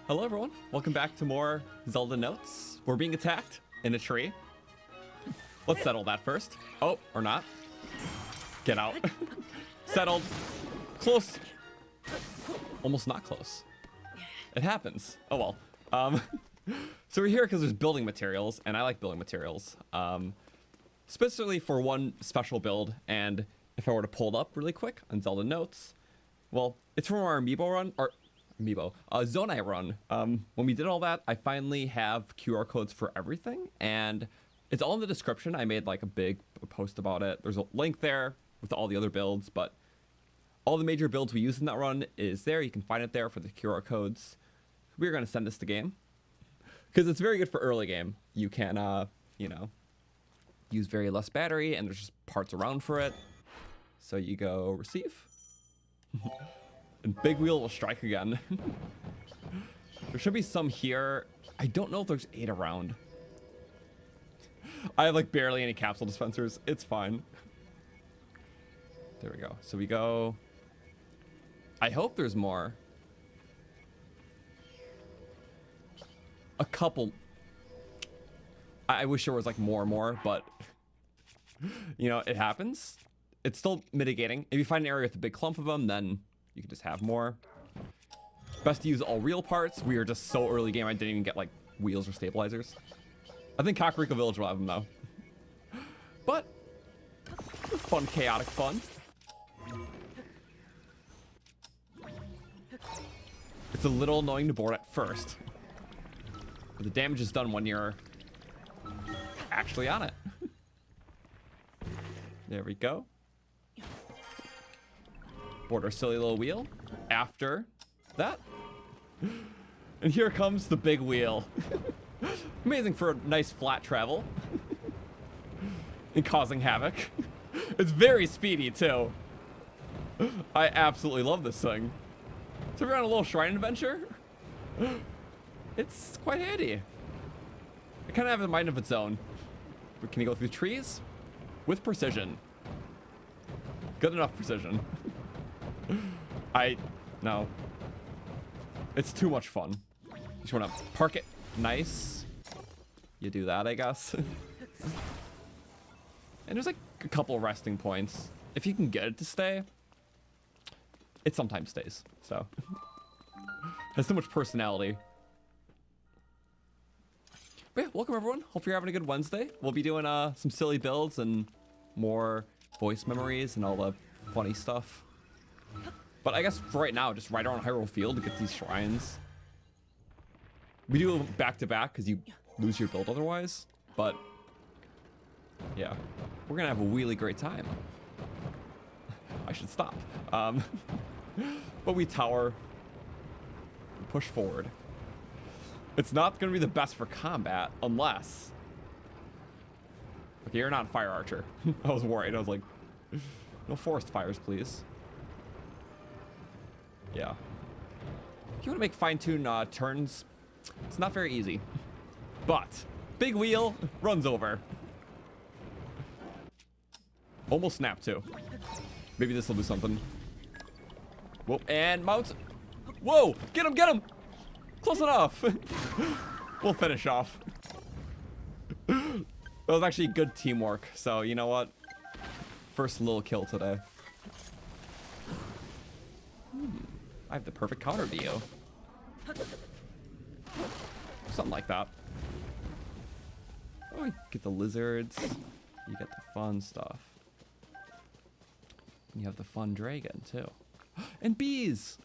Hello everyone, welcome back to more Zelda notes. We're being attacked in a tree. Let's settle that first. Oh, or not. Get out. Settled. Close. Almost not close. It happens. Oh well. So we're here because there's building materials, and I like building materials. Specifically for one special build, and if I were to pull it up really quick on Zelda notes, well, it's from our Amiibo run, or Zonai run. When we did all that, I finally have QR codes for everything, and it's all in the description. I made like a big post about it. There's a link there with all the other builds, but all the major builds we use in that run is there. You can find it there for the QR codes. We're going to send this to game because it's very good for early game. You can, you know, use very less battery, and there's just parts around for it. So you go receive. And Big Wheel will strike again. There should be some here. I don't know if there's 8 around. I have like barely any capsule dispensers. It's fine. There we go. So we go. I hope there's more. A couple. I wish there was like more, but you know, it happens. It's still mitigating. If you find an area with a big clump of them, then you can just have more. Best to use all real parts. We are just so early game, I didn't even get like wheels or stabilizers. I think Kakariko Village will have them though. But fun, chaotic fun. It's a little annoying to board at first, but the damage is done when you're actually on it. There we go. Board our silly little wheel. After that, and here comes the big wheel. Amazing for a nice flat travel and causing havoc. It's very speedy too. I absolutely love this thing. So if you're on a little shrine adventure, it's quite handy. It kind of has a mind of its own. But can you go through trees? With precision. Good enough precision. No. It's too much fun. You just want to park it nice. You do that, I guess. And there's like a couple resting points. If you can get it to stay, it sometimes stays. So has so much personality. But yeah, welcome everyone. Hope you're having a good Wednesday. We'll be doing some silly builds and more voice memories and all the funny stuff. But I guess for right now, just ride around Hyrule Field to get these shrines. We do back to back because you lose your build otherwise. But yeah, we're gonna have a really great time. I should stop. But we tower, we push forward. It's not gonna be the best for combat unless. Okay, you're not a fire archer. I was worried. I was like, no forest fires, please. Yeah. If you want to make fine-tune turns, it's not very easy. But big wheel runs over. Almost snapped too. Maybe this will do something. Whoa, and mounts. Whoa, get him, get him. Close enough. We'll finish off. That was actually good teamwork. So you know what? First little kill today. I have the perfect counter to you. Something like that. Oh, you get the lizards. You get the fun stuff. And you have the fun dragon too. And bees!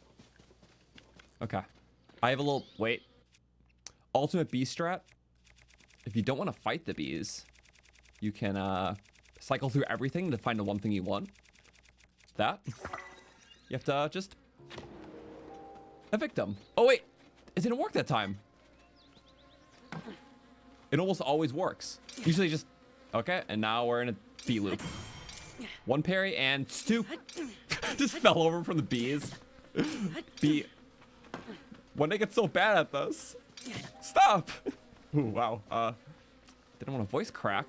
Okay. I have a little, wait. Ultimate bee strat. If you don't want to fight the bees, you can cycle through everything to find the one thing you want. That. You have to just evict them. Oh wait, it didn't work that time. It almost always works. Usually just, okay, and now we're in a bee loop. One parry and stoop. Just fell over from the bees. Bee. When they get so bad at this. Stop. Ooh, wow. Didn't want to voice crack.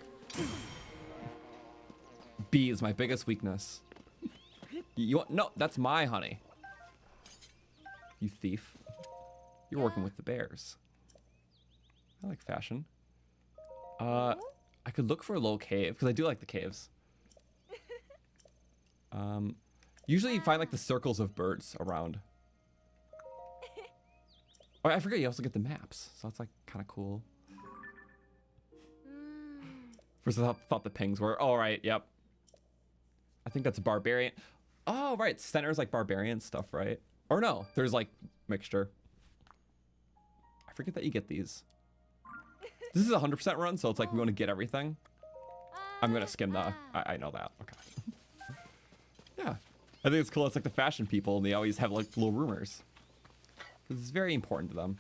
Bee is my biggest weakness. You want, no, that's my honey. You thief. You're working with the bears. I like fashion. I could look for a low cave because I do like the caves. Usually you find like the circles of birds around. Oh, I forget you also get the maps, so that's like kind of cool. First I thought the pings were. Oh, right, yep. I think that's a barbarian. Oh, right, center's like barbarian stuff, right? Or no, there's like mixture. I forget that you get these. This is a 100% run, so it's like we want to get everything. I'm gonna skim the. I know that. Okay. Yeah, I think it's cool. It's like the fashion people, and they always have like little rumors. This is very important to them.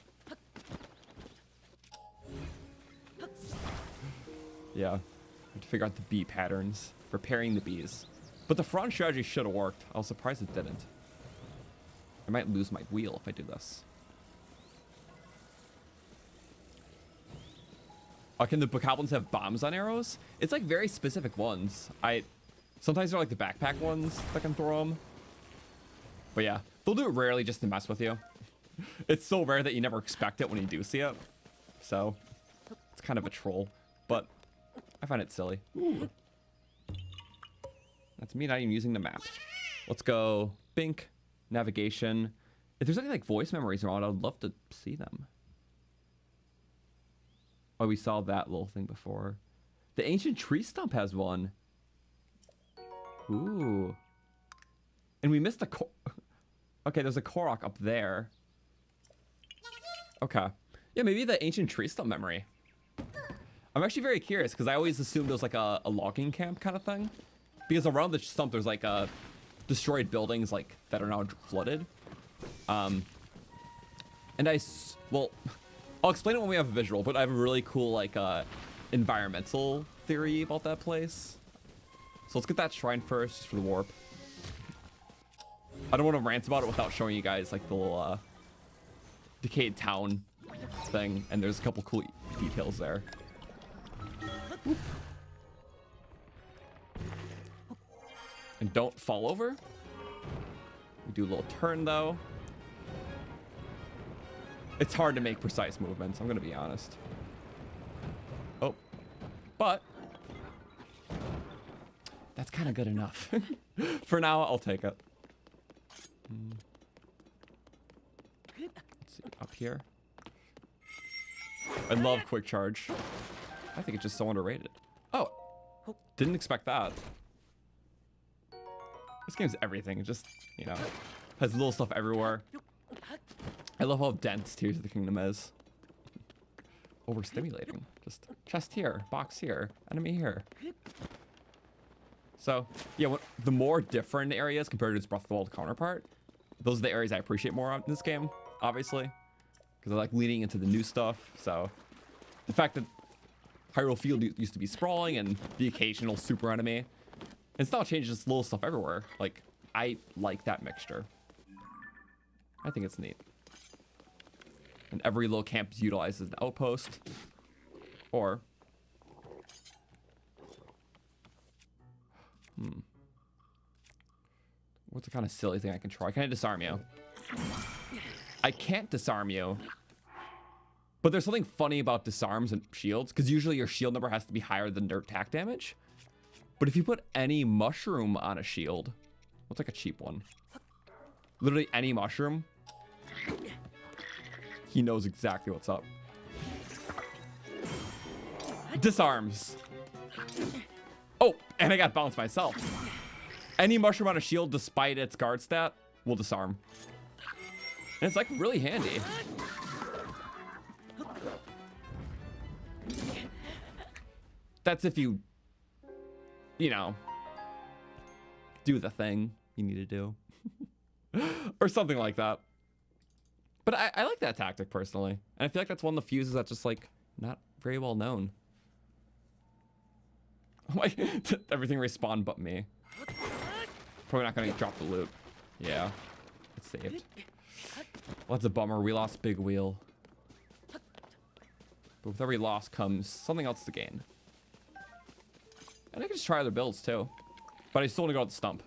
Yeah, I have to figure out the bee patterns, preparing the bees. But the front strategy should have worked. I was surprised it didn't. I might lose my wheel if I do this. Can the bokoblins have bombs on arrows? It's like very specific ones. Sometimes they're like the backpack ones that can throw them. But yeah, they'll do it rarely just to mess with you. It's so rare that you never expect it when you do see it. So it's kind of a troll, but I find it silly. Ooh. That's me not even using the map. Let's go Bink, navigation. If there's any like voice memories around, I'd love to see them. Oh, we saw that little thing before. The ancient tree stump has one. Ooh. And we missed a okay, there's a Korok up there. Okay. Yeah, maybe the ancient tree stump memory. I'm actually very curious because I always assumed it was like a logging camp kind of thing. Because around the stump there's like destroyed buildings like that are now flooded. And well, I'll explain it when we have a visual, but I have a really cool like environmental theory about that place. So let's get that shrine first just for the warp. I don't want to rant about it without showing you guys like the little decayed town thing, and there's a couple cool details there. Oop. And don't fall over. We do a little turn though. It's hard to make precise movements, I'm gonna be honest. Oh, but that's kind of good enough. For now, I'll take it. Let's see, up here. I love quick charge. I think it's just so underrated. Oh, didn't expect that. This game's everything. It just, you know, has little stuff everywhere. I love how dense Tears of the Kingdom is. Overstimulating. Just chest here, box here, enemy here. So, yeah, the more different areas compared to its Breath of the Wild counterpart, those are the areas I appreciate more in this game, obviously. Because I like leaning into the new stuff. So, the fact that Hyrule Field used to be sprawling and the occasional super enemy, and style changes little stuff everywhere. Like, I like that mixture. I think it's neat. And every little camp utilizes an outpost. Or... what's the kind of silly thing I can try? Can I disarm you? I can't disarm you. But there's something funny about disarms and shields, because usually your shield number has to be higher than their attack damage. But if you put any mushroom on a shield, what's like a cheap one? Literally any mushroom, he knows exactly what's up. Disarms. Oh, and I got bounced myself. Any mushroom on a shield, despite its guard stat, will disarm. And it's like really handy. That's if you know, do the thing you need to do. Or something like that. But I like that tactic personally. And I feel like that's one of the fuses that's just like not very well known. Like everything respawned but me. Probably not gonna drop the loot. Yeah, it's saved. Well, that's a bummer. We lost Big Wheel. But with every loss comes something else to gain. And I can just try other builds too. But I still want to go with the stump.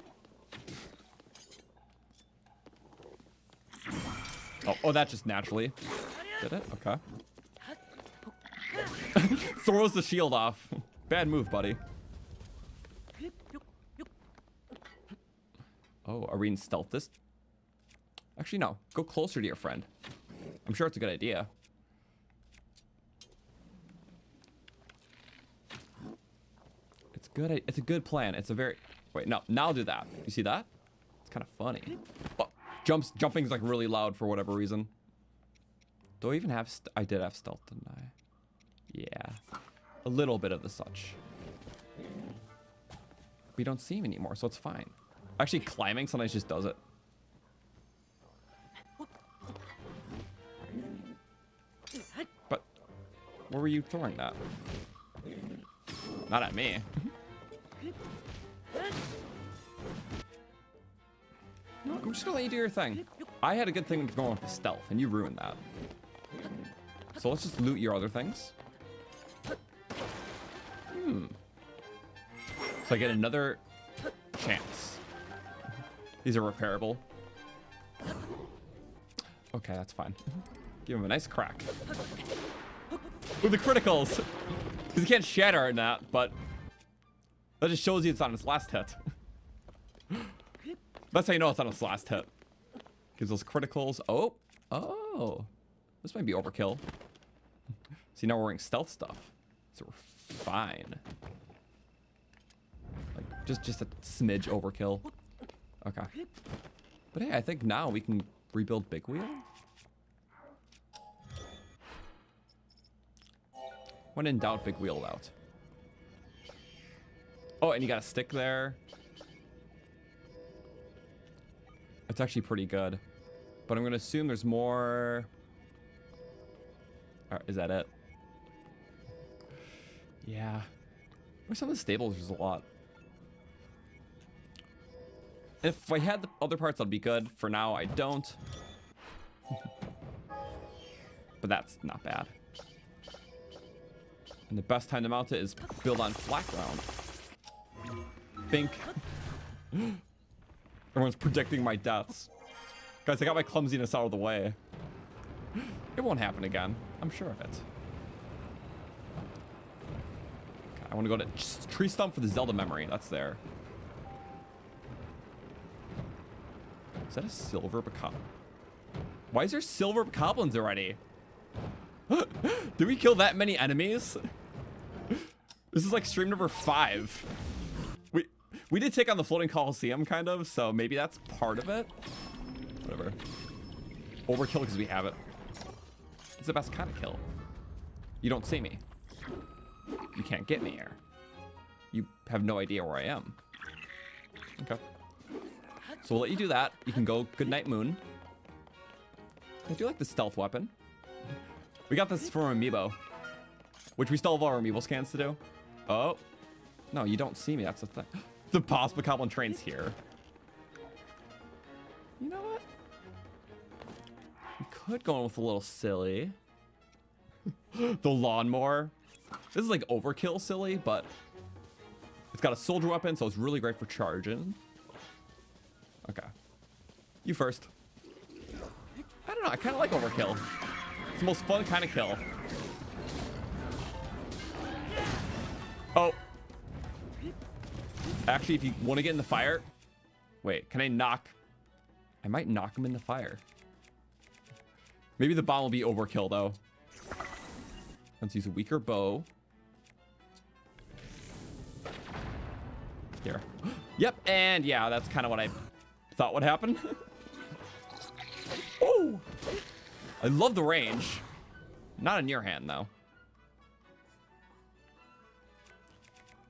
Oh, that just naturally did it. Okay. Throws the shield off. Bad move, buddy. Oh, are we in stealth this? Actually, no. Go closer to your friend. I'm sure it's a good idea. It's good. It's a good plan. It's a very... Wait, no. Now do that. You see that? It's kind of funny. Oh, jumping's like really loud for whatever reason. Do I even have... I did have stealth, didn't I? Yeah. A little bit of the such. We don't see him anymore, so it's fine. Actually, climbing sometimes just does it. But where were you throwing that? Not at me. No, I'm just gonna let you do your thing. I had a good thing going with the stealth, and you ruined that. So let's just loot your other things. So I get another chance. These are repairable. Okay, that's fine. Give him a nice crack. With the criticals! Because he can't shatter in that, but that just shows you it's on his last hit. That's how you know it's on his last hit. Gives those criticals. Oh! Oh! This might be overkill. See, now we're wearing stealth stuff. So we're fine. Like, just a smidge overkill. Okay. But hey, I think now we can rebuild Big Wheel. When in doubt, Big Wheel out. Oh, and you got a stick there. It's actually pretty good. But I'm going to assume there's more... Is that it? Yeah. Where's some of the stables? There's a lot. If I had the other parts, that'd be good. For now, I don't. But that's not bad. And the best time to mount it is build on flat ground. Think. Everyone's predicting my deaths. Guys, I got my clumsiness out of the way. It won't happen again. I'm sure of it. Okay, I want to go to tree stump for the Zelda memory. That's there. Is that a silver bokoblin? Why is there silver bokoblins already? Did we kill that many enemies? This is like stream number 5. We did take on the floating coliseum kind of, so maybe that's part of it. Whatever. Overkill because we have it. It's the best kind of kill. You don't see me. You can't get me here. You have no idea where I am. Okay. So we'll let you do that. You can go Goodnight Moon. I do like the stealth weapon. We got this from Amiibo, which we still have our Amiibo scans to do. Oh. No, you don't see me. That's the thing. The boss bokoblin train's here. You know what? We could go in with a little silly. The lawnmower. This is like overkill silly, but it's got a soldier weapon, so it's really great for charging. Okay. You first. I don't know. I kind of like overkill. It's the most fun kind of kill. Oh. Actually, if you want to get in the fire... Wait, can I knock... I might knock him in the fire. Maybe the bomb will be overkill, though. Let's use a weaker bow. Here. Yep, and yeah, that's kind of what I thought would happen. Oh! I love the range. Not in your hand, though.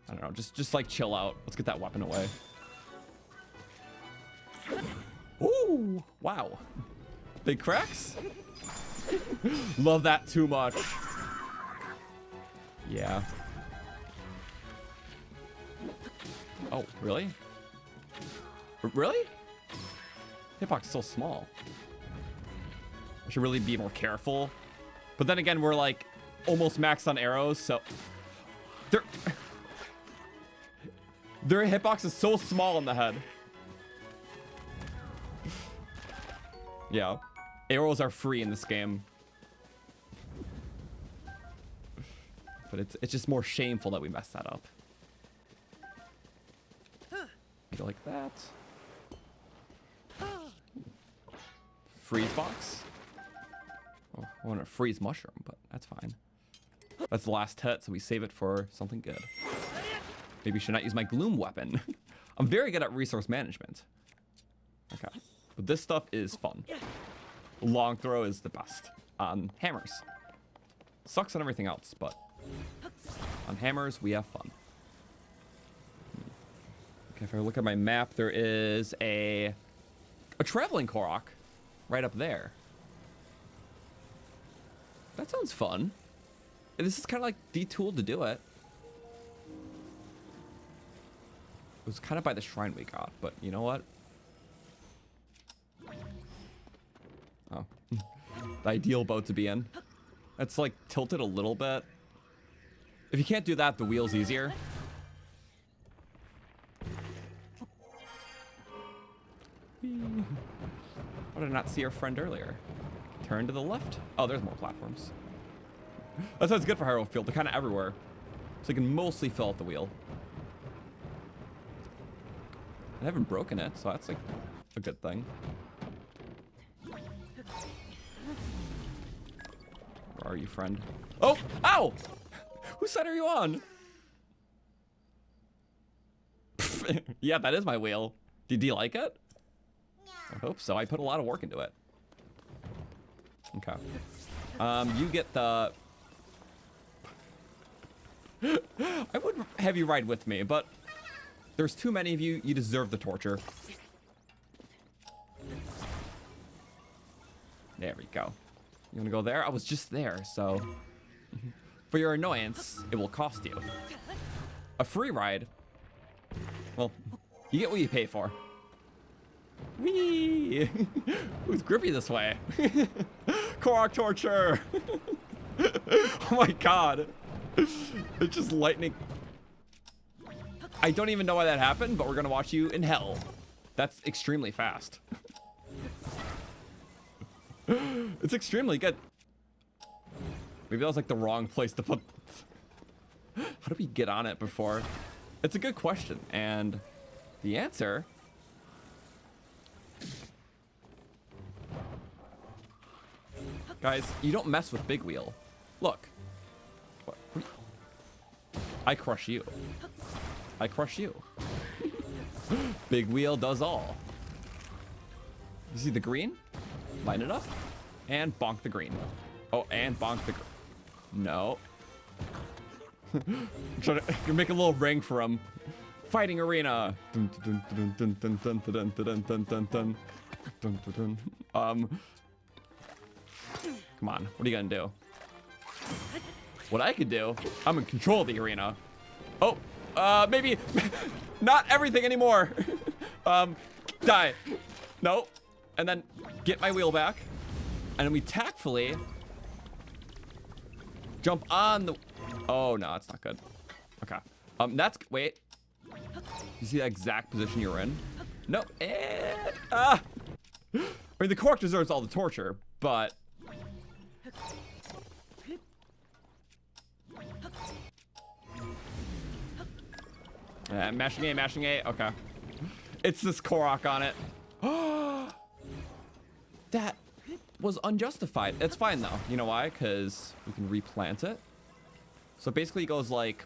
I don't know, just like chill out. Let's get that weapon away. Ooh, wow. Big cracks? Love that too much. Yeah. Oh, really? Really? Hitbox is so small. I should really be more careful. But then again, we're like almost maxed on arrows, so... Their hitbox is so small in the head. Yeah. Arrows are free in this game. But it's just more shameful that we messed that up. Go like that. Freeze box. Oh, I want a freeze mushroom, but that's fine. That's the last hit, so we save it for something good. Maybe should not use my gloom weapon. I'm very good at resource management. Okay, but this stuff is fun. Long throw is the best on hammers. Sucks on everything else, but on hammers we have fun. Okay, if I look at my map, there is a traveling Korok right up there. That sounds fun. This is kind of like detooled to do it. It was kind of by the shrine we got, but you know what? Oh, the ideal boat to be in. It's like tilted a little bit. If you can't do that, the wheel's easier. Why did I not see our friend earlier? Turn to the left. Oh, there's more platforms. That sounds good for Hyrule Field. They're kind of everywhere. So you can mostly fill out the wheel. I haven't broken it, so that's like a good thing. Where are you, friend? Oh! Ow! Whose side are you on? Yeah, that is my wheel. Do you like it? I hope so. I put a lot of work into it. Okay. You get the... I would have you ride with me, but there's too many of you. You deserve the torture. There we go. You want to go there? I was just there, so... For your annoyance, it will cost you. A free ride. Well, you get what you pay for. Whee! Who's grippy this way? Korok torture! Oh my god. It's just lightning. I don't even know why that happened, but we're gonna watch you in hell. That's extremely fast. It's extremely good. Maybe that was like the wrong place to put... How do we get on it before? It's a good question, and the answer... Guys, you don't mess with Big Wheel. Look. What? I crush you. I crush you. Big Wheel does all. You see the green? Line it up. And bonk the green. Oh, and bonk the green. No. You're making a little ring for him. Fighting arena. Come on, what are you gonna do? What I could do, I'm in control of the arena. Oh, maybe not everything anymore. Die. No. And then get my wheel back. And then we tactfully jump on the... Oh, no, that's not good. Okay. That's... Wait. You see that exact position you're in? No. And... I mean, the Korok deserves all the torture, but... Mashing A, mashing A. Okay. It's this Korok on it. That was unjustified. It's fine, though. You know why? Because we can replant it. So basically it goes like...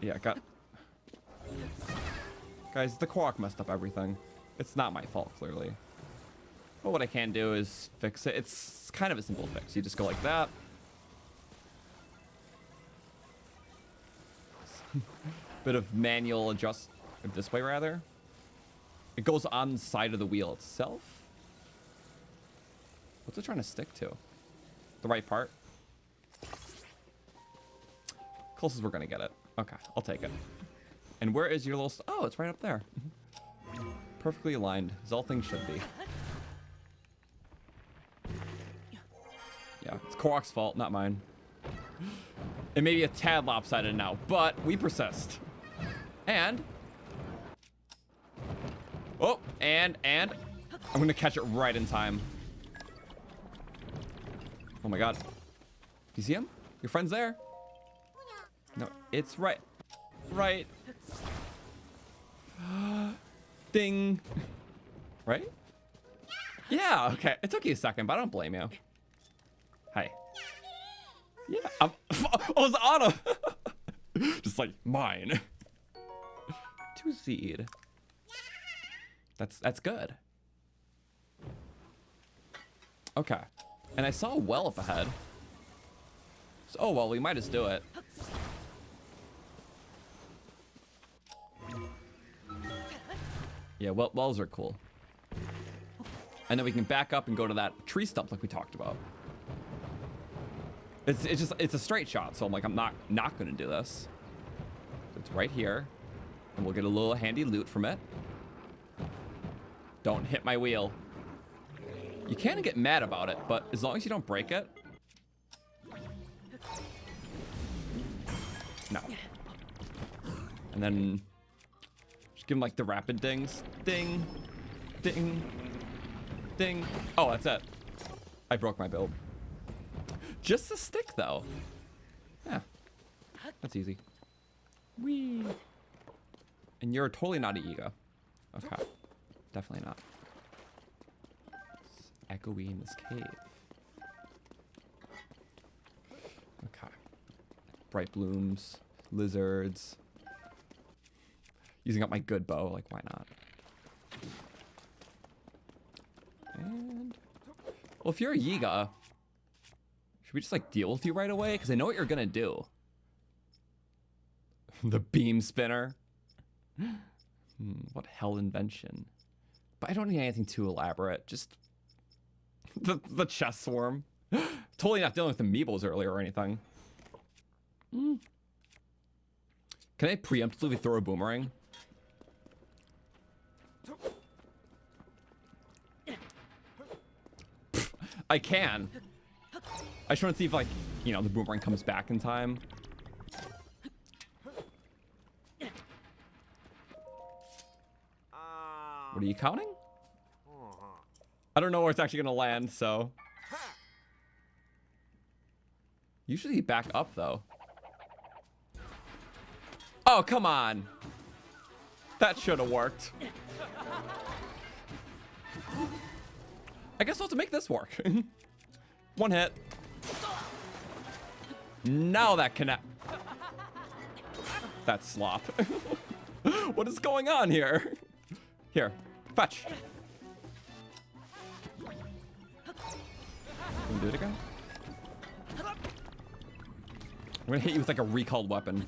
Yeah, got... Guys, the Korok messed up everything. It's not my fault, clearly. But what I can do is fix it. It's kind of a simple fix. You just go like that. Bit of manual adjust... This way, rather. It goes on the side of the wheel itself. What's it trying to stick to? The right part? Closest we're gonna get it. Okay, I'll take it. And where is your little... Oh, it's right up there. Perfectly aligned, as all things should be. Yeah, it's Korok's fault, not mine. It may be a tad lopsided now, but we persist. And... Oh, and... I'm gonna catch it right in time. Oh my god. You see him? Your friend's there. No, it's right. Right. Ding. Right? Yeah, okay. It took you a second, but I don't blame you. Hi. Yeah, oh, it's auto. Just like mine. 2 seed. That's good. Okay. And I saw a well up ahead. So, oh well, we might just do it. Yeah, wells are cool. And then we can back up and go to that tree stump like we talked about. It's a straight shot, so I'm like, I'm not gonna do this. So it's right here, and we'll get a little handy loot from it. Don't hit my wheel. You can get mad about it, but as long as you don't break it. No. And then just give him like the rapid dings. Ding, ding, ding. Oh, that's it. I broke my build. Just a stick though. Yeah, that's easy. Whee. And you're totally not an ego. Okay, definitely not. It's echoey in this cave. Okay. Bright blooms, lizards. Using up my good bow, like why not? And well, if you're a Yiga, should we just like deal with you right away? Because I know what you're gonna do. The beam spinner. What hell invention? But I don't need anything too elaborate. Just the chest swarm. Totally not dealing with Amiibos earlier or anything. Can I preemptively throw a boomerang? I can. I just want to see if, like, you know, the boomerang comes back in time. What are you counting? I don't know where it's actually going to land, so. Usually you back up, though. Oh, come on. That should have worked. I guess I'll have to make this work. One hit. Now that connect. That's slop. What is going on here? Here, fetch. Can we do it again? I'm gonna hit you with like a recalled weapon.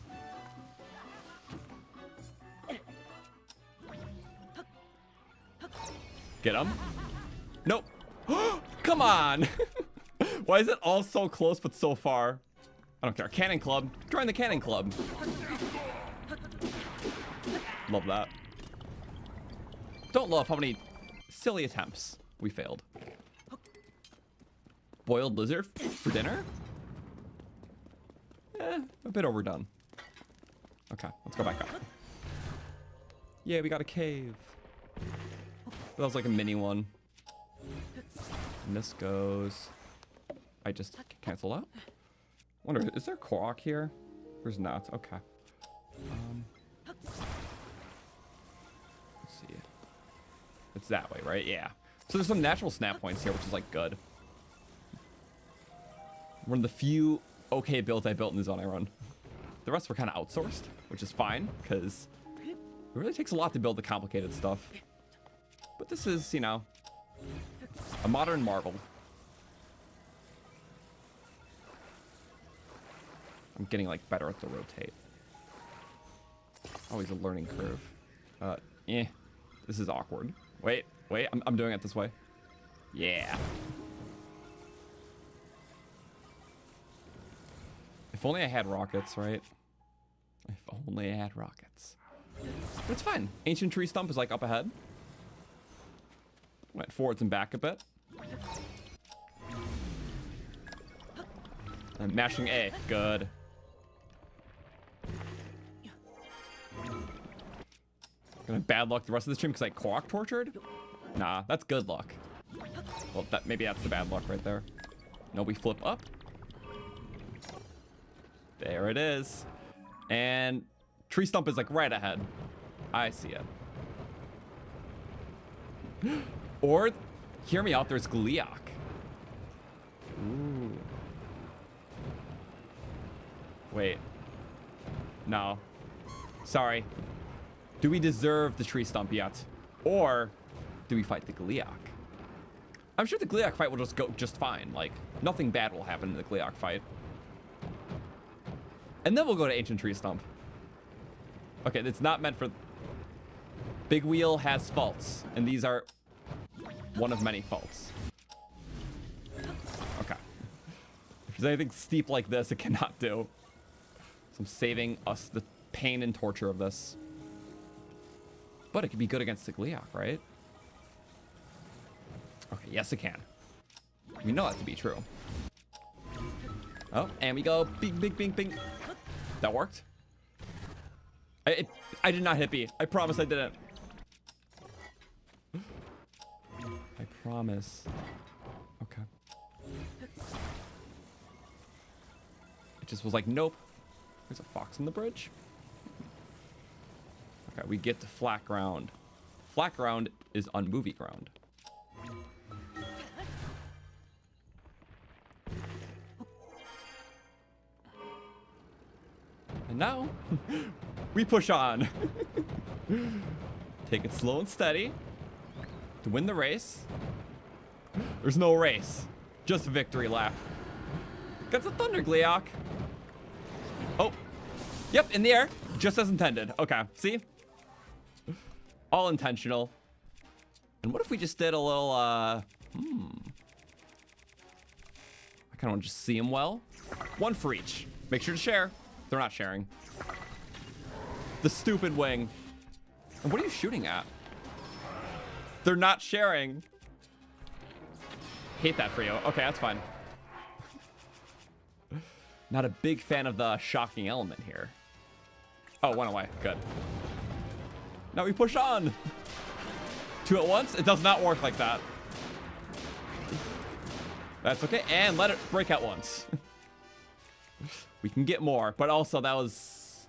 Get him? Nope. Come on. Why is it all so close but so far? I don't care. Cannon club. Join the cannon club. Love that. Don't love how many silly attempts we failed. Boiled lizard for dinner? A bit overdone. Okay, let's go back up. Yeah, we got a cave. That was like a mini one. And this goes. I just cancel out. Wonder, is there Korok here? There's not. Okay. Let's see. It's that way, right? Yeah. So there's some natural snap points here, which is like good. One of the few okay builds I built in the Zonai run. The rest were kind of outsourced, which is fine because it really takes a lot to build the complicated stuff. But this is, you know, a modern marvel. I'm getting like better at the rotate. Always a learning curve. This is awkward. Wait, I'm doing it this way. Yeah. If only I had rockets, right? If only I had rockets. But it's fine. Ancient tree stump is like up ahead. Went forwards and back a bit. And mashing A. Good. Gonna bad luck the rest of the stream because I Korok tortured. Nah, that's good luck. Well, maybe that's the bad luck right there. No, we flip up. There it is. And tree stump is like right ahead. I see it. Or, hear me out, there's Gleeok. Ooh. Wait. No. Sorry. Do we deserve the tree stump yet? Or do we fight the Gleeok? I'm sure the Gleeok fight will just go just fine. Like, nothing bad will happen in the Gleeok fight. And then we'll go to Ancient Tree Stump. Okay, it's not meant for... Big Wheel has faults, and these are one of many faults. Okay. If there's anything steep like this, it cannot do. So I'm saving us the pain and torture of this. But it could be good against the Gleeok, right? Okay, yes it can. We know that to be true. Oh, and we go bing, bing, bing, bing. That worked. I did not hit B. I promise I didn't. I promise. Okay. It just was like, nope. There's a fox in the bridge. Okay, we get to flat ground. Flat ground is unmovie ground. And now, we push on. Take it slow and steady to win the race. There's no race, just victory lap. Got the Thunder Gleeok. Oh, yep, in the air, just as intended. Okay, see? All intentional. And what if we just did a little, I kind of want to just see him well. One for each. Make sure to share. They're not sharing. The stupid wing. And what are you shooting at? They're not sharing. Hate that for you. Okay, that's fine. Not a big fan of the shocking element here. Oh, went away. Good. Now we push on. Two at once? It does not work like that. That's okay. And let it break at once. We can get more, but also that was...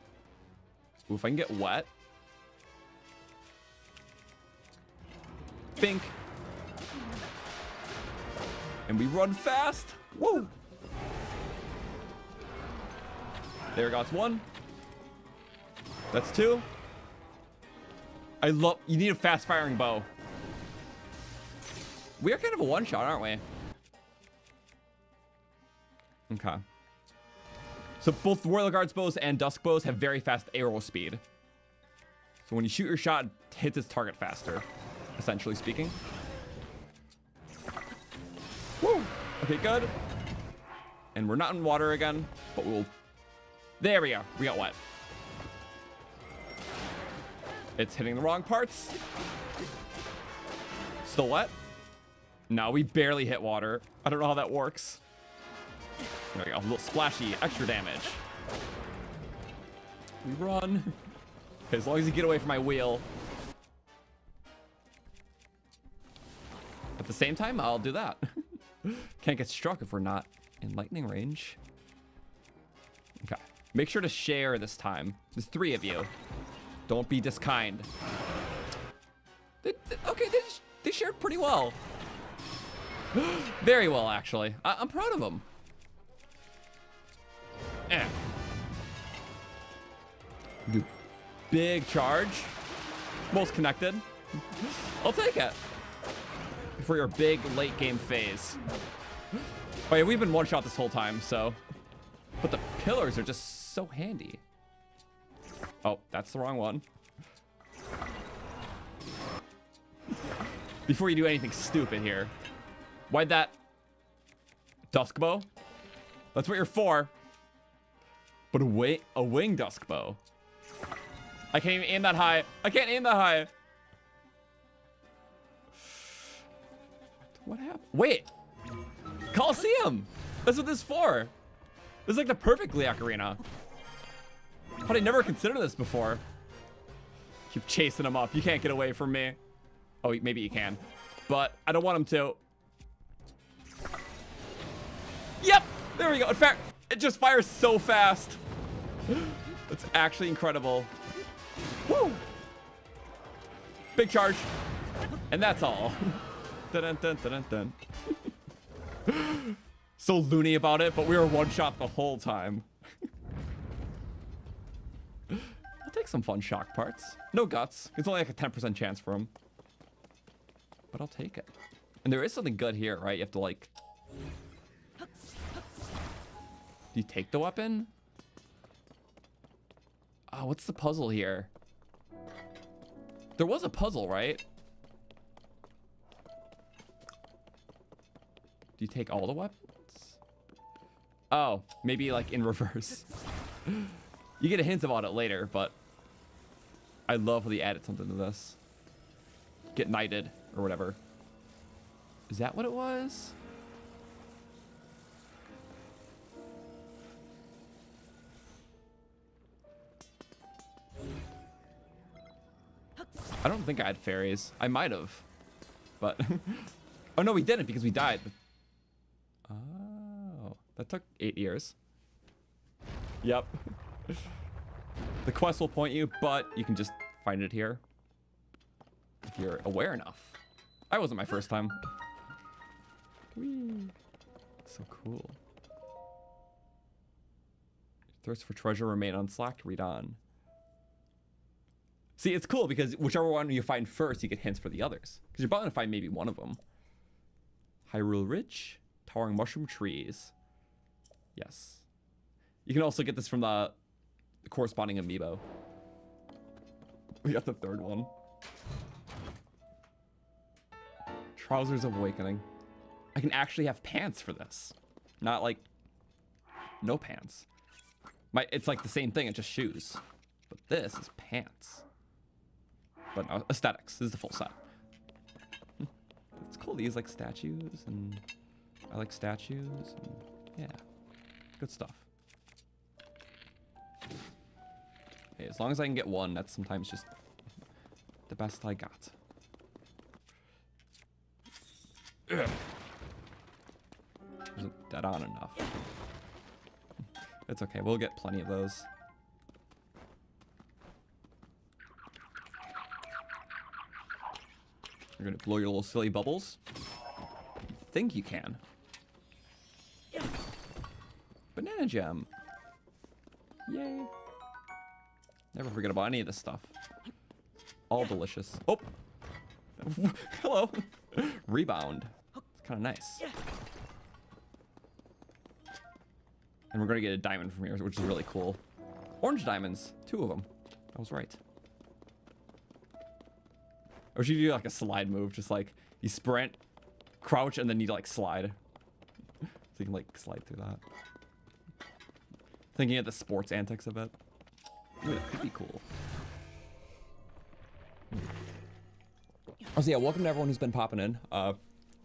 Ooh, if I can get wet. Bink. And we run fast. Woo! There goes one. That's two. I love... You need a fast-firing bow. We are kind of a one-shot, aren't we? Okay. So both Royal Guards bows and Dusk bows have very fast arrow speed. So when you shoot your shot, it hits its target faster, essentially speaking. Woo! Okay, good. And we're not in water again, but we'll... There we go. We got wet. It's hitting the wrong parts. Still wet? No, we barely hit water. I don't know how that works. There we go. A little splashy, extra damage. We run. Okay, as long as you get away from my wheel. At the same time, I'll do that. Can't get struck if we're not in lightning range. Okay. Make sure to share this time. There's 3 of you. Don't be diskind. Okay, they shared pretty well. Very well, actually. I'm proud of them. Do big charge. Most connected. I'll take it. For your big late game phase. Oh yeah, we've been one shot this whole time, so. But the pillars are just so handy. Oh, that's the wrong one. Before you do anything stupid here. Why'd that Dusk bow? That's what you're for. But a wing Dusk bow. I can't even aim that high. I can't aim that high. What happened? Wait. Coliseum. That's what this is for. This is like the perfect Gleeok arena. But I never considered this before. Keep chasing him up. You can't get away from me. Oh, maybe you can. but I don't want him to. Yep, there we go. In fact, it just fires so fast. It's actually incredible. Woo! Big charge. And that's all. Dun, dun, dun, dun, dun. So loony about it, but we were one shot the whole time. I'll take some fun shock parts. No guts. It's only like a 10% chance for him. But I'll take it. And there is something good here, right? You have to like... Do you take the weapon? Oh, what's the puzzle here? There was a puzzle, right? Do you take all the weapons? Oh, maybe like in reverse. You get a hint about it later, but I love how they added something to this. Get knighted or whatever. Is that what it was? I don't think I had fairies. I might have, but oh no, we didn't because we died. Oh, that took 8 years. Yep. The quest will point you, but you can just find it here if you're aware enough. That wasn't my first time. Whee. So cool. Thirst for treasure remain unslacked. Read on. See, it's cool because whichever one you find first, you get hints for the others. Because you're bound to find maybe one of them. Hyrule Ridge, towering mushroom trees. Yes. You can also get this from the corresponding amiibo. We got the third one. Trousers of Awakening. I can actually have pants for this. Not like no pants. It's like the same thing, it's just shoes. But this is pants. But no, aesthetics. This is the full set. It's cool to use like statues, and I like statues, and yeah, good stuff. Hey, as long as I can get one, that's sometimes just the best I got. Ugh. Wasn't dead on enough. It's okay, we'll get plenty of those. You're gonna blow your little silly bubbles. You think you can. Banana gem. Yay. Never forget about any of this stuff. All delicious. Oh. Hello. Rebound. It's kind of nice. And we're gonna get a diamond from here, which is really cool. Orange diamonds. 2 of them. I was right. Or should you do like a slide move? Just like you sprint, crouch, and then you like slide. So you can like slide through that. Thinking of the sports antics of it. Ooh, that could be cool. Oh, so yeah, welcome to everyone who's been popping in.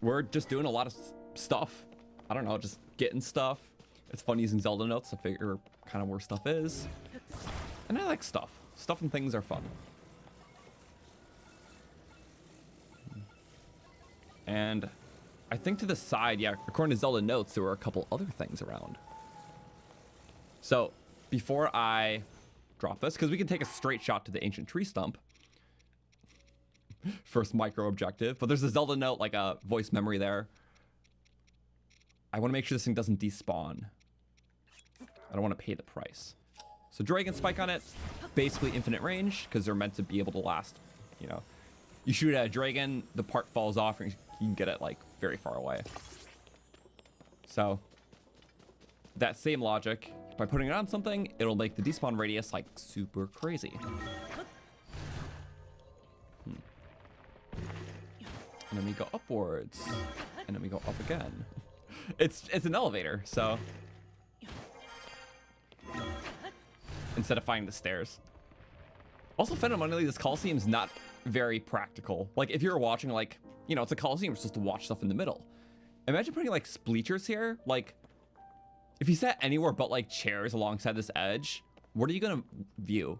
We're just doing a lot of stuff. I don't know, just getting stuff. It's fun using Zelda notes to figure kind of where stuff is. And I like stuff. Stuff and things are fun. And I think to the side, yeah, according to Zelda notes, there were a couple other things around. So before I drop this, because we can take a straight shot to the ancient tree stump. First micro objective, but there's a Zelda note, like a voice memory there. I want to make sure this thing doesn't despawn. I don't want to pay the price. So Dragon Spike on it, basically infinite range, because they're meant to be able to last, you know. You shoot at a dragon, the part falls off, and you can get it like very far away. So that same logic, by putting it on something, it'll make the despawn radius like super crazy. And then we go upwards, and then we go up again. It's an elevator, so instead of finding the stairs. Also, fundamentally, this Coliseum's not very practical. Like, if you're watching, like, you know, it's a Coliseum, it's supposed to watch stuff in the middle. Imagine putting, like, bleachers here. Like, if you sat anywhere but, like, chairs alongside this edge, what are you gonna view?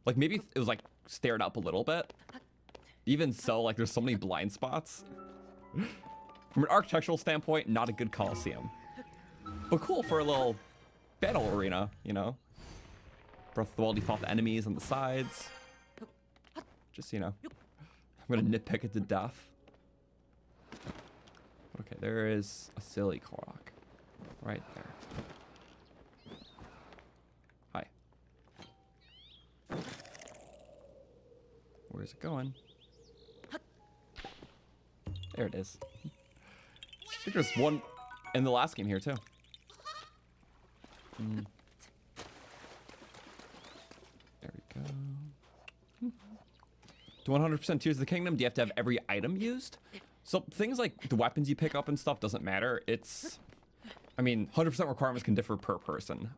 Like, maybe it was, like, stared up a little bit. Even so, like, there's so many blind spots. From an architectural standpoint, not a good Coliseum. But cool for a little battle arena, you know? Breath of the Wild, you fought the enemies on the sides. Just, you know, I'm gonna nitpick it to death. Okay, there is a silly Korok right there. Hi. Where's it going? There it is. I think there's one in the last game here too. There we go. To 100% Tears of the Kingdom, do you have to have every item used? So things like the weapons you pick up and stuff doesn't matter. It's, I mean, 100% requirements can differ per person.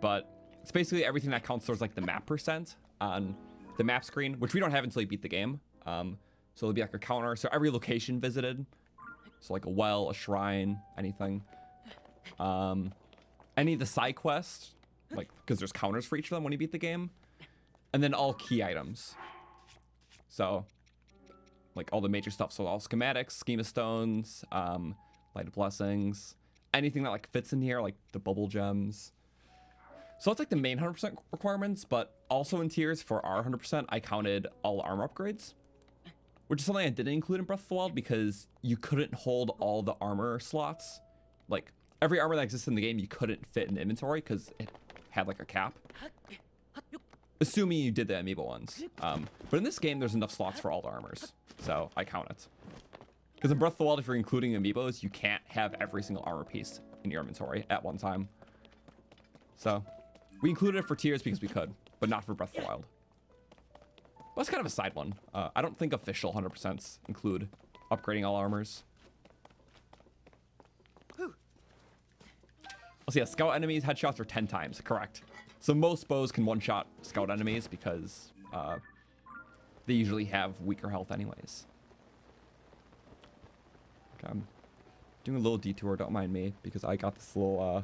But it's basically everything that counts towards like the map percent on the map screen, which we don't have until you beat the game. So it'll be like a counter. So every location visited. So like a well, a shrine, anything. Any of the side quests, like, because there's counters for each of them when you beat the game. And then all key items. So, like all the major stuff. So all schematics, schema stones, light of blessings, anything that like fits in here, like the bubble gems. So that's like the main 100% requirements, but also in tiers for our 100%, I counted all armor upgrades, which is something I didn't include in Breath of the Wild because you couldn't hold all the armor slots. Like every armor that exists in the game, you couldn't fit in the inventory because it had like a cap. Assuming you did the Amiibo ones. But in this game, there's enough slots for all the armors. So I count it. Because in Breath of the Wild, if you're including Amiibos, you can't have every single armor piece in your inventory at one time. So we included it for tiers because we could, but not for Breath of the Wild. Well, that's kind of a side one. I don't think official 100% include upgrading all armors. Let's see, scout enemies, headshots are 10 times, correct. So most bows can one-shot scout enemies because they usually have weaker health anyways. Okay, I'm doing a little detour, don't mind me, because I got this little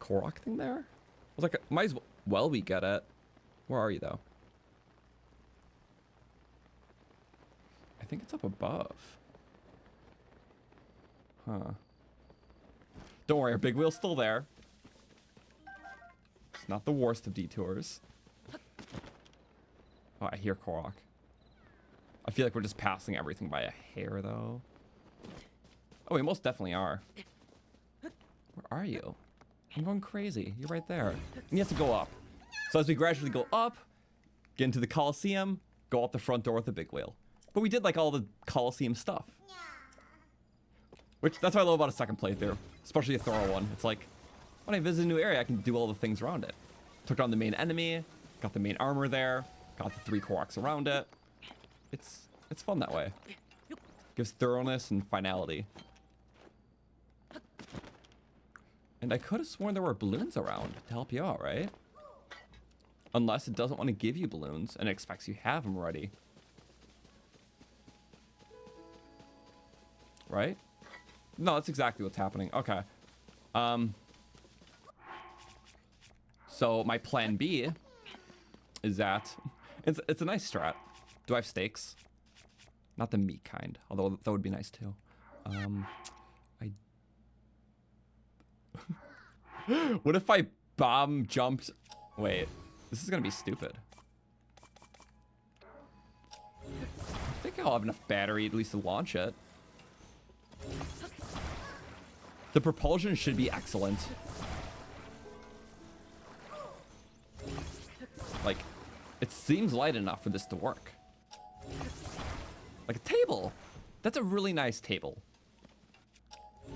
Korok thing there. I was like, might as well we get it. Where are you, though? I think it's up above. Huh. Don't worry, our big wheel's still there. It's not the worst of detours. Oh, I hear Korok. I feel like we're just passing everything by a hair, though. Oh, we most definitely are. Where are you? I'm going crazy. You're right there. And you have to go up. So as we gradually go up, get into the Coliseum, go out the front door with the big wheel. But we did like all the Coliseum stuff. Which, that's what I love about a second playthrough. Especially a thorough one. It's like, when I visit a new area, I can do all the things around it. Took down the main enemy, got the main armor there, got the 3 Koroks around it. It's fun that way. Gives thoroughness and finality. And I could have sworn there were balloons around to help you out, right? Unless it doesn't want to give you balloons and it expects you have them already. Right? No, that's exactly what's happening. Okay. So my plan B is that it's a nice strat. Do I have stakes? Not the meat kind, although that would be nice too. What if I bomb jumped? Wait, this is gonna be stupid. I think I'll have enough battery at least to launch it. The propulsion should be excellent. Like, it seems light enough for this to work. Like a table. That's a really nice table.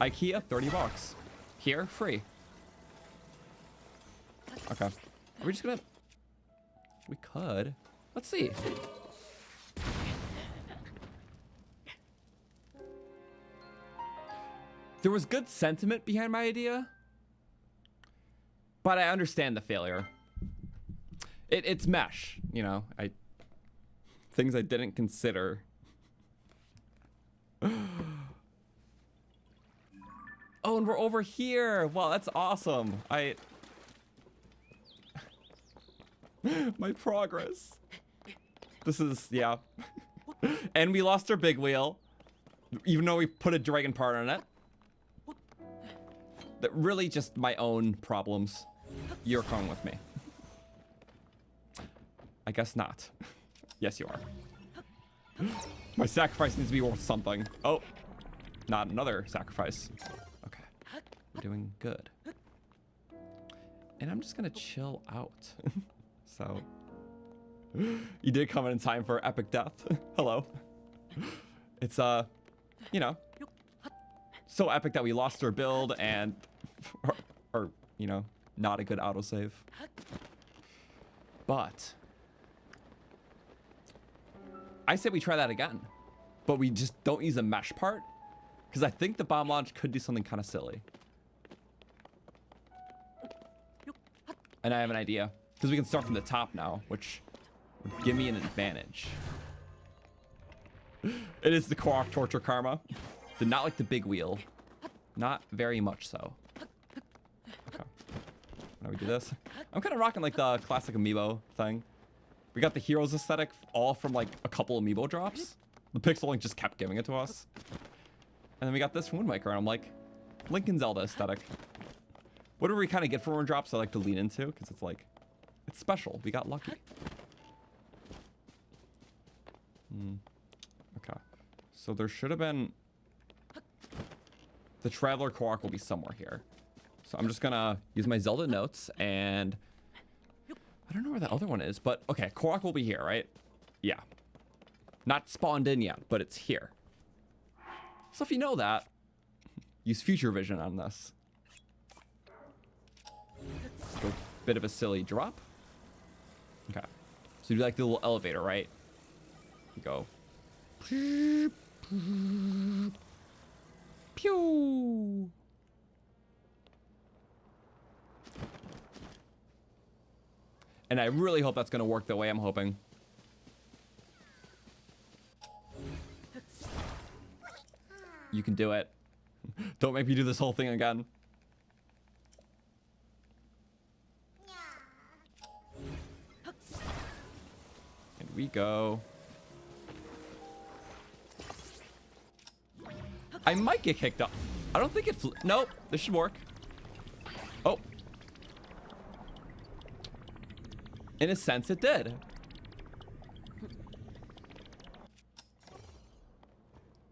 IKEA, 30 bucks. Here, free. Okay. Are we just gonna... We could. Let's see. There was good sentiment behind my idea, but I understand the failure. It's mesh, you know. Things I didn't consider. Oh, and we're over here. Wow, that's awesome. My progress. This is, yeah. And we lost our big wheel. Even though we put a dragon part on it. That really just my own problems. You're coming with me. I guess not. Yes, you are. My sacrifice needs to be worth something. Oh, not another sacrifice. Okay, we're doing good. And I'm just gonna chill out. So, you did come in time for epic death. Hello. It's, you know, so epic that we lost our build and, or you know, not a good autosave. But, I say we try that again. But we just don't use a mesh part. Because I think the bomb launch could do something kind of silly. And I have an idea. Because we can start from the top now, which would give me an advantage. It is the Korok torture karma. Did not like the big wheel. Not very much so. Okay. Now we do this. I'm kind of rocking like the classic Amiibo thing. We got the heroes aesthetic all from like a couple Amiibo drops. The Pixel Link just kept giving it to us. And then we got this from Wind Waker, and I'm like, Link and Zelda aesthetic. Whatever we kind of get from one drops, I like to lean into, because it's like, it's special. We got lucky. Okay. So there should have been... The Traveler Korok will be somewhere here. So I'm just gonna use my Zelda notes, and... I don't know where the other one is, but okay, Korok will be here, right? Yeah. Not spawned in yet, but it's here. So if you know that, use future vision on this. Go bit of a silly drop. Okay. So you do like the little elevator, right? You go. Pew! And I really hope that's going to work the way I'm hoping. You can do it. Don't make me do this whole thing again. And we go. I might get kicked up. I don't think it flew. Nope, this should work. Oh. In a sense, it did.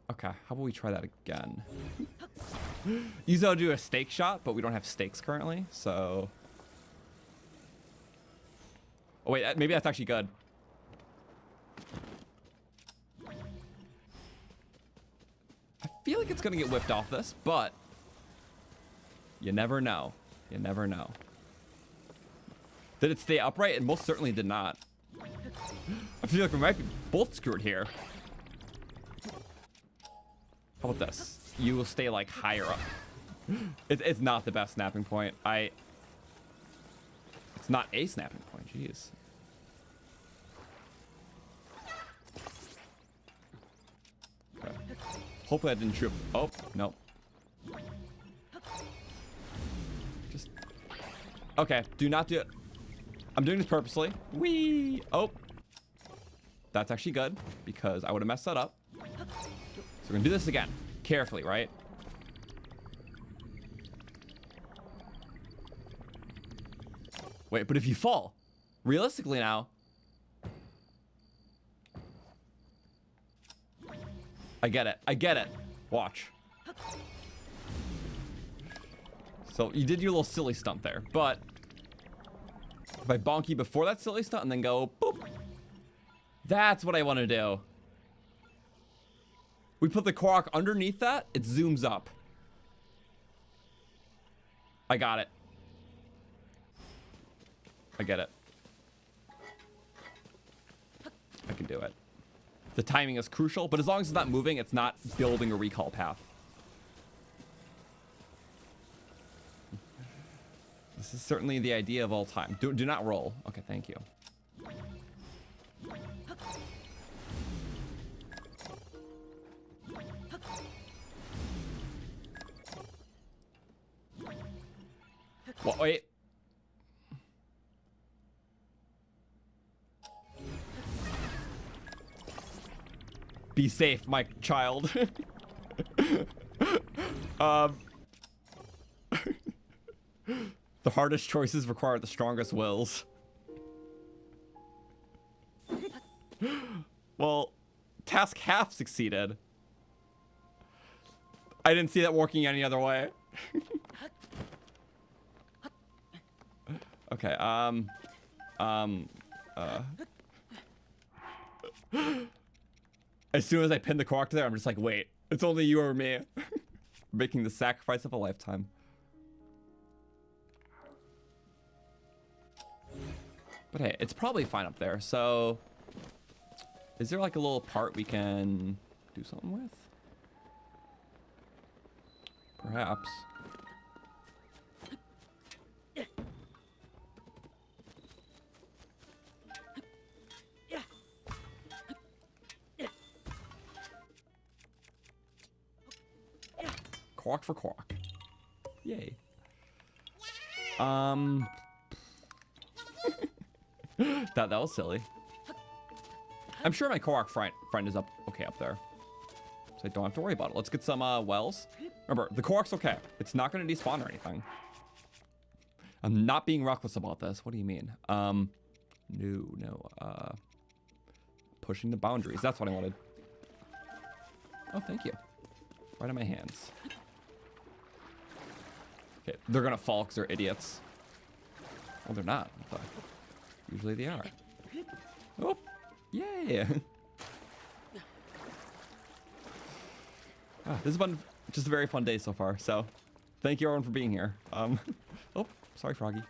Okay, how about we try that again? Usually I'll do a stake shot, but we don't have stakes currently, so... Oh wait, maybe that's actually good. I feel like it's gonna get whipped off this, but... You never know. You never know. Did it stay upright? It most certainly did not. I feel like we might be both screwed here. How about this? You will stay like higher up. It's not the best snapping point. It's not a snapping point. Jeez. Okay. Hopefully I didn't trip. Oh, no. Just... Okay, do not do it. I'm doing this purposely. Whee! Oh. That's actually good, because I would have messed that up. So we're gonna do this again. Carefully, right? Wait, but if you fall, realistically now... I get it. I get it. Watch. So you did your little silly stunt there, but... If I bonk you before that silly stunt and then go boop. That's what I want to do. We put the Korok underneath that, it zooms up. I got it. I get it. I can do it. The timing is crucial, but as long as it's not moving, it's not building a recall path. This is certainly the idea of all time. Do not roll. Okay, thank you. Well, wait. Be safe, my child. The hardest choices require the strongest wills. Well, task half succeeded. I didn't see that working any other way. Okay, as soon as I pin the Korok there, I'm just like, wait, it's only you or me. Making the sacrifice of a lifetime. But hey, it's probably fine up there, so... Is there like a little part we can do something with? Perhaps. Korok for Korok. Yay. That was silly. I'm sure my Korok friend is up there. So I don't have to worry about it. Let's get some wells. Remember, the Korok's okay. It's not going to despawn or anything. I'm not being reckless about this. What do you mean? No. Pushing the boundaries. That's what I wanted. Oh, thank you. Right in my hands. Okay, they're going to fall because they're idiots. Well, they're not. But usually they are. Oh, yay. This has been just a very fun day so far, so thank you everyone for being here. Oh, sorry, Froggy.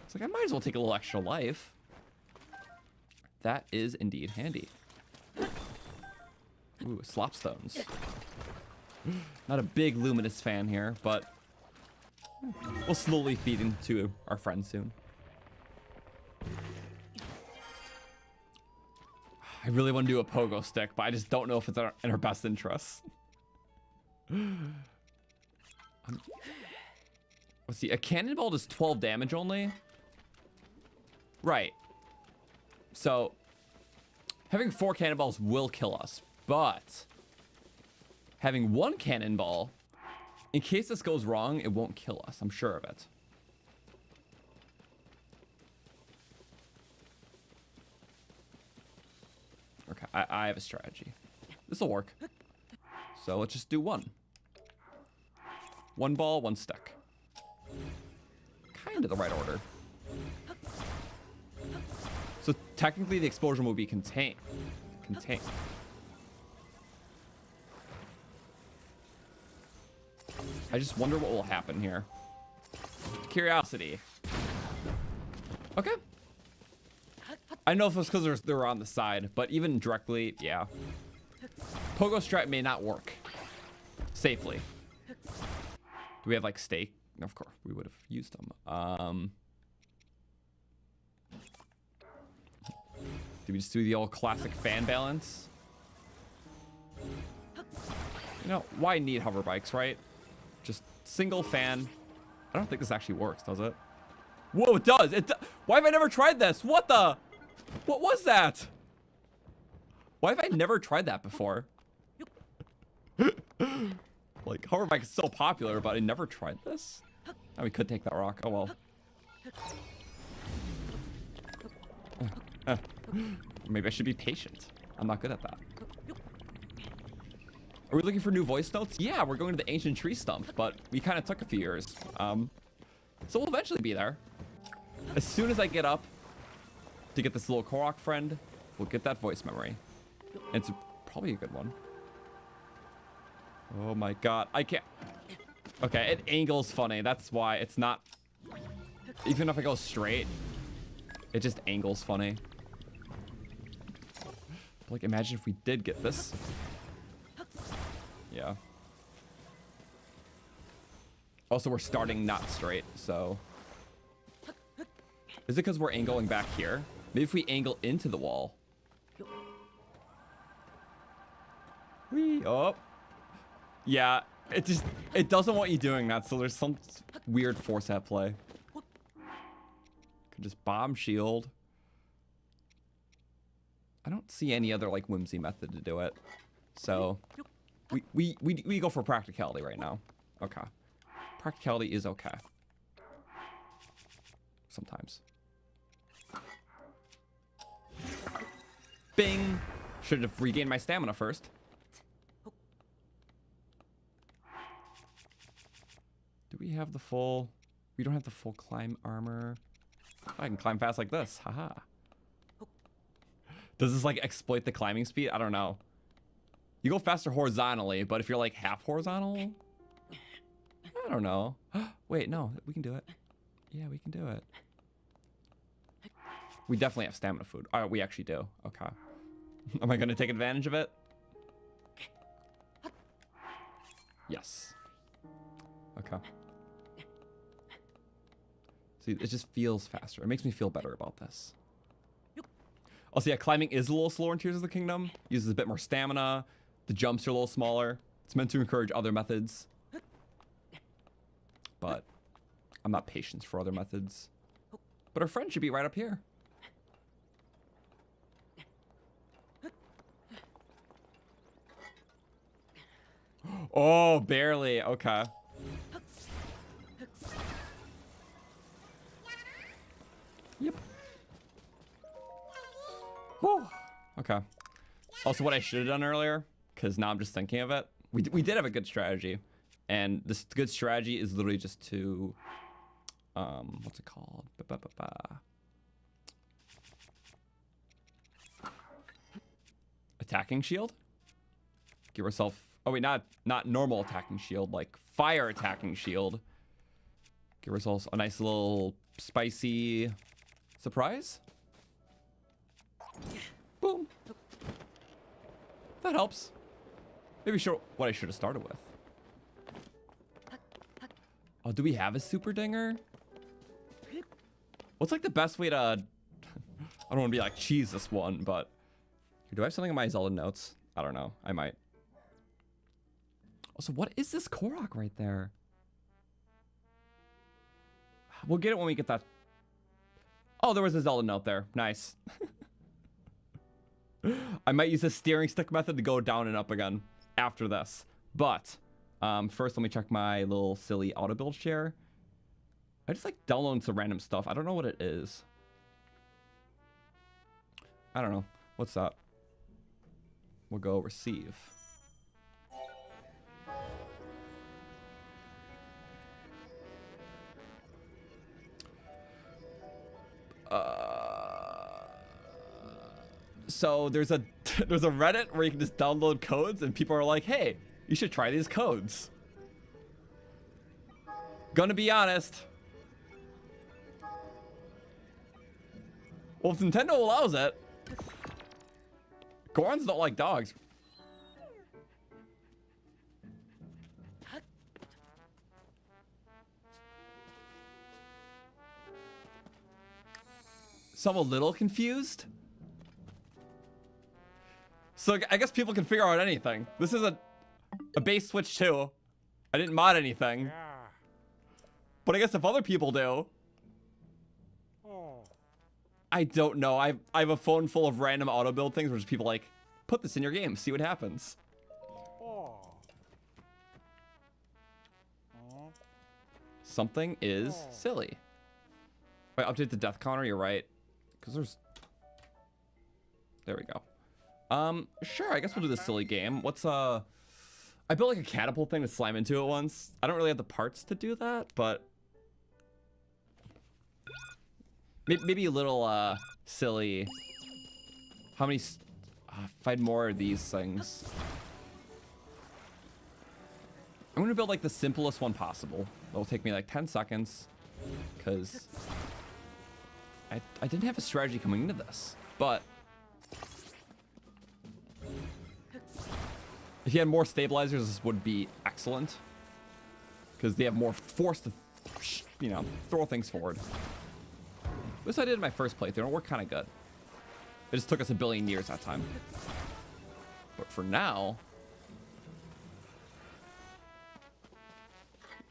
It's like I might as well take a little extra life. That is indeed handy. Ooh, slopstones. Not a big luminous fan here, but we'll slowly feed into our friends soon. I really want to do a pogo stick, but I just don't know if it's in our best interests. Let's see, a cannonball does 12 damage only. Right. So, having 4 cannonballs will kill us, but having 1 cannonball, in case this goes wrong, it won't kill us. I'm sure of it. Okay, I have a strategy. This will work. So let's just do 1. 1 ball, 1 stick. Kind of the right order. So technically the explosion will be contained. I just wonder what will happen here. Curiosity. Okay. I know if it's because they're on the side, but even directly, yeah. Pogo strat may not work safely. Do we have like stake? Of course, we would have used them. Do we just do the old classic fan balance? You know, why need hover bikes, right? Just single fan. I don't think this actually works, does it? Whoa, it does. Why have I never tried this? What the? What was that? Why have I never tried that before? Like, hover bike is so popular, but I never tried this. Oh, we could take that rock. Oh, well. Maybe I should be patient. I'm not good at that. Are we looking for new voice notes? Yeah, we're going to the ancient tree stump, but we kind of took a few years. So we'll eventually be there. As soon as I get up to get this little Korok friend, we'll get that voice memory. And it's probably a good one. Oh my god, I can't. Okay, it angles funny. That's why it's not. Even if I go straight, it just angles funny. Like, imagine if we did get this. Yeah. Also, we're starting not straight, so. Is it because we're angling back here? Maybe if we angle into the wall. Whee, oh. Yeah, it doesn't want you doing that, so there's some weird force at play. Could just bomb shield. I don't see any other, like, whimsy method to do it. So we go for practicality right now. Okay. Practicality is okay. Sometimes. Bing! Should have regained my stamina first. Do we have the full... We don't have the full climb armor. I can climb fast like this. Haha. Does this like exploit the climbing speed? I don't know. You go faster horizontally, but if you're like half horizontal... I don't know. Wait, no. We can do it. Yeah, we can do it. We definitely have stamina food. Oh, we actually do. Okay. Am I going to take advantage of it? Yes. Okay. See, it just feels faster. It makes me feel better about this. Also, yeah, climbing is a little slower in Tears of the Kingdom. Uses a bit more stamina. The jumps are a little smaller. It's meant to encourage other methods. But I'm not patient for other methods. But our friend should be right up here. Oh, barely. Okay. Yep. Whew. Okay. Also, what I should have done earlier, because now I'm just thinking of it, we did have a good strategy. And this good strategy is literally just to, what's it called? Attacking shield? Give ourselves, oh wait, not normal attacking shield, like fire attacking shield. Give ourselves a nice little spicy surprise. Boom. That helps. Maybe sure what I should have started with. Oh, do we have a super dinger? What's like the best way to... I don't want to be like, cheese this one, but... Do I have something in my Zelda notes? I don't know. I might. Also, what is this Korok right there? We'll get it when we get that... Oh, there was a Zelda note there. Nice. I might use the steering stick method to go down and up again after this. But... first, let me check my little silly Autobuild share. I just like downloading some random stuff. I don't know what it is. I don't know. What's that? We'll go receive. So there's a Reddit where you can just download codes and people are like, hey, you should try these codes. Gonna be honest. Well, if Nintendo allows it. Gorons don't like dogs. So I'm a little confused. So I guess people can figure out anything. This is a base Switch 2. I didn't mod anything. But I guess if other people do. I don't know. I have a phone full of random auto build things where just people like, put this in your game, see what happens. Something is silly. Wait, update the death counter, you're right. Because there's... There we go. Sure, I guess we'll do this silly game. What's, I built like a catapult thing to slam into it once. I don't really have the parts to do that, but... Maybe a little, silly. How many... find more of these things. I'm gonna build like the simplest one possible. It'll take me like 10 seconds. Because... I didn't have a strategy coming into this. But... if you had more stabilizers, this would be excellent. Because they have more force to, you know, throw things forward. This I did in my first playthrough, and it worked kind of good. It just took us a billion years that time. But for now...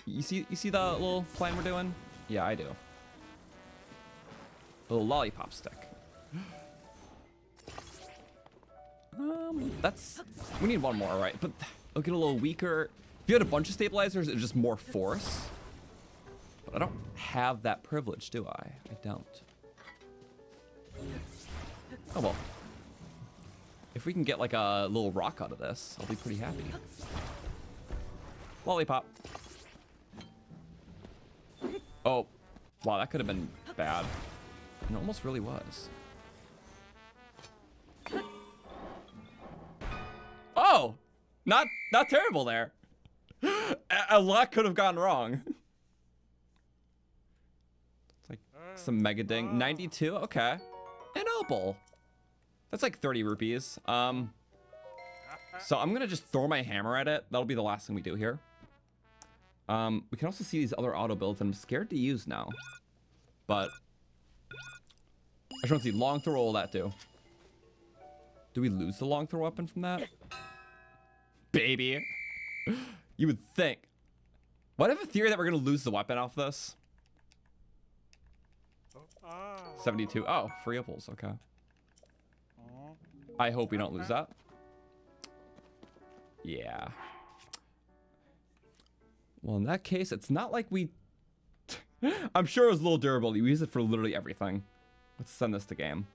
You see the little plan we're doing? Yeah, I do. A little lollipop stick. We need one more, right? But it'll get a little weaker. If you had a bunch of stabilizers, it's just more force. But I don't have that privilege, do I? I don't. Oh well. If we can get like a little rock out of this, I'll be pretty happy. Lollipop. Oh, wow, that could have been bad. And it almost really was. Oh, not terrible there. A lot could have gone wrong. It's like some mega ding. 92, okay. An opal. That's like 30 rupees. So I'm gonna just throw my hammer at it. That'll be the last thing we do here. We can also see these other auto builds and I'm scared to use now. But I just want to see long throw, what will that do? Do we lose the long throw weapon from that? Baby. You would think. What if a theory that we're gonna lose the weapon off this? 72. Oh, free opals, okay. I hope we don't lose that. Yeah. Well, in that case, it's not like we... I'm sure it was a little durable. You use it for literally everything. Let's send this to game.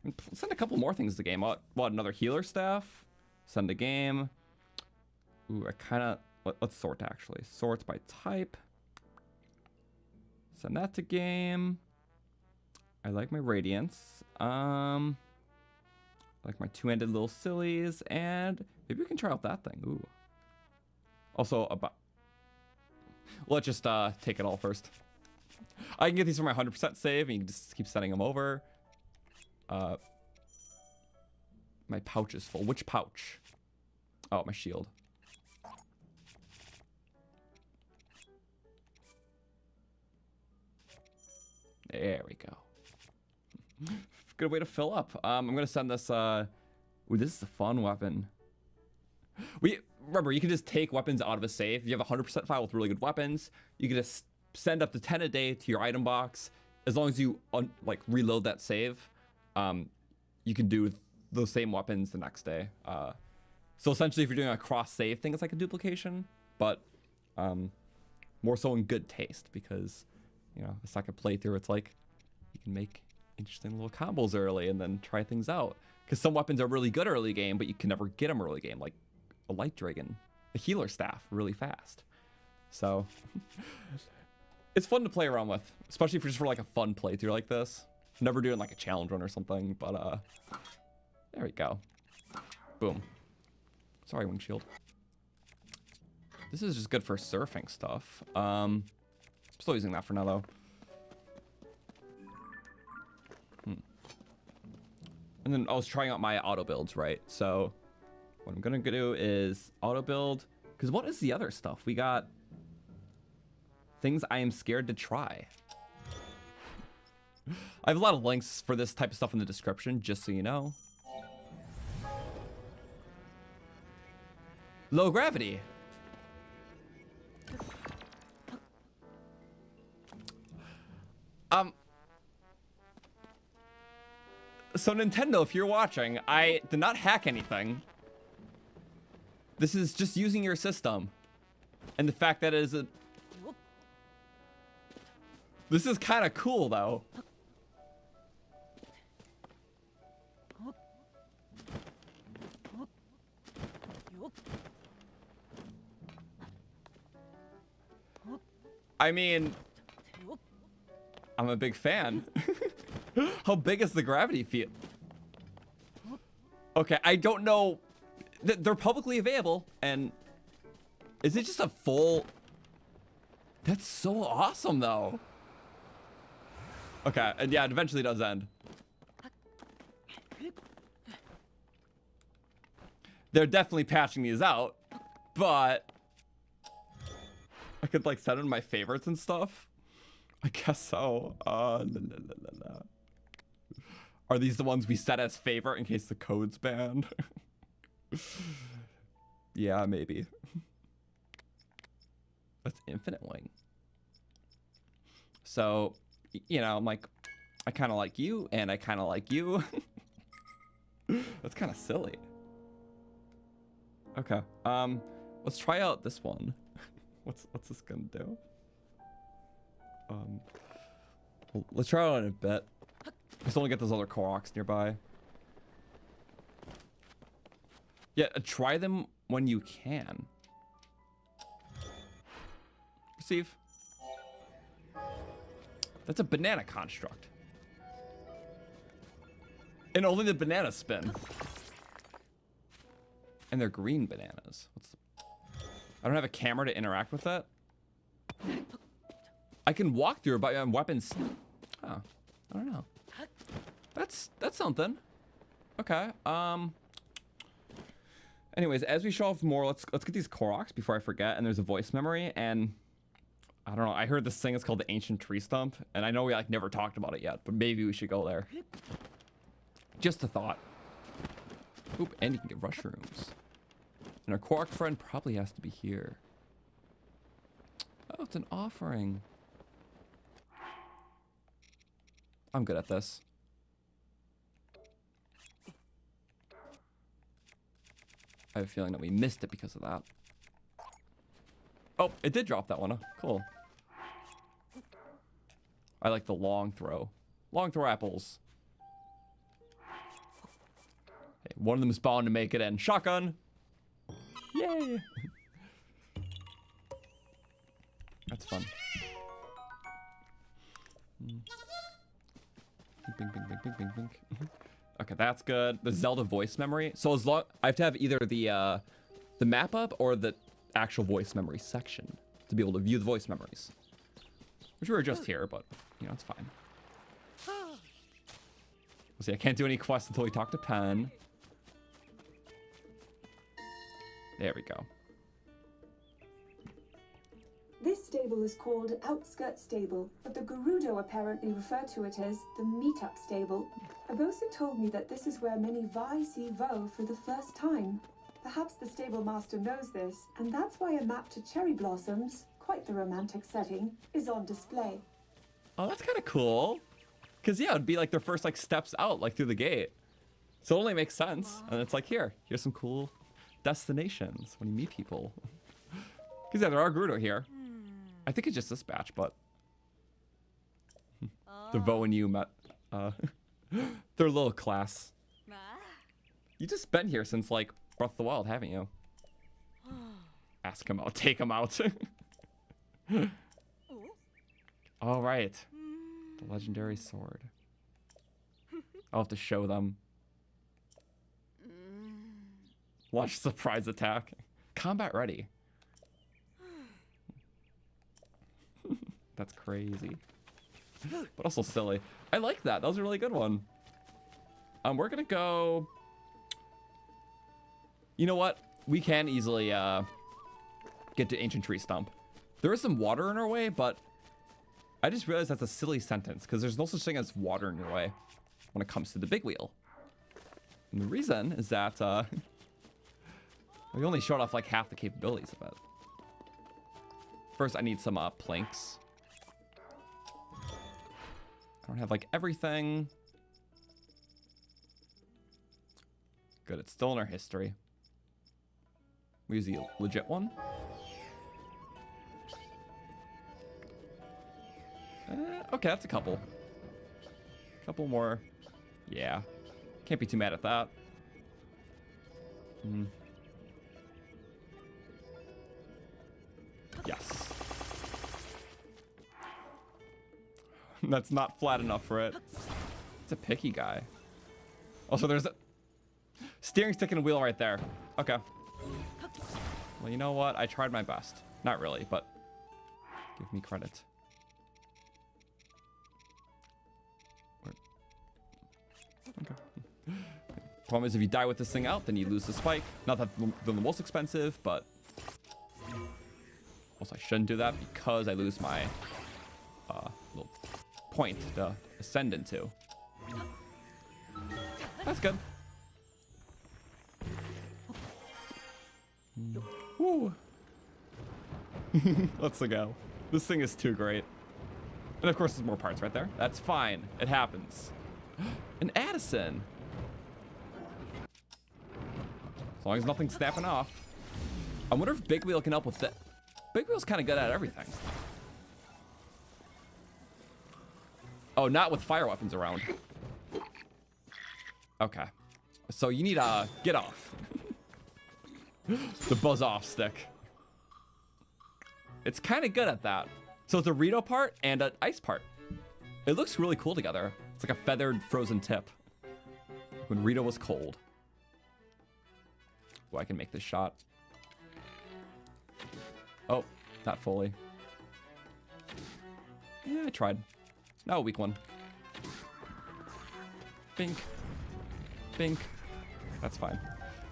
Let's send a couple more things to game. What, another healer staff? Send to game. Ooh, I kind of... Let's sort, actually. Sort by type. Send that to game. I like my radiance. I like my two-handed little sillies. And maybe we can try out that thing. Ooh. Also, about... Let's just take it all first. I can get these for my 100% save, and you can just keep sending them over. My pouch is full. Which pouch? Oh, my shield. There we go. Good way to fill up. I'm gonna send this. Ooh, this is a fun weapon. Remember, you can just take weapons out of a save. If you have a 100% file with really good weapons, you can just send up to 10 a day to your item box. As long as you like reload that save, you can do those same weapons the next day. So essentially, if you're doing a cross save thing, it's like a duplication, but more so in good taste, because you know the second playthrough, it's like you can make interesting little combos early and then try things out. Because some weapons are really good early game, but you can never get them early game, like a light dragon, a healer staff, really fast. So it's fun to play around with, especially just for like a fun playthrough like this. Never doing like a challenge run or something, but there we go. Boom. Sorry, windshield. This is just good for surfing stuff. I'm still using that for now though. And then I was trying out my auto builds, right? So what I'm gonna do is auto build, because what is the other stuff? We got things I am scared to try. I have a lot of links for this type of stuff in the description, just so you know. Low gravity. So Nintendo, if you're watching, I did not hack anything. This is just using your system. And the fact that it is a... This is kind of cool, though. I mean... I'm a big fan. How big is the gravity field? Okay, I don't know. They're publicly available, and is it just a full... That's so awesome, though. Okay, and yeah, it eventually does end. They're definitely patching these out, but I could like set in my favorites and stuff. I guess so. Are these the ones we set as favorite in case the code's banned? Yeah, maybe. That's Infinite Wing. So, you know, I'm like, I kind of like you, and I kind of like you. kind of silly. Okay. Let's try out this one. What's this gonna do? Let's try it out in a bit. Just only get those other Koroks nearby. Yeah, try them when you can. Receive. That's a banana construct. And only the bananas spin. And they're green bananas. I don't have a camera to interact with that. I can walk through, but weapons. Oh, I don't know. That's something. Okay. Anyways, as we show off more, let's get these Koroks before I forget. And there's a voice memory, and I don't know. I heard this thing is called the Ancient Tree Stump, and I know we like never talked about it yet, but maybe we should go there. Just a thought. Oop, and you can get mushrooms. And our Korok friend probably has to be here. Oh, it's an offering. I'm good at this. I have a feeling that we missed it because of that. Oh, it did drop that one. Oh, cool. I like the long throw. Long throw apples. Hey, one of them is bound to make it in. Shotgun! Yay! That's fun. Bing, bing, bing, bing, bing, bing. Okay, that's good. The Zelda voice memory. So as long I have to have either the map up or the actual voice memory section to be able to view the voice memories. Which we were just here, but you know, it's fine. We'll see, I can't do any quests until we talk to Pen. There we go. This stable is called Outskirt Stable, but the Gerudo apparently refer to it as the Meetup Stable. Abosa told me that this is where many Vi see Vo for the first time. Perhaps the stable master knows this, and that's why a map to cherry blossoms, quite the romantic setting, is on display. Oh, that's kind of cool. Because, yeah, it'd be like their first like steps out, like through the gate. So it only makes sense. And it's like, here's some cool destinations when you meet people. Because, yeah, there are Gerudo here. I think it's just this batch, but the Vo and you met their little class. You just been here since like Breath of the Wild, haven't you? Ask him out, take him out. All right, the legendary sword. I'll have to show them. Launch surprise attack. Combat ready. That's crazy. But also silly. I like that. That was a really good one. We're gonna go... You know what? We can easily get to Ancient Tree Stump. There is some water in our way, but I just realized that's a silly sentence because there's no such thing as water in your way when it comes to the big wheel. And the reason is that we only showed off like half the capabilities of it. First, I need some planks. I don't have like everything. Good, it's still in our history. We use the legit one. Okay, that's a couple. Couple more. Yeah. Can't be too mad at that. Yes. That's not flat enough for it. It's a picky guy. Also, there's a steering stick and wheel right there. Okay. Well, you know what? I tried my best. Not really, but give me credit. Okay. Problem is, if you die with this thing out, then you lose the spike. Not that they're the most expensive, but also I shouldn't do that because I lose my little point to ascend into. That's good. Woo. Let's go. This thing is too great. And of course there's more parts right there. That's fine. It happens. An Addison. As long as nothing's snapping off. I wonder if Big Wheel can help with that. Big Wheel's kind of good at everything. Oh, not with fire weapons around. Okay. So you need a get off. The buzz off stick. It's kind of good at that. So it's a Rito part and an ice part. It looks really cool together. It's like a feathered frozen tip. When Rito was cold. Oh, I can make this shot. Oh, not fully. Yeah, I tried. No, weak one. Bink. Bink. That's fine.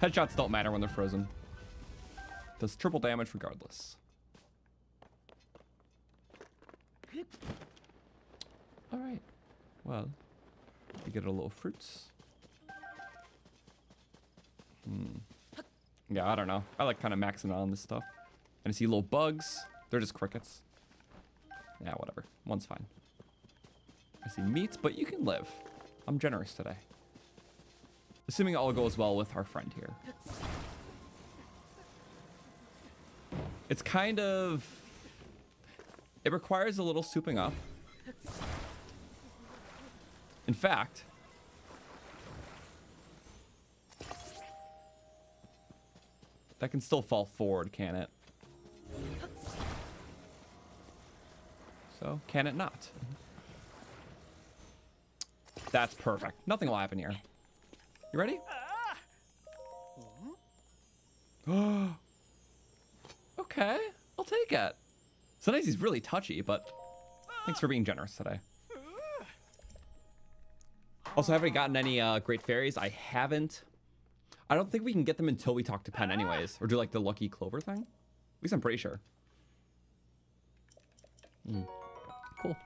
Headshots don't matter when they're frozen. Does triple damage regardless. Alright. Well, we get a little fruits. Yeah, I don't know. I like kind of maxing on this stuff. And I see little bugs. They're just crickets. Yeah, whatever. One's fine. I see meats, but you can live. I'm generous today. Assuming all goes well with our friend here. It's kind of... It requires a little souping up. In fact... That can still fall forward, can it? So, can it not? That's perfect. Nothing will happen here. You ready? Okay, I'll take it. Sometimes he's really touchy, but thanks for being generous today. Also, have I gotten any great fairies? I haven't. I don't think we can get them until we talk to Pen anyways. Or do like the Lucky Clover thing. At least I'm pretty sure. Cool.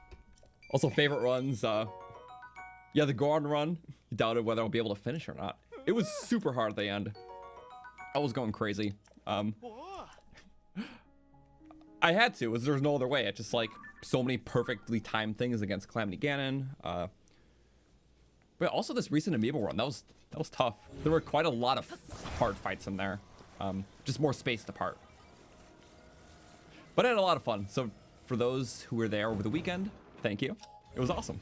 Also, favorite runs. Yeah, the Goron run. Doubted whether I'll be able to finish or not. It was super hard at the end. I was going crazy. I had to. There's no other way. It's just like so many perfectly timed things against Calamity Ganon. But also this recent Amiibo run, that was tough. There were quite a lot of hard fights in there. Just more spaced apart. But I had a lot of fun. So for those who were there over the weekend, thank you. It was awesome.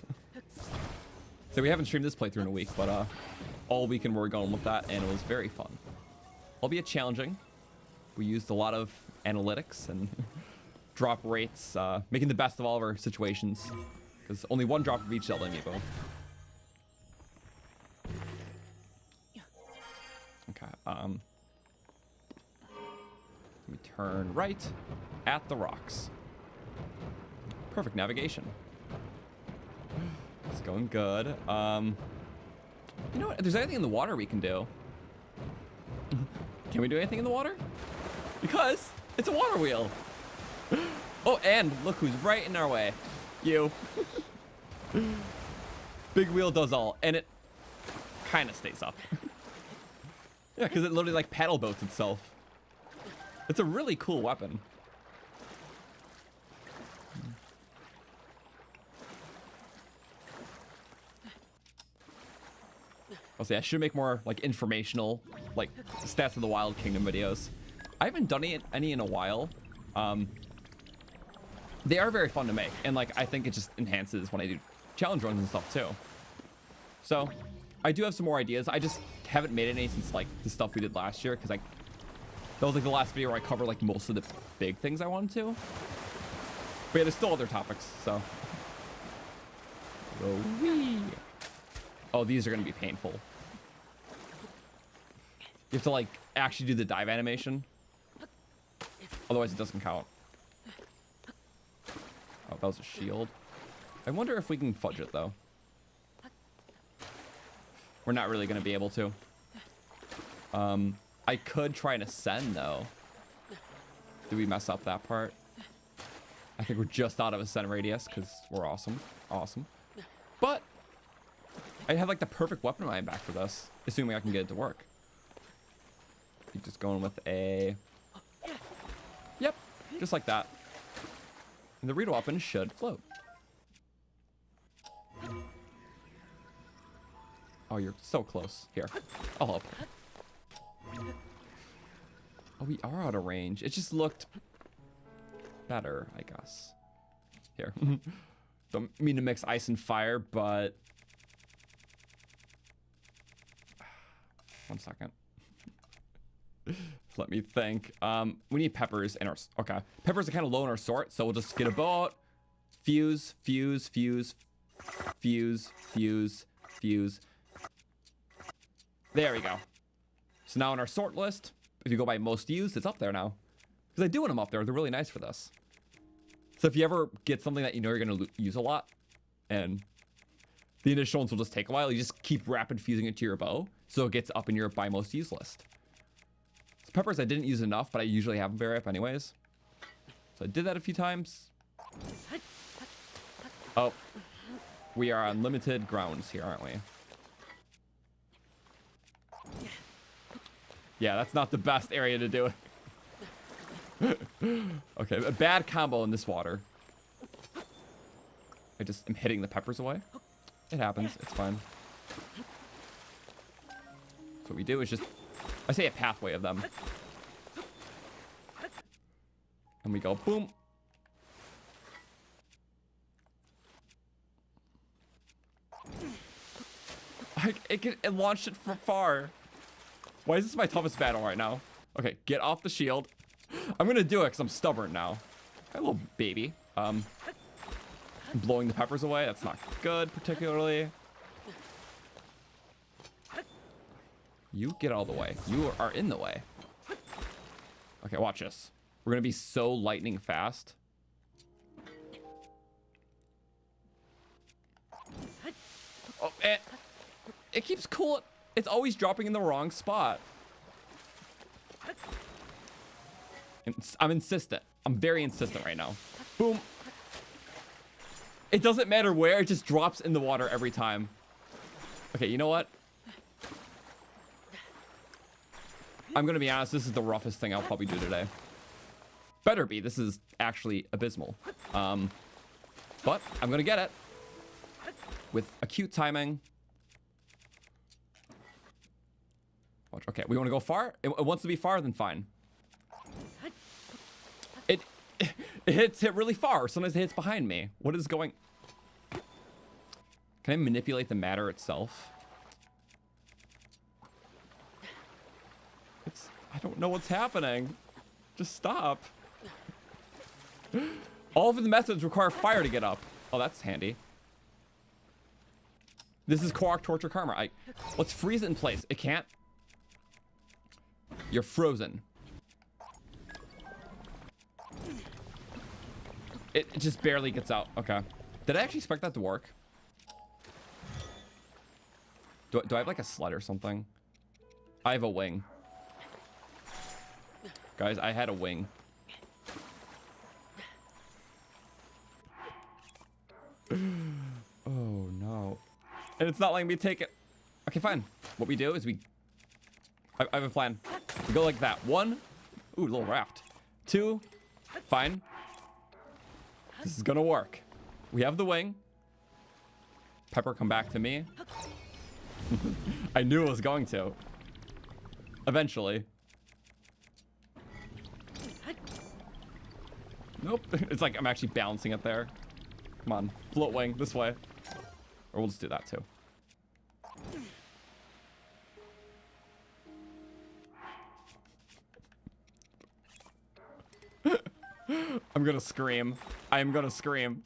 So we haven't streamed this playthrough in a week, but all weekend we were going with that, and it was very fun. Albeit challenging. We used a lot of analytics and drop rates, making the best of all of our situations. Because only one drop of each Zelda Amiibo. Okay, let me turn right at the rocks. Perfect navigation. It's going good. You know what? If there's anything in the water we can do. Can we do anything in the water? Because it's a water wheel. Oh, and look who's right in our way. You. Big wheel does all, and it kind of stays up. Yeah, because it literally like paddle boats itself. It's a really cool weapon. I'll say I should make more like informational, like Stats of the Wild Kingdom videos. I haven't done any in a while. They are very fun to make, and like I think it just enhances when I do challenge runs and stuff too. So I do have some more ideas. I just haven't made any since like the stuff we did last year, because that was like the last video where I covered like most of the big things I wanted to. But yeah, there's still other topics, so. Whee. Oh, these are gonna be painful. You have to like actually do the dive animation. Otherwise it doesn't count. Oh, that was a shield. I wonder if we can fudge it though. We're not really gonna be able to. I could try and ascend though. Did we mess up that part? I think we're just out of ascent radius because we're awesome. Awesome. But I have like the perfect weapon in my back for this, assuming I can get it to work. Keep just going with a... Yep, just like that. And the Rito weapon should float. Oh, you're so close. Here, I'll help. Oh, we are out of range. It just looked better, I guess. Here. Don't mean to mix ice and fire, but... One second. Let me think. We need peppers in our... Okay. Peppers are kind of low in our sort, so we'll just get a bow out. Fuse, fuse, fuse, fuse, fuse, fuse. There we go. So now in our sort list, if you go by most used, it's up there now. Because I do want them up there. They're really nice for this. So if you ever get something that you know you're going to use a lot, and the initial ones will just take a while, you just keep rapid fusing it to your bow, so it gets up in your by most used list. So peppers I didn't use enough, but I usually have them very up anyways. So I did that a few times. Oh, we are on limited grounds here, aren't we? Yeah, that's not the best area to do it. Okay, a bad combo in this water. I just am hitting the peppers away. It happens, it's fine. So what we do is just, I say a pathway of them. And we go boom. It launched it from far. Why is this my toughest battle right now? Okay, get off the shield. I'm gonna do it because I'm stubborn now. A little baby. Blowing the peppers away. That's not good, particularly. You get out of the way. You are in the way. Okay, watch this. We're gonna be so lightning fast. Oh, it keeps cool. It's always dropping in the wrong spot. I'm insistent. I'm very insistent right now. Boom. It doesn't matter where, it just drops in the water every time. Okay, you know what? I'm gonna be honest, this is the roughest thing I'll probably do today. Better be, this is actually abysmal. But I'm gonna get it. With acute timing. Watch, okay, we wanna go far? It wants to be far, then fine. It hit really far. Sometimes it hits behind me. What is going... Can I manipulate the matter itself? I don't know what's happening. Just stop. All of the methods require fire to get up. Oh, that's handy. This is Korok Torture Karma. Let's freeze it in place. It can't. You're frozen. It just barely gets out. Okay. Did I actually expect that to work? Do I have like a sled or something? I have a wing. Guys, I had a wing. Oh no. And it's not letting me take it. Okay, fine. What we do is I have a plan. We go like that. 1. Ooh, little raft. 2. Fine. This is gonna work. We have the wing. Pepper, come back to me. I knew it was going to. Eventually. Nope. It's like I'm actually balancing it there. Come on. Float wing this way. Or we'll just do that too. I'm gonna scream. I am gonna scream.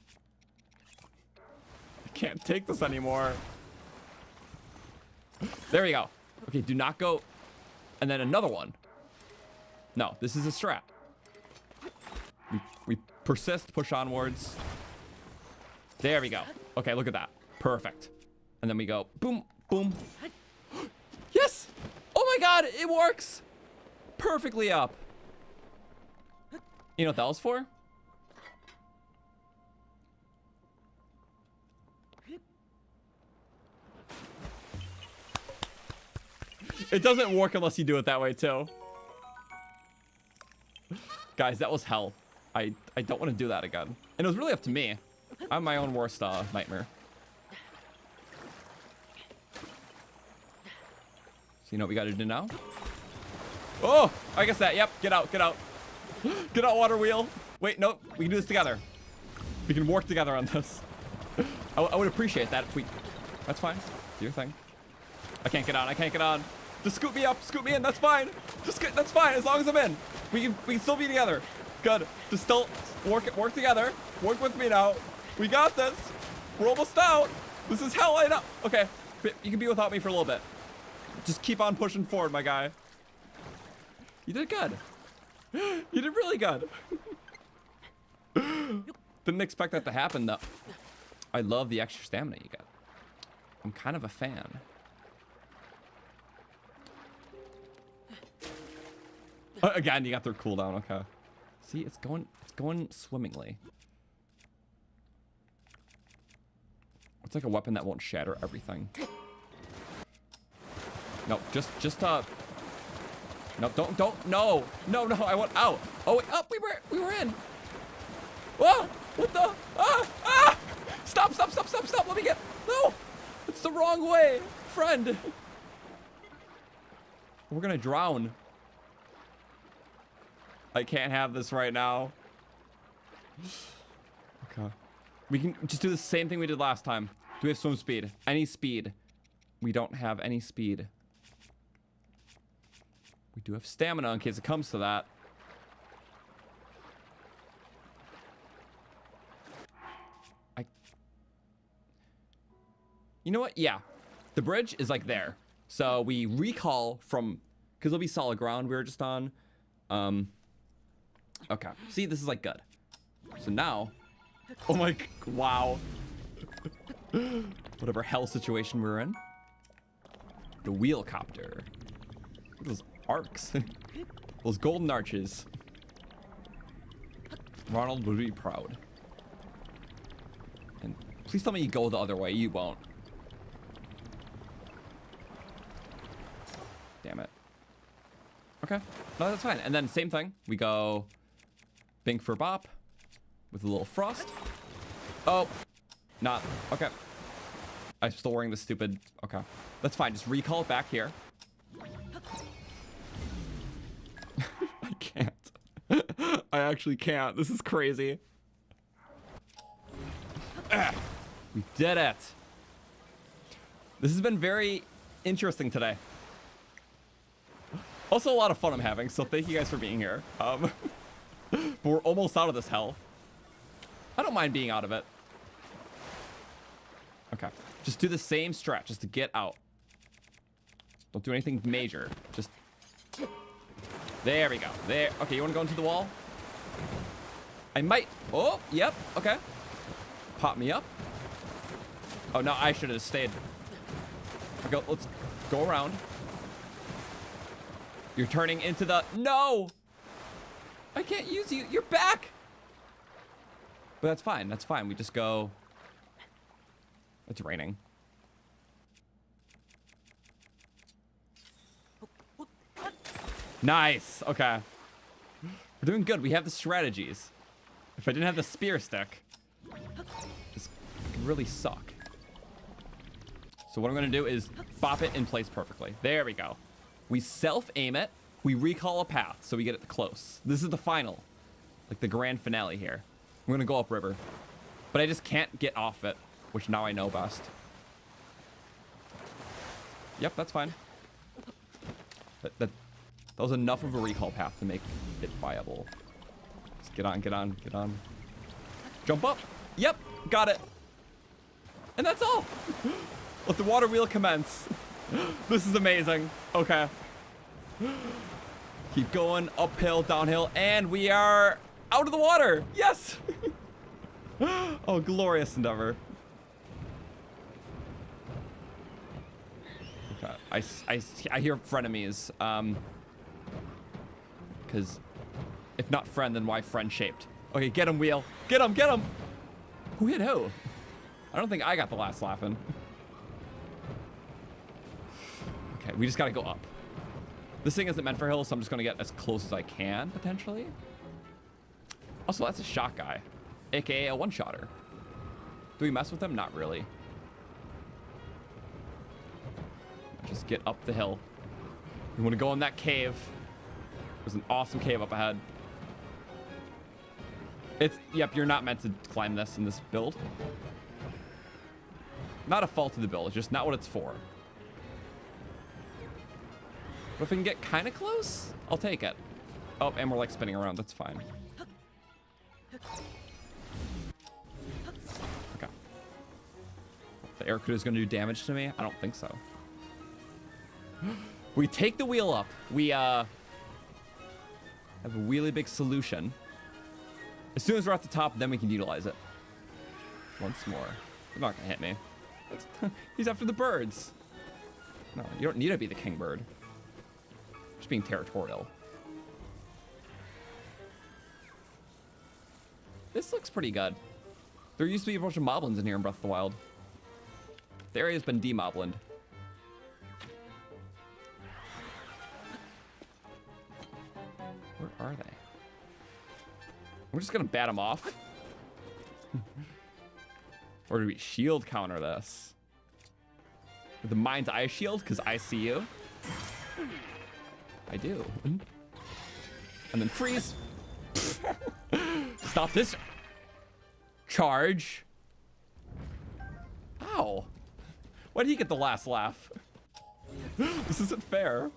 I can't take this anymore. There we go. Okay, do not go. And then another one. No, this is a strat. We persist, push onwards. There we go. Okay, look at that. Perfect. And then we go boom, boom. Yes! Oh my god, it works! Perfectly up. You know what that was for? It doesn't work unless you do it that way too. Guys, that was hell. I don't want to do that again. And it was really up to me. I'm my own worst nightmare. So you know what we gotta do now? Oh, I guess that. Yep, get out, get out. Get out, water wheel. Wait, nope, we can do this together. We can work together on this. I would appreciate that if we... That's fine. Do your thing. I can't get on, I can't get on. Just scoot me up, scoot me in, that's fine. That's fine, as long as I'm in. We can still be together. Good. Just still work together. Work with me now. We got this. We're almost out. This is hell, I know. Okay, you can be without me for a little bit. Just keep on pushing forward, my guy. You did good. You did really good. Didn't expect that to happen, though. I love the extra stamina you get. I'm kind of a fan. Again, you got their cooldown. Okay. See, it's going swimmingly. It's like a weapon that won't shatter everything. No, just no, don't, no, I want out. Oh, wait, up, we were in. Whoa, what the, stop, let me get, no, it's the wrong way, friend. We're gonna drown. I can't have this right now. Okay. We can just do the same thing we did last time. Do we have swim speed? Any speed? We don't have any speed. We do have stamina in case it comes to that. You know what? Yeah. The bridge is like there. So we recall from... Because it'll be solid ground we were just on. Okay. See, this is like good. So now... Oh my... Wow. Whatever hell situation we're in. The wheelcopter. Look at those arcs. Those golden arches. Ronald would be proud. And please tell me you go the other way. You won't. Damn it. Okay. No, that's fine. And then same thing. We go bink for bop with a little frost. Oh. Not. Okay. I'm still wearing the stupid... Okay. That's fine. Just recall it back here. I can't. I actually can't. This is crazy. We did it. This has been very interesting today. Also a lot of fun I'm having, so thank you guys for being here. But we're almost out of this hell. I don't mind being out of it. Okay. Just do the same stretch just to get out. Don't do anything major. Just... There we go. There. Okay, you want to go into the wall? I might... Oh, yep. Okay. Pop me up. Oh, no, I should have stayed. Okay, let's go around. You're turning into the... No! I can't use you. You're back! But that's fine. That's fine. We just go... It's raining. Nice. Okay. We're doing good. We have the strategies. If I didn't have the spear stick, this could really suck. So what I'm going to do is bop it in place perfectly. There we go. We self-aim it. We recall a path so we get it close. This is the final. Like the grand finale here. We're going to go upriver. But I just can't get off it. Which now I know best. Yep, that's fine. That was enough of a recall path to make it viable. Just get on, get on, get on. Jump up. Yep, got it. And that's all. Let the water wheel commence. This is amazing. Okay. Keep going, uphill, downhill, and we are out of the water. Yes. Oh, glorious endeavor. Okay, I hear frenemies. Because if not friend, then why friend shaped? Okay, get him, wheel. Get him, get him. Who hit who? I don't think I got the last laughing. Okay, we just gotta go up. This thing isn't meant for hills, so I'm just gonna get as close as I can, potentially. Also, that's a shot guy, aka a one-shotter. Do we mess with them? Not really. Just get up the hill. We want to go in that cave. There's an awesome cave up ahead. Yep, you're not meant to climb this in this build. Not a fault of the build, it's just not what it's for. But if we can get kind of close, I'll take it. Oh, and we're like spinning around, that's fine. Okay. The air crew is gonna do damage to me? I don't think so. We take the wheel up. We have a really big solution. As soon as we're at the top, then we can utilize it. Once more. You're not gonna hit me. He's after the birds. No, you don't need to be the king bird. Just being territorial. This looks pretty good. There used to be a bunch of moblins in here in Breath of the Wild. The area's been demoblined. Where are they? We're just gonna bat them off. Or do we shield counter this? With the mind's eye shield, because I see you. I do. And then freeze. Stop this charge. Ow. Why did he get the last laugh? This isn't fair.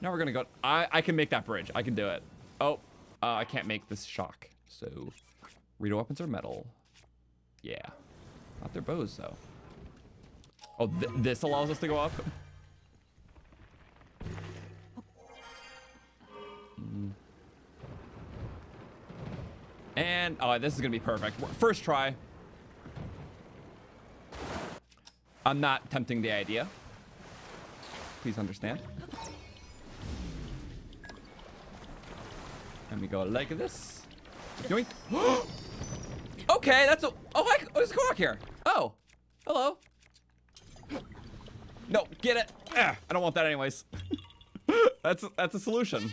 Now we're gonna go. I can make that bridge. I can do it. Oh, I can't make this shock. So, Rito weapons are metal. Yeah. Not their bows, though. Oh, this allows us to go up? And, oh, this is gonna be perfect. First try. I'm not tempting the idea. Please understand. And we go like this. Yoink. Okay, that's a. Oh, hi. Oh, there's Korok here. Oh, hello. No, get it. I don't want that anyways. That's a solution.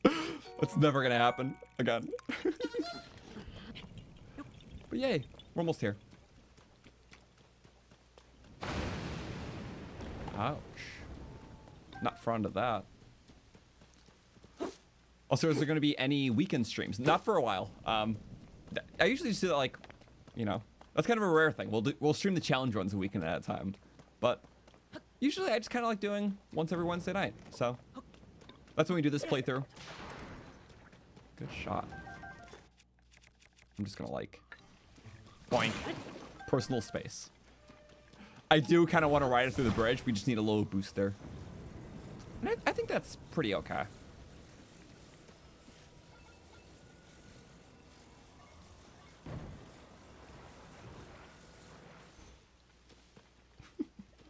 That's never gonna happen again. But yay, we're almost here. Ouch. Not fond of that. Also, is there going to be any weekend streams? Not for a while. I usually just do that, like, you know, that's kind of a rare thing. We'll stream the challenge runs a weekend at a time, but usually I just kind of like doing once every Wednesday night. So that's when we do this playthrough. Good shot. I'm just gonna like boink. Personal space. I do kind of want to ride it through the bridge. We just need a low boost there. And I think that's pretty okay.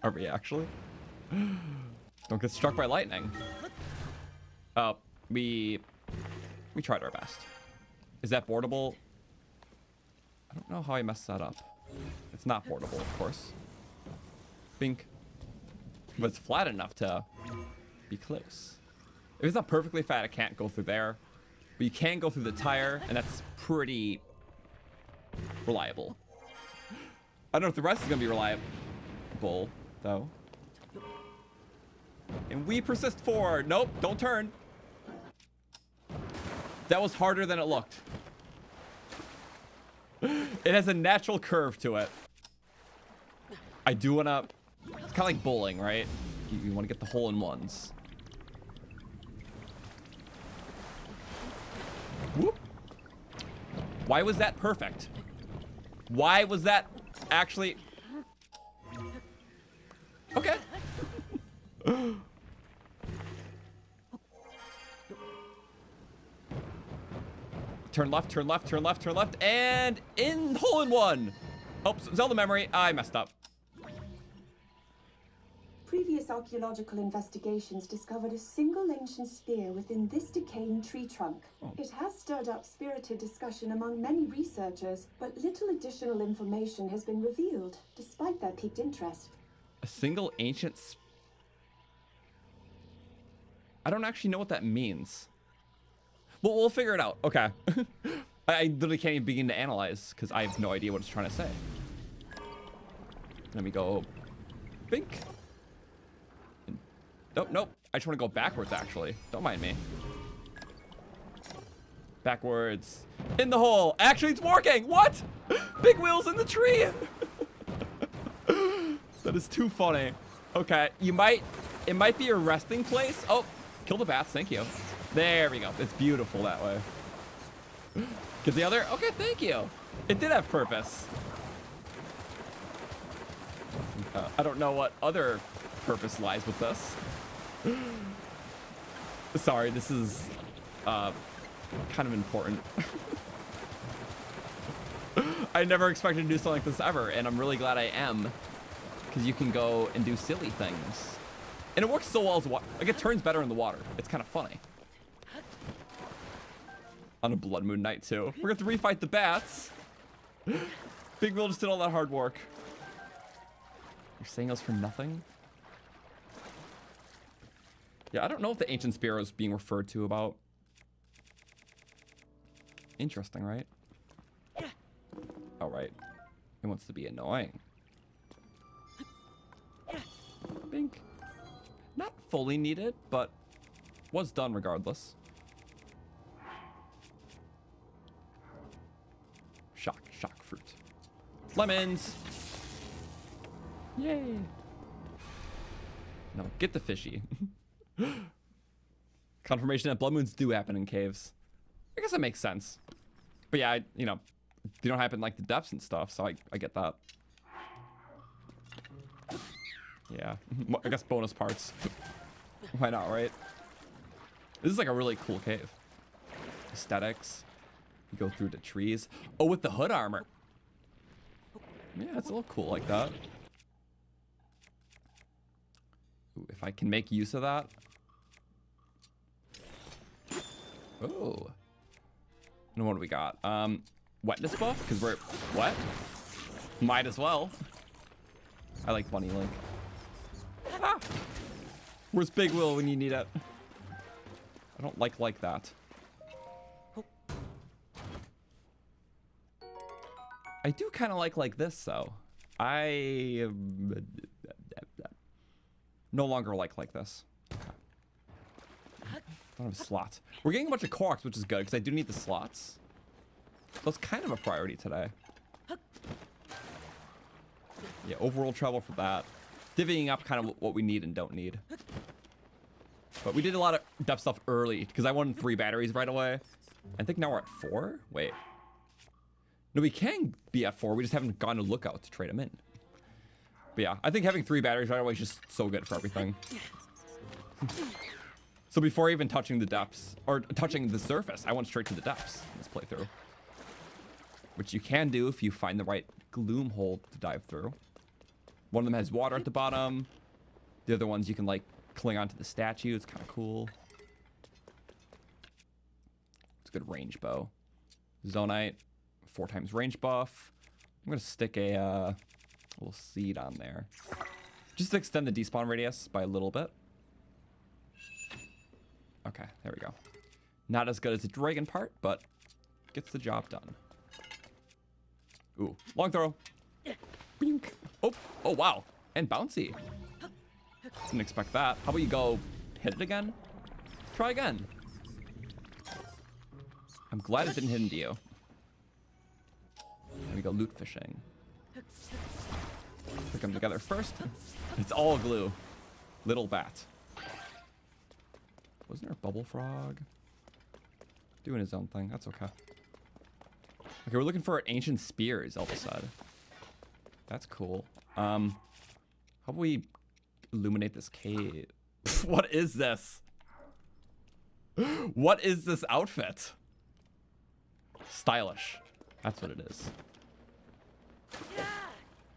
Are we actually? Don't get struck by lightning. We tried our best. Is that boardable? I don't know how I messed that up. It's not boardable, of course. Bink. But it's flat enough to be close. If it's not perfectly flat, it can't go through there. But you can go through the tire, and that's pretty reliable. I don't know if the rest is gonna be reliable, though. And we persist forward. Nope, don't turn. That was harder than it looked. It has a natural curve to it. I do wanna, it's kind of like bowling, right? You wanna get the hole-in-ones. Whoop. Why was that perfect? Why was that actually... Okay. Turn left, turn left, turn left, turn left, and in hole-in-one. Oh, Zelda memory. I messed up. Previous archaeological investigations discovered a single ancient spear within this decaying tree trunk. Oh. It has stirred up spirited discussion among many researchers, but little additional information has been revealed, despite their piqued interest. A single ancient I don't actually know what that means. Well, we'll figure it out. Okay. I literally can't even begin to analyze because I have no idea what it's trying to say. Let me go Bink. Nope, nope. I just want to go backwards, actually. Don't mind me. Backwards. In the hole. Actually, it's working. What? Big wheels in the tree. That is too funny. Okay, it might be a resting place. Oh, kill the bats. Thank you. There we go. It's beautiful that way. Get the other. Okay, thank you. It did have purpose. I don't know what other purpose lies with this. Sorry, this is kind of important. I never expected to do something like this ever, and I'm really glad I am, because you can go and do silly things, and it works so well as water. Like, it turns better in the water. It's kind of funny. On a blood moon night too. We're gonna have to refight the bats. Big Bill just did all that hard work. You're saying us for nothing? Yeah, I don't know if the ancient spear is being referred to about. Interesting, right? Oh, right. It wants to be annoying. Bink. Not fully needed, but was done regardless. Shock fruit. Lemons! Yay! No, get the fishy. Confirmation that blood moons do happen in caves. I guess that makes sense. But yeah, you know, they don't happen like the depths and stuff, so I get that. Yeah, I guess bonus parts. Why not, right? This is like a really cool cave. Aesthetics. You go through the trees. Oh, with the hood armor. Yeah, it's a little cool like that. Ooh, if I can make use of that. Oh. And what do we got? Wetness buff, because we're wet. Might as well. I like Bunny Link. Ah! Where's Big Will when you need it? I don't like that. I do kind of like this though. I no longer like this. Don't have slots. We're getting a bunch of Koroks, which is good because I do need the slots. So it's kind of a priority today. Yeah, overworld travel for that. Divvying up kind of what we need and don't need. But we did a lot of depth stuff early because I wanted 3 batteries right away. I think now we're at 4. Wait. No, we can be at 4. We just haven't gone to Lookout to trade them in. But yeah, I think having 3 batteries right away is just so good for everything. So before even touching the depths, or touching the surface, I went straight to the depths in this playthrough. Which you can do if you find the right gloom hole to dive through. One of them has water at the bottom. The other ones you can like cling onto the statue. It's kind of cool. It's a good range bow. Zonai, 4 times range buff. I'm gonna stick a little seed on there. Just to extend the despawn radius by a little bit. Okay, there we go. Not as good as the dragon part, but gets the job done. Ooh, long throw. Bink. Oh, wow. And bouncy. Didn't expect that. How about you go hit it again? Try again. I'm glad it didn't hit into you. There we go, loot fishing. Put them together first. It's all glue. Little bat. Wasn't there a bubble frog? Doing his own thing. That's okay. Okay, we're looking for ancient spears, Elba said. That's cool. How about we illuminate this cave? What is this? What is this outfit? Stylish. That's what it is.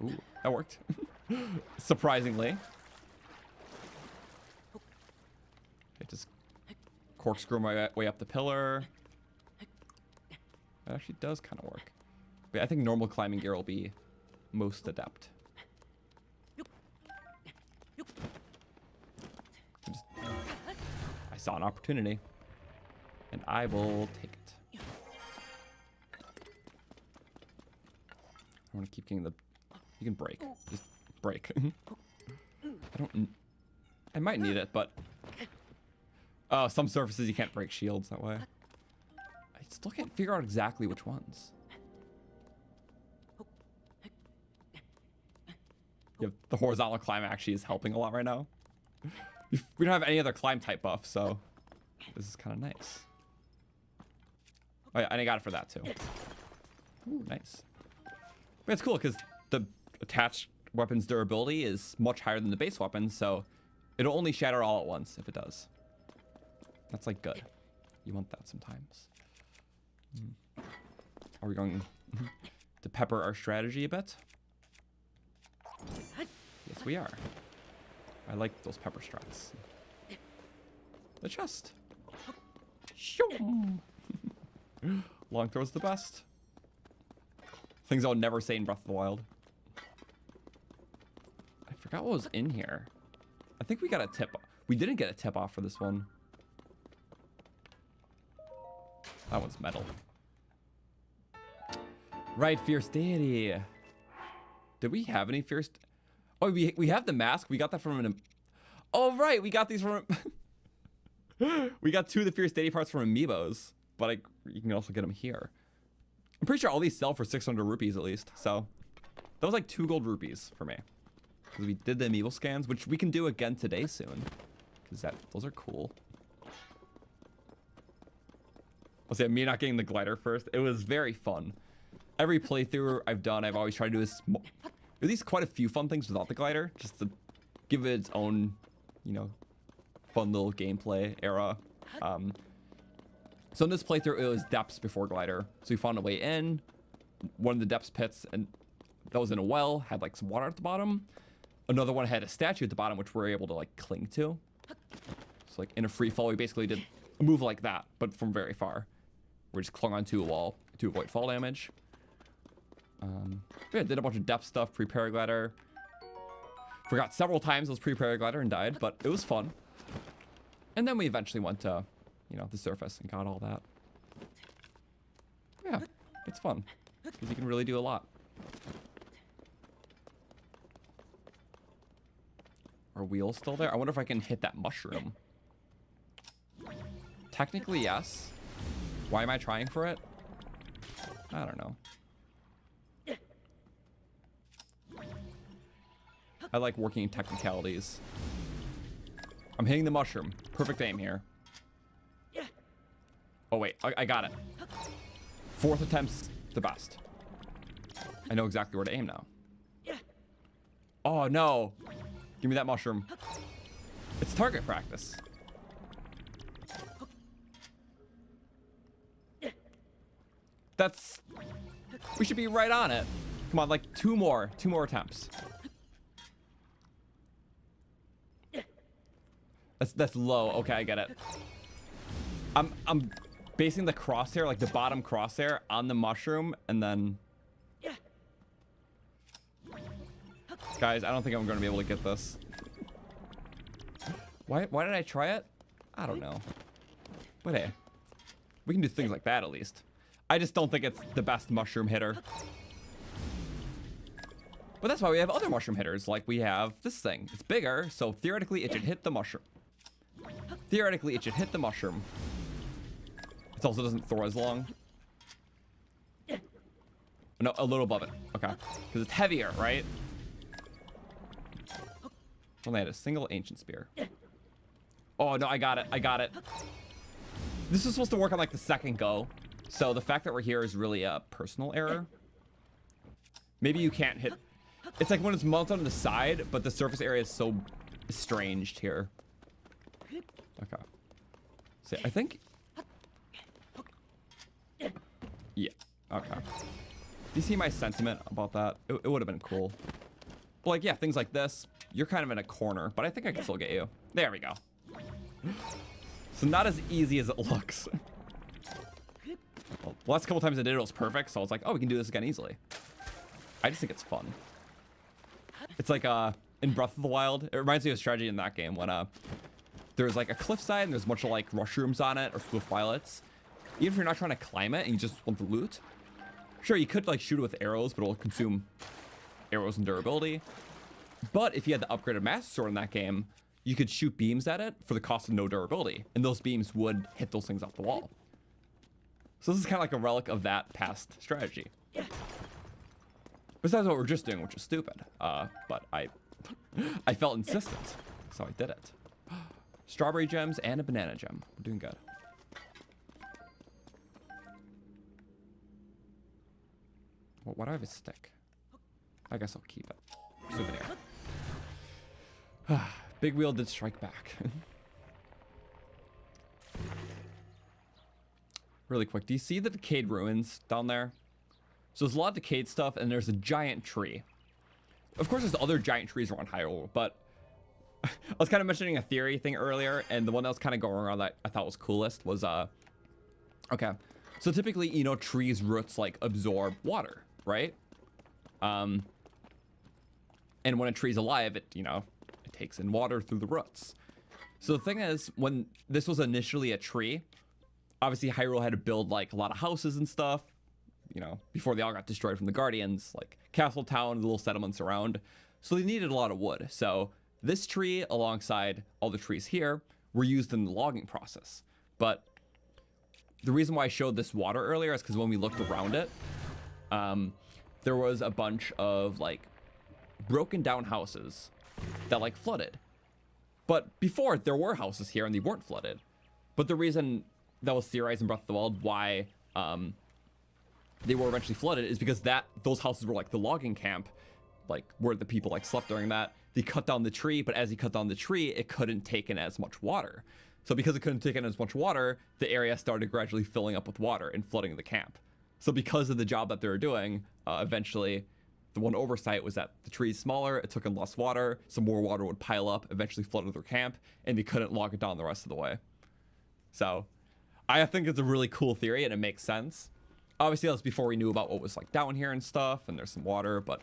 Ooh, that worked. Surprisingly. Okay, just corkscrew my way up the pillar. That actually does kind of work. But I think normal climbing gear will be most adept. I saw an opportunity, and I will take it. I want to keep getting the... You can break. Just break. I might need it, but... Oh, some surfaces you can't break shields that way. I still can't figure out exactly which ones. Yeah, the horizontal climb actually is helping a lot right now. We don't have any other climb type buff, so this is kind of nice. Oh yeah, and I got it for that too. Ooh, nice. But it's cool because the attached weapon's durability is much higher than the base weapon, so it'll only shatter all at once if it does. That's like good. You want that sometimes. Are we going to pepper our strategy a bit? Yes, we are. I like those pepper strats. The chest. Long throw's the best. Things I would never say in Breath of the Wild. I forgot what was in here. I think we got a tip. We didn't get a tip off for this one. That one's metal. Right, Fierce Deity. Did we have any Fierce... Oh, we have the mask. We got that from an... Oh, right. We got these from... We got 2 of the Fierce Deity parts from Amiibos. But you can also get them here. I'm pretty sure all these sell for 600 rupees at least. So that was like 2 gold rupees for me. Because we did the Amiibo scans, which we can do again today soon. Because those are cool. I'll say me not getting the glider first. It was very fun. Every playthrough I've done, I've always tried to do at least quite a few fun things without the glider, just to give it its own, you know, fun little gameplay era. So in this playthrough, it was depths before glider. So we found a way in one of the depths pits, and that was in a well, had like some water at the bottom. Another one had a statue at the bottom, which we were able to like cling to. So like in a free fall, we basically did a move like that, but from very far. We just clung onto a wall to avoid fall damage. Yeah, did a bunch of depth stuff, pre-paraglider. Forgot several times I was pre-paraglider and died, but it was fun. And then we eventually went to, you know, the surface and got all that. Yeah, it's fun because you can really do a lot. Are wheels still there? I wonder if I can hit that mushroom. Technically, yes. Why am I trying for it? I don't know. I like working in technicalities. I'm hitting the mushroom. Perfect aim here. Oh wait, I got it. 4th attempt's the best. I know exactly where to aim now. Oh no. Give me that mushroom. It's target practice. That's... We should be right on it. Come on, like 2 more attempts. That's low. Okay, I get it. I'm basing the crosshair, like the bottom crosshair, on the mushroom, and then... Guys, I don't think I'm going to be able to get this. Why did I try it? I don't know. But hey, we can do things like that at least. I just don't think it's the best mushroom hitter. But that's why we have other mushroom hitters, like we have this thing. It's bigger, so theoretically it should hit the mushroom. Theoretically, it should hit the mushroom. It also doesn't throw as long. No, a little above it. Okay. Because it's heavier, right? Only had a single ancient spear. Oh, no, I got it. I got it. This is supposed to work on, like, the second go. So the fact that we're here is really a personal error. Maybe you can't hit... It's like when it's mounted on the side, but the surface area is so estranged here. Okay. So I think... Yeah. Okay. Do you see my sentiment about that? It would have been cool. But like, yeah, things like this. You're kind of in a corner, but I think I can still get you. There we go. So not as easy as it looks. Well, the last couple times I did it was perfect, so I was like, oh, we can do this again easily. I just think it's fun. It's like in Breath of the Wild. It reminds me of strategy in that game when there's like a cliffside and there's a bunch of like mushrooms on it or swift violets. Even if you're not trying to climb it and you just want the loot, sure, you could like shoot it with arrows, but it'll consume arrows and durability. But if you had the upgraded Master Sword in that game, you could shoot beams at it for the cost of no durability, and those beams would hit those things off the wall. So this is kind of like a relic of that past strategy. Besides what we're just doing, which is stupid. But I felt insistent, so I did it. Strawberry gems and a banana gem. We're doing good. Well, why do I have a stick? I guess I'll keep it. Souvenir. Big wheel did strike back. Really quick, do you see the decayed ruins down there? So there's a lot of decayed stuff, and there's a giant tree. Of course, there's other giant trees around Hyrule, but I was kind of mentioning a theory thing earlier, and the one that was kind of going around that I thought was coolest was, okay. So typically, you know, trees' roots, like, absorb water, right? And when a tree's alive, it, you know, it takes in water through the roots. So the thing is, when this was initially a tree, obviously Hyrule had to build, like, a lot of houses and stuff, you know, before they all got destroyed from the Guardians, like Castle Town, the little settlements around. So they needed a lot of wood. So this tree, alongside all the trees here, were used in the logging process. But the reason why I showed this water earlier is because when we looked around it, there was a bunch of, like, broken down houses that, like, flooded. But before, there were houses here and they weren't flooded. But the reason that was theorized in Breath of the Wild why they were eventually flooded is because those houses were like the logging camp, like where the people like slept during that. They cut down the tree, but as he cut down the tree, it couldn't take in as much water. So because it couldn't take in as much water, the area started gradually filling up with water and flooding the camp. So because of the job that they were doing, eventually the one oversight was that the tree's smaller, it took in less water, some more water would pile up, eventually flooded their camp, and they couldn't log it down the rest of the way. So I think it's a really cool theory and it makes sense. Obviously, that was before we knew about what was like down here and stuff, and there's some water, but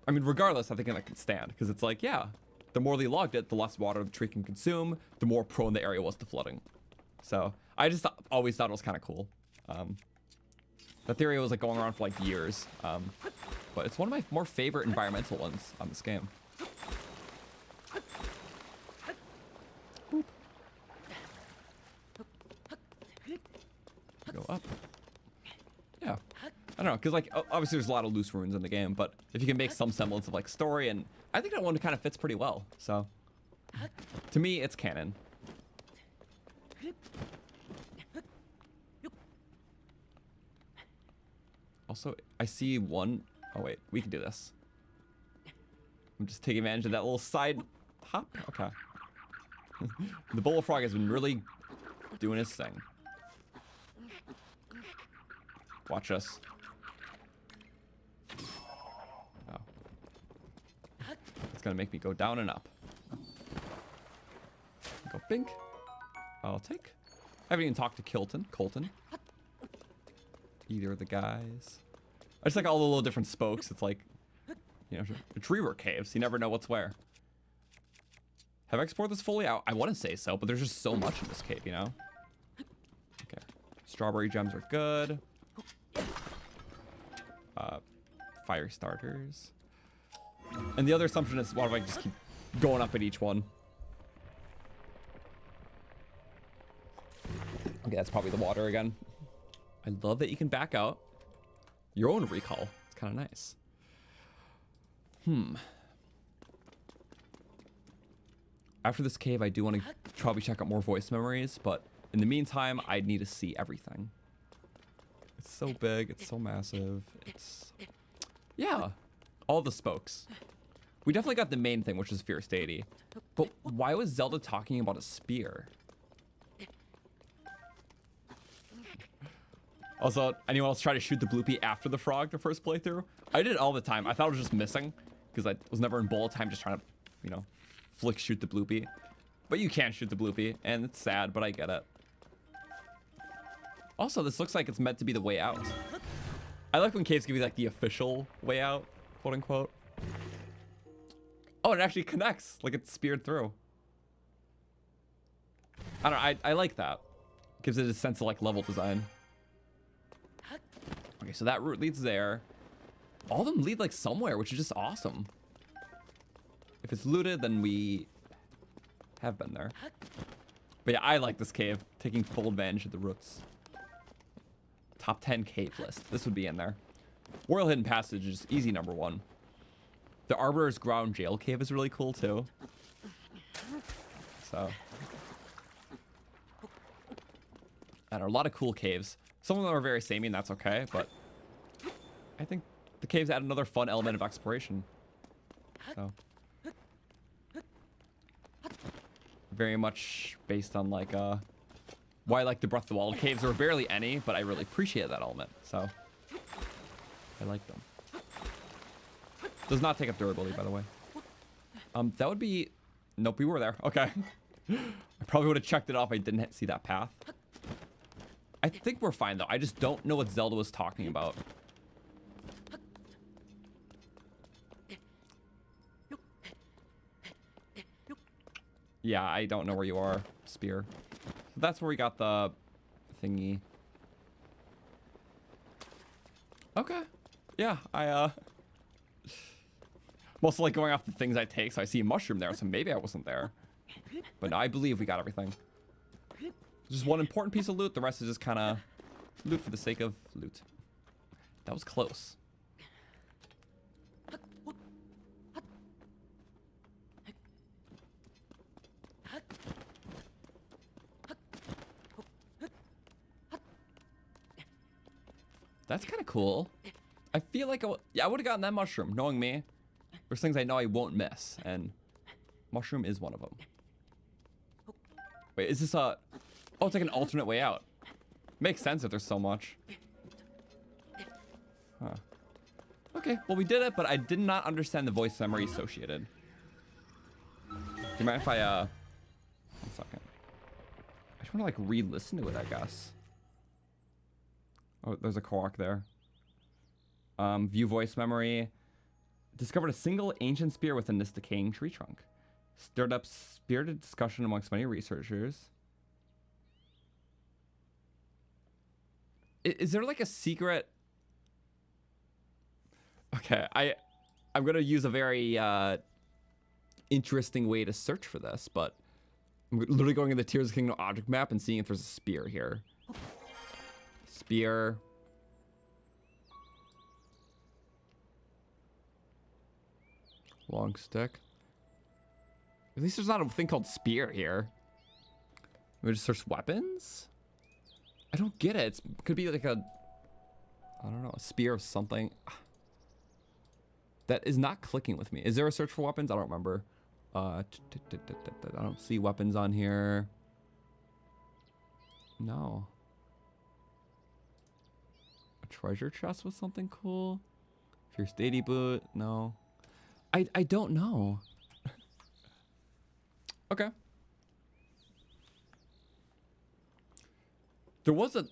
I mean, regardless, I think that can stand, because it's like, yeah, the more they logged it, the less water the tree can consume, the more prone the area was to flooding. So I just always thought it was kind of cool. That theory was like going around for like years, but it's one of my more favorite environmental ones on this game. Boop. Go up. Yeah, I don't know, because like obviously there's a lot of loose ruins in the game, but if you can make some semblance of like story, and I think that one kind of fits pretty well. So to me, it's canon. Also, I see one. Oh wait, we can do this. I'm just taking advantage of that little side hop. Okay. The bullfrog has been really doing his thing. Watch us. Oh. It's gonna make me go down and up. Go bink. I'll take. I haven't even talked to Colton. Either of the guys. I just like all the little different spokes. It's like, you know, tree root caves. You never know what's where. Have I explored this fully? I want to say so, but there's just so much in this cave, you know? Okay. Strawberry gems are good. Fire starters. And the other assumption is, why do I just keep going up at each one? Okay, that's probably the water again. I love that you can back out your own recall. It's kind of nice. After this cave, I do want to probably check out more voice memories, but in the meantime, I need to see everything. It's so big. It's so massive. It's... yeah. All the spokes. We definitely got the main thing, which is Fierce Deity. But why was Zelda talking about a spear? Also, anyone else try to shoot the bloopy after the frog the first playthrough? I did it all the time. I thought it was just missing because I was never in bullet time just trying to, you know, flick shoot the bloopy. But you can shoot the bloopy, and it's sad, but I get it. Also, this looks like it's meant to be the way out. I like when caves give you like the official way out, quote unquote. Oh, it actually connects, like it's speared through. I don't know, I like that. Gives it a sense of like level design. Okay, so that route leads there. All of them lead like somewhere, which is just awesome. If it's looted, then we have been there. But yeah, I like this cave. Taking full advantage of the roots. Top 10 cave list. This would be in there. Royal Hidden Passage is easy #1. The Arbiter's Ground Jail Cave is really cool too. So. And a lot of cool caves. Some of them are very samey and that's okay, but I think the caves add another fun element of exploration. So. Very much based on like why I like the Breath of the Wild caves. There were barely any, but I really appreciate that element. So I like them. Does not take up durability, by the way. That would be... Nope, we were there. Okay. I probably would have checked it off if I didn't see that path. I think we're fine, though. I just don't know what Zelda was talking about. Yeah, I don't know where you are, Spear. So that's where we got the thingy. Okay. Yeah, I, mostly like going off the things I take, so I see a mushroom there, so maybe I wasn't there. But I believe we got everything. Just one important piece of loot, the rest is just kind of loot for the sake of loot. That was close. That's kind of cool. I feel like I would have gotten that mushroom, knowing me. There's things I know I won't miss, and mushroom is one of them. Wait, is this a... Oh, it's like an alternate way out. Makes sense if there's so much. Huh. Okay, well we did it, but I did not understand the voice memory associated. Do you mind if I, 1 second. I just want to like re-listen to it, I guess. Oh, there's a Korok there. View voice memory. Discovered a single ancient spear within this decaying tree trunk. Stirred up spirited discussion amongst many researchers. Is there like a secret? Okay, I'm gonna use a very interesting way to search for this, but I'm literally going in the Tears of the Kingdom object map and seeing if there's a spear here. Spear. Long stick. At least there's not a thing called spear here. We just search weapons? I don't get it. It could be like a... I don't know, a spear of something. That is not clicking with me. Is there a search for weapons? I don't remember. I don't see weapons on here. No. A treasure chest with something cool? Fierce Deity boot? No. I don't know. Okay. There was a...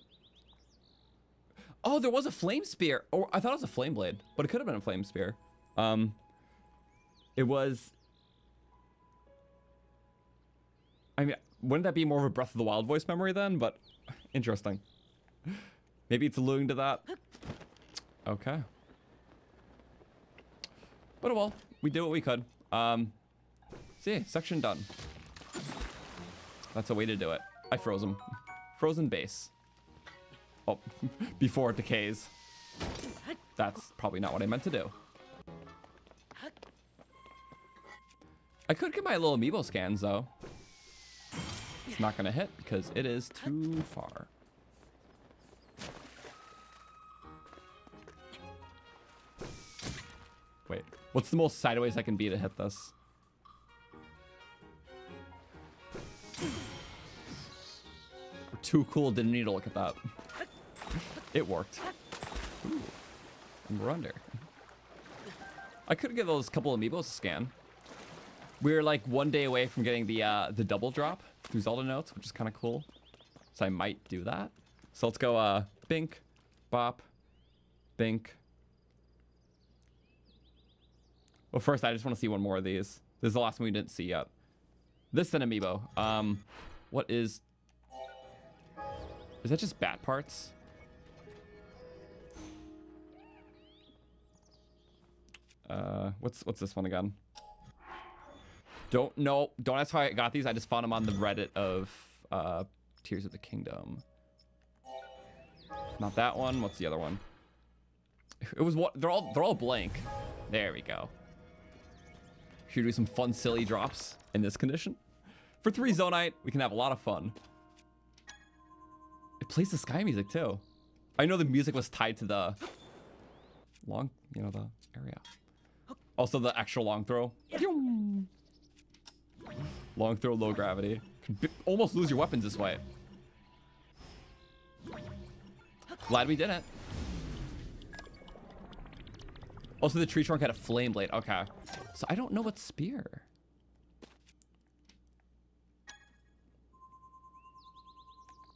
Oh, there was a flame spear. Or I thought it was a flame blade, but it could have been a flame spear. It was... I mean, wouldn't that be more of a Breath of the Wild voice memory then? But interesting. Maybe it's alluding to that. Okay. But well, we did what we could. See, section done. That's a way to do it. I froze him. Frozen base. Oh, before it decays. That's probably not what I meant to do. I could get my little Amiibo scans though. It's not gonna hit because it is too far. Wait, what's the most sideways I can be to hit this? We're too cool, didn't need to look at that. It worked. Ooh, and we're under. I could get those couple of Amiibos to scan. We're like 1 day away from getting the double drop through Zelda notes, which is kind of cool. So I might do that. So let's go Bink, Bop, Bink. Well, first I just want to see one more of these. This is the last one we didn't see yet. This is an Amiibo. What is... Is that just bat parts? What's this one again? Don't know. Don't ask how I got these. I just found them on the Reddit of Tears of the Kingdom. Not that one. What's the other one? It was what? They're all blank. There we go. Should we do some fun, silly drops in this condition? For 3 Zonite, we can have a lot of fun. It plays the sky music too. I know the music was tied to the long, you know, the area. Also the extra long throw. Long throw, low gravity. Almost lose your weapons this way. Glad we didn't. Also, the tree trunk had a flame blade. Okay. So I don't know what spear.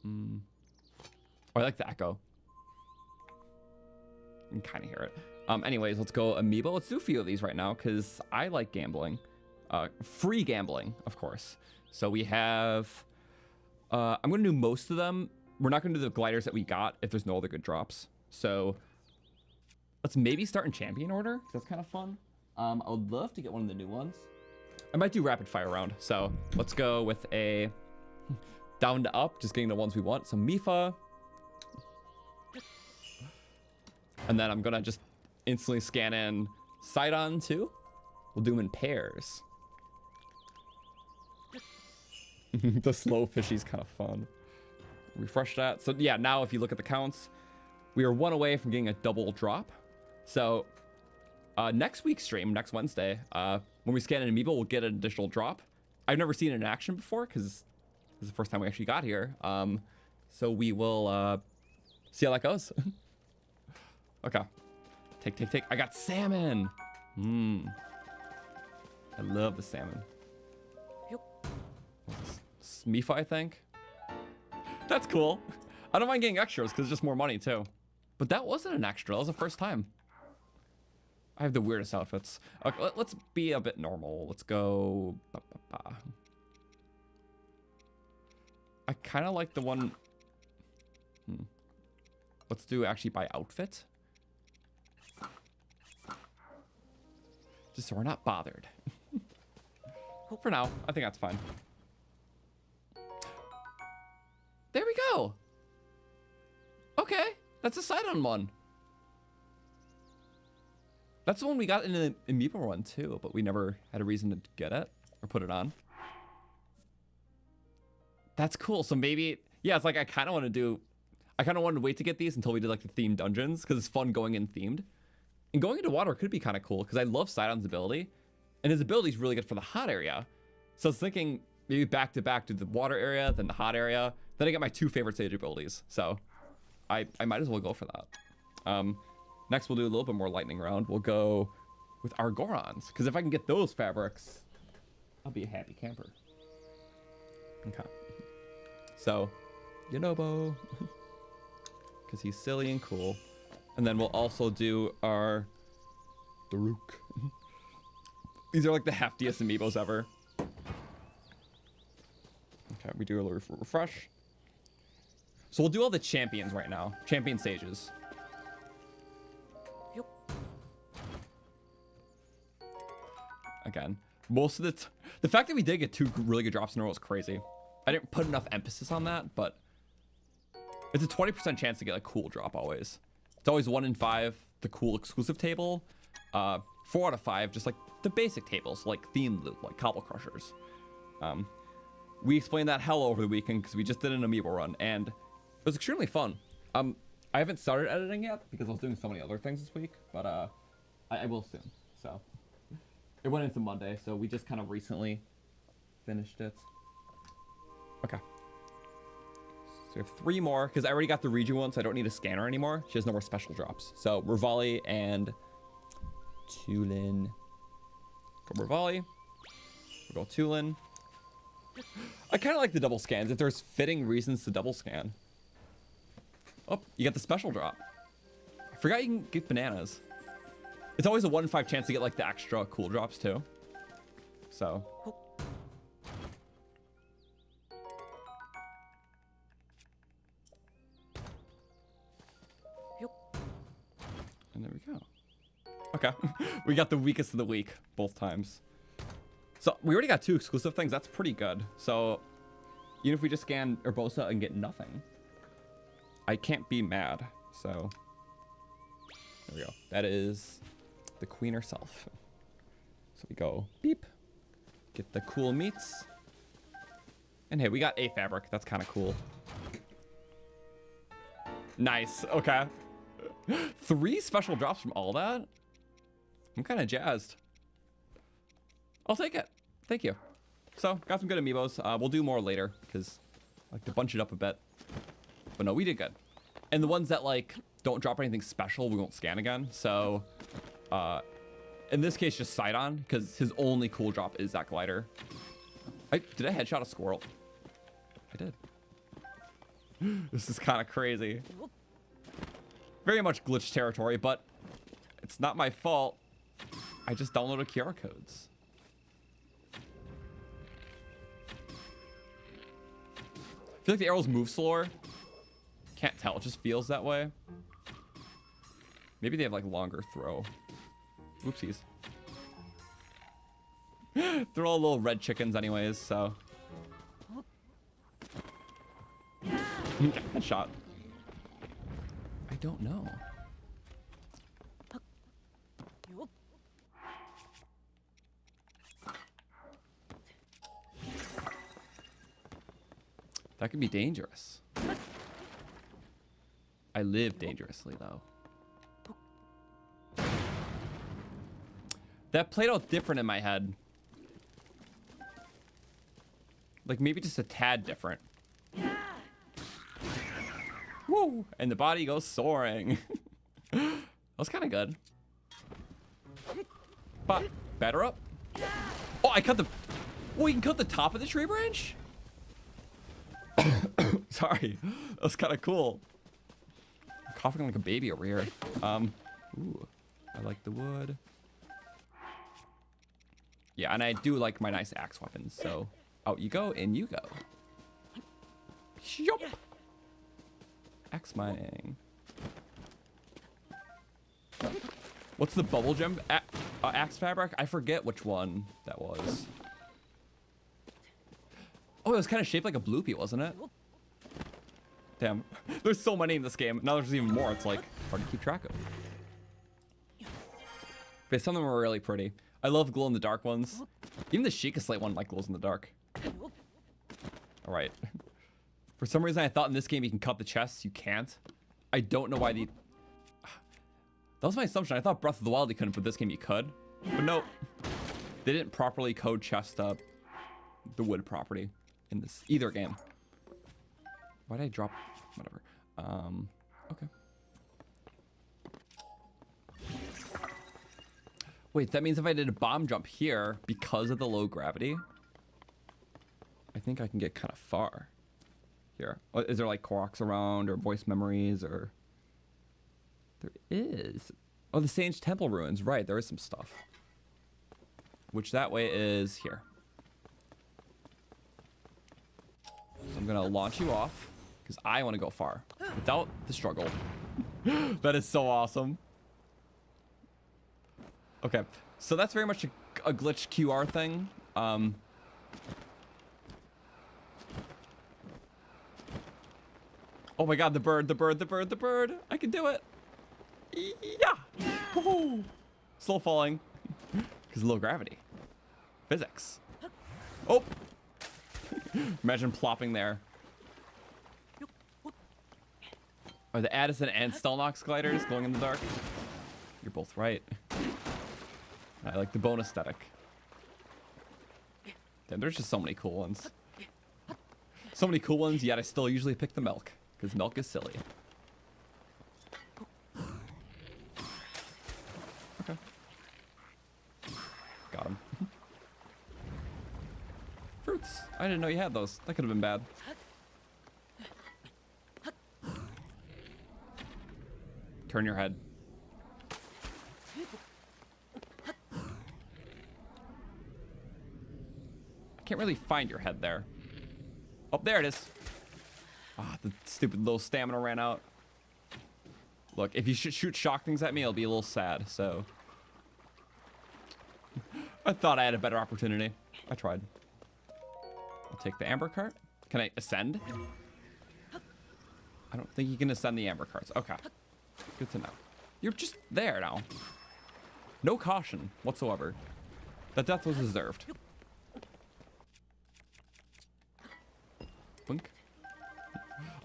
Oh, I like the echo. You can kind of hear it. Anyways, let's go Amiibo. Let's do a few of these right now because I like gambling. Free gambling, of course. So we have... I'm going to do most of them. We're not going to do the gliders that we got if there's no other good drops. So let's maybe start in champion order. That's kind of fun. I would love to get one of the new ones. I might do rapid fire round. So let's go with a down to up, just getting the ones we want. So Mifa. And then I'm going to just instantly scan in Sidon too. We'll do them in pairs. The slow fishy's kind of fun. Refresh that. So yeah, now if you look at the counts, we are 1 away from getting a double drop. So next week's stream, next Wednesday, when we scan an Amiibo, we'll get an additional drop. I've never seen it in action before because this is the first time we actually got here. So we will see how that goes. Okay. Take. I got salmon. I love the salmon. Mifa, I think. That's cool. I don't mind getting extras because it's just more money too. But that wasn't an extra. That was the first time. I have the weirdest outfits. Okay, let's be a bit normal. Let's go. I kind of like the one. Let's do actually by outfit. Just so we're not bothered. For now, I think that's fine. There we go. Okay, that's a Sidon one. That's the one we got in the Amiibo one too, but we never had a reason to get it or put it on. That's cool. So maybe, yeah, it's like I kind of wanted to wait to get these until we did like the themed dungeons because it's fun going in themed. And going into water could be kind of cool because I love Sidon's ability. And his ability is really good for the hot area. So I was thinking maybe back to back to the water area, then the hot area. Then I get my 2 favorite stage abilities. So I might as well go for that. Next, we'll do a little bit more lightning round. We'll go with our Gorons. Because if I can get those fabrics, I'll be a happy camper. Okay. So, Yonobo. Because he's silly and cool. And then we'll also do our Daruk. These are like the heftiest Amiibos ever. Okay, we do a little refresh. So we'll do all the champions right now. Champion stages. Yep. Again, most of the fact that we did get 2 really good drops in a row is crazy. I didn't put enough emphasis on that, but it's a 20% chance to get a cool drop always. It's always 1 in 5, the cool exclusive table. 4 out of 5, just like the basic tables, like theme loot, like Cobble Crushers. We explained that hell over the weekend because we just did an Amiibo run, and it was extremely fun. I haven't started editing yet because I was doing so many other things this week, but I will soon. So it went into Monday, so we just kind of recently finished it. Okay. So we have 3 more because I already got the Riju one, so I don't need a scanner anymore. She has no more special drops. So Rivali and Tulin. Go Rivali. We'll go Tulin. I kind of like the double scans if there's fitting reasons to double scan. Oh, you get the special drop. I forgot you can get bananas. It's always a 1 in 5 chance to get like the extra cool drops too. So. And there we go. Okay. We got the weakest of the week both times. So we already got 2 exclusive things. That's pretty good. So even if we just scan Urbosa and get nothing, I can't be mad. So there we go. That is the queen herself. So we go beep, get the cool meats. And hey, we got a fabric. That's kind of cool. Nice. Okay. 3 special drops from all that? I'm kind of jazzed. I'll take it. Thank you. So, got some good amiibos. We'll do more later because I like to bunch it up a bit. But no, we did good. And the ones that like don't drop anything special, we won't scan again. So, in this case, just Sidon because his only cool drop is that glider. Did I headshot a squirrel? I did. This is kind of crazy. Very much glitch territory, but it's not my fault. I just downloaded QR codes. I feel like the arrows move slower. Can't tell, it just feels that way. Maybe they have like longer throw. Oopsies. They're all little red chickens anyways, so. Headshot. I don't know. That could be dangerous. I live dangerously though. That played out different in my head. Like maybe just a tad different. Woo! And the body goes soaring. That was kind of good. But better up. Oh, I cut the. Oh, you can cut the top of the tree branch? Sorry. That was kind of cool. I'm coughing like a baby over here. Ooh. I like the wood. Yeah, and I do like my nice axe weapons, so out you go and you go. Yup. Axe mining. What's the bubble gem axe fabric? I forget which one that was. Oh, it was kind of shaped like a bloopy, wasn't it? Damn. There's so many in this game. Now there's even more. It's like hard to keep track of. But some of them are really pretty. I love glow in the dark ones. Even the Sheikah Slate one like glows in the dark. All right. For some reason, I thought in this game you can cut the chests. You can't. I don't know why the. That was my assumption. I thought Breath of the Wild you couldn't, but this game you could. But nope. They didn't properly code chest up the wood property in this either game. Why did I drop? Whatever. Okay. Wait, that means if I did a bomb jump here because of the low gravity, I think I can get kind of far. Here. Is there like Koroks around or voice memories or? There is. Oh, the Sage Temple ruins. Right, there is some stuff. Which that way is here. So I'm gonna launch you off because I want to go far without the struggle. That is so awesome. Okay, so that's very much a glitch QR thing. Oh my god, the bird, the bird, the bird, the bird. I can do it. Yeah. Woohoo. Slow falling. Because low gravity. Physics. Oh. Imagine plopping there. Are the Addison and Stelnox gliders glowing in the dark? You're both right. I like the bone aesthetic. Damn, there's just so many cool ones. So many cool ones, yet I still usually pick the milk. Because milk is silly. Okay. Got him. Fruits. I didn't know you had those. That could have been bad. Turn your head. I can't really find your head there. Oh, there it is. Ah, the stupid little stamina ran out. Look, if you shoot shock things at me, I'll be a little sad, so. I thought I had a better opportunity. I tried. I'll take the amber cart. Can I ascend? I don't think you can ascend the amber carts. Okay. Good to know. You're just there now. No caution whatsoever. That death was deserved. Blink.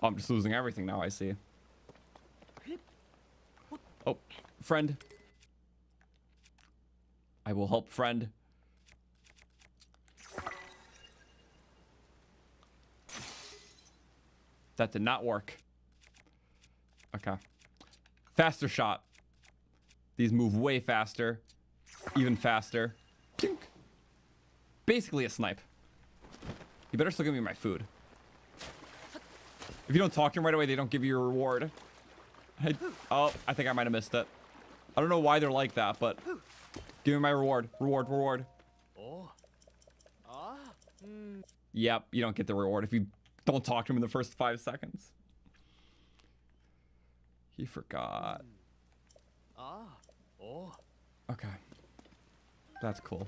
Oh, I'm just losing everything now, I see. Oh, friend. I will help, friend. That did not work. Okay. Faster shot. These move way faster. Even faster. Tink. Basically a snipe. You better still give me my food. If you don't talk to them right away, they don't give you your reward. Oh, I think I might have missed it. I don't know why they're like that, but give me my reward. Reward. Oh. Yep, you don't get the reward if you don't talk to him in the first 5 seconds. He forgot. Oh. Okay. That's cool.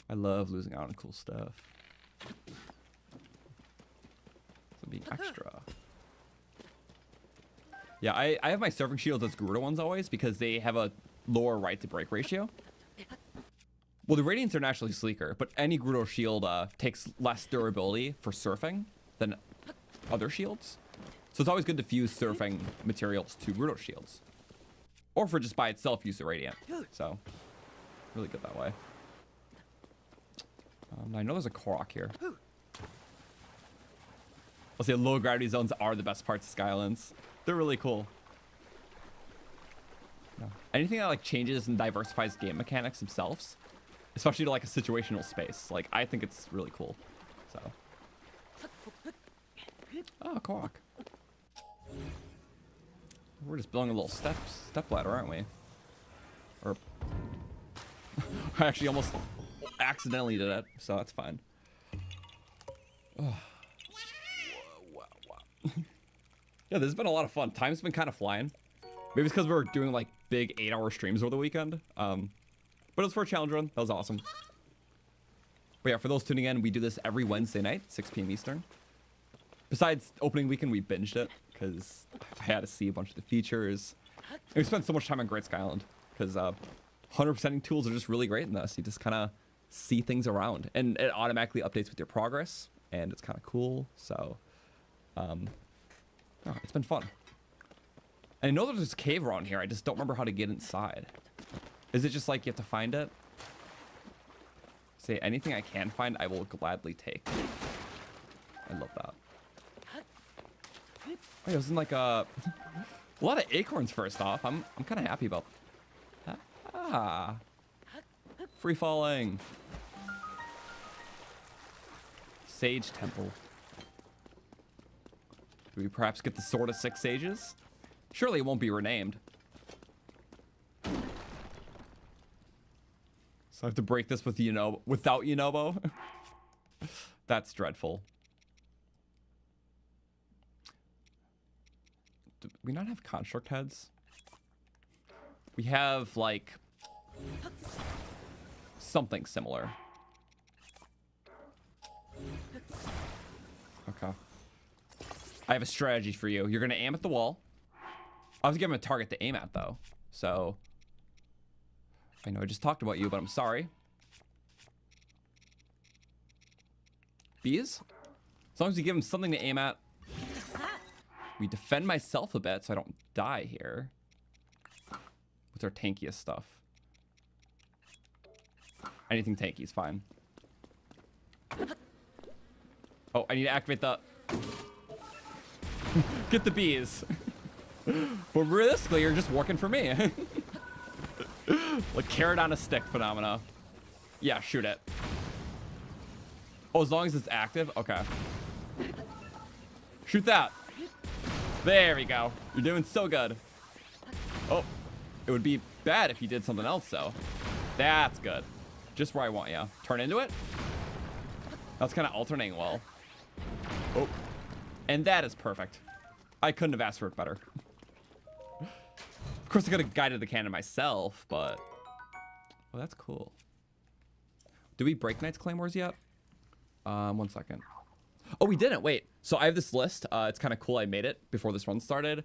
I love losing out on cool stuff. So being extra. Yeah, I have my surfing shields as Gerudo ones always because they have a lower right to break ratio. Well, the Radiants are naturally sleeker, but any Gerudo shield takes less durability for surfing than other shields. So it's always good to fuse surfing materials to Gerudo shields. Or for just by itself use the Radiant. So, really good that way. I know there's a Korok here. I'll say low gravity zones are the best parts of Skylands. They're really cool. No. Anything that like changes and diversifies game mechanics themselves, especially to like a situational space, like I think it's really cool. So. Oh, Korok. We're just building a little step ladder, aren't we? Or I actually almost accidentally did it, so that's fine. Oh. Yeah, this has been a lot of fun. Time's been kind of flying. Maybe it's because we were doing like big 8-hour streams over the weekend. But it was for a challenge run. That was awesome. But yeah, for those tuning in, we do this every Wednesday night, 6 p.m. Eastern. Besides opening weekend, we binged it because I had to see a bunch of the features. And we spent so much time on Great Skyland because 100%ing tools are just really great in this. You just kind of see things around, and it automatically updates with your progress, and it's kind of cool. So, oh, it's been fun. And I know there's this cave around here. I just don't remember how to get inside. Is it just like you have to find it? Say anything I can find, I will gladly take. I love that. Oh, it was in like a lot of acorns first off. I'm kind of happy about that. Ah. Free falling. Sage Temple. Do we perhaps get the Sword of 6 Sages? Surely it won't be renamed. So I have to break this with without Yunobo? That's dreadful. Do we not have construct heads? We have like something similar. Okay. I have a strategy for you. You're gonna aim at the wall. I was giving him a target to aim at though. So I know I just talked about you, but I'm sorry. Bees? As long as you give him something to aim at. We defend myself a bit so I don't die here. What's our tankiest stuff? Anything tanky is fine. Oh, I need to activate the... Get the bees. But realistically, you're just working for me. Like carrot on a stick phenomena. Yeah, shoot it. Oh, as long as it's active? Okay. Shoot that. There we go. You're doing so good. Oh, it would be bad if you did something else, though. That's good. Just where I want you. Turn into it. That's kind of alternating well. Oh, and that is perfect. I couldn't have asked for it better. Of course, I could have guided the cannon myself, but... Oh, that's cool. Did we break Knight's Claymores yet? 1 second. Oh, we didn't. Wait. So I have this list. It's kind of cool. I made it before this run started.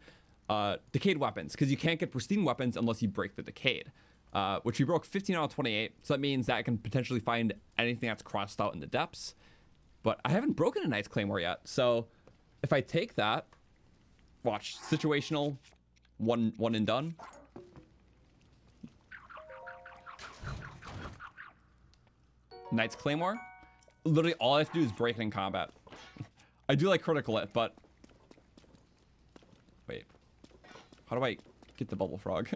Decayed weapons, because you can't get pristine weapons unless you break the decayed, which we broke 15 out of 28. So that means that I can potentially find anything that's crossed out in the depths. But I haven't broken a Knight's Claymore yet. So if I take that, watch, situational, one and done. Knight's Claymore. Literally all I have to do is break it in combat. I do like critical it, but wait. How do I get the bubble frog?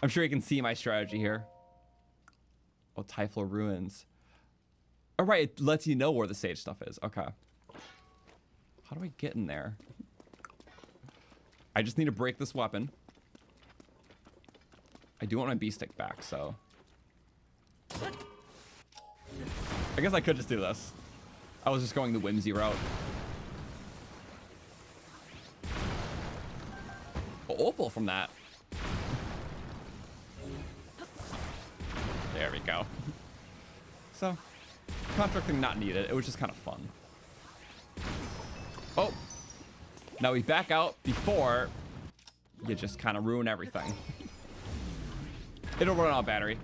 I'm sure you can see my strategy here. Oh, Typhlo Ruins. All right, it lets you know where the sage stuff is. Okay. How do I get in there? I just need to break this weapon. I do want my B-stick back, so. I guess I could just do this. I was just going the whimsy route. Oh, opal from that. There we go. So, contracting not needed. It was just kind of fun. Oh. Now we back out before you just kind of ruin everything. It'll run out of battery.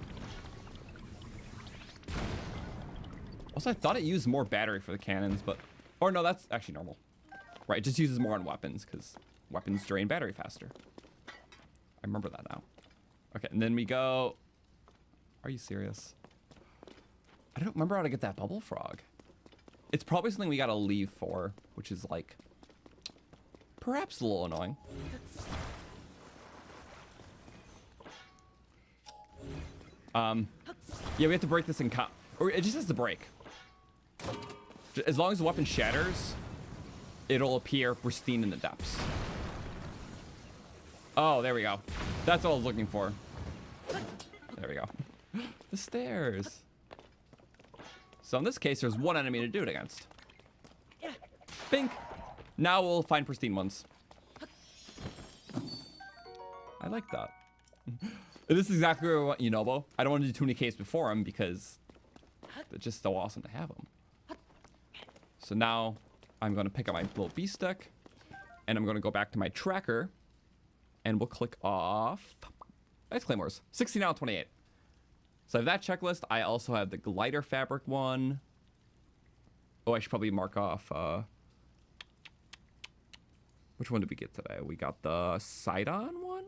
Also, I thought it used more battery for the cannons, but... Or no, that's actually normal. Right, it just uses more on weapons, because weapons drain battery faster. I remember that now. Okay, and then we go... Are you serious? I don't remember how to get that bubble frog. It's probably something we gotta leave for, which is like... Perhaps a little annoying. Yeah, we have to break this in or it just has to break. As long as the weapon shatters, it'll appear pristine in the depths. Oh, there we go. That's what I was looking for. There we go. The stairs. So in this case, there's one enemy to do it against. Bink. Now we'll find pristine ones. I like that. This is exactly where I want Amiibo. I don't want to do too many cases before him because it's just so awesome to have him. So now I'm going to pick up my little B stick and I'm going to go back to my tracker and we'll click off Ice Claymores. 16 out of 28. So I have that checklist. I also have the glider fabric one. Oh, I should probably mark off. Which one did we get today? We got the Sidon one?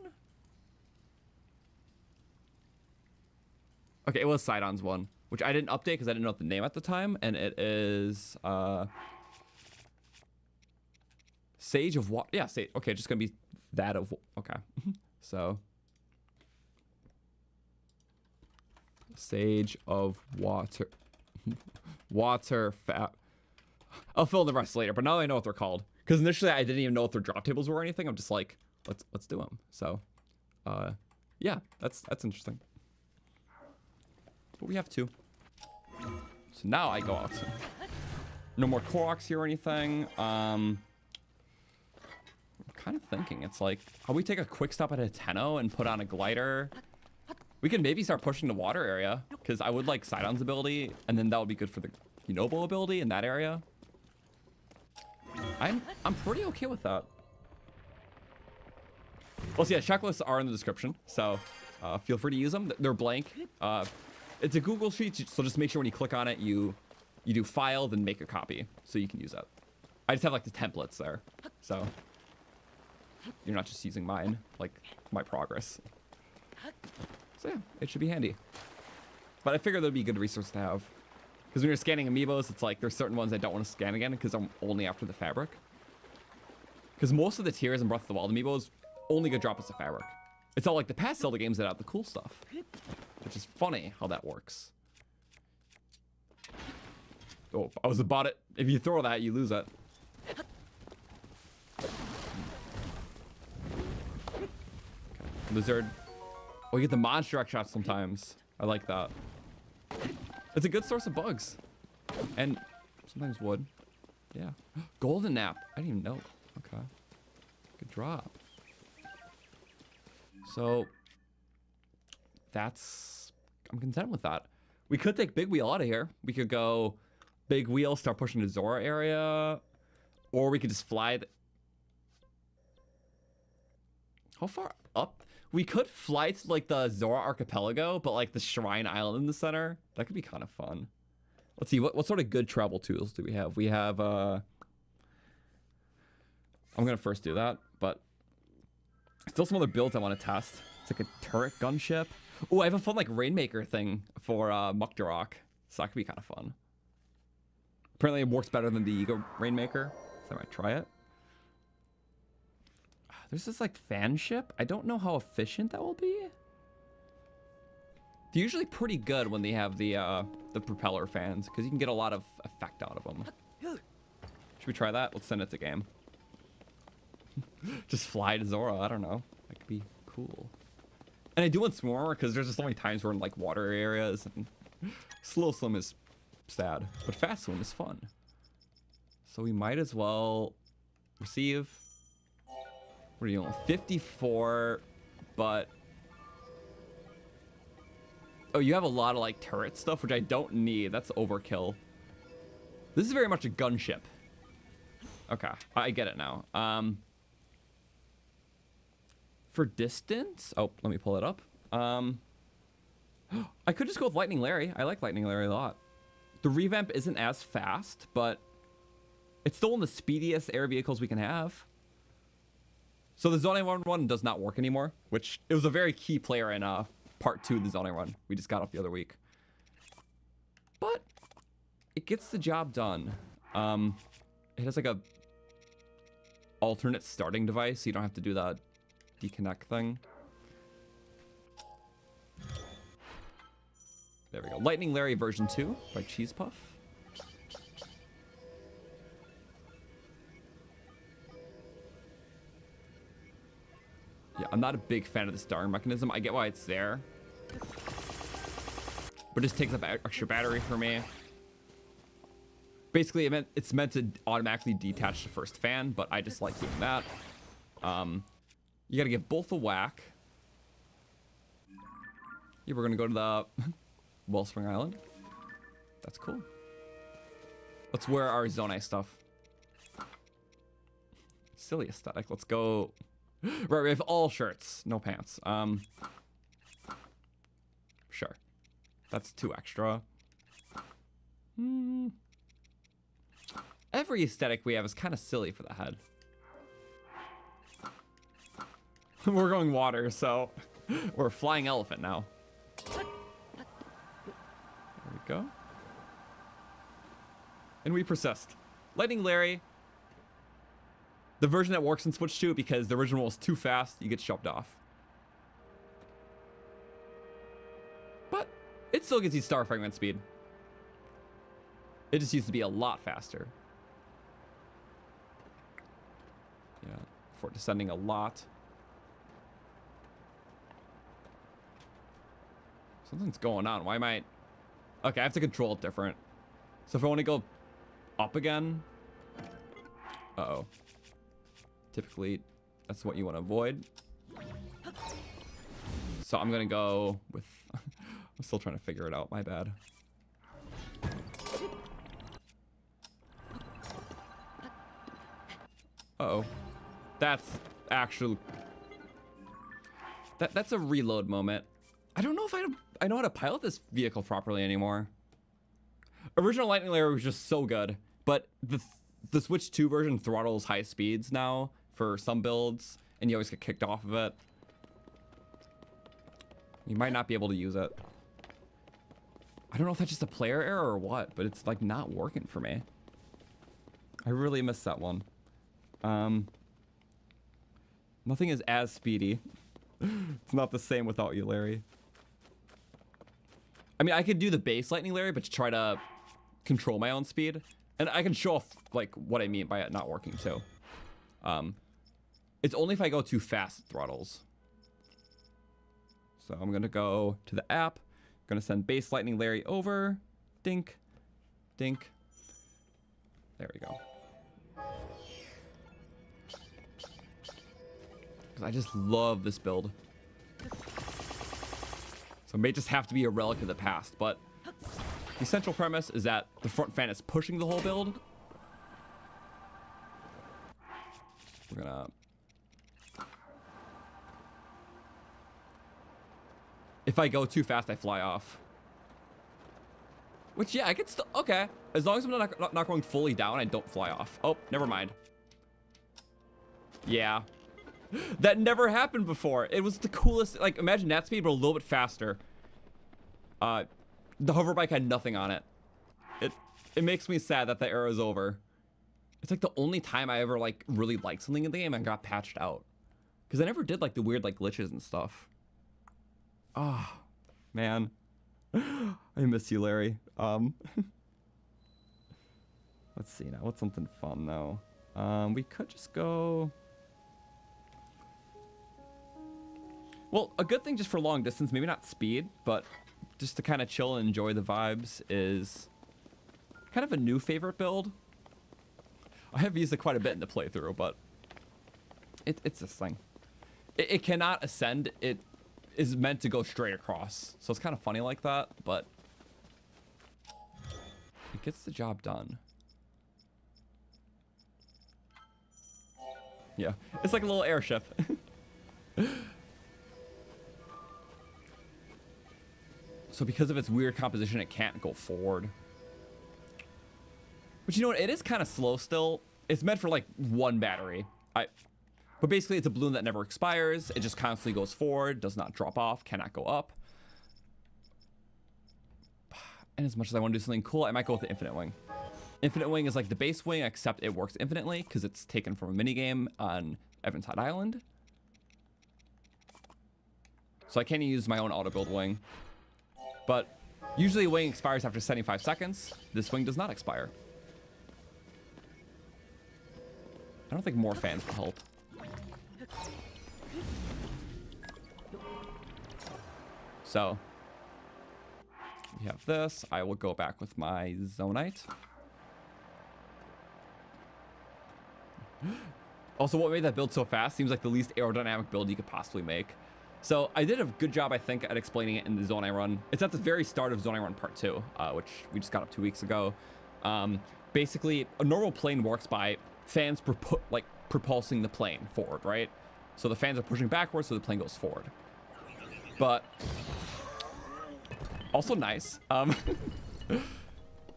Okay, it was Sidon's one, which I didn't update because I didn't know the name at the time, and it is Sage of Water. Yeah, Sage. Okay, just gonna be that of. Okay, so Sage of Water. Water fat. I'll fill in the rest later, but now I know what they're called. Because initially I didn't even know what their drop tables were or anything. I'm just like, let's do them. So, yeah, that's interesting. But we have two. So now I go out. No more Koroks here or anything. I'm kind of thinking it's like, how we take a quick stop at a Tenno and put on a glider? We can maybe start pushing the water area because I would like Sidon's ability, and then that would be good for the Amiibo ability in that area. I'm pretty okay with that. Well, so yeah, checklists are in the description, so feel free to use them. They're blank. It's a Google Sheet, so just make sure when you click on it, you do file, then make a copy, so you can use that. I just have like the templates there, so you're not just using mine, like my progress. So yeah, it should be handy. But I figured that'd be a good resource to have. Because when you're scanning Amiibos, it's like there's certain ones I don't want to scan again because I'm only after the fabric. Because most of the tiers in Breath of the Wild Amiibos only get drop us the fabric. It's all like the past Zelda games that have the cool stuff. Which is funny how that works. Oh, I was about it. If you throw that, you lose it. Okay. Lizard. Oh, you get the monster shots sometimes. I like that. It's a good source of bugs. And sometimes wood. Yeah. Golden nap. I didn't even know. Okay. Good drop. So that's I'm content with that. We could take Big Wheel out of here. We could go Big Wheel, start pushing to Zora area. Or we could just fly. How far up? We could fly to like the Zora archipelago, but like the Shrine Island in the center. That could be kind of fun. Let's see, what sort of good travel tools do we have? We have, I'm gonna first do that, but still some other builds I want to test. It's like a turret gunship. Oh, I have a fun like Rainmaker thing for Mucktorok, so that could be kind of fun. Apparently it works better than the Ego Rainmaker, so I might try it. There's this like fan ship. I don't know how efficient that will be. They're usually pretty good when they have the propeller fans, because you can get a lot of effect out of them. Should we try that? Let's send it to game. Just fly to Zora. I don't know. That could be cool. And I do want Swarmer because there's just so many times we're in like water areas, and slow swim is sad, but fast swim is fun. So we might as well receive. What are you on? 54, but oh, you have a lot of like turret stuff, which I don't need. That's overkill. This is very much a gunship. Okay, I get it now. For distance, oh, let me pull it up. I could just go with Lightning Larry. I like Lightning Larry a lot. The revamp isn't as fast, but it's still one of the speediest air vehicles we can have. So the Zonai one does not work anymore, which it was a very key player in part 2 of the Zonai run. We just got off the other week. But it gets the job done. It has like a alternate starting device, so you don't have to do that deconnect thing. There we go. Lightning Larry version 2 by Cheese Puff. Yeah, I'm not a big fan of the starring mechanism. I get why it's there, but it just takes up extra battery for me. Basically, it's meant to automatically detach the first fan, but I just like doing that. You gotta give both a whack. Yeah, we're gonna go to the Wellspring Island. That's cool. Let's wear our Zonai stuff. Silly aesthetic. Let's go. Right, we have all shirts, no pants. Sure. That's 2 extra. Every aesthetic we have is kind of silly for the head. We're going water, so we're a flying elephant now. There we go. And we persist. Lightning Larry. The version that works in Switch 2, because the original was too fast, you get shoved off. But it still gives you star fragment speed. It just used to be a lot faster. Yeah, for descending a lot. Something's going on. Why am I... Okay, I have to control it different. So if I want to go up again... Uh-oh. Typically, that's what you want to avoid. So I'm going to go with... I'm still trying to figure it out. My bad. Uh-oh. That's actually... That's a reload moment. I don't know if I know how to pilot this vehicle properly anymore. Original Lightning Larry was just so good, but the Switch 2 version throttles high speeds now for some builds, and you always get kicked off of it. You might not be able to use it. I don't know if that's just a player error or what, but it's like not working for me. I really missed that one. Nothing is as speedy. It's not the same without you, Larry. I mean, I could do the base Lightning Larry, but to try to control my own speed. And I can show off like what I mean by it not working too. It's only if I go too fast it throttles. So I'm gonna go to the app. Gonna send base Lightning Larry over. Dink. Dink. There we go. Because I just love this build. So it may just have to be a relic of the past, but the central premise is that the front fan is pushing the whole build. We're gonna... If I go too fast, I fly off. Which, yeah, I could still... Okay. As long as I'm not going fully down, I don't fly off. Oh, never mind. Yeah. That never happened before. It was the coolest... Like, imagine that speed, but a little bit faster. The hover bike had nothing on it. It makes me sad that the era is over. It's like the only time I ever, like, really liked something in the game and got patched out. Because I never did, like, the weird, like, glitches and stuff. Ah, oh, man. I miss you, Larry. Let's see now. What's something fun, though? We could just go... Well, a good thing just for long distance, maybe not speed, but just to kind of chill and enjoy the vibes is kind of a new favorite build. I have used it quite a bit in the playthrough, but it's this thing. It cannot ascend. It is meant to go straight across. So it's kind of funny like that, but it gets the job done. Yeah, it's like a little airship. So because of its weird composition, it can't go forward. But you know what? It is kind of slow still. It's meant for like one battery. But basically it's a balloon that never expires. It just constantly goes forward, does not drop off, cannot go up. And as much as I want to do something cool, I might go with the infinite wing. Infinite wing is like the base wing, except it works infinitely because it's taken from a minigame on Eventide Island. So I can't use my own auto build wing. But usually a wing expires after 75 seconds. This wing does not expire. I don't think more fans will help. So we have this. I will go back with my Zonite. Also, what made that build so fast seems like the least aerodynamic build you could possibly make. So I did a good job, I think, at explaining it in the Zonai run. It's at the very start of Zonai run part 2, which we just got up 2 weeks ago. Basically, a normal plane works by fans propulsing the plane forward, right? So the fans are pushing backwards, so the plane goes forward. But also nice.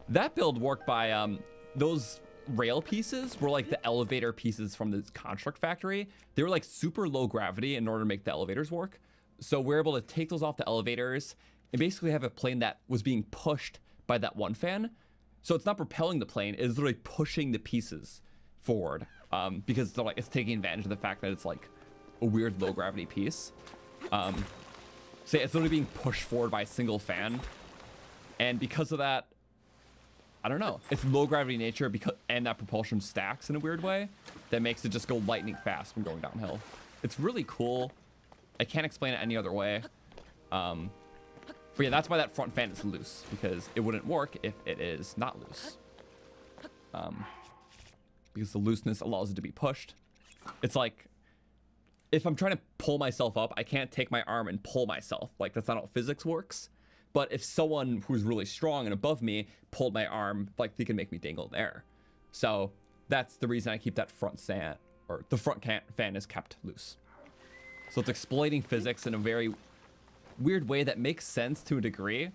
That build worked by those rail pieces were like the elevator pieces from the construct factory. They were like super low gravity in order to make the elevators work. So we're able to take those off the elevators and basically have a plane that was being pushed by that one fan. So it's not propelling the plane, it's literally pushing the pieces forward because they're like, it's taking advantage of the fact that it's like a weird low gravity piece. So yeah, it's literally being pushed forward by a single fan. And because of that, I don't know, it's low gravity nature and that propulsion stacks in a weird way that makes it just go lightning fast when going downhill. It's really cool. I can't explain it any other way. But yeah, that's why that front fan is loose, because it wouldn't work if it is not loose. Because the looseness allows it to be pushed. It's like, if I'm trying to pull myself up, I can't take my arm and pull myself. Like, that's not how physics works. But if someone who's really strong and above me pulled my arm, like, they can make me dangle in the air. So that's the reason I keep that front fan, or the front fan is kept loose. So it's exploiting physics in a very weird way that makes sense to a degree,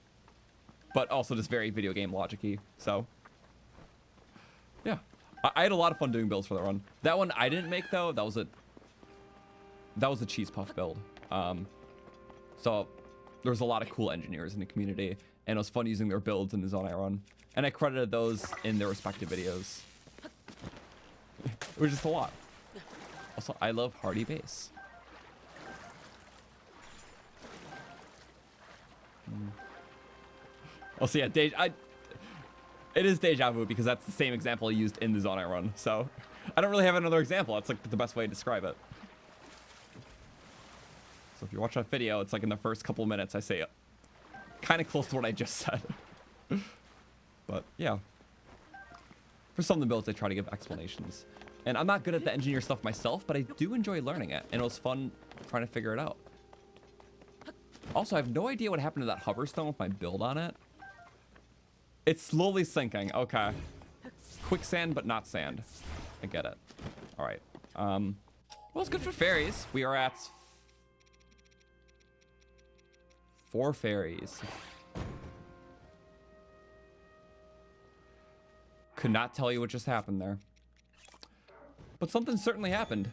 but also just very video game logic-y. So yeah, I had a lot of fun doing builds for that run. That one I didn't make though. That was a cheese puff build. So there was a lot of cool engineers in the community, and it was fun using their builds in the Zonai run. And I credited those in their respective videos. It was just a lot. Also, I love Hardy Bass. Also, yeah, it is deja vu because that's the same example I used in the Zonai run. So I don't really have another example. That's like the best way to describe it. So if you watch that video, it's like in the first couple of minutes, I say it kind of close to what I just said. But yeah, for some of the builds, I try to give explanations. And I'm not good at the engineer stuff myself, but I do enjoy learning it. And it was fun trying to figure it out. Also, I have no idea what happened to that hover stone with my build on it. It's slowly sinking. Okay. Quicksand, but not sand. I get it. All right. Well, it's good for fairies. We are at 4 fairies. Could not tell you what just happened there. But something certainly happened.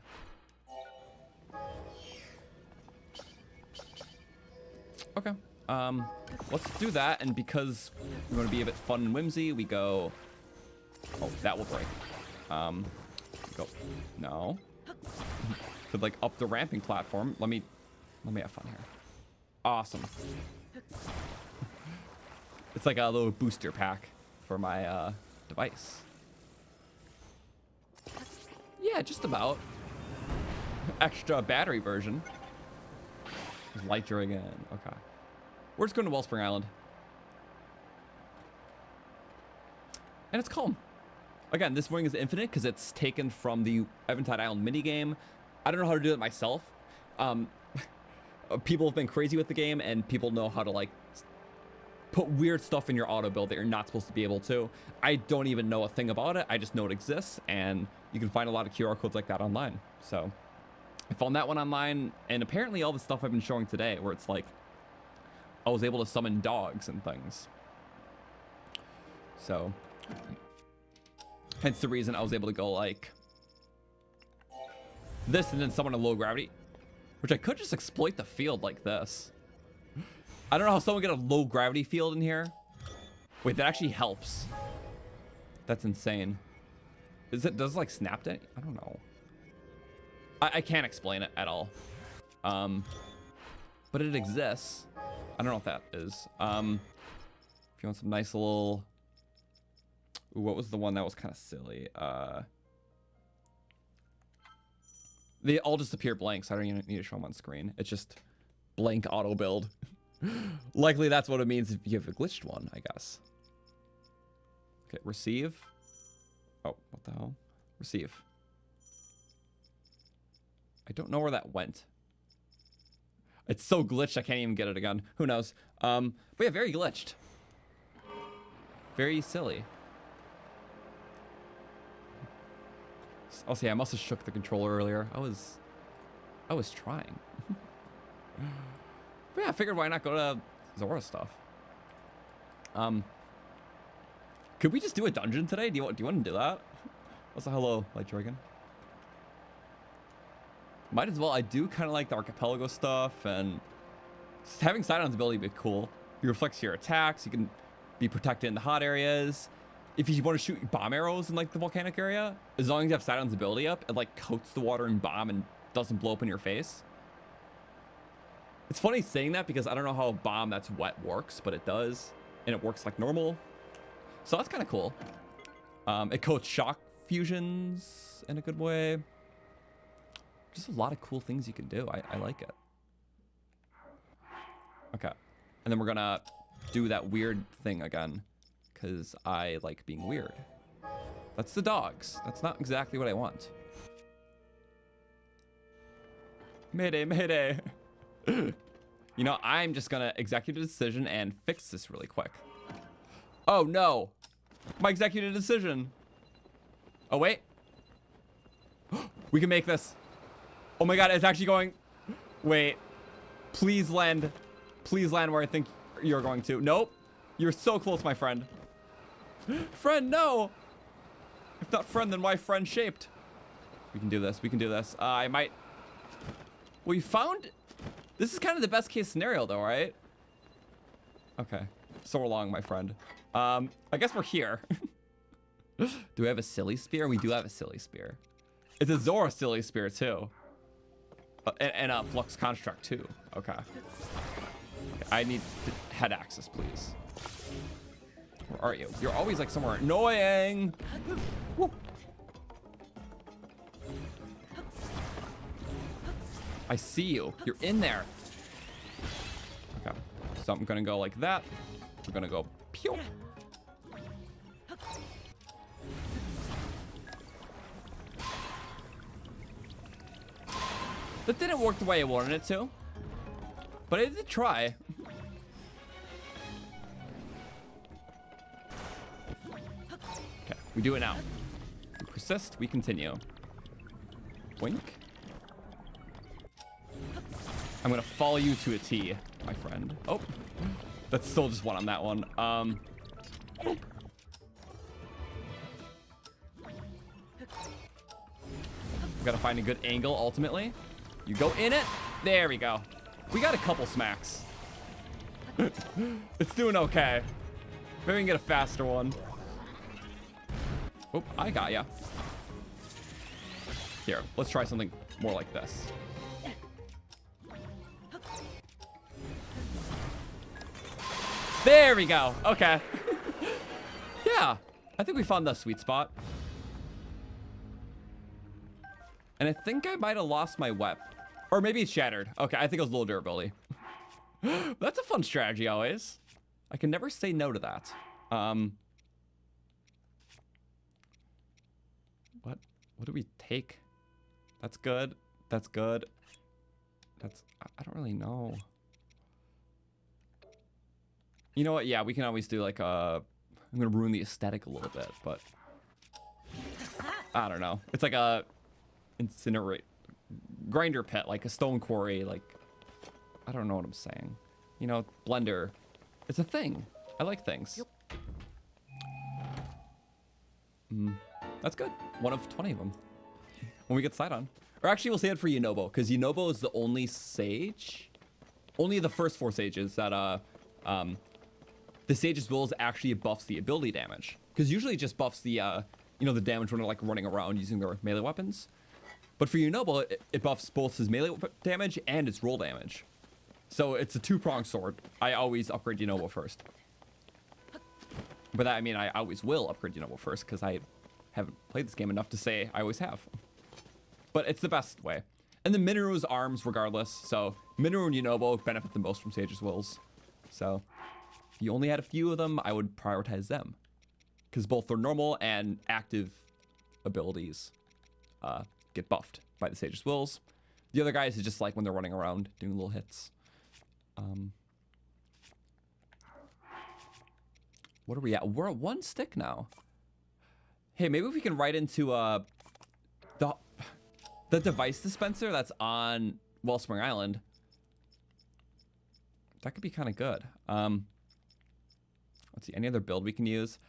Okay. Let's do that. And because we want to be a bit fun and whimsy, we go... Oh, that will break. Go. No. Could like up the ramping platform. Let me have fun here. Awesome. It's like a little booster pack for my device. Yeah, just about. Extra battery version. Light again. Okay. We're just going to Wellspring Island. And it's calm. Again, this wing is infinite because it's taken from the Eventide Island minigame. I don't know how to do it myself. People have been crazy with the game, and people know how to like put weird stuff in your auto build that you're not supposed to be able to. I don't even know a thing about it. I just know it exists, and you can find a lot of QR codes like that online. So I found that one online, and apparently all the stuff I've been showing today, where it's like I was able to summon dogs and things. So hence the reason I was able to go like this and then summon a low gravity, which I could just exploit the field like this. I don't know how someone get a low gravity field in here. Wait, that actually helps. That's insane. Does it like snap it? I don't know. I can't explain it at all. But it exists. I don't know what that is. If you want some nice little... Ooh, what was the one that was kind of silly? They all just appear blank, so I don't even need to show them on screen. It's just blank auto build. Likely that's what it means if you have a glitched one, I guess. Okay, receive. Oh, what the hell? Receive. I don't know where that went. It's so glitched I can't even get it again. Who knows? But yeah, very glitched. Very silly. Oh, see, I must have shook the controller earlier. I was trying. But yeah, I figured why not go to Zora stuff. Could we just do a dungeon today? Do you want to do that? Also, hello, Light Dragon. Might as well. I do kind of like the archipelago stuff, and just having Sidon's ability would be cool. He reflects your attacks. You can be protected in the hot areas. If you want to shoot bomb arrows in like the volcanic area, as long as you have Sidon's ability up, it like coats the water in bomb and doesn't blow up in your face. It's funny saying that because I don't know how a bomb that's wet works, but it does, and it works like normal. So that's kind of cool. It coats shock fusions in a good way. Just a lot of cool things you can do. I like it. Okay. And then we're gonna do that weird thing again, because I like being weird. That's the dogs. That's not exactly what I want. Mayday, mayday. You know, I'm just gonna execute a decision and fix this really quick. Oh no, my executed decision. Oh wait, we can make this. Oh my god, it's actually going. Wait, please land where I think you're going to. Nope, you're so close, my friend. Friend, no. If not friend, then why friend shaped? We can do this. We can do this. I might. We found. This is kind of the best case scenario, though, right? Okay. So long, my friend. I guess we're here. Do we have a silly spear? We do have a silly spear. It's a Zora silly spear, too. And a flux construct, too. Okay. I need head access, please. Where are you? You're always like somewhere annoying. Woo. I see you. You're in there. Okay. So I'm gonna go like that. We're gonna go pew. That didn't work the way I wanted it to. But I did try. Okay, we do it now. We persist, we continue. Wink. I'm gonna follow you to a T, my friend. Oh, that's still just one on that one. Gotta find a good angle ultimately. You go in it. There we go. We got a couple smacks. It's doing okay. Maybe we can get a faster one. Oh, I got ya. Here, let's try something more like this. There we go. Okay. Yeah, I think we found the sweet spot. And I think I might have lost my weapon. Or maybe it's shattered. Okay, I think it was low durability. That's a fun strategy always. I can never say no to that. What do we take? That's good. That's good. That's, I don't really know. You know what? Yeah, we can always do like a, I'm gonna ruin the aesthetic a little bit, but I don't know. It's like a incinerate grinder pit, like a stone quarry, like I don't know what I'm saying. You know, blender. It's a thing. I like things. That's good. 1 of 20 of them. When we get Sidon. Or actually, we'll say it for Yunobo, because Yunobo is the only sage, only the first 4 sages that the Sage's Wills actually buffs the ability damage. Because usually it just buffs the, you know, the damage when they're like running around using their melee weapons. But for Yunobo, it buffs both his melee damage and its roll damage. So it's a 2-pronged sword. I always upgrade Yunobo first. By that I mean I always will upgrade Yunobo first, because I haven't played this game enough to say I always have. But it's the best way. And the Minoru's arms regardless. So Minoru and Yunobo benefit the most from Sage's Wills. So if you only had a few of them, I would prioritize them. Because both their normal and active abilities get buffed by the Sage's Wills. The other guys is just like when they're running around doing little hits. What are we at? We're at 1 stick now. Hey, maybe if we can write into the device dispenser that's on Wellspring Island. That could be kind of good. Let's see, any other build we can use?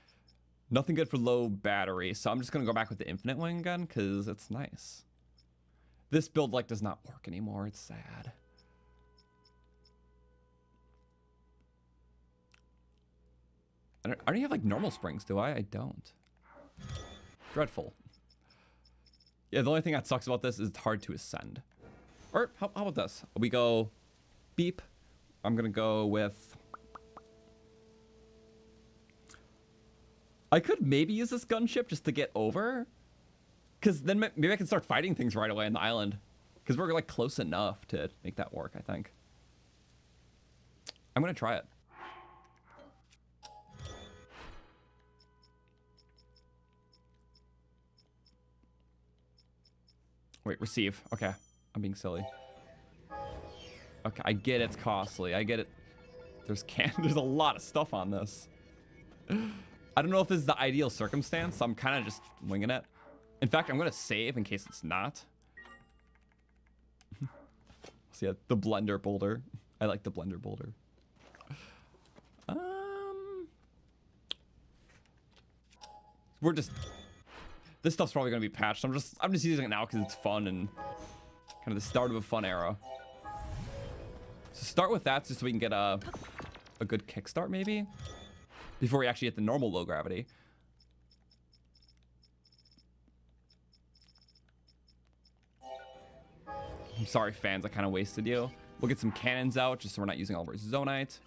Nothing good for low battery, so I'm just gonna go back with the infinite wing gun because it's nice. This build like does not work anymore. It's sad. I don't even have like normal springs, do I? I don't. Dreadful. Yeah, the only thing that sucks about this is it's hard to ascend. Or how about this? We go beep. I'm gonna go with. I could maybe use this gunship just to get over, because then maybe I can start fighting things right away on the island, because we're like close enough to make that work. I think. I'm gonna try it. Wait, receive. Okay, I'm being silly. Okay, I get it's costly. I get it. There's a lot of stuff on this. I don't know if this is the ideal circumstance, so I'm kind of just winging it. In fact, I'm gonna save in case it's not. So yeah, the blender boulder. I like the blender boulder. We're just. This stuff's probably gonna be patched. I'm just using it now because it's fun and kind of the start of a fun era. So start with that just so we can get a good kickstart maybe before we actually hit the normal low gravity. I'm sorry, fans. I kind of wasted you. We'll get some cannons out just so we're not using all of our Zonite.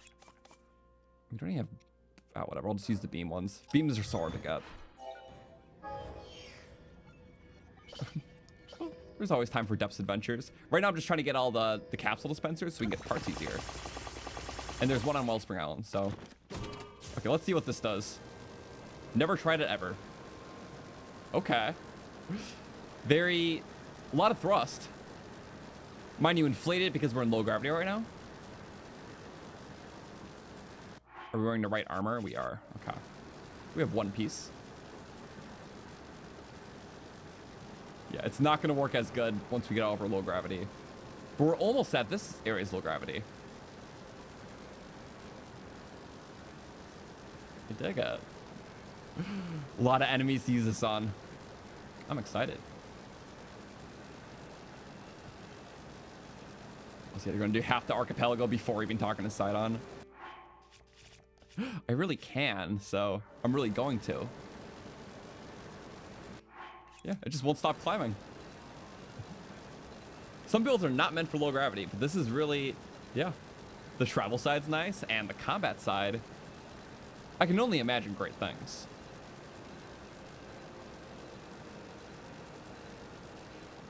We don't even have. Oh, whatever. I'll just use the beam ones. Beams are so hard to get. There's always time for depths adventures. Right now I'm just trying to get all the capsule dispensers so we can get parts easier. And there's one on Wellspring Island, so. Okay, let's see what this does. Never tried it ever. Okay. A lot of thrust. Mind you, inflated because we're in low gravity right now. Are we wearing the right armor? We are. Okay. We have one piece. Yeah, it's not going to work as good once we get over low gravity. But we're almost at this area's low gravity. I dig it. A lot of enemies to use this on. I'm excited. So you're going to do half the archipelago before even talking to Sidon. I really can, so I'm really going to. Yeah, it just won't stop climbing. Some builds are not meant for low gravity, but this is really, yeah. The travel side's nice, and the combat side, I can only imagine great things.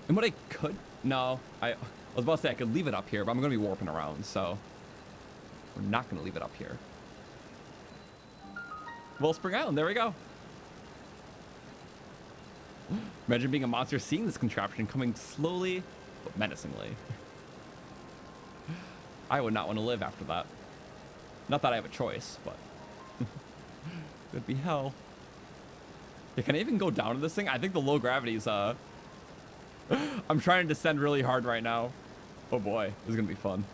And what I could, no, I was about to say I could leave it up here, but I'm going to be warping around, so we're not going to leave it up here. Wellspring Island, there we go. Imagine being a monster, seeing this contraption coming slowly but menacingly. I would not want to live after that. Not that I have a choice, but it'd be hell. Yeah, can I even go down to this thing? I think the low gravity's I'm trying to descend really hard right now. Oh boy, this is gonna be fun.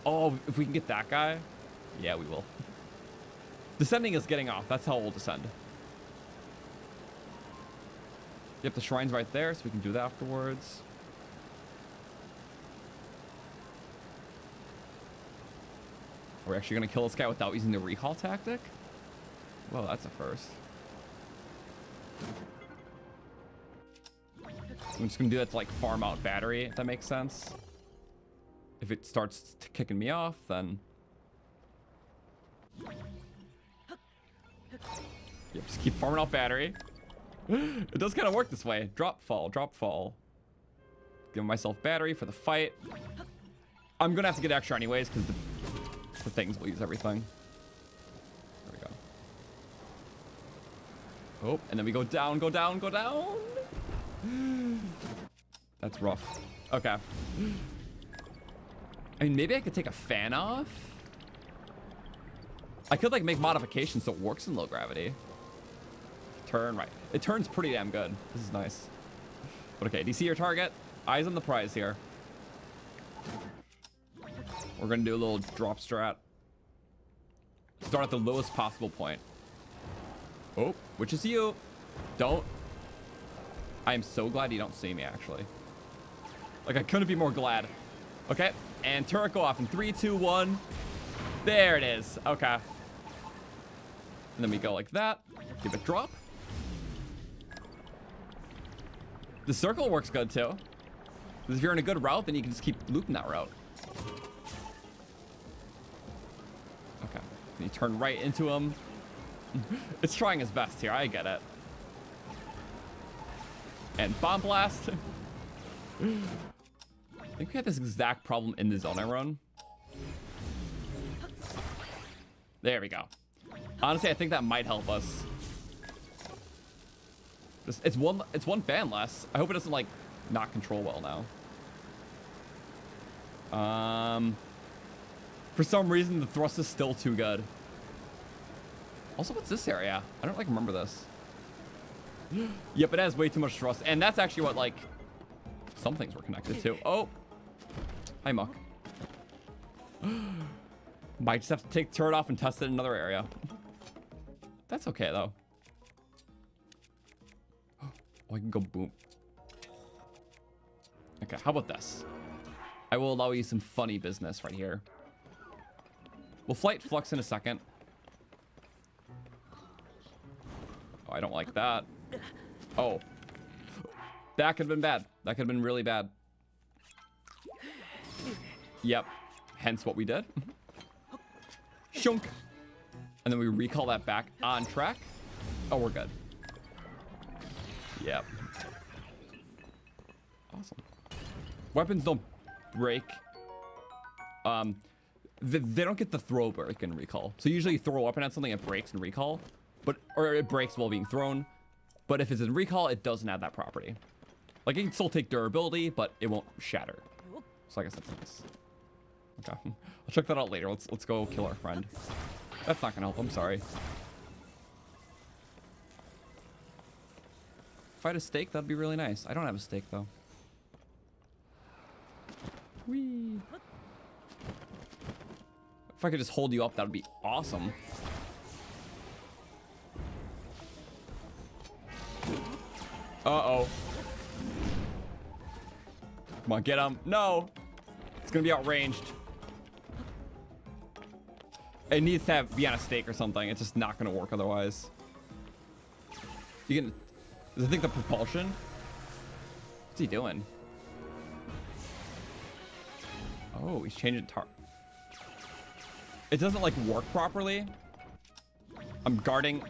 Oh, if we can get that guy, yeah, we will. Descending is getting off. That's how we'll descend. Yep, the shrine's right there, so we can do that afterwards. We're actually gonna kill this guy without using the recall tactic? Well, that's a first. I'm just gonna do that to like farm out battery, if that makes sense. If it starts kicking me off, then... Yep, just keep farming out battery. It does kind of work this way. Drop, fall, drop, fall. Giving myself battery for the fight. I'm gonna have to get extra anyways, because the things will use everything. There we go. Oh, and then we go down, go down, go down. That's rough. Okay. I mean, maybe I could take a fan off. I could like make modifications so it works in low gravity. Turn right. It turns pretty damn good. This is nice. But okay, do you see your target? Eyes on the prize here. We're gonna do a little drop strat. Start at the lowest possible point. Oh, which is you. Don't. I am so glad you don't see me, actually. Like, I couldn't be more glad. Okay, and turret go off in 3, 2, 1. There it is. Okay. And then we go like that. Give it drop. The circle works good, too. Because if you're in a good route, then you can just keep looping that route. Okay. And you turn right into him. It's trying its best here. I get it. And bomb blast. I think we had this exact problem in the Zonai run. There we go. Honestly, I think that might help us. It's one fan less. I hope it doesn't like not control well now. For some reason the thrust is still too good. Also, what's this area? I don't like remember this. Yep, it has way too much thrust, and that's actually what like some things were connected to. Oh, hi Muck. Might just have to take the turret off and test it in another area. That's okay though. Oh, I can go boom. Okay, how about this? I will allow you some funny business right here. We'll flight flux in a second. Oh, I don't like that. Oh. That could have been bad. That could have been really bad. Yep. Hence what we did. Shunk. And then we recall that back on track. Oh, we're good. Yep. Awesome. Weapons don't break. They don't get the throw break in recall. So usually you throw a weapon at something, it breaks in recall. Or it breaks while being thrown. But if it's in recall, it doesn't have that property. Like, it can still take durability, but it won't shatter. So I guess that's nice. Okay. I'll check that out later. Let's go kill our friend. That's not gonna help. I'm sorry. If I had a steak, that'd be really nice. I don't have a steak though. Whee. If I could just hold you up, that would be awesome. Uh-oh. Come on, get him. No. It's gonna be outranged. It needs to be on a stake or something. It's just not gonna work otherwise. You can... Does it think the propulsion? What's he doing? Oh, he's changing tar... It doesn't, like, work properly. I'm guarding...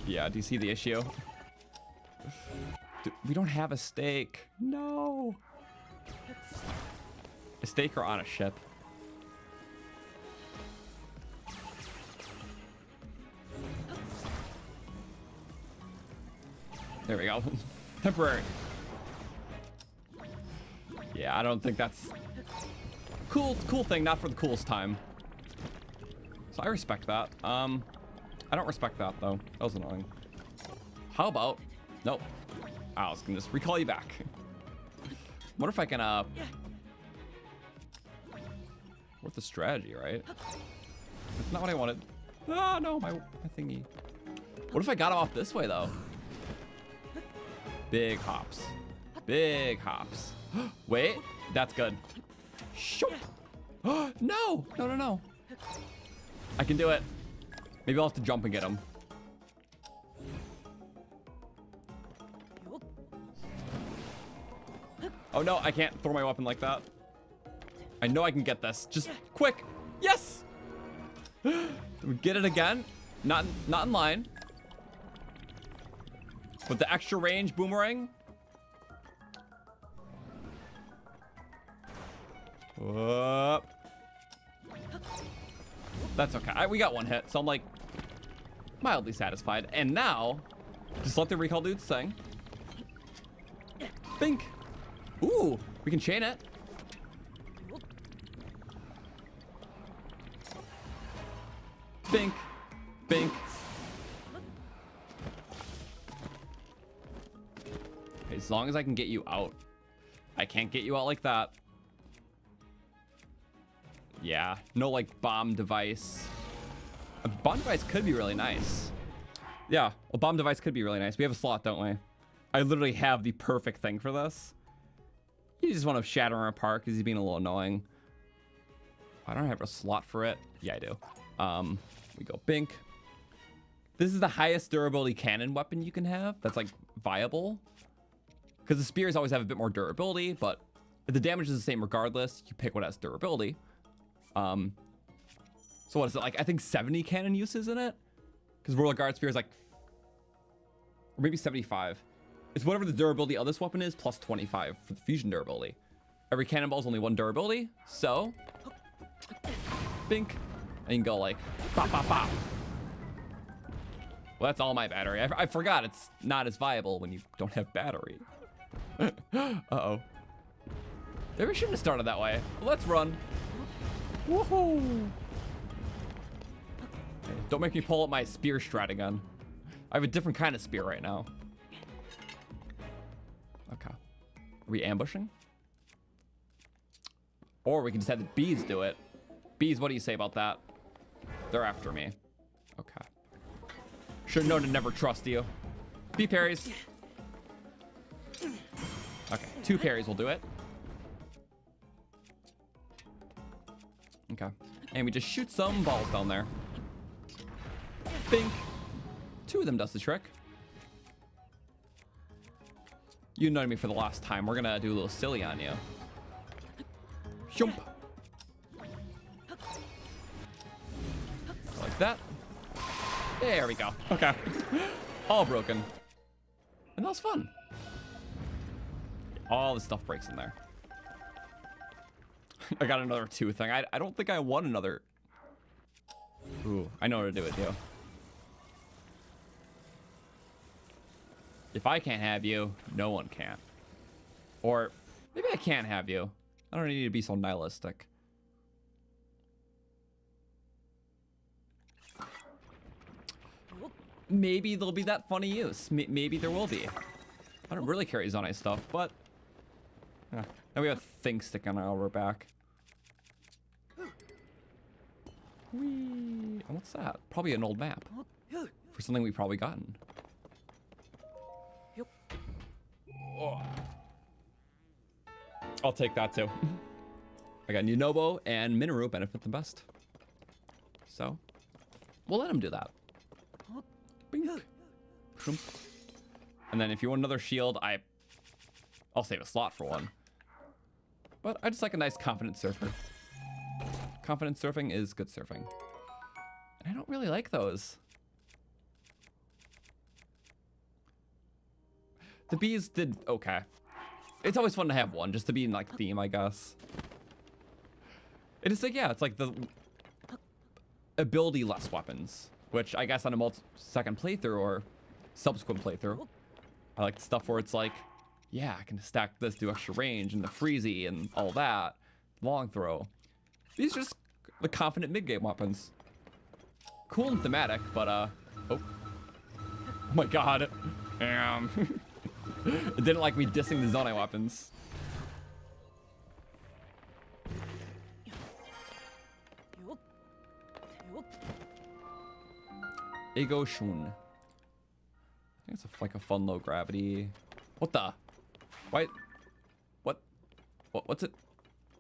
Yeah, do you see the issue? Dude, we don't have a stake. No. A stake or on a ship? There we go. Temporary. Yeah, I don't think that's... Cool thing, not for the coolest time. So I respect that. I don't respect that, though. That was annoying. How about... Nope. I was gonna just recall you back. What if I can, Worth the strategy, right? That's not what I wanted. Ah, no, my thingy. What if I got him off this way, though? Big hops. Big hops. Wait, that's good. Shoot. No, no. I can do it. Maybe I'll have to jump and get him. Oh no, I can't throw my weapon like that. I know I can get this. Just quick. Yes. Did we get it again? Not in line. With the extra range boomerang. Whoop. That's okay. We got one hit, so I'm like mildly satisfied. And now, just let the recall dudes sing. Bink. Ooh, we can chain it. Bink. Bink. Okay, as long as I can get you out. I can't get you out like that. Yeah, no like bomb device. A bomb device could be really nice. Yeah, a bomb device could be really nice. We have a slot, don't we? I literally have the perfect thing for this. You just want to shatter him apart because he's being a little annoying. I don't have a slot for it. Yeah, I do. We go bink. This is the highest durability cannon weapon you can have. That's like viable. Because the spears always have a bit more durability, but if the damage is the same regardless, you pick what has durability. So what is it, like, I think 70 cannon uses in it? Because Royal Guard Spear is like, or maybe 75. It's whatever the durability of this weapon is, plus 25 for the fusion durability. Every cannonball is only 1 durability, so, bink, and you can go like, bop, bop, bop. Well, that's all my battery. I forgot it's not as viable when you don't have battery. Uh-oh. Maybe we shouldn't have started that way. Let's run. Woohoo! Okay, don't make me pull up my spear strat again. I have a different kind of spear right now. Okay. Are we ambushing? Or we can just have the bees do it. Bees, what do you say about that? They're after me. Okay. Should know to never trust you. Bee parries. Okay, 2 parries will do it. Okay. And we just shoot some balls down there. Bink. 2 of them does the trick. You know me for the last time. We're gonna do a little silly on you. Jump. Like that. There we go. Okay. All broken. And that was fun. All the stuff breaks in there. I got another 2 thing. I don't think I won another. Ooh, I know what to do with you. If I can't have you, no one can. Or maybe I can't have you. I don't need to be so nihilistic. Maybe there'll be that funny use. Maybe there will be. I don't really carry Zonai stuff, but... now we have things sticking out of our back. Whee! And what's that? Probably an old map. For something we've probably gotten. Oh. I'll take that too. I got Nunobo and Minoru benefit the best. So, we'll let him do that. Bing. And then if you want another shield, I'll save a slot for one. But I just like a nice confident surfer. Confident surfing is good surfing. And I don't really like those. The bees did okay. It's always fun to have one, just to be in like theme, I guess. It is like, yeah, it's like the ability less weapons, which I guess on a second playthrough or subsequent playthrough, I like the stuff where it's like, yeah, I can stack this, do extra range and the freezy and all that, long throw. These are just the confident mid-game weapons. Cool and thematic, but oh my god. It didn't like me dissing the Zonai weapons. Ego Shun. I think it's like a fun low gravity. What the? Why? What? What's it?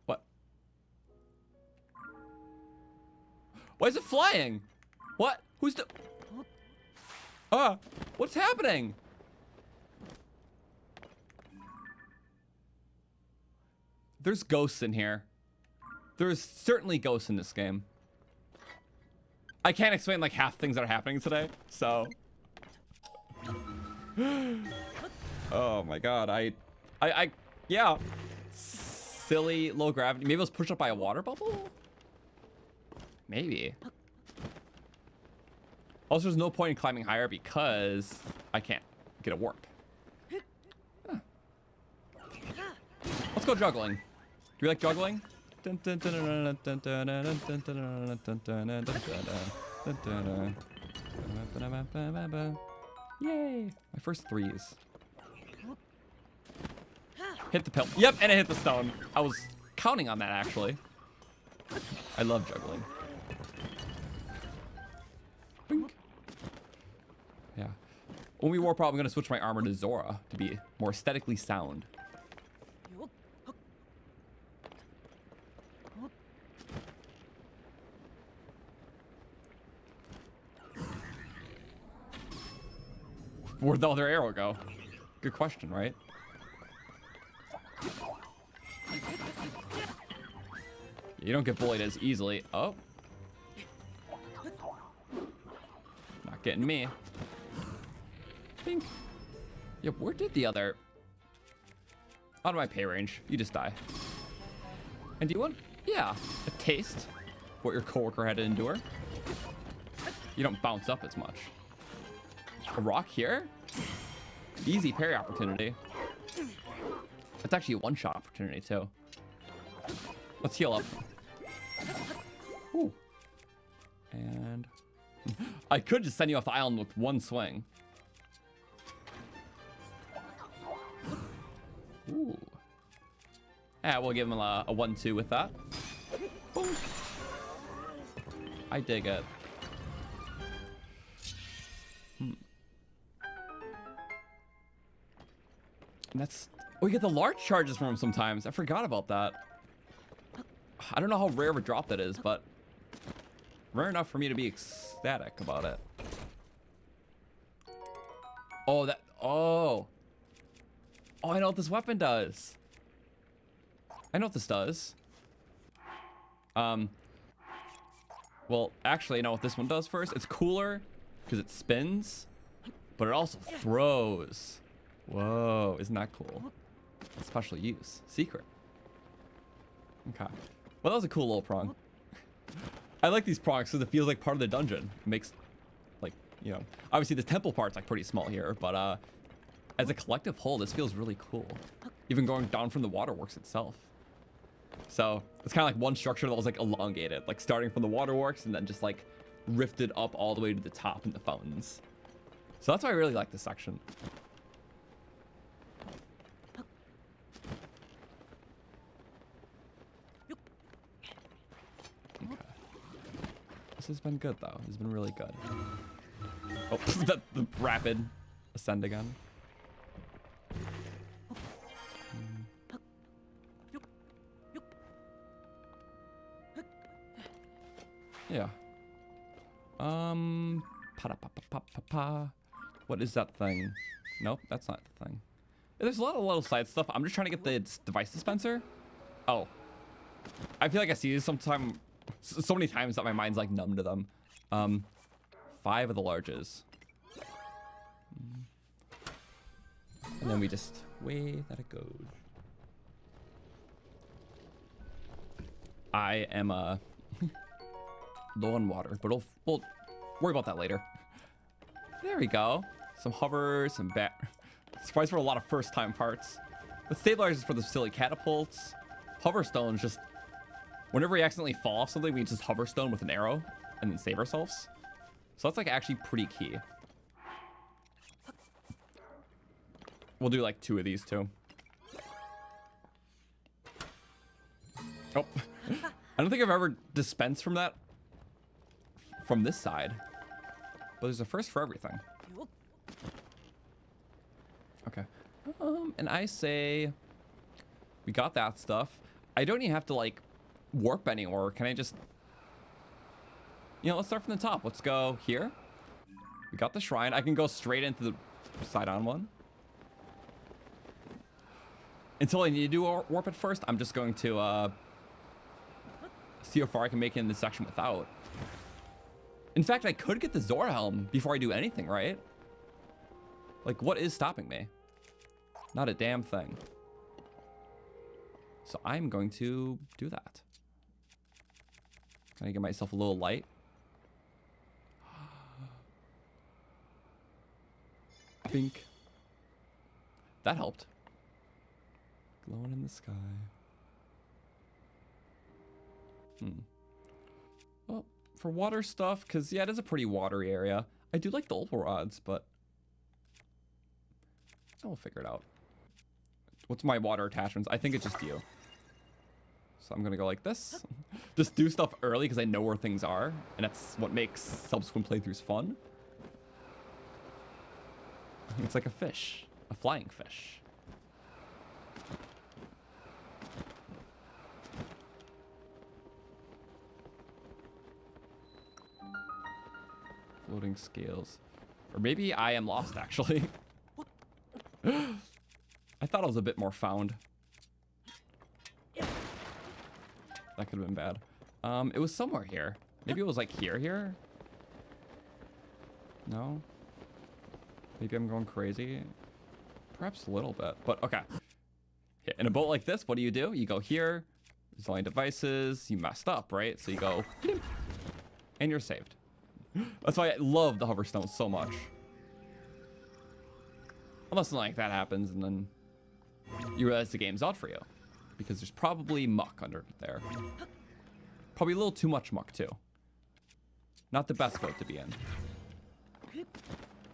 What? Why is it flying? What? Who's the? What's happening? There's ghosts in here. There's certainly ghosts in this game. I can't explain like half things that are happening today, so. Oh my god, yeah. Silly low gravity. Maybe it was pushed up by a water bubble? Maybe. Also, there's no point in climbing higher because I can't get a warp. Huh. Let's go juggling. Do you like juggling? Yay! My first threes. Hit the pill. Yep, and I hit the stone. I was counting on that actually. I love juggling. Bink. Yeah. When we warp out, I'm gonna switch my armor to Zora to be more aesthetically sound. Where'd the other arrow go? Good question, right? You don't get bullied as easily. Oh. Not getting me. Bink. Yeah, where did the other... Out of my pay range. You just die. And do you want... Yeah, a taste of what your coworker had to endure. You don't bounce up as much. A rock here? Easy parry opportunity. That's actually a one-shot opportunity, too. Let's heal up. Ooh. And... I could just send you off the island with one swing. Ooh. Yeah, we'll give him a 1-2 with that. Boom. I dig it. And that's... We get the large charges from him sometimes. I forgot about that. I don't know how rare of a drop that is, but... Rare enough for me to be ecstatic about it. Oh, that... Oh. Oh, I know what this weapon does. I know what this does. Well, actually, I know what this one does first. It's cooler because it spins, but it also throws. Whoa, isn't that cool? Special use. Secret. Okay. Well, that was a cool little prong. I like these prongs because it feels like part of the dungeon. It makes, like, you know, obviously the temple part's like pretty small here, but as a collective whole, this feels really cool. Even going down from the waterworks itself. So it's kind of like one structure that was like elongated, like starting from the waterworks and then just like rifted up all the way to the top in the fountains. So that's why I really like this section. Okay. This has been good though. This has been really good. Oh, the rapid ascend again. Yeah. Pa-da-pa-pa-pa-pa-pa. What is that thing? Nope, that's not the thing. There's a lot of little side stuff. I'm just trying to get the device dispenser. Oh. I feel like I see this sometime, so many times that my mind's like numb to them. 5 of the larges. And then we just way that it goes. I am low on water, but we'll worry about that later. There we go. Some hover, some surprise for a lot of first-time parts. The stabilizers for the silly catapults. Hoverstones just whenever we accidentally fall off something, we just hoverstone with an arrow and then save ourselves. So that's like actually pretty key. We'll do like 2 of these too. Oh, I don't think I've ever dispensed from that from this side, but there's a first for everything. Okay. And I say we got that stuff. I don't even have to like warp anywhere. Can I just, you know, let's start from the top. Let's go here. We got the shrine. I can go straight into the Sidon one. Until I need to do a warp at first, I'm just going to see how far I can make it in this section without. In fact, I could get the Zora helm before I do anything, right? Like, what is stopping me? Not a damn thing. So I'm going to do that. Can I get myself a little light? Bink. That helped. Glowing in the sky. Well, for water stuff, because yeah, it is a pretty watery area. I do like the opal rods, but I'll figure it out. What's my water attachments? I think it's just you. So I'm gonna go like this. Just do stuff early because I know where things are, and that's what makes subsequent playthroughs fun. It's like a fish, a flying fish. Floating scales. Or maybe I am lost, actually. I thought I was a bit more found. That could have been bad. It was somewhere here. Maybe it was like here? No? Maybe I'm going crazy? Perhaps a little bit, but okay. Yeah, in a boat like this, what do? You go here. There's only devices. You messed up, right? So you go, and you're saved. That's why I love the hoverstones so much. Unless something like that happens and then you realize the game's out for you. Because there's probably muck under there. Probably a little too much muck too. Not the best boat to be in.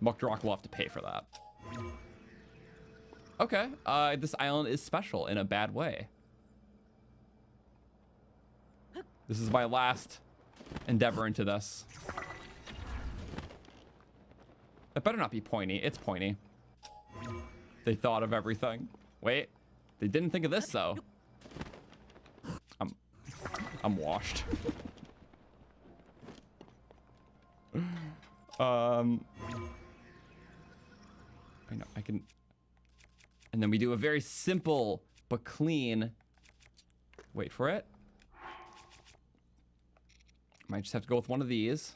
Mucktorok will have to pay for that. Okay, this island is special in a bad way. This is my last endeavor into this. It better not be pointy. It's pointy. They thought of everything. Wait, they didn't think of this though. I'm washed. I know I can. And then we do a very simple but clean. Wait for it. Might just have to go with one of these.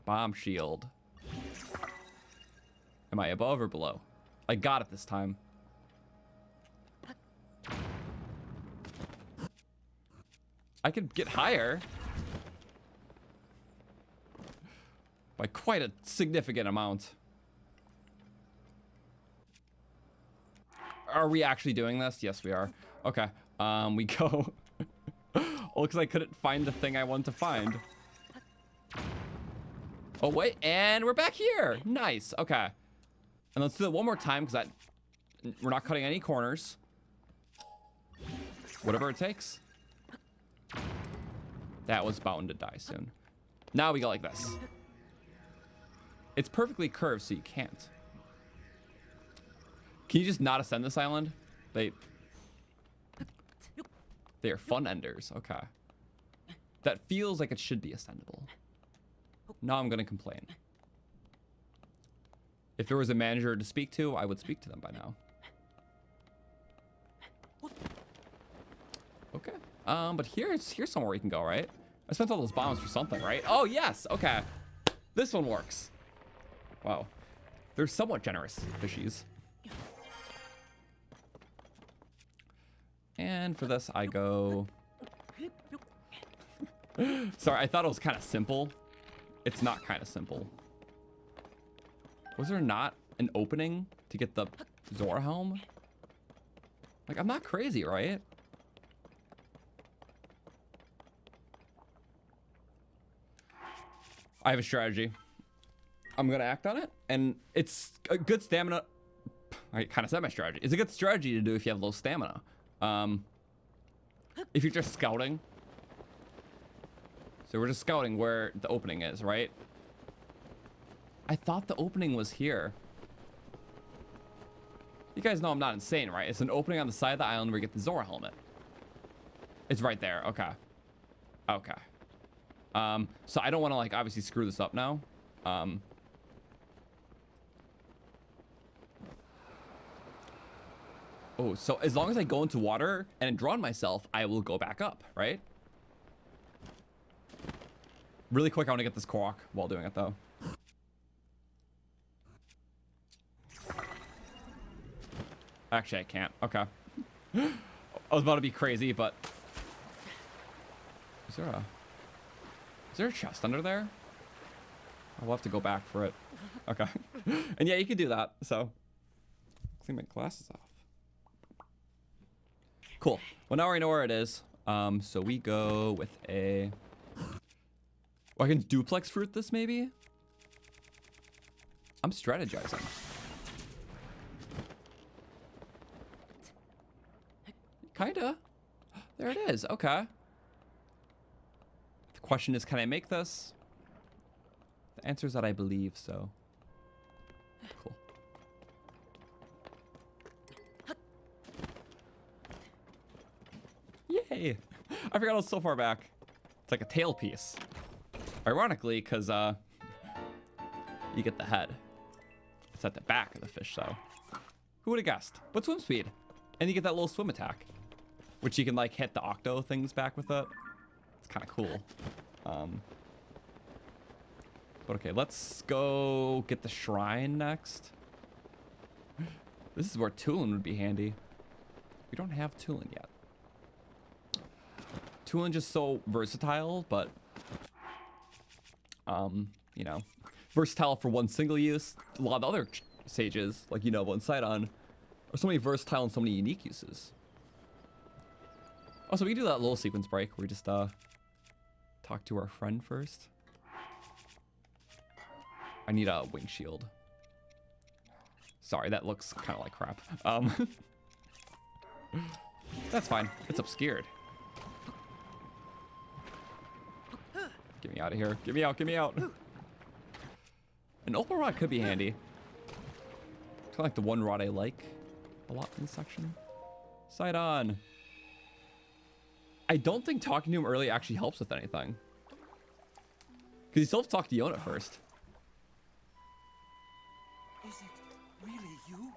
Bomb shield. Am I above or below? I got it this time. I could get higher. By quite a significant amount. Are we actually doing this? Yes, we are. Okay. We go. Oh, because I couldn't find the thing I wanted to find. Oh, wait. And we're back here. Nice. Okay. And let's do it one more time because we're not cutting any corners. Whatever it takes. That was bound to die soon. Now we go like this. It's perfectly curved, so you can't. Can you just not ascend this island? They are fun enders. Okay. That feels like it should be ascendable. Now I'm gonna complain. If there was a manager to speak to, I would speak to them by now. Okay. But here's somewhere we can go, right? I spent all those bombs for something, right? Oh, yes. Okay. This one works. Wow. They're somewhat generous fishies. And for this, I go... Sorry, I thought it was kind of simple. It's not kind of simple. Was there not an opening to get the Zora helm? Like, I'm not crazy, right? I have a strategy. I'm going to act on it. And it's a good stamina. I kind of said my strategy. It's a good strategy to do if you have low stamina. If you're just scouting. So we're just scouting where the opening is, right? I thought the opening was here. You guys know I'm not insane, right? It's an opening on the side of the island where you get the Zora helmet. It's right there. Okay. Okay. So I don't want to, like, obviously screw this up now. Oh, so as long as I go into water and drown myself, I will go back up, right? Really quick, I want to get this Korok while doing it, though. Actually, I can't. Okay. I was about to be crazy, but... Is there a chest under there? I'll have to go back for it. Okay. And yeah, you can do that, so... Clean my glasses off. Cool. Well, now we know where it is. So we go with a... Oh, I can duplex fruit this, maybe? I'm strategizing. Kinda. There it is. Okay. The question is, can I make this? The answer is that I believe so. Cool. Yay! I forgot I was so far back. It's like a tail piece. Ironically, because you get the head. It's at the back of the fish, though. Who would have guessed? But swim speed. And you get that little swim attack. Which you can, like, hit the octo things back with it. It's kind of cool. But okay, let's go get the shrine next. This is where Tulin would be handy. We don't have Tulin yet. Tulin just so versatile, but... you know, versatile for one single use. A lot of other sages, like, you know, one Sidon, are so many versatile and so many unique uses. Also, we can do that little sequence break where we just talk to our friend first. I need a wing shield. Sorry, that looks kind of like crap. That's fine. It's obscured. Get me out of here. Get me out. Get me out. An opal rod could be handy. It's kind of like the one rod I like a lot in this section. Sidon. I don't think talking to him early actually helps with anything. Because you still have to talk to Yona first. Is it really you?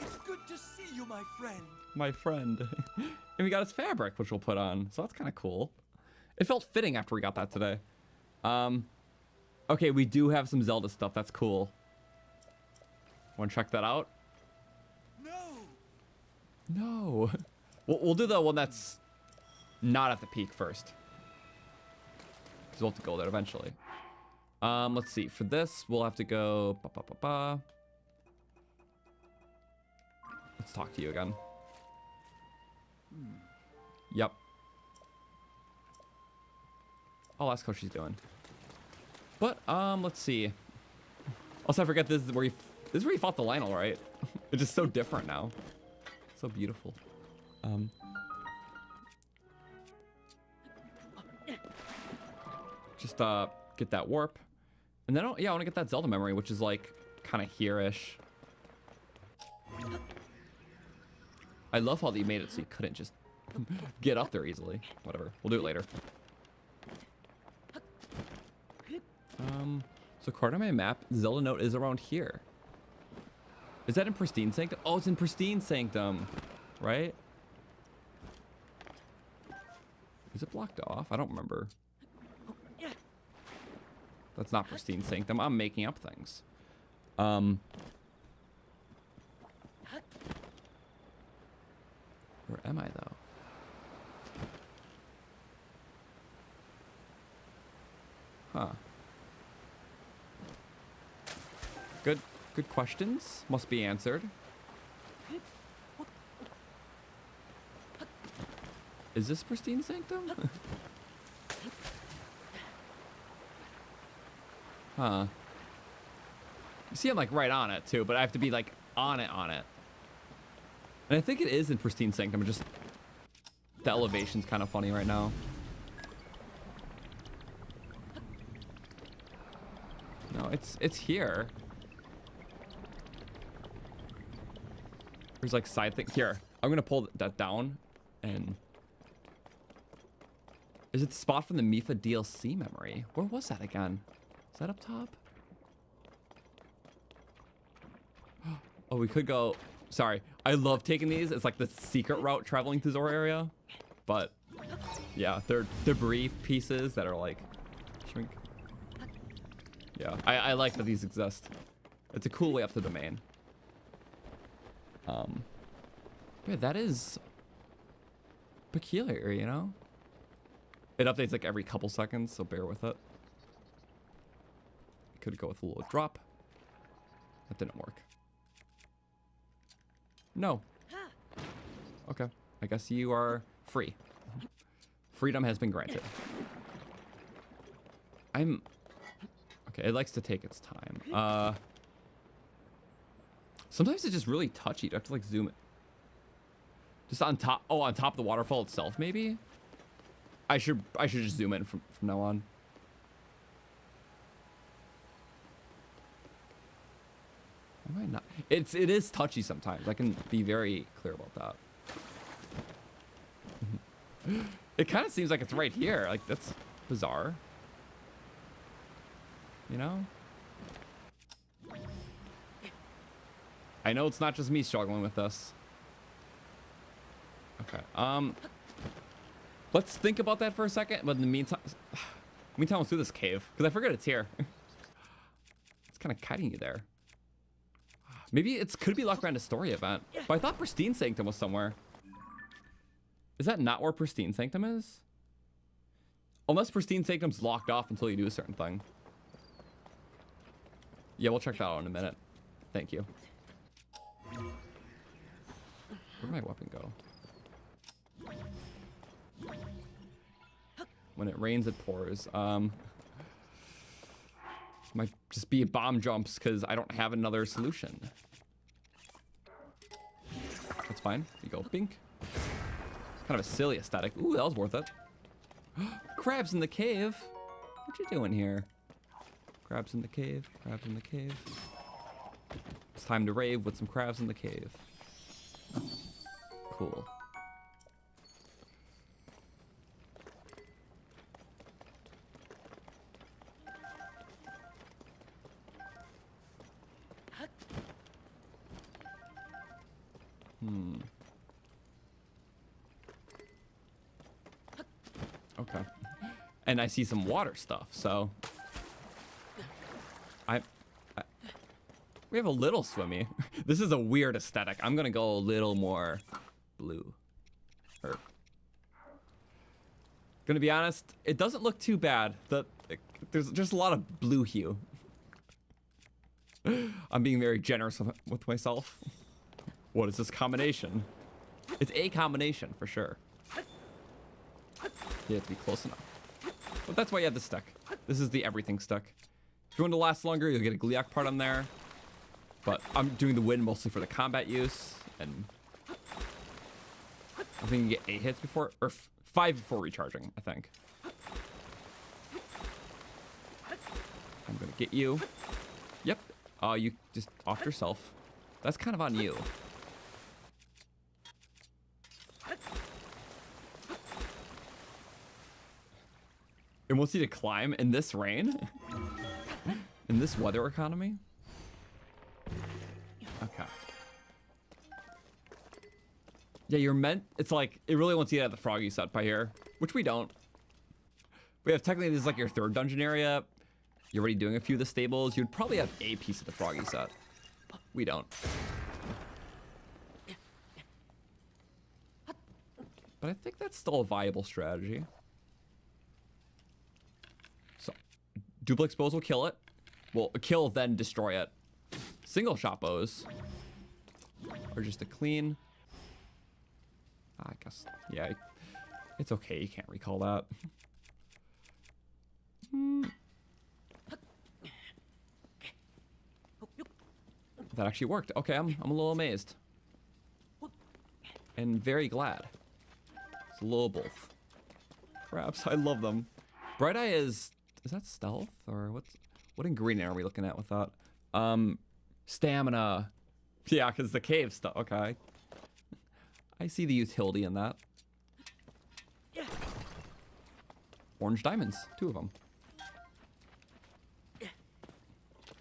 It's good to see you, my friend. My friend. And we got his fabric, which we'll put on. So that's kind of cool. It felt fitting after we got that today. Okay, we do have some Zelda stuff. That's cool. Want to check that out? No. We'll do the one that's not at the peak first. Because we'll have to go there eventually. Let's see. For this, we'll have to go. Let's talk to you again. Yep. I'll ask how she's doing. But let's see. Also, I forget this is where you fought the Lionel, right? It's just so different now. So beautiful. Just get that warp, and then yeah, I want to get that Zelda memory, which is like kind of here-ish. I love how they made it so you couldn't just get up there easily. Whatever, we'll do it later. So according to my map, Zelda Note is around here. Is that in Pristine Sanctum? Oh, it's in Pristine Sanctum, right? Is it blocked off? I don't remember. That's not Pristine Sanctum. I'm making up things. Where am I, though? Huh. Good questions. Must be answered. Is this Pristine Sanctum? Huh. You see I'm like right on it too, but I have to be like on it. And I think it is in Pristine Sanctum, just the elevation's kind of funny right now. No, it's here. There's like side thing here. I'm gonna pull that down and is it the spot from the Mifa DLC memory? Where was that again? Is that up top? Oh, we could go. Sorry, I love taking these. It's like the secret route traveling through Zora area, but yeah, they're debris pieces that are like shrink. Yeah, I like that these exist. It's a cool way up the domain. Yeah, that is peculiar, you know? It updates like every couple seconds, so bear with it. Could go with a little drop. That didn't work. No. Okay, I guess you are free. Freedom has been granted. Okay, it likes to take its time. Sometimes it's just really touchy. I have to like zoom it. Just on top. Oh, on top of the waterfall itself, maybe. I should just zoom in from now on. Am I not? It is touchy sometimes. I can be very clear about that. It kind of seems like it's right here. Like that's bizarre. You know? I know it's not just me struggling with this. Okay. Let's think about that for a second. But in the meantime, let's do this cave because I forget it's here. It's kind of kiting you there. Maybe it could be Luckbrand a story event. But I thought Pristine Sanctum was somewhere. Is that not where Pristine Sanctum is? Unless Pristine Sanctum's locked off until you do a certain thing. Yeah, we'll check that out in a minute. Thank you. Where'd my weapon go? When it rains, it pours. Might just be bomb jumps because I don't have another solution. That's fine. You go bink. Kind of a silly aesthetic. Ooh, that was worth it. Crabs in the cave. What you doing here? Crabs in the cave. Crabs in the cave. It's time to rave with some crabs in the cave. Cool. Okay. And I see some water stuff, so we have a little swimmy. This is a weird aesthetic. I'm gonna go a little more blue. Gonna be honest, it doesn't look too bad. there's just a lot of blue hue. I'm being very generous with myself. What is this combination? It's a combination for sure. You have to be close enough. But that's why you have the stick. This is the everything stick. If you want to last longer, you'll get a Gleeok part on there. But I'm doing the wind mostly for the combat use. And I think you get 8 hits before, or 5 before recharging, I think. I'm gonna get you. Yep. You just off yourself. That's kind of on you. It wants you to climb in this rain? In this weather economy? Okay. Yeah, you're meant, it's like, it really wants you to have the froggy set by here, which we don't. We have technically, this is like your 3rd dungeon area. You're already doing a few of the stables. You'd probably have a piece of the froggy set. We don't. But I think that's still a viable strategy. So, duplex bows will kill it. Well, kill, then destroy it. Single shot bows are just a clean. I guess, yeah, it's okay. You can't recall that. That actually worked. Okay, I'm a little amazed. And very glad. It's a little both. Crabs, I love them. Bright Eye is that stealth? Or what ingredient are we looking at with that? Stamina. Yeah, because the cave stuff. Okay. I see the utility in that. Orange diamonds, 2 of them.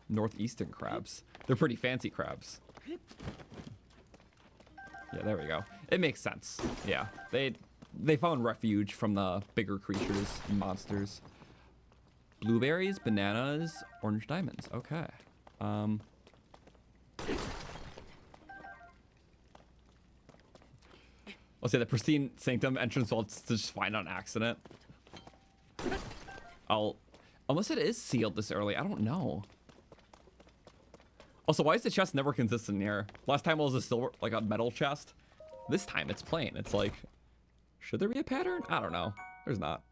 Northeastern crabs. They're pretty fancy crabs. Yeah, there we go. It makes sense. Yeah, they found refuge from the bigger creatures and monsters. Blueberries, bananas, orange diamonds. Okay. I'll say the pristine sanctum entrance will just find on accident. Unless it is sealed this early, I don't know. Also, why is the chest never consistent here? Last time it was a silver, like a metal chest. This time it's plain. It's like, should there be a pattern? I don't know. There's not.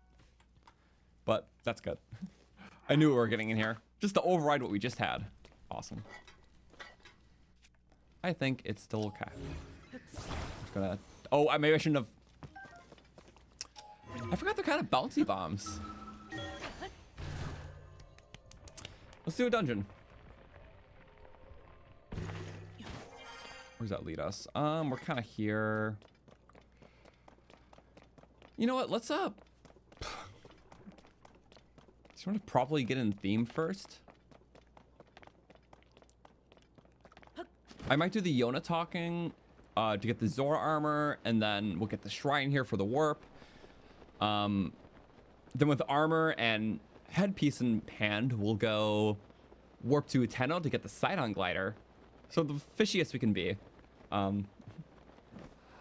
But that's good. I knew we were getting in here. Just to override what we just had. Awesome. I think it's still okay. Just gonna... Oh, maybe I shouldn't have... I forgot they're kind of bouncy bombs. Let's do a dungeon. Where does that lead us? We're kind of here. You know what? Let's just want to properly get in theme first. I might do the Yona talking to get the Zora armor, and then we'll get the shrine here for the warp. Then with armor and headpiece in hand, we'll go warp to Tenno to get the Sidon glider. So the fishiest we can be. And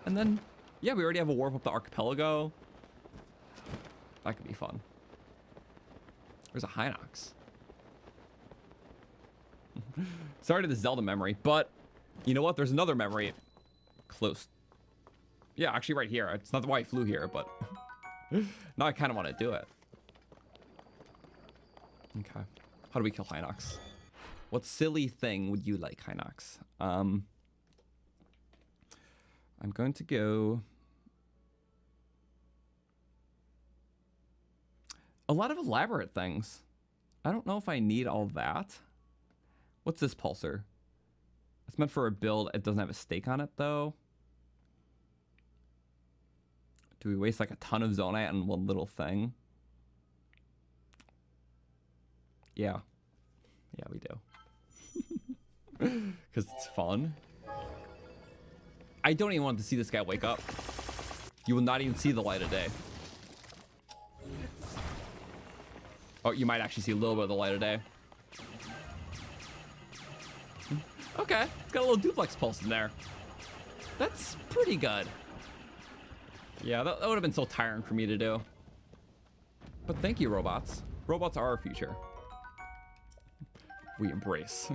then, yeah, we already have a warp up the archipelago. That could be fun. There's a Hinox. Sorry to the Zelda memory, but you know what? There's another memory close. Yeah, actually right here. It's not why I flew here, but now I kind of want to do it. Okay. How do we kill Hinox? What silly thing would you like, Hinox? I'm going to go... A lot of elaborate things. I don't know if I need all that. What's this pulsar? It's meant for a build. It doesn't have a stake on it, though. Do we waste like a ton of Zonai on one little thing? Yeah. Yeah, we do. Because it's fun. I don't even want to see this guy wake up. You will not even see the light of day. Oh, you might actually see a little bit of the light of day. Okay, it's got a little duplex pulse in there. That's pretty good. Yeah, that would have been so tiring for me to do. But thank you, robots. Robots are our future. We embrace.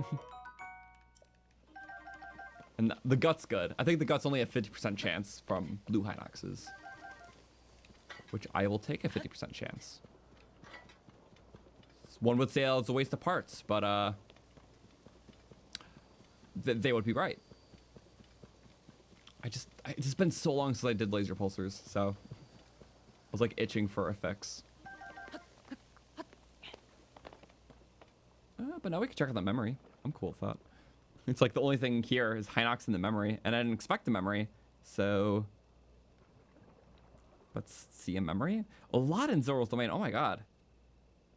And the gut's good. I think the gut's only a 50% chance from blue Hinoxes, which I will take a 50% chance. One would say it's a waste of parts, but they would be right. It's just been so long since I did laser pulsers, so I was like itching for a fix. But now we can check out that memory. I'm cool with that. It's like the only thing here is Hinox in the memory, and I didn't expect the memory, so let's see a memory. A lot in Zora's domain. Oh my god.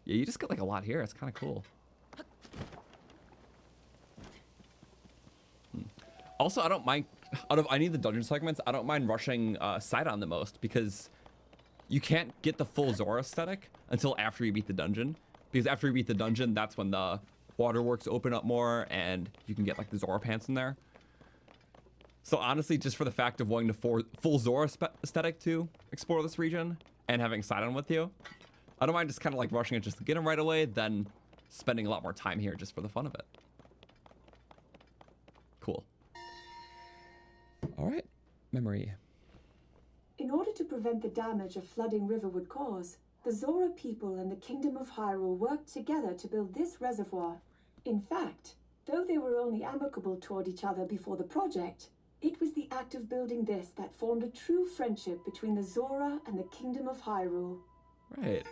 Yeah, you just get like a lot here. It's kind of cool. Also, I don't mind, out of any of the dungeon segments, I don't mind rushing Sidon the most, because you can't get the full Zora aesthetic until after you beat the dungeon. Because after you beat the dungeon, that's when the waterworks open up more, and you can get like the Zora pants in there. So honestly, just for the fact of wanting the full Zora aesthetic to explore this region, and having Sidon with you, I don't mind just kind of like rushing it just to get him right away, then spending a lot more time here just for the fun of it. Cool. All right, memory. In order to prevent the damage a flooding river would cause, the Zora people and the Kingdom of Hyrule worked together to build this reservoir. In fact, though they were only amicable toward each other before the project, it was the act of building this that formed a true friendship between the Zora and the Kingdom of Hyrule. Right.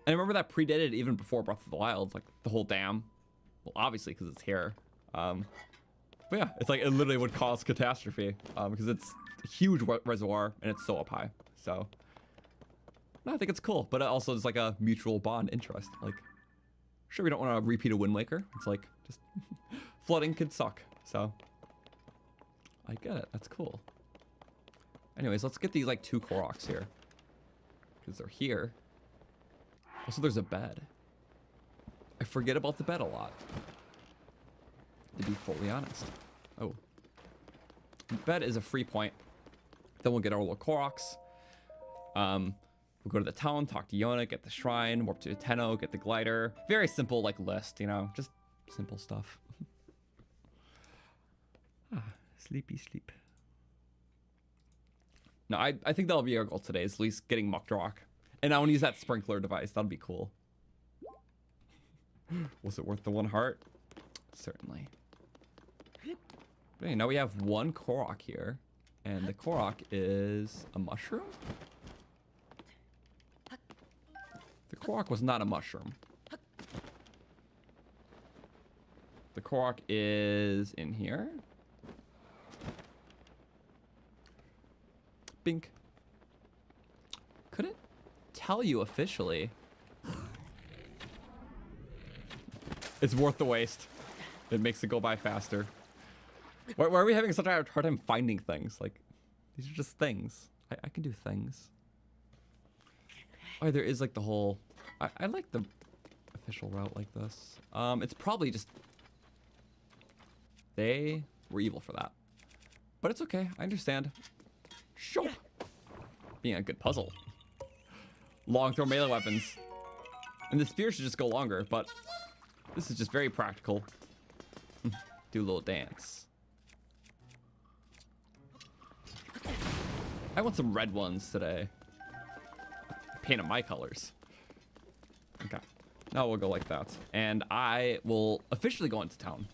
And I remember that predated even before Breath of the Wild, like the whole dam. Well, obviously, because it's here. But yeah, it's like it literally would cause catastrophe because it's a huge reservoir and it's so up high. So, no, I think it's cool, but it also is like a mutual bond interest. Like, sure, we don't want to repeat a Wind Waker. It's like just flooding could suck. So, I get it. That's cool. Anyways, let's get these like 2 Koroks here because they're here. Also, there's a bed. I forget about the bed a lot, to be fully honest. Oh. The bed is a free point. Then we'll get our little Koroks. We'll go to the town, talk to Yona, get the shrine, warp to Tenno, get the glider. Very simple, like, list, you know? Just simple stuff. Sleepy sleep. No, I think that'll be our goal today, is at least getting Mucktorok. And I want to use that sprinkler device. That'll be cool. Was it worth the 1 heart? Certainly. But anyway, now we have 1 Korok here. And the Korok is a mushroom? The Korok was not a mushroom. The Korok is in here. Bink. Couldn't tell you officially. It's worth the waste. It makes it go by faster. Why are we having such a hard time finding things? Like, these are just things. I can do things. Oh, there is like the whole... I like the official route like this. It's probably just... They were evil for that. But it's okay. I understand. Sure. Being a good puzzle. Long throw melee weapons. And the spear should just go longer, but this is just very practical. Do a little dance. I want some red ones today. Painted my colors. Okay. Now we'll go like that. And I will officially go into town.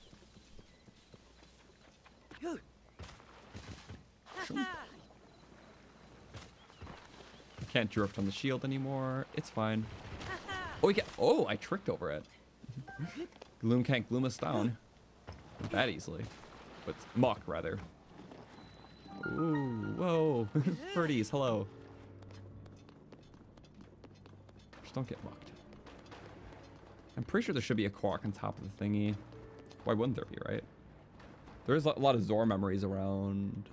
Can't drift on the shield anymore. It's fine. Oh, we can. Oh, I tricked over it. Gloom can't gloom us down that easily. But muck, rather. Ooh, whoa. Birdies, hello. Just don't get mucked. I'm pretty sure there should be a Korok on top of the thingy. Why wouldn't there be, right? There's a lot of Zora memories around.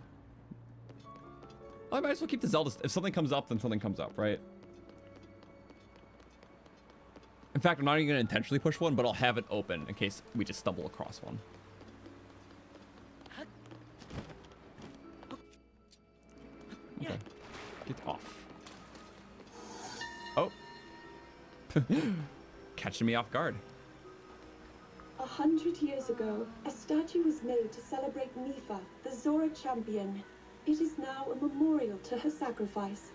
I might as well keep the Zelda. If something comes up, then something comes up, right? In fact, I'm not even going to intentionally push one, but I'll have it open in case we just stumble across one. Okay. Get off. Oh. catching me off guard. 100 years ago, a statue was made to celebrate Mifa, the Zora champion. It is now a memorial to her sacrifice.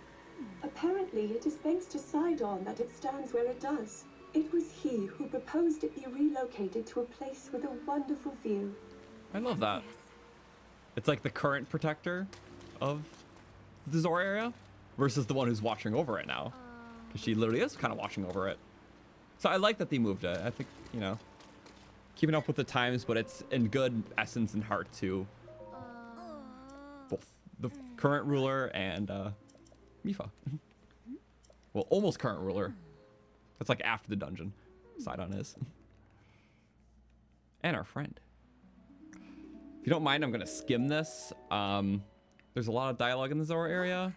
Apparently, it is thanks to Sidon that it stands where it does. It was he who proposed it be relocated to a place with a wonderful view. I love that. It's like the current protector of the Zora area versus the one who's watching over it now. Because she literally is kind of watching over it. So I like that they moved it. I think, you know, keeping up with the times, but it's in good essence and heart to both the current ruler and Mifa. Well, almost current ruler. That's like after the dungeon. Sidon is. And our friend. If you don't mind, I'm going to skim this. There's a lot of dialogue in the Zora area.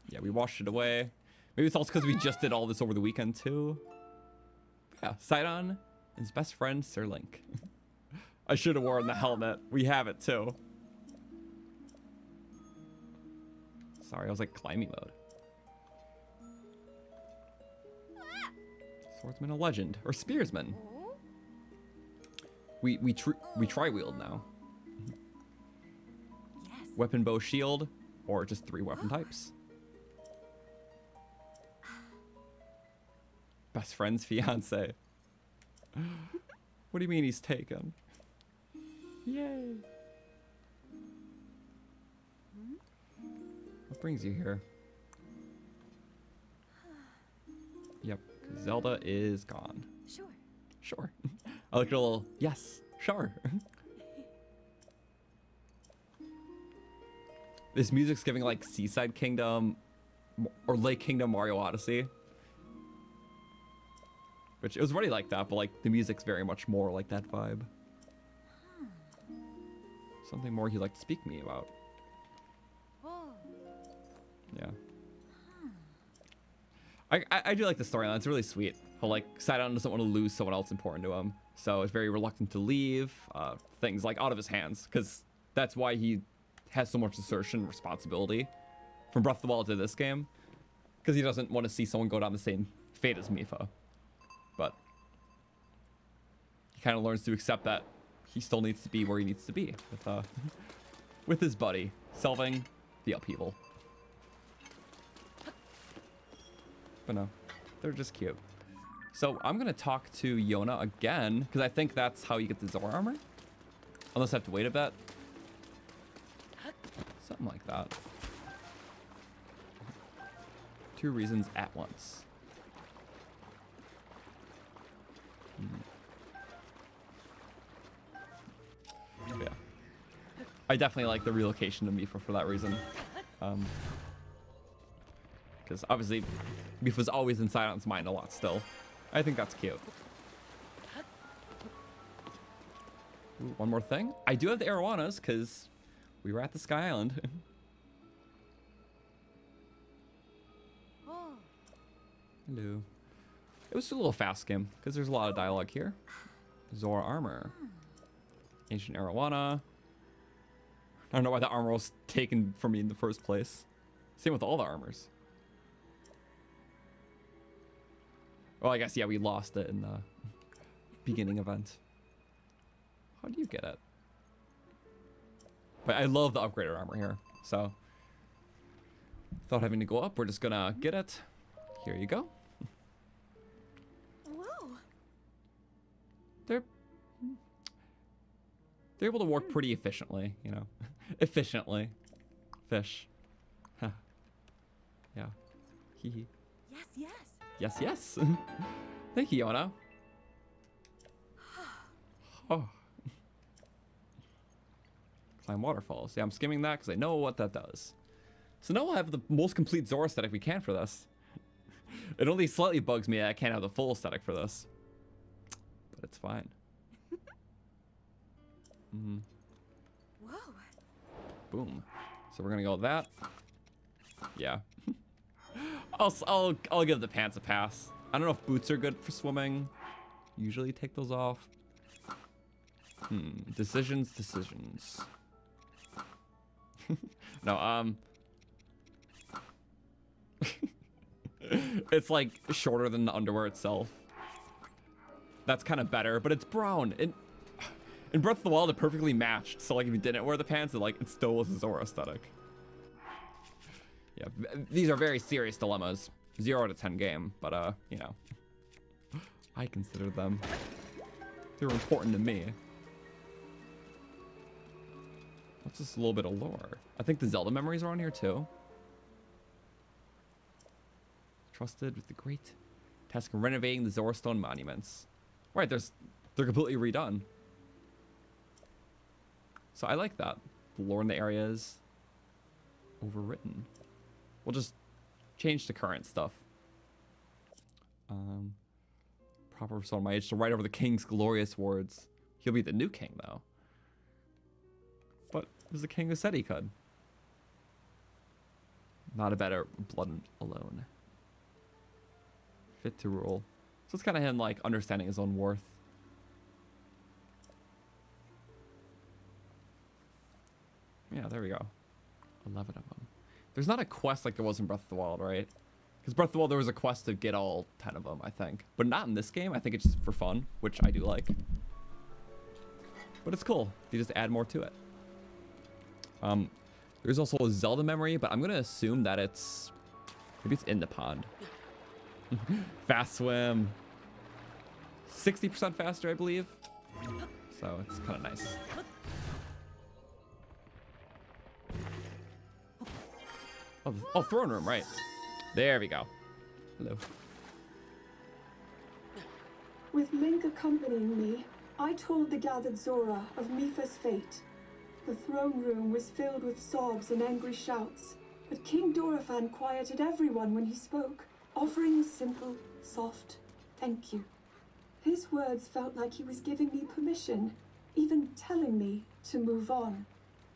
Yeah, we washed it away. Maybe it's also because we just did all this over the weekend too. Yeah, Sidon and his best friend, Sir Link. I should have worn the helmet. We have it too. Sorry, I was like climbing mode. Swordsman, a legend, or spearsman. We tri-wield now. Yes. Weapon, bow, shield, or just 3 weapon types. Best friend's fiance. What do you mean he's taken? Yay. What brings you here? Yep, 'cause Zelda is gone. Sure. Sure. I like a little, yes, sure. This music's giving like Seaside Kingdom or Lake Kingdom Mario Odyssey. Which it was already like that, but like the music's very much more like that vibe. Something more you'd like to speak to me about. Yeah. I do like the storyline. It's really sweet. How like Sidon doesn't want to lose someone else important to him, so it's very reluctant to leave things like out of his hands, because that's why he has so much assertion and responsibility from Breath of the Wild to this game, because he doesn't want to see someone go down the same fate as Mifa. But he kind of learns to accept that he still needs to be where he needs to be with his buddy, solving the upheaval. But no, they're just cute. So I'm gonna talk to Yona again, because I think that's how you get the Zora armor. Unless I have to wait a bit. Something like that. 2 reasons at once. Yeah. I definitely like the relocation to Mifa for that reason. Because obviously Mifa's always in Sidon's mind a lot still. I think that's cute. Ooh, one more thing. I do have the arowanas because we were at the Sky Island. Hello. It was a little fast skim because there's a lot of dialogue here. Zora armor. Ancient arowana. I don't know why the armor was taken from me in the first place. Same with all the armors. Well, I guess, yeah, we lost it in the beginning event. How do you get it? But I love the upgraded armor here, so without having to go up, we're just gonna get it. Here you go. Whoa. They're able to work pretty efficiently, you know. Efficiently. Fish. Huh. Yeah. Hee hee. Yes, yes. Yes, yes. Thank you, Yona. Oh. Climb waterfalls. Yeah, I'm skimming that because I know what that does. So now we'll have the most complete Zora aesthetic we can for this. It only slightly bugs me that I can't have the full aesthetic for this. But it's fine. Whoa. Boom. So we're gonna go with that. Yeah. I'll give the pants a pass. I don't know if boots are good for swimming. Usually take those off. Decisions. No, It's like shorter than the underwear itself. That's kind of better, but it's brown. In Breath of the Wild, it perfectly matched. So like if you didn't wear the pants, it still was a Zora aesthetic. Yeah, these are very serious dilemmas. 0 out of 10 game, but you know, I consider them. They're important to me. What's this little bit of lore? I think the Zelda memories are on here too. Trusted with the great task of renovating the Zora Stone monuments. Right, they're completely redone. So I like that. The lore in the area is overwritten. We'll just change the current stuff. Proper son of my age to write over the king's glorious words. He'll be the new king though. But it was the king who said he could. Not a better blood alone. Fit to rule. So it's kind of him like understanding his own worth. Yeah, there we go. 11 of them. There's not a quest like there was in Breath of the Wild, right? Because Breath of the Wild, there was a quest to get all 10 of them, I think. But not in this game. I think it's just for fun, which I do like. But it's cool. You just add more to it. There's also a Zelda memory, but I'm going to assume that it's... Maybe it's in the pond. Fast swim. 60% faster, I believe. So it's kind of nice. Oh, throne room, right. There we go. Hello. With Link accompanying me, I told the gathered Zora of Mipha's fate. The throne room was filled with sobs and angry shouts, but King Dorephan quieted everyone when he spoke, offering a simple, soft thank you. His words felt like he was giving me permission, even telling me to move on,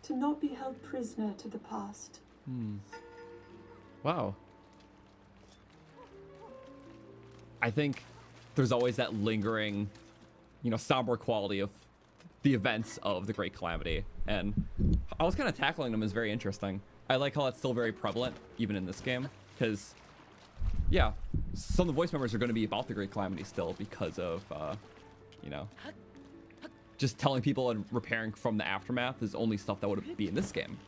to not be held prisoner to the past. Wow. I think there's always that lingering, you know, somber quality of the events of the Great Calamity. And I was kind of tackling them as very interesting. I like how that's still very prevalent, even in this game. Because, yeah, some of the voice members are going to be about the Great Calamity still because of, you know, just telling people and repairing from the aftermath is only stuff that would be in this game.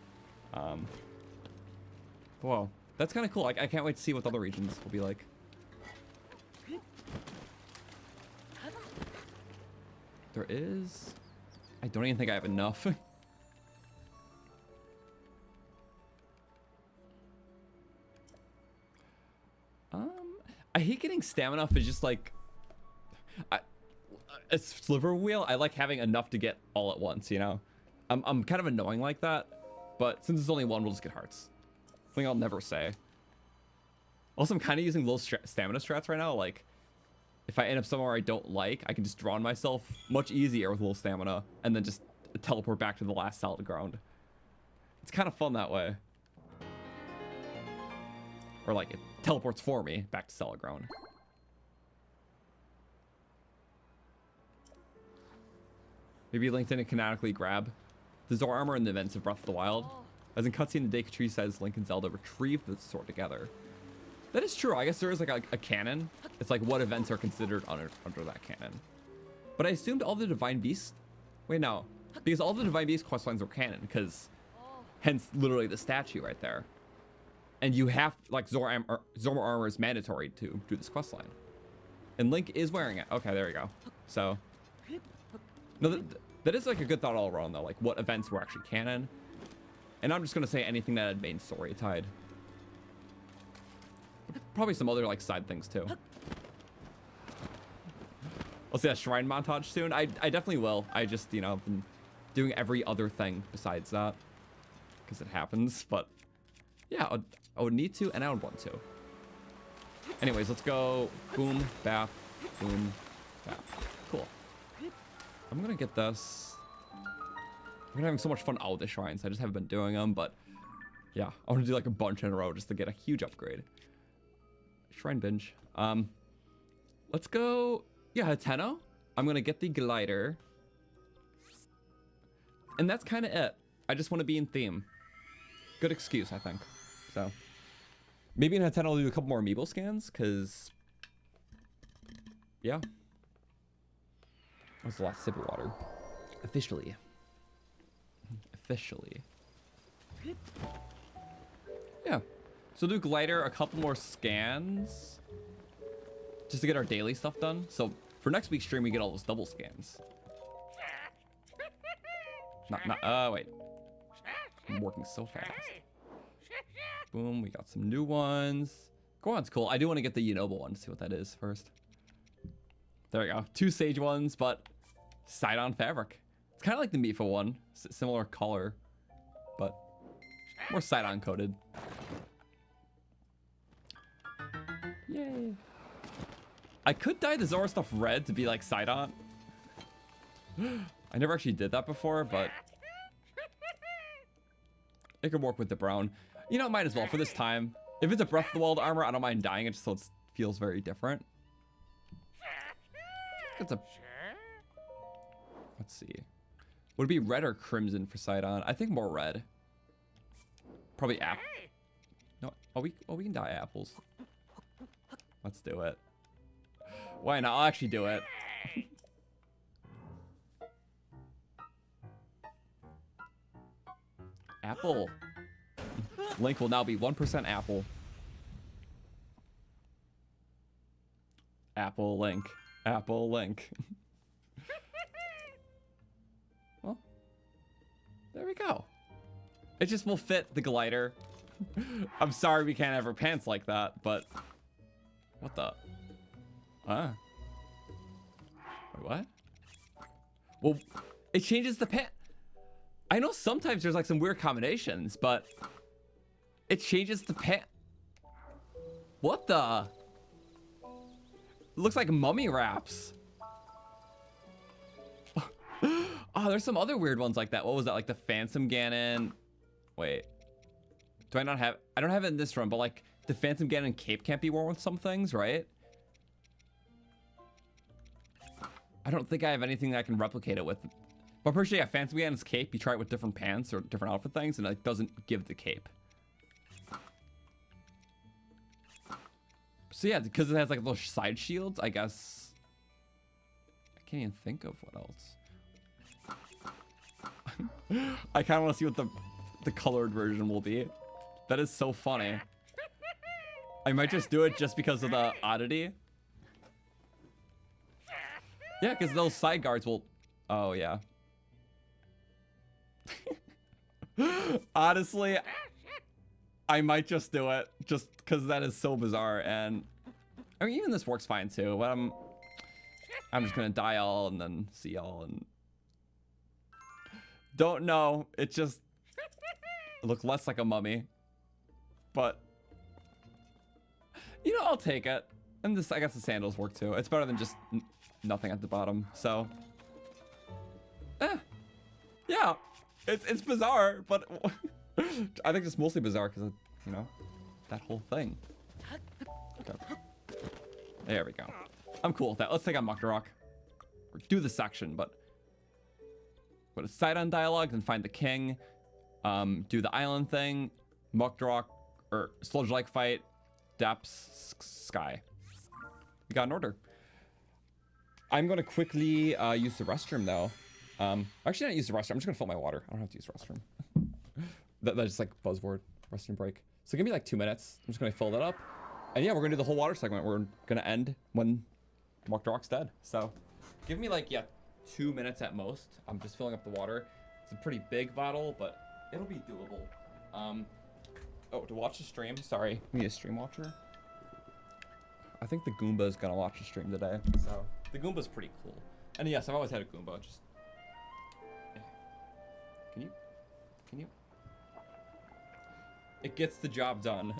Whoa. That's kind of cool. I can't wait to see what the other regions will be like. There is... I don't even think I have enough. I hate getting stamina if it's just like... a sliver wheel. I like having enough to get all at once, you know? I'm kind of annoying like that. But since there's only one, we'll just get hearts. Thing I'll never say. Also, I'm kind of using low stamina strats right now. Like, if I end up somewhere I don't like, I can just draw on myself much easier with low stamina and then just teleport back to the last solid ground. It's kind of fun that way. Or like, it teleports for me back to solid ground. Maybe Link didn't canonically grab the Zora armor in the events of Breath of the Wild. As in cutscene, the Decatry says Link and Zelda retrieved the sword together. That is true. I guess there is like a canon. It's like what events are considered under that canon. But I assumed all the Divine Beasts... Wait, no. Because all the Divine Beast questlines were canon, because... Hence, literally the statue right there. And you have... Like, Zora armor is mandatory to do this questline. And Link is wearing it. Okay, there we go. So... No, that is like a good thought all around, though. Like, what events were actually canon. And I'm just going to say anything that had made story tied. Probably some other, like, side things, too. I'll see a shrine montage soon. I definitely will. I just, you know, I've been doing every other thing besides that. Because it happens. But, yeah, I would need to, and I would want to. Anyways, let's go. Boom, bap, boom, bap. Cool. I'm going to get this. I've been having so much fun out with the shrines. I just haven't been doing them, but yeah, I want to do like a bunch in a row just to get a huge upgrade. Shrine binge. Let's go. Yeah, Hateno. I'm going to get the glider. And that's kind of it. I just want to be in theme. Good excuse, I think. So Maybe in Nintendo I'll do a couple more Amiibo scans, because... Yeah. That was the last sip of water. Officially. Officially. Yeah. So do glider, a couple more scans. Just to get our daily stuff done. So for next week's stream, we get all those double scans. Wait. I'm working so fast. Boom, we got some new ones. Goron's cool. I do want to get the Yunobo one to see what that is first. There we go. 2 Sage ones, but Sidon fabric. It's kind of like the Mifa one. Similar color, but more Sidon coated. Yay. I could dye the Zora stuff red to be like Sidon. I never actually did that before, but it could work with the brown. You know, might as well for this time. If it's a Breath of the Wild armor, I don't mind dyeing it just so it feels very different. It's a... Let's see. Would it be red or crimson for Sidon? I think more red. Probably apple. No, we can dye apples. Let's do it. Why not? I'll actually do it. Apple. Link will now be 1% apple. Apple Link. Apple Link. Well, there we go. It just will fit the glider. I'm sorry we can't have our pants like that, but... What the... Wait, what? Well, it changes the pant. I know sometimes there's like some weird combinations, but it changes the pant. What the? It looks like mummy wraps. Oh, there's some other weird ones like that. What was that? Like the Phantom Ganon. Wait. Do I not have... I don't have it in this run, but like the Phantom Ganon cape can't be worn with some things, right? I don't think I have anything that I can replicate it with. But I'm pretty sure, yeah, Phantom Ganon's cape, you try it with different pants or different outfit things, and it doesn't give the cape. So yeah, because it has like little side shields, I guess. I can't even think of what else. I kind of want to see what the colored version will be. That is so funny. I might just do it just because of the oddity. Yeah, because those side guards will... Oh, yeah. Honestly, I might just do it. Just because that is so bizarre. And... I mean, even this works fine, too. But I'm just going to die all and then see all and... Don't know. It just... look less like a mummy. But... You know, I'll take it. And this, I guess the sandals work, too. It's better than just... nothing at the bottom, so yeah, it's bizarre, but I think it's mostly bizarre because you know that whole thing. Okay. There we go. I'm cool with that. Let's take on Mucktorok or do the section, but go to Sidon dialogue and find the king. Do the island thing, Mucktorok or soldier like fight, depths, sky. We got an order. I'm going to quickly use the restroom, though. Actually, not use the restroom. I'm just going to fill my water. I don't have to use the restroom. That's just like buzzword, restroom break. So give me like 2 minutes. I'm just going to fill that up. And yeah, we're going to do the whole water segment. We're going to end when Mucktorok's dead. So give me like, yeah, 2 minutes at most. I'm just filling up the water. It's a pretty big bottle, but it'll be doable. Oh, to watch the stream. Sorry, we need a stream watcher. I think the Goomba is going to watch the stream today, so... The Goomba's pretty cool. And yes, I've always had a Goomba, just... Can you? It gets the job done.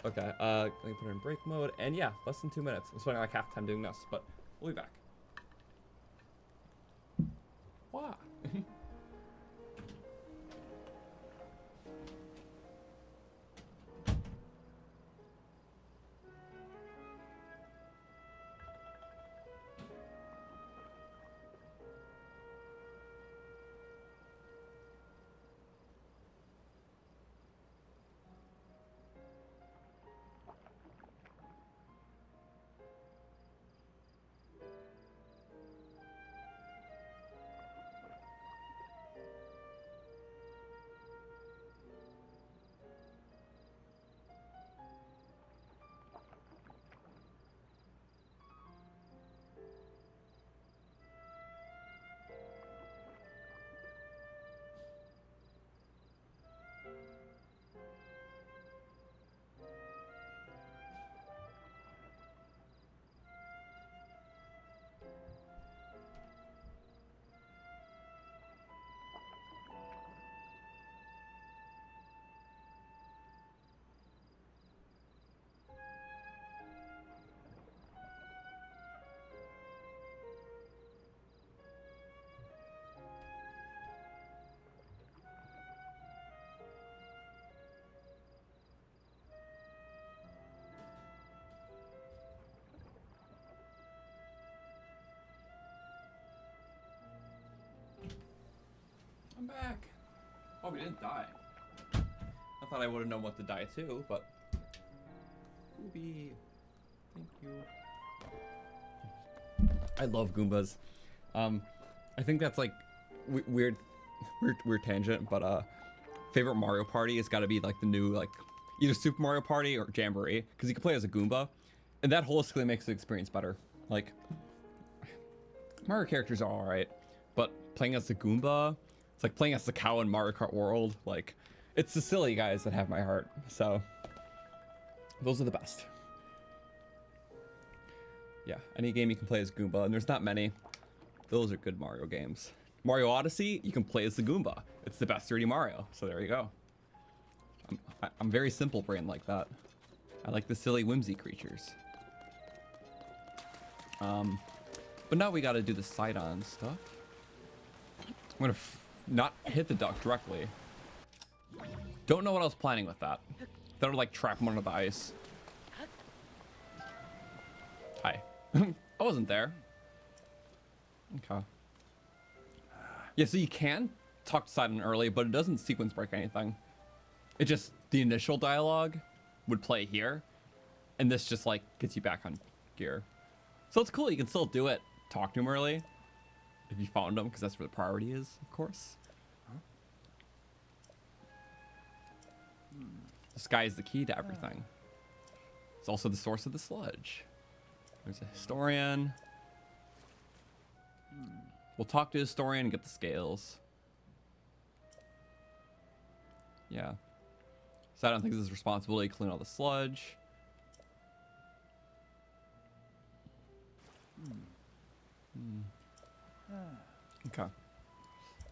Okay, let me put it in break mode, and yeah, less than 2 minutes. I'm spending like half the time doing this, but we'll be back. Wow. Welcome back. Oh, we didn't die. I thought I would have known what to die to, but... Ruby. Thank you. I love Goombas. I think that's like weird tangent, but favorite Mario Party has got to be like the new like either Super Mario Party or Jamboree, because you can play as a Goomba, and that holistically makes the experience better. Like Mario characters are all right, but playing as the Goomba, it's like playing as the cow in Mario Kart World. Like it's the silly guys that have my heart. So those are the best. Yeah, any game you can play as Goomba, and there's not many. Those are good Mario games. Mario Odyssey, you can play as the Goomba. It's the best 3D Mario, so there you go. I'm very simple brain like that. I like the silly whimsy creatures. But now we gotta do the Sidon stuff. I'm gonna not hit the duck directly. Don't know what I was planning with that. Thought I would like trap him under the ice. Hi. I wasn't there. Okay. Yeah, so you can talk to Sidon early, but it doesn't sequence break anything. It just, the initial dialogue would play here, and this just like gets you back on gear. So it's cool, you can still do it. Talk to him early, if you found him, because that's where the priority is, of course. The sky is the key to everything. It's also the source of the sludge. There's a historian. We'll talk to a historian and get the scales. Yeah. So I don't think this is responsibility to clean all the sludge. Okay.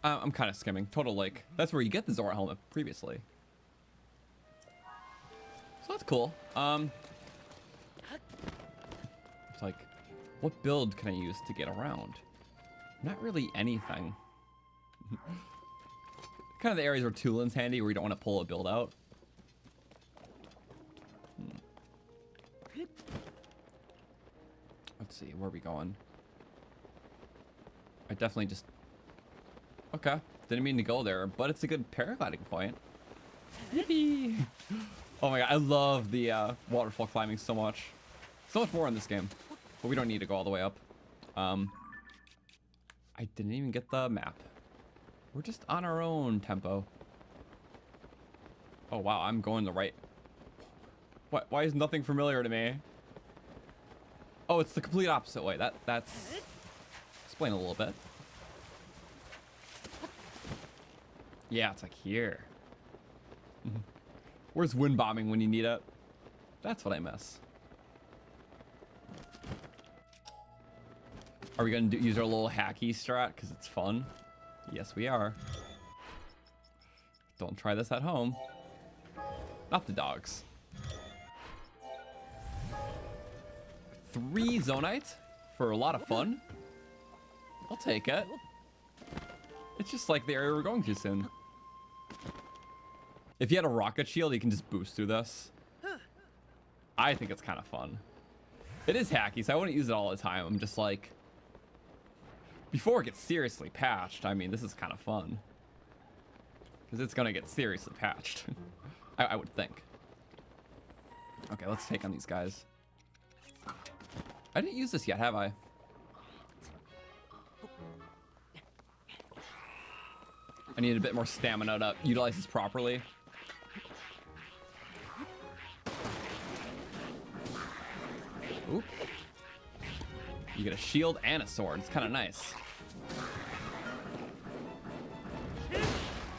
I'm kind of skimming. Total Lake. That's where you get the Zora helmet previously. So that's cool. It's like, what build can I use to get around? Not really anything. Kind of the areas where Tulin's handy, where you don't want to pull a build out. Let's see, where are we going? I definitely just... Okay, didn't mean to go there, but it's a good paragliding point. Yippee! Oh my god, I love the waterfall climbing so much. So much more in this game, but we don't need to go all the way up. I didn't even get the map. We're just on our own tempo. Oh wow, I'm going the right... What? Why is nothing familiar to me? Oh, it's the complete opposite way. That's... Explain a little bit. Yeah, it's like here. Where's wind bombing when you need it? That's what I miss. Are we gonna use our little hacky strat because it's fun? Yes, we are. Don't try this at home. Not the dogs. 3 Zonite for a lot of fun. I'll take it. It's just like the area we're going to soon. If you had a rocket shield, you can just boost through this. I think it's kind of fun. It is hacky, so I wouldn't use it all the time. I'm just like... Before it gets seriously patched, I mean, this is kind of fun. Because it's going to get seriously patched. I would think. Okay, let's take on these guys. I didn't use this yet, have I? I need a bit more stamina to utilize this properly. Oop. You get a shield and a sword. It's kind of nice.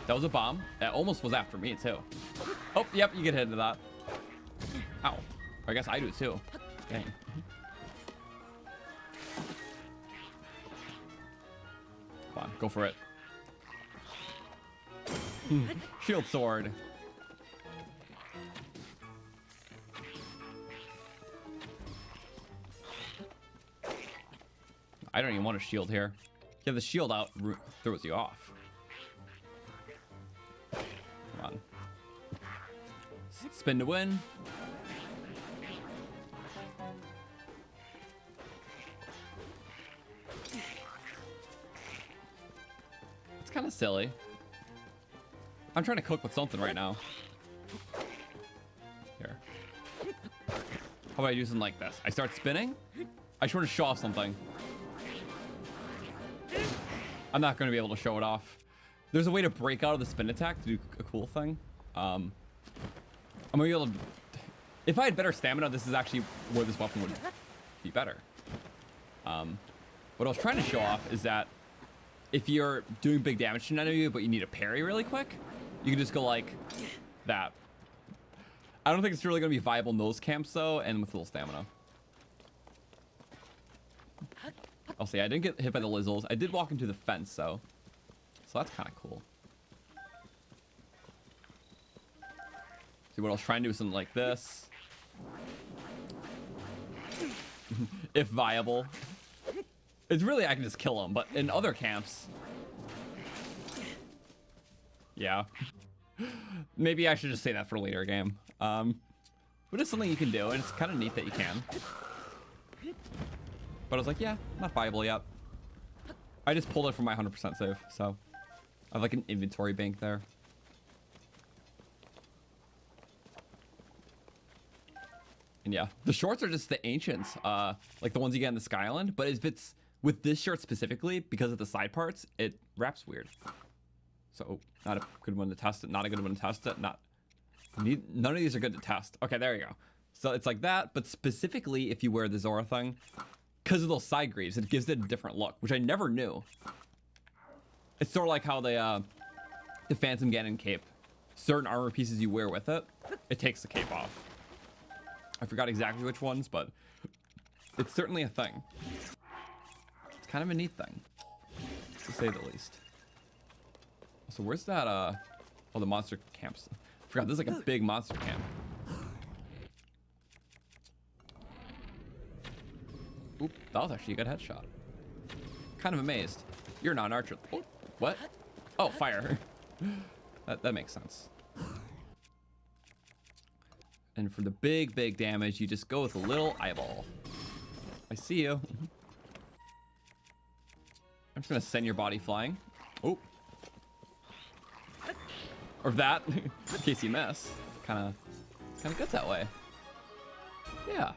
That was a bomb. That almost was after me, too. Oh, yep, you get hit into that. Ow. I guess I do, too. Dang. Come on, go for it. Shield sword. I don't even want a shield here. Yeah, the shield out throws you off. Come on. Spin to win. It's kind of silly. I'm trying to cook with something right now. Here. How about I do something like this? I start spinning. I just want to show off something. I'm not going to be able to show it off. There's a way to break out of the spin attack to do a cool thing. I'm going to be able to... If I had better stamina, this is actually where this weapon would be better. What I was trying to show off is that if you're doing big damage to an enemy, but you need a parry really quick, you can just go like that. I don't think it's really going to be viable in those camps, though, and with little stamina. I'll see, I didn't get hit by the Lizzles. I did walk into the fence, though. So that's kind of cool. See, what I was trying to do is something like this. If viable. It's really, I can just kill them, but in other camps... Yeah. Maybe I should just say that for a later game. But it's something you can do, and it's kind of neat that you can. But I was like, yeah, not viable yet. I just pulled it from my 100% save, so I have like an inventory bank there. And yeah, the shorts are just the ancients, like the ones you get in the Sky Island. But if it's with this shirt specifically, because of the side parts, it wraps weird. So not a good one to test it, not a good one to test it, none of these are good to test. Okay, there you go. So it's like that, but specifically if you wear the Zora thing, because of those side greaves, it gives it a different look, which I never knew. It's sort of like how the Phantom Ganon cape, certain armor pieces you wear with it, it takes the cape off. I forgot exactly which ones, but it's certainly a thing. It's kind of a neat thing, to say the least. So where's that, oh, the monster camps. I forgot, this is like a big monster camp. Oop, that was actually a good headshot. Kind of amazed. You're not an archer. Oh, what? Oh, fire. That makes sense. And for the big damage, you just go with a little eyeball. I see you. I'm just gonna send your body flying. Oh. Or that, in case you miss. Kinda good that way. Yeah.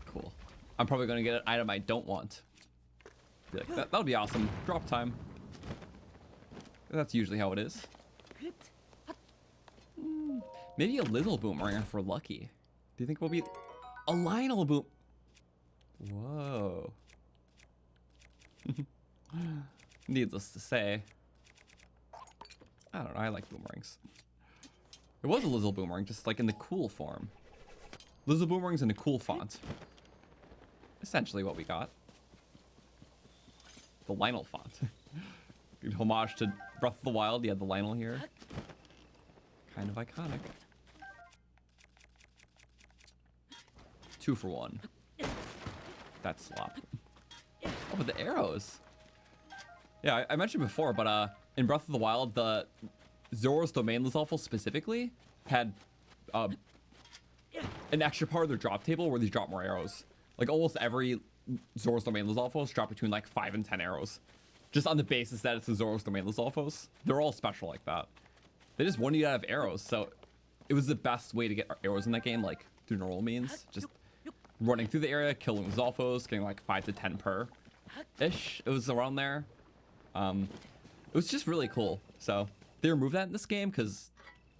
Cool. I'm probably gonna get an item I don't want. Be like, that'll be awesome. Drop time. That's usually how it is. Maybe a Lizzle Boomerang if we're lucky. Do you think we'll be a Lionel Boom? Whoa. Needless to say. I don't know, I like boomerangs. It was a Lizzle Boomerang, just like in the cool form. Lizzle Boomerangs in a cool font. Essentially what we got. The Lionel font. Good homage to Breath of the Wild. You had the Lionel here. Kind of iconic. 2 for 1. That's slop. Oh, but the arrows. Yeah, I mentioned before, but in Breath of the Wild, the Zora's Domain Lizalfos specifically had an extra part of their drop table where they drop more arrows. Like almost every Zora's Domain Lizalfos drop between like 5 and 10 arrows. Just on the basis that it's the Zora's Domain Lizalfos. They're all special like that. They just wanted you to have arrows, so it was the best way to get arrows in that game, like through normal means. Just running through the area, killing Lizalfos, getting like 5 to 10 per ish. It was around there. It was just really cool. So they removed that in this game because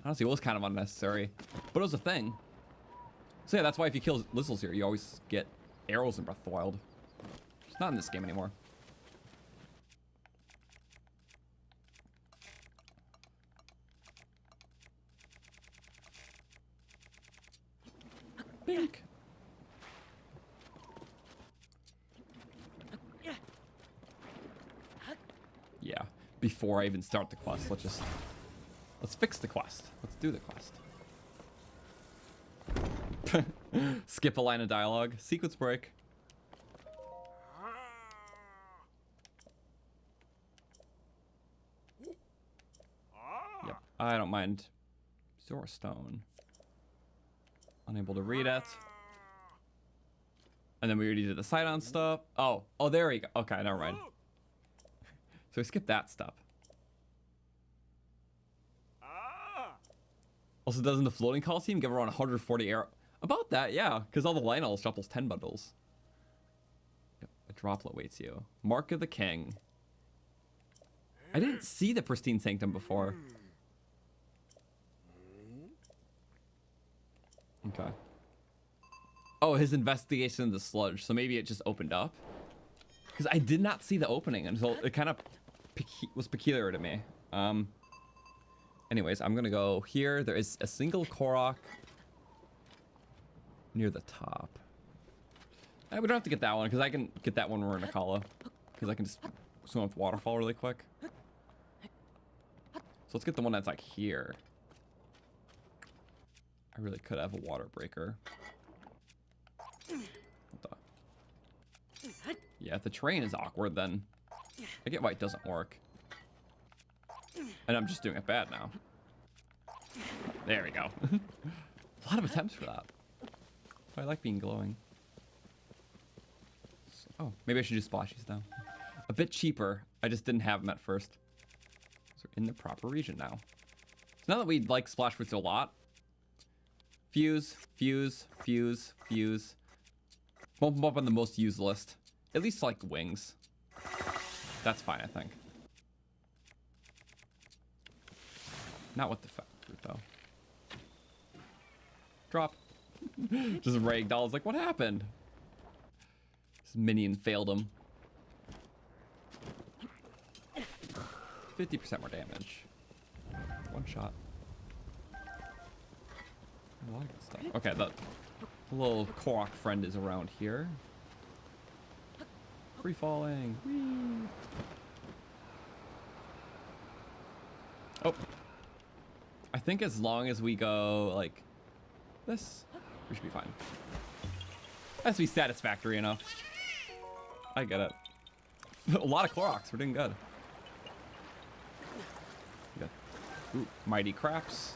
honestly it was kind of unnecessary, but it was a thing. So yeah, that's why if you kill Lizzles here, you always get arrows in Breath of the Wild. It's not in this game anymore. Bink. Yeah, before I even start the quest, let's fix the quest. Let's do the quest. Skip a line of dialogue. Sequence break. Yep, I don't mind. Zora Stone. Unable to read it. And then we already did the Sidon stuff. Oh, there you go. Okay, never mind. So we skipped that step. Also, doesn't the floating coliseum give around 140 arrow? About that, yeah, because all the Lionels drop those 10 bundles. Yep, a droplet waits you. Mark of the King. I didn't see the Pristine Sanctum before. Okay. Oh, his investigation in the sludge. So maybe it just opened up. Because I did not see the opening until it kind of was peculiar to me. Anyways, I'm going to go here. There is a single Korok near the top. We don't have to get that one because I can get that one when we're in Akala. Because I can just swim up the waterfall really quick. So let's get the one that's like here. I really could have a water breaker. What the? Yeah, if the terrain is awkward, then I get why it doesn't work. And I'm just doing it bad now. There we go. A lot of attempts for that. But I like being glowing. So, oh, maybe I should do splashies now. A bit cheaper. I just didn't have them at first. So we're in the proper region now. So now that we like splash fruits a lot, fuse, fuse, fuse, fuse. Bump them up on the most used list. At least like wings. That's fine, I think. Not with the fat fruit though. Drop. Just ragdoll. Like, what happened? This minion failed him. 50% more damage. One shot. A lot of good stuff. Okay, the little Korok friend is around here. Free falling. Whee. Oh. I think as long as we go like this, we should be fine. Has to be satisfactory enough. I get it. A lot of Koroks. We're doing good. Good. Ooh, mighty craps.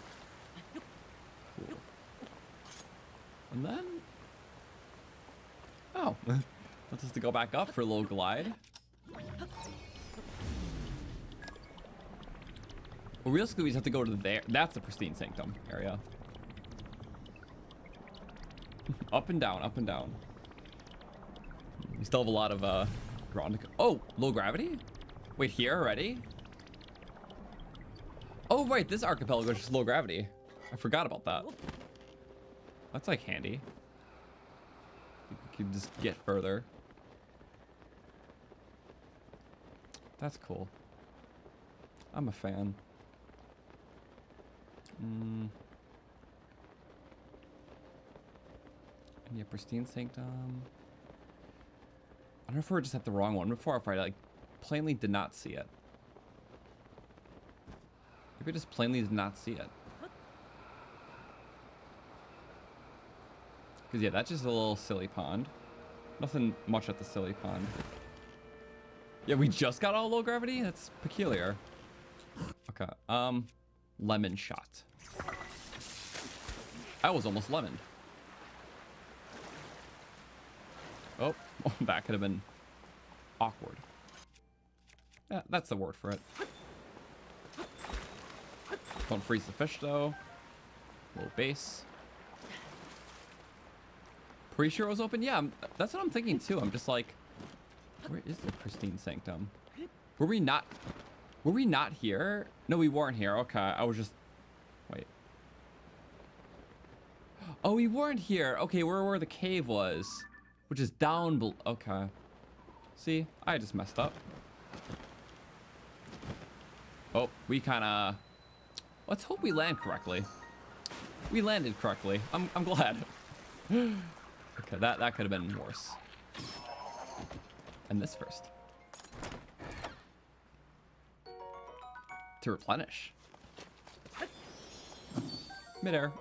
Cool. And then, oh, wants us to go back up for a little glide. Well, realistically, we just have to go to there. That's the Pristine Sanctum area. Up and down, up and down. We still have a lot of ground to go. Oh, low gravity? Wait, here already? Oh, right, this archipelago is just low gravity. I forgot about that. That's like handy. We can just get further. That's cool. I'm a fan. And yeah, Pristine Sanctum. I don't know if we're just at the wrong one before, if I like plainly did not see it. Maybe I just plainly did not see it. Because yeah, that's just a little silly pond. Nothing much at the silly pond. Yeah, we just got all low gravity? That's peculiar. Okay, lemon shot. I was almost lemoned. Oh, that could have been awkward. Yeah, that's the word for it. Don't freeze the fish though. Low base. Pretty sure it was open? Yeah, that's what I'm thinking too. I'm just like, where is the Pristine Sanctum? Were we not here? No, we weren't here. Okay, I was just, wait. Oh, we weren't here. Okay, where the cave was, which is down below. Okay. See, I just messed up. Oh, we kind of, let's hope we land correctly. We landed correctly. I'm glad. Okay, that could have been worse. And this first. To replenish. Midair.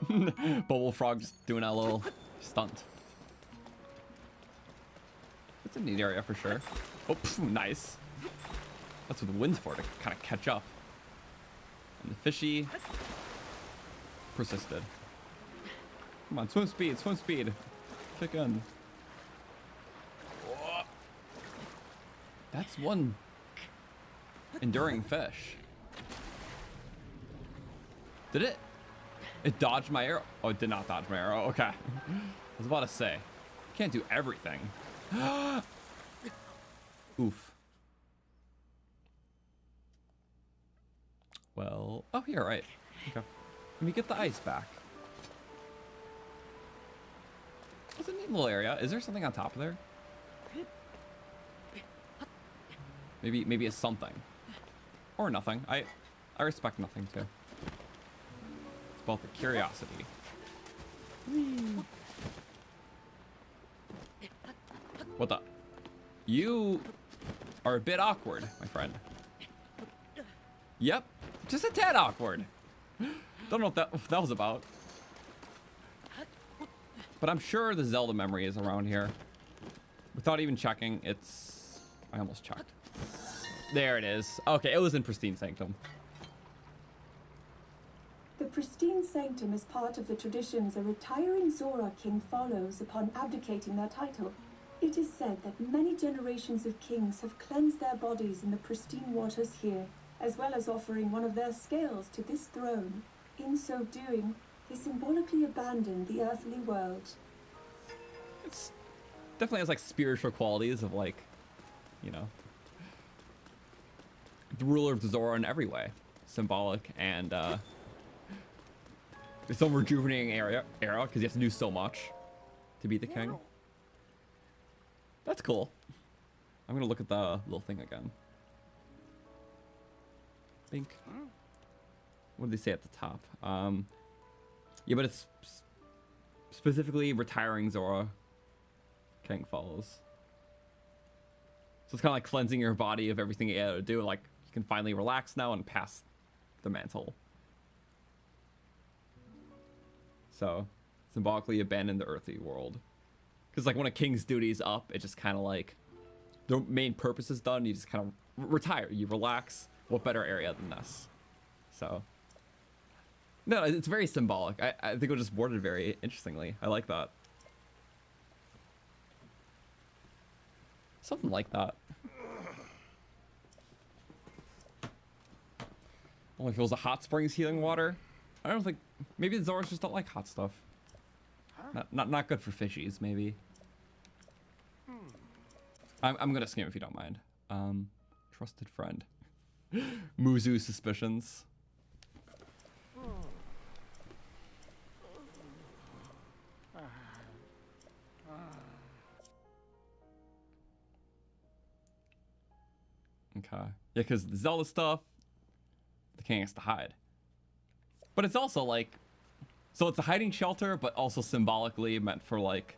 Bubble frog just doing a little stunt. It's a neat area for sure. Oh, nice. That's what the wind's for, to kind of catch up. And the fishy persisted. Come on, swim speed, swim speed. Kick in. That's one enduring fish. Did it? It dodged my arrow. Oh, it did not dodge my arrow. Okay. I was about to say, can't do everything. Oof. Well, oh, you're right. Okay. Let me get the ice back. It's a neat little area. Is there something on top of there? Maybe it's something. Or nothing. I respect nothing too. It's both a curiosity. What the? You are a bit awkward, my friend. Yep. Just a tad awkward. Don't know what that was about. But I'm sure the Zelda memory is around here. Without even checking, it's... I almost checked. There it is. Okay, it was in Pristine Sanctum. The Pristine Sanctum is part of the traditions a retiring Zora king follows upon abdicating their title. It is said that many generations of kings have cleansed their bodies in the pristine waters here, as well as offering one of their scales to this throne. In so doing, they symbolically abandoned the earthly world. It's definitely has like spiritual qualities of like, you know, the ruler of Zora in every way. Symbolic and it's some rejuvenating era because you have to do so much to be the king. That's cool. I'm gonna look at the little thing again. Think. What did they say at the top? Yeah, but it's specifically retiring Zora king follows. So it's kind of like cleansing your body of everything you had to do. Like you can finally relax now and pass the mantle. So symbolically abandon the earthly world. Because like when a king's duty is up, it just kind of like the main purpose is done. You just kind of retire. You relax. What better area than this? So no, it's very symbolic. I think it was just worded very interestingly. I like that. Something like that. Only feels the hot springs healing water. I don't think. Maybe the Zoras just don't like hot stuff. Not good for fishies, maybe. I'm gonna skim if you don't mind. Trusted friend. Muzu suspicions. Okay. Yeah, because the Zelda stuff, the king has to hide. But it's also like, so it's a hiding shelter, but also symbolically meant for like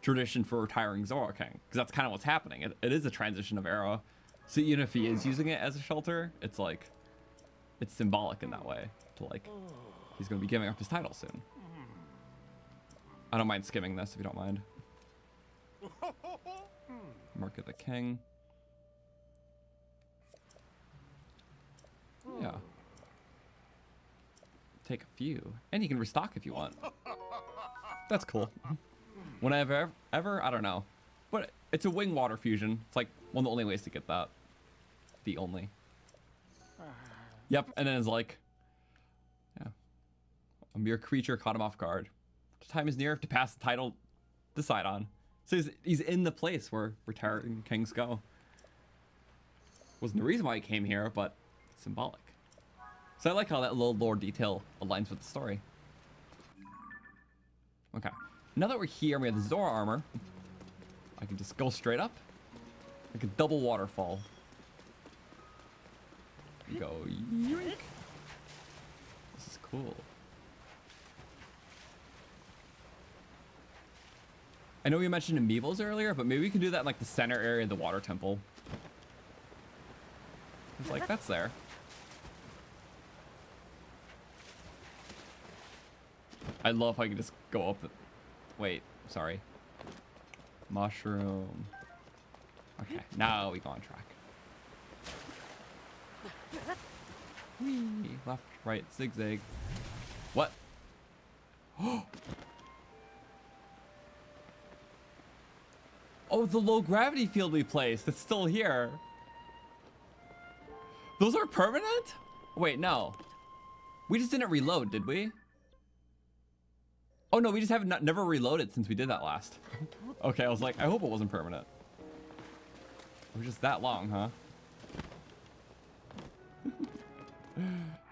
tradition for retiring Zora King. Because that's kind of what's happening. It is a transition of era. So even if he is using it as a shelter, it's like, it's symbolic in that way. To like, he's going to be giving up his title soon. I don't mind skimming this if you don't mind. Mark of the King. Yeah. Take a few. And you can restock if you want. That's cool. Whenever, ever, I don't know. But it's a wing water fusion. It's like one of the only ways to get that. The only. Yep, and then it's like, yeah. A mere creature caught him off guard. The time is near to pass the title to Sidon. So he's in the place where retiring kings go. Wasn't the reason why he came here, but it's symbolic. So I like how that little lore detail aligns with the story. Okay. Now that we're here and we have the Zora armor, I can just go straight up. Like a double waterfall. Go yoink. This is cool. I know we mentioned Amiibos earlier, but maybe we can do that in like the center area of the water temple. It's like, that's there. I love how you can just go up. Wait, sorry. Mushroom. Okay, now we go on track. Whee, left, right, zigzag. What? Oh, the low gravity field we placed. It's still here. Those are permanent? Wait, no. We just didn't reload, did we? Oh no, we just haven't never reloaded since we did that last. Okay, I was like, I hope it wasn't permanent. It was just that long, huh?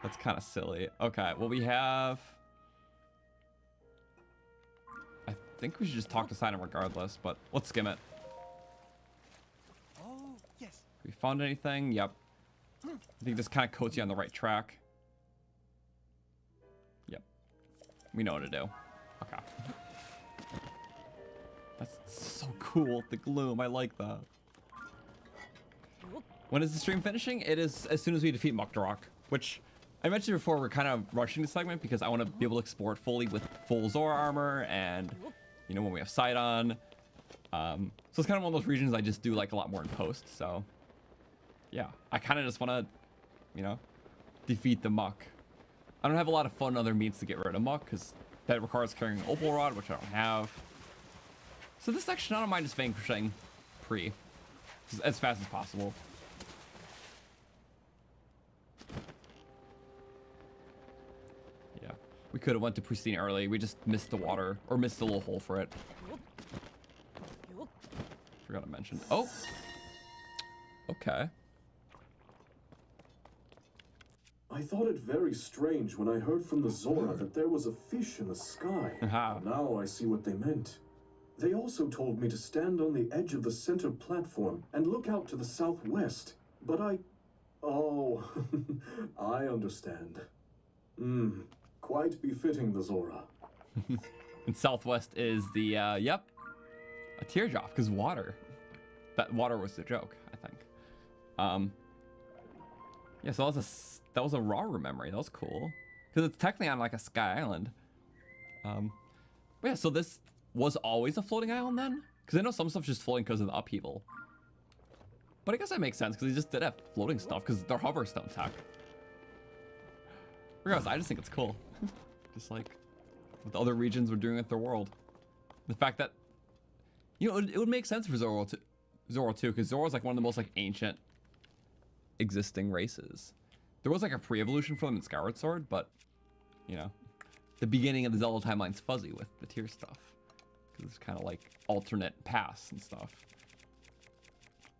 That's kind of silly. Okay, well we have... I think we should just talk to Sidon regardless, but let's skim it. Oh, yes. We found anything? Yep. I think this kind of coats you on the right track. Yep. We know what to do. Okay. That's so cool, the gloom. I like that. When is the stream finishing? It is as soon as we defeat Mucktorok, which I mentioned before, we're kind of rushing this segment because I want to be able to explore it fully with full Zora armor and, you know, when we have Sidon. So it's kind of one of those regions I just do like a lot more in post, so yeah. I kind of just want to, you know, defeat the Muck. I don't have a lot of fun other means to get rid of Muck because that requires carrying an Opal Rod, which I don't have. So this section, I don't mind just vanquishing Pre as fast as possible. Yeah, we could have went to Pristine early. We just missed the water, or missed the little hole for it. Forgot to mention. Oh, okay. I thought it very strange when I heard from the Zora that there was a fish in the sky. Now I see what they meant. They also told me to stand on the edge of the center platform and look out to the southwest. But oh, I understand. Quite befitting the Zora. And southwest is the, yep, a teardrop, because water. That water was the joke, I think. Yeah, so that was a Raru memory. That was cool. Because it's technically on like a sky island. But yeah, so this was always a floating island then? Because I know some stuff's just floating because of the upheaval. But I guess that makes sense because they just did have floating stuff because they're hoverstone tech. Regardless, I just think it's cool. Just like what the other regions were doing with their world. The fact that, you know, it would make sense for Zora too, because Zora's like one of the most like ancient existing races. There was like a pre-evolution for them in Skyward Sword, but you know, the beginning of the Zelda timeline's fuzzy with the tier stuff because it's kind of like alternate paths and stuff.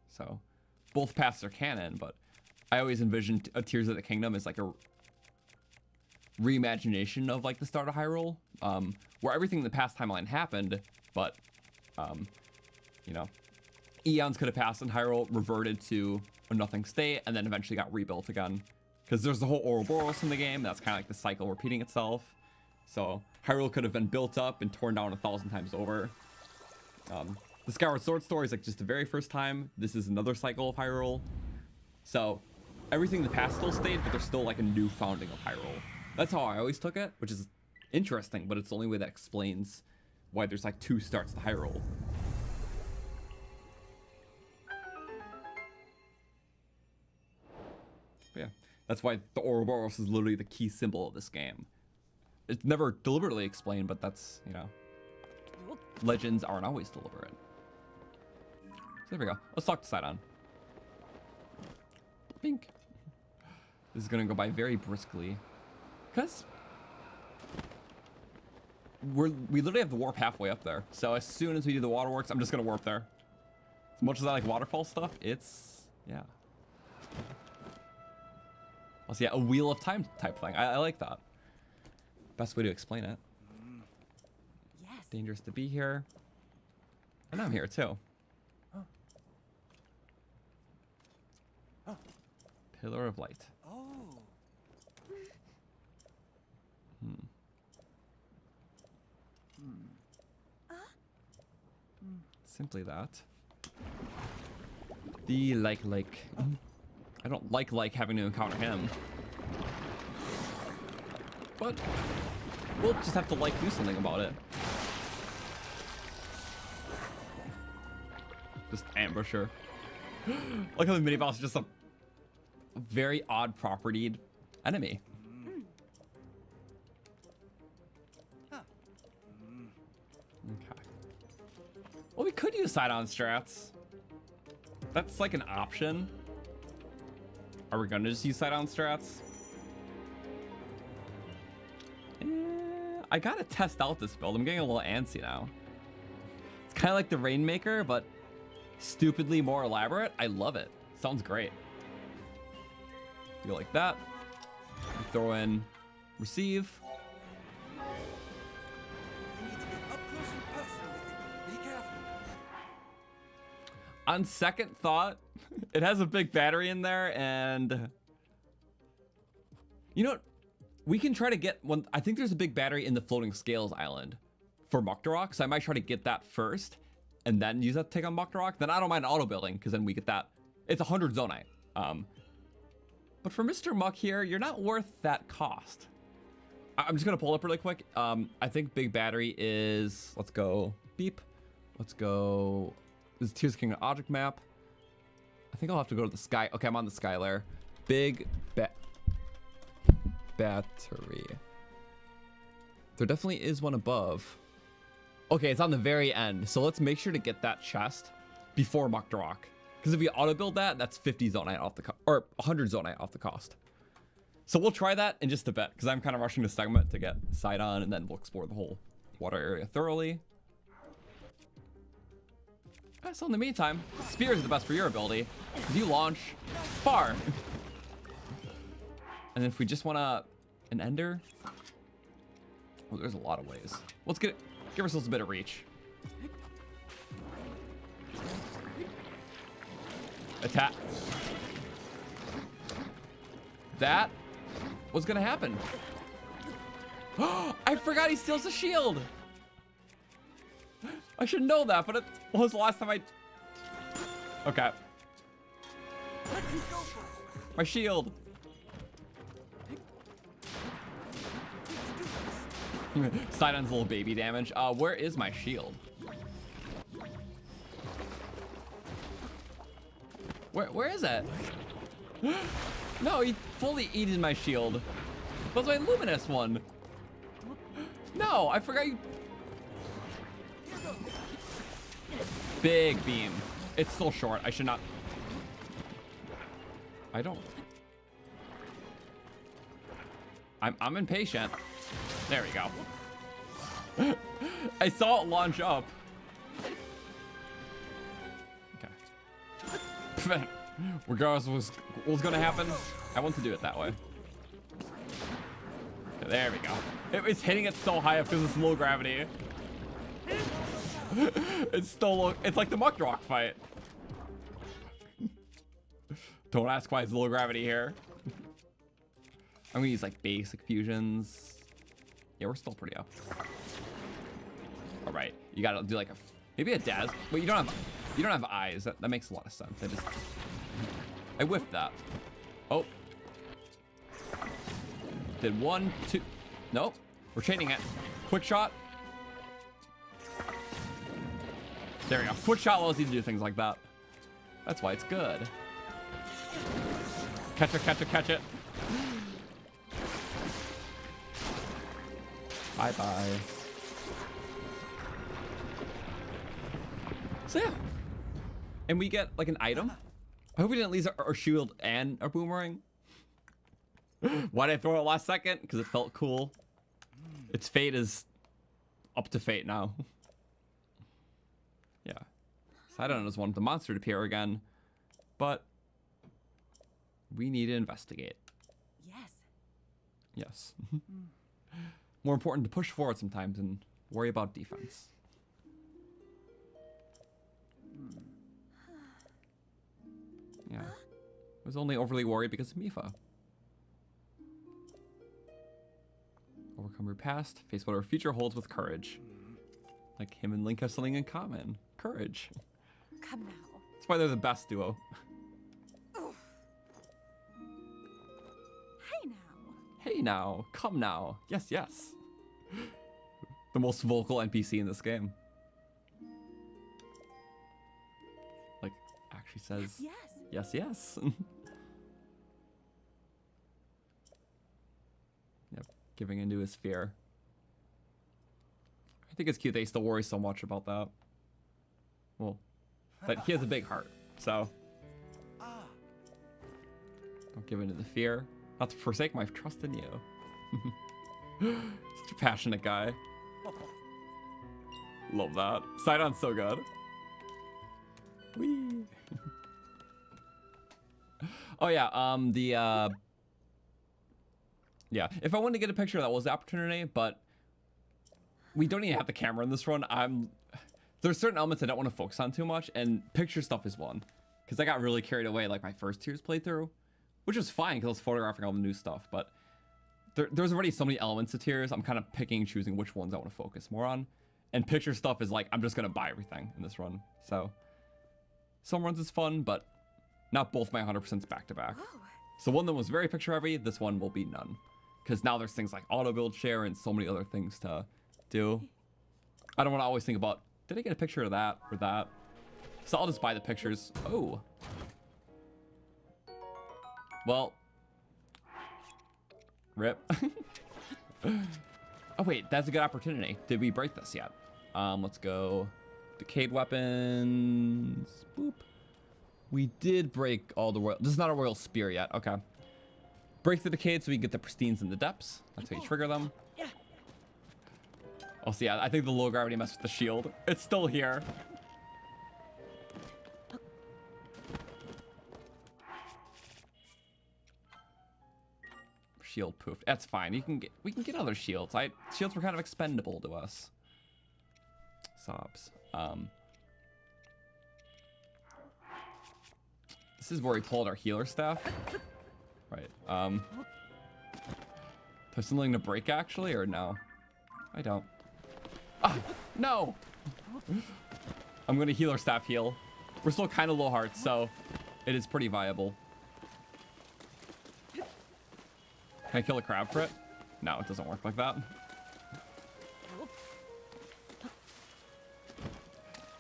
So both paths are canon, but I always envisioned a Tears of the Kingdom as like a reimagination of like the start of Hyrule, where everything in the past timeline happened, but you know, eons could have passed and Hyrule reverted to a nothing state and then eventually got rebuilt again. Because there's the whole Ouroboros in the game. That's kind of like the cycle repeating itself. So Hyrule could have been built up and torn down 1,000 times over. The Skyward Sword story is like just the very first time. This is another cycle of Hyrule. So everything in the past still stayed, but there's still like a new founding of Hyrule. That's how I always took it, which is interesting, but it's the only way that explains why there's like 2 starts to Hyrule. But yeah, that's why the Ouroboros is literally the key symbol of this game. It's never deliberately explained, but that's, you know, legends aren't always deliberate. So there we go. Let's talk to Sidon. Bink. This is gonna go by very briskly, because we literally have the warp halfway up there. So as soon as we do the waterworks, I'm just gonna warp there. As much as I like waterfall stuff, it's, yeah. Also, yeah, a wheel of time type thing. I like that. Best way to explain it. Yes. Dangerous to be here. And I'm here too. Pillar of light. Oh. Simply that. The like. I don't like having to encounter him. But we'll just have to do something about it. Just ambush her. Like how the mini boss is just a very odd propertied enemy. Okay. Well, we could use Sidon strats. That's like an option. Are we gonna just use Sidon strats? I gotta test out this build. I'm getting a little antsy now. It's kind of like the Rainmaker, but stupidly more elaborate. I love it. Sounds great. Go like that. We throw in receive. You need to get up close and personal with it. Be careful. On second thought, it has a big battery in there, and you know what? We can try to get one. I think there's a big battery in the floating scales island for Mucktorok, so I might try to get that first and then use that to take on Mucktorok. Then I don't mind auto building because then we get that. It's 100 Zonai. But for Mr. Muck here, you're not worth that cost. I'm just gonna pull up really quick. I think big battery is, let's go beep. Let's go, this is Tears King object map. I think I'll have to go to the sky. Okay, I'm on the sky layer. Big battery. There definitely is one above. Okay, it's on the very end. So let's make sure to get that chest before Mucktorok. Because if we auto build that, that's 50 Zonai off the or 100 Zonai off the cost. So we'll try that in just a bit, because I'm kind of rushing the segment to get Sidon, and then we'll explore the whole water area thoroughly. So in the meantime, spears are the best for your ability, because you launch far. And if we just want an ender, well, there's a lot of ways. Let's give ourselves a bit of reach. Attack. That was gonna happen. I forgot he steals the shield. I should know that, but it was the last time I... Okay. My shield. Sidon's little baby damage. Where is my shield? Where is it? No, he fully eated my shield. That was my luminous one. No, I forgot you. Big beam. It's still short. I should not. I don't. I'm impatient. There we go. I saw it launch up. Okay. Regardless of what was going to happen, I want to do it that way. Okay, there we go. It's hitting it so high up because it's low gravity. It's still low. It's like the Mucktorok fight. Don't ask why it's low gravity here. I'm gonna use like basic fusions. Yeah, we're still pretty up. All right, you gotta do like maybe a Daz. Wait, you don't have eyes. That makes a lot of sense. I whiffed that. Oh. Did 1, 2. Nope. We're chaining it. Quick shot. There we go. Quick shot allows you to do things like that. That's why it's good. Catch it, catch it, catch it. Bye-bye. So yeah. And we get like an item. I hope we didn't lose our shield and our boomerang. Why did I throw it last second? Because it felt cool. Its fate is up to fate now. Yeah. Sidon has wanted the monster to appear again. But we need to investigate. Yes. Yes. More important to push forward sometimes and worry about defense. Yeah. I was only overly worried because of Mifa. Overcome your past, face whatever future holds with courage. Like him and Link have something in common. Courage. Come now. That's why they're the best duo. Hey now. Hey now. Come now. Yes, yes. The most vocal NPC in this game. Like, actually says... Yes. Yes, yes. Yep, giving into his fear. I think it's cute they still worry so much about that. Well, but he has a big heart, so don't give in to the fear. Not to forsake my trust in you. Such a passionate guy. Love that. Sidon's so good. Whee. Oh yeah, yeah, if I wanted to get a picture, that was the opportunity, but we don't even have the camera in this run. There's certain elements I don't want to focus on too much, and picture stuff is one. Because I got really carried away like my first Tears playthrough, which was fine because I was photographing all the new stuff, but there's already so many elements to Tears, I'm kind of picking and choosing which ones I want to focus more on. And picture stuff is like, I'm just going to buy everything in this run. So, some runs is fun, but not both my 100% back to back. So one that was very picture heavy, this one will be none. Because now there's things like Autobuild share and so many other things to do. I don't want to always think about, did I get a picture of that or that? So I'll just buy the pictures. Oh. Well. Rip. Oh wait, that's a good opportunity. Did we break this yet? Let's go. Decayed weapons. Boop. We did break all the royal. This is not a royal spear yet. Okay. Break the decayed so we can get the pristines in the depths. That's how you trigger them. Oh, so yeah, I think the low gravity messed with the shield. It's still here. Shield poofed. That's fine. We can get other shields. Shields were kind of expendable to us. Sobs. This is where we pulled our healer staff. Right. There's something to break actually, or no? I don't. Ah, no! I'm gonna healer staff heal. We're still kind of low hearts, so it is pretty viable. Can I kill a crab for it? No, it doesn't work like that.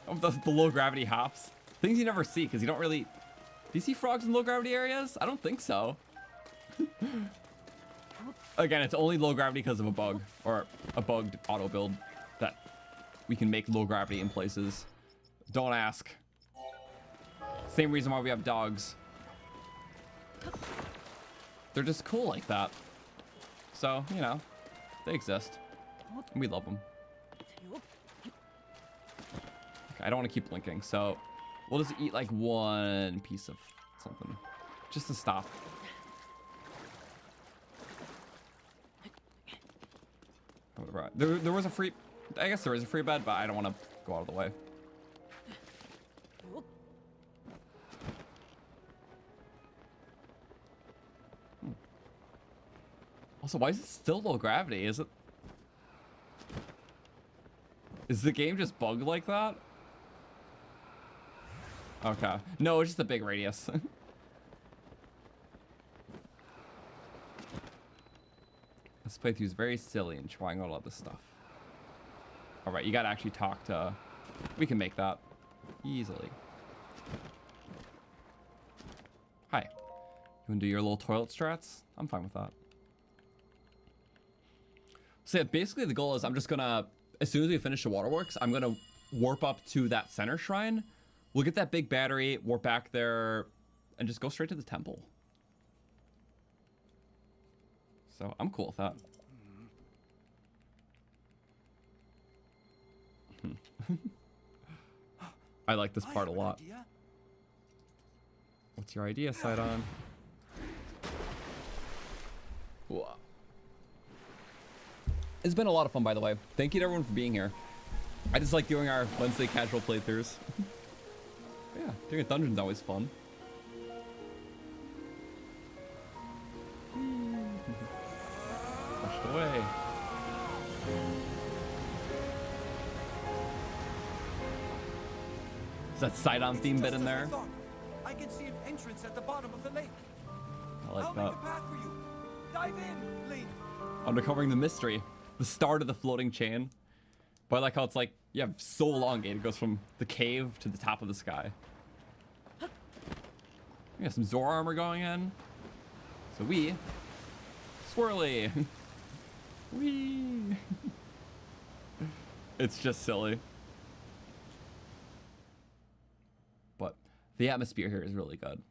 Oh, the low gravity hops. Things you never see, because you don't really... Do you see frogs in low gravity areas? I don't think so. Again, it's only low gravity because of a bug, or a bugged auto build that we can make low gravity in places. Don't ask. Same reason why we have dogs. They're just cool like that. So, you know, they exist. We love them. Okay, I don't want to keep blinking, so we'll just eat like one piece of something. Just to stop. There was a free... I guess there is a free bed, but I don't want to go out of the way. Also, why is it still low gravity? Is the game just bugged like that? Okay. No, it's just a big radius. This playthrough is very silly and trying all of this stuff. All right, you gotta actually talk to... We can make that easily. Hi. You wanna do your little toilet strats? I'm fine with that. So yeah, basically the goal is I'm just gonna, as soon as we finish the waterworks, I'm gonna warp up to that center shrine. We'll get that big battery, warp back there, and just go straight to the temple. So I'm cool with that. I like this part a lot. What's your idea, Sidon? Whoa. It's been a lot of fun, by the way. Thank you to everyone for being here. I just like doing our Wednesday casual playthroughs. Yeah, doing a dungeon's always fun. Pushed away. Is that Sidon theme bit in there? I can see an entrance at the bottom of the lake. I like I'll that. make a path for you. Dive in, Link. Uncovering the mystery. The start of the floating chain. But I like how it's like, you have so elongated. It goes from the cave to the top of the sky. We got some Zora armor going in. So we... Swirly. Wee. It's just silly. The atmosphere here is really good.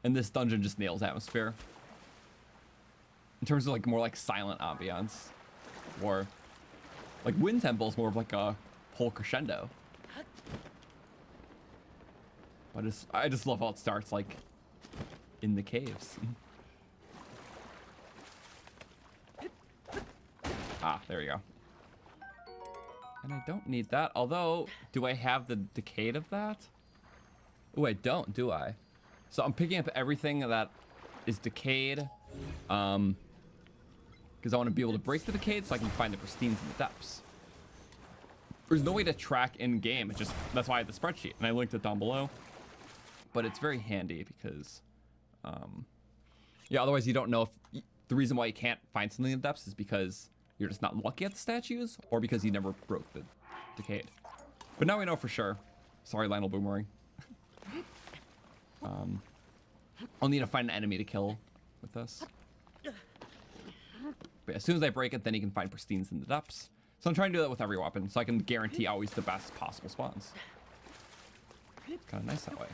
And this dungeon just nails atmosphere. In terms of like more like silent ambiance. Or like Wind Temple is more of like a whole crescendo. I just love how it starts like in the caves. Ah, there you go. And I don't need that. Although, do I have the decayed of that? Oh, I don't, do I? So I'm picking up everything that is decayed. Because I want to be able to break the decayed so I can find the pristines in the depths. There's no way to track in game. It just, that's why I have the spreadsheet, and I linked it down below. But it's very handy because, yeah, otherwise you don't know if, the reason why you can't find something in the depths is because you're just not lucky at the statues, or because you never broke the decayed. But now we know for sure. Sorry, Lionel Boomerang. I'll need to find an enemy to kill with this. But as soon as I break it, then you can find pristines in the depths. So I'm trying to do that with every weapon, so I can guarantee always the best possible spawns. Kind of nice that way.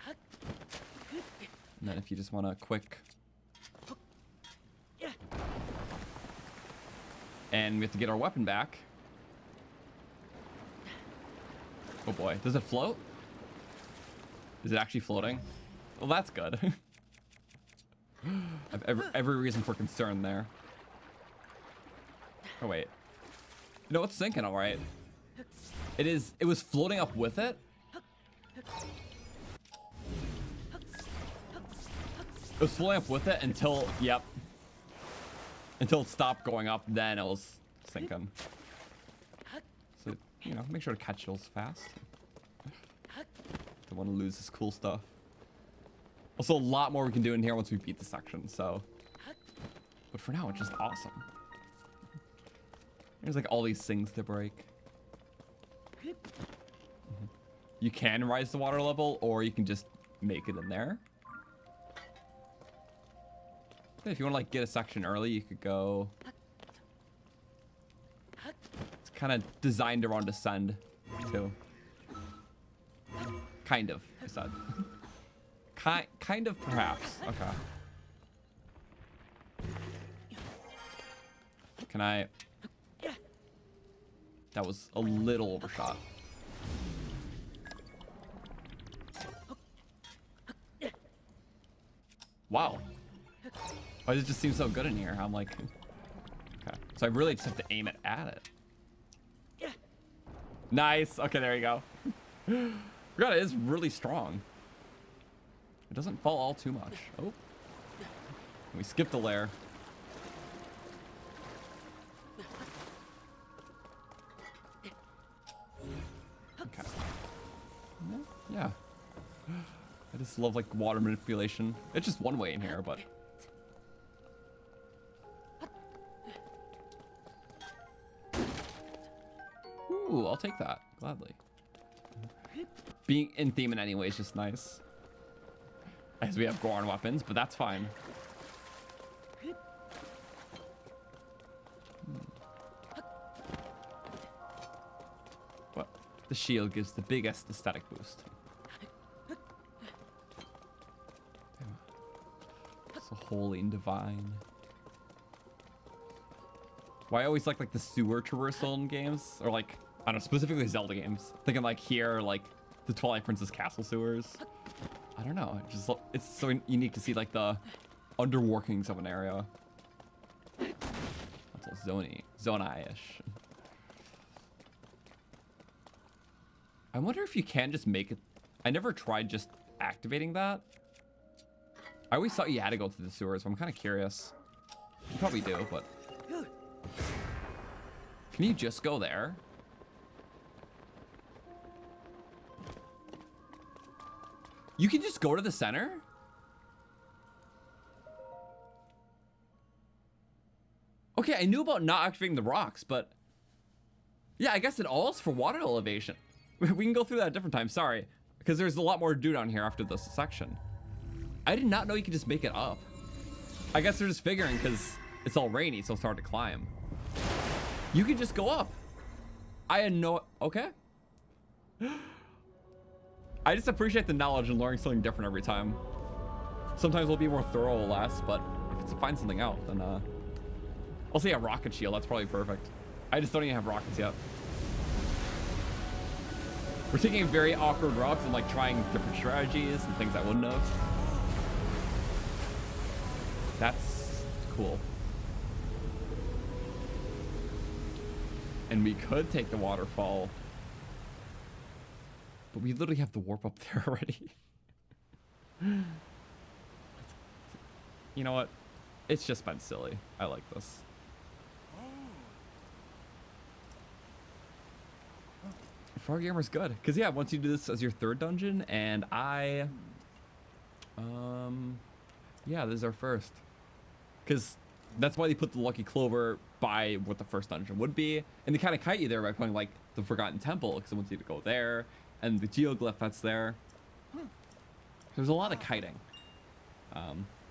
And then if you just want a quick... And we have to get our weapon back. Oh boy, does it float? Is it actually floating? Well, that's good. I have every reason for concern there. Oh wait. No, it's sinking all right. It was floating up with it. It was floating up with it until, yep. Until it stopped going up, then it was sinking. So, you know, make sure to catch those fast. Don't want to lose this cool stuff. Also, a lot more we can do in here once we beat the section, so. But for now, it's just awesome. There's like all these things to break. You can rise the water level, or you can just make it in there. If you want to like get a section early, you could go. It's kind of designed around descend, too. Kind of, I said. Kind of, perhaps. Okay. Can I? That was a little overshot. Wow. Why does it just seem so good in here? I'm like, okay. So I really just have to aim it at it. Nice. Okay, there you go. God, it is really strong. It doesn't fall all too much. Oh. We skipped a layer. Okay. Yeah. I just love like water manipulation. It's just one way in here, but. Ooh, I'll take that gladly. Being in theme in any way is just nice. As we have Goron weapons, but that's fine. What? The shield gives the biggest aesthetic boost. So holy and divine. Why I always like the sewer traversal in games, or like I don't know, specifically Zelda games. Thinking like here, like the Twilight Princess castle sewers. I don't know. It's so unique to see like the underworkings of an area. That's all Zonai-ish. I wonder if you can just make it. I never tried just activating that. I always thought you had to go through the sewers, but I'm kind of curious. You probably do, but can you just go there? You can just go to the center? Okay, I knew about not activating the rocks, but yeah, I guess it all is for water elevation. We can go through that at different times, sorry. Because there's a lot more to do down here after this section. I did not know you could just make it up. I guess they're just figuring because it's all rainy, so it's hard to climb. You can just go up. I had no, okay. I just appreciate the knowledge and learning something different every time. Sometimes we'll be more thorough or less, but if it's to find something out, then I'll say a rocket shield. That's probably perfect. I just don't even have rockets yet. We're taking a very awkward route and like trying different strategies and things I wouldn't have. That's cool. And we could take the waterfall, but we literally have the warp up there already. You know what? It's just been silly. I like this. Frog Armor's good. Because, yeah, once you do this as your third dungeon, and yeah, this is our first. Because that's why they put the Lucky Clover by what the first dungeon would be. And they kind of kite you there by putting, like, the Forgotten Temple, because it wants you to go there, and the Geoglyph that's there. There's a lot of kiting.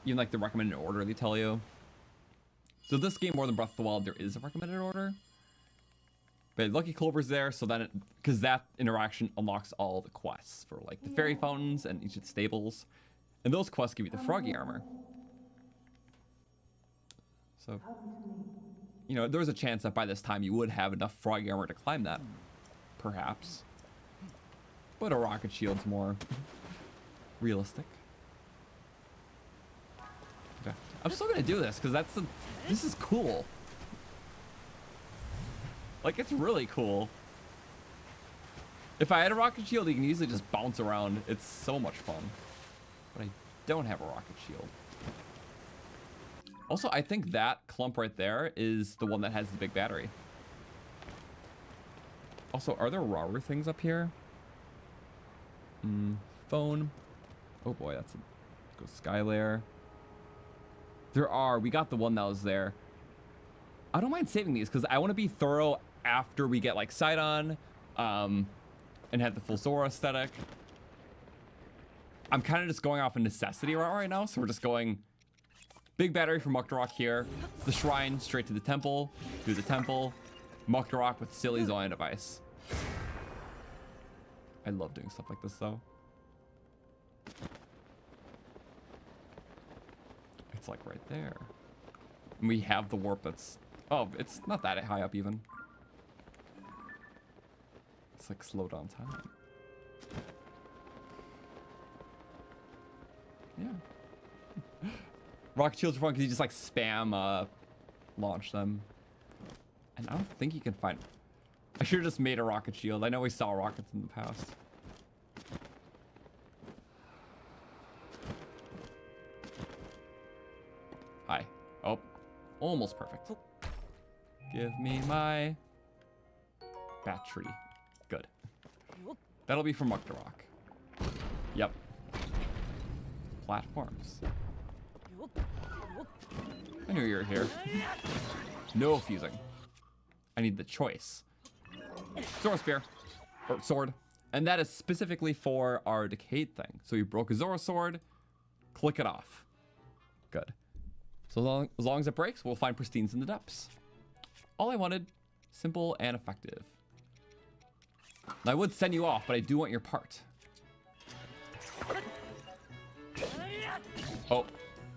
Even, like, the recommended order they tell you. So this game, more than Breath of the Wild, there is a recommended order. But Lucky Clover's there, so then, because that interaction unlocks all the quests for like the fairy fountains and each of the stables, and those quests give you the froggy armor. So, you know, there's a chance that by this time you would have enough froggy armor to climb that, perhaps. But a rocket shield's more realistic. Okay, I'm still gonna do this because this is cool. Like, it's really cool. If I had a rocket shield, you can easily just bounce around. It's so much fun. But I don't have a rocket shield. Also, I think that clump right there is the one that has the big battery. Also, are there rarer things up here? Phone. Oh boy, that's a go sky layer. There are. We got the one that was there. I don't mind saving these because I want to be thorough after we get like Sidon and have the full Zora aesthetic. I'm kind of just going off a necessity route right now, so we're just going big battery for Mucktorok here, the shrine straight to the temple, do the temple, Mucktorok with silly Zonai device. I love doing stuff like this though. It's like right there. And we have the warp that's, oh, it's not that high up even. It's like slow down time. Yeah. Rocket shields are fun because you just like spam launch them. And I don't think you can find, I should have just made a rocket shield. I know we saw rockets in the past. Hi. Oh, almost perfect. Give me my battery. Good. That'll be for Mucktorok. Yep. Platforms. I knew you were here. No fusing. I need the choice. Zora Spear. Or sword. And that is specifically for our decayed thing. So you broke a Zora sword, click it off. Good. So as long as it breaks, we'll find pristines in the depths. All I wanted, simple and effective. Now, I would send you off, but I do want your part. Oh,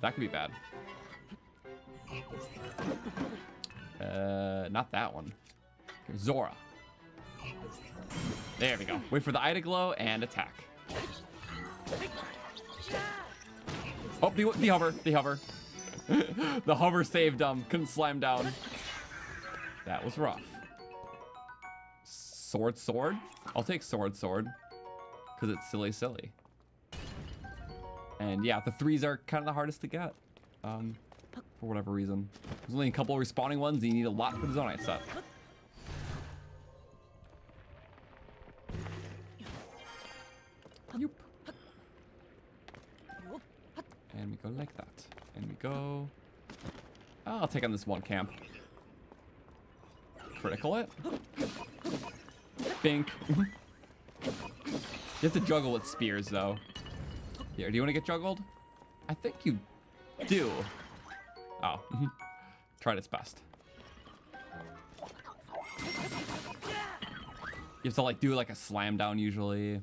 that could be bad. Not that one. Okay, Zora. There we go. Wait for the eye to glow and attack. Oh, the hover, the hover. The hover saved him. Couldn't slam down. That was rough. Sword, sword? I'll take sword, sword. Because it's silly, silly. And yeah, the threes are kind of the hardest to get. For whatever reason. There's only a couple of respawning ones, and you need a lot for the Zonai set. Yoop. And we go like that. And we go... Oh, I'll take on this one camp. Critical it. Bink. You have to juggle with spears, though. Here, do you want to get juggled? I think you do. Oh. Tried its best. You have to, like, do, like, a slam down, usually.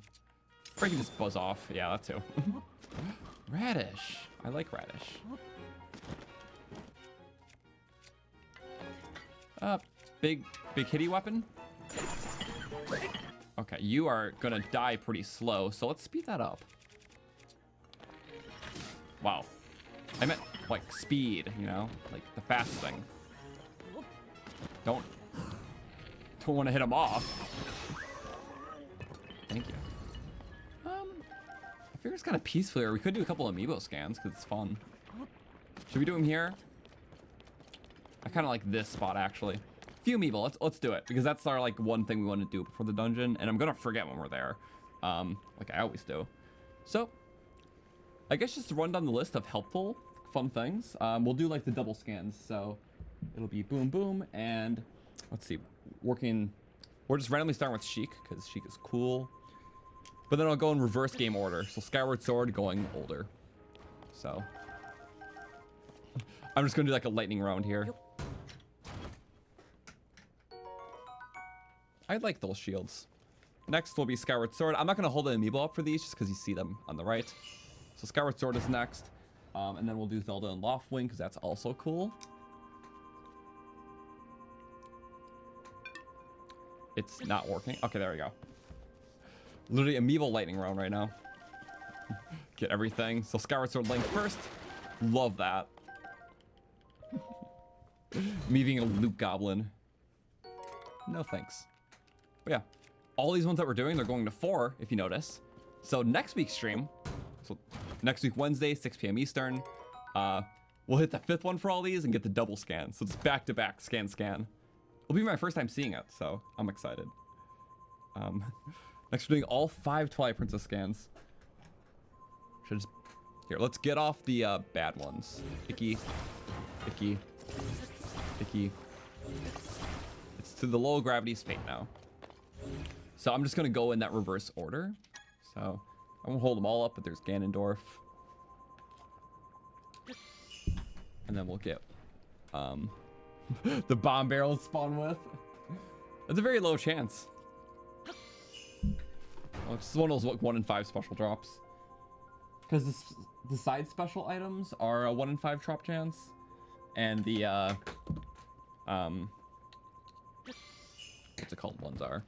Or you can just buzz off. Yeah, that too. Radish. I like radish. Big hitty weapon. Okay, you are gonna die pretty slow, so let's speed that up. Wow. I meant like speed, you know, like the fast thing. Don't want to hit him off. Thank you. I figure it's kind of peaceful here. We could do a couple Amiibo scans because it's fun. Should we do them here? I kind of like this spot actually. Few Amiibo. Let's do it because that's our like one thing we want to do before the dungeon, and I'm gonna forget when we're there, like I always do. So, I guess just to run down the list of helpful, fun things. We'll do like the double scans. So it'll be boom boom and let's see, we're just randomly starting with Sheik because Sheik is cool. But then I'll go in reverse game order. So Skyward Sword going older. So I'm just gonna do like a lightning round here. I like those shields. Next will be Skyward Sword. I'm not gonna hold the Amiibo up for these just because you see them on the right. So Skyward Sword is next. And then we'll do Zelda and Loftwing because that's also cool. It's not working. Okay, there we go. Literally Amiibo lightning round right now. Get everything. So Skyward Sword Link first. Love that. Me being a Luke Goblin. No thanks. But yeah, all these ones that we're doing, they're going to 4, if you notice. So next week's stream, so next week, Wednesday, 6 p.m. Eastern, we'll hit the 5th one for all these and get the double scan. So it's back-to-back scan. It'll be my first time seeing it, so I'm excited. Next, we're doing all 5 Twilight Princess scans. Here, let's get off the bad ones. Icky. It's to the low gravity's fate now. So I'm just gonna go in that reverse order. So I won't hold them all up, but there's Ganondorf. And then we'll get the bomb barrels spawn with. That's a very low chance. Oh, it's one of those 1 in 5 special drops. Because the side special items are a 1 in 5 drop chance. And the what's it called? Ones are.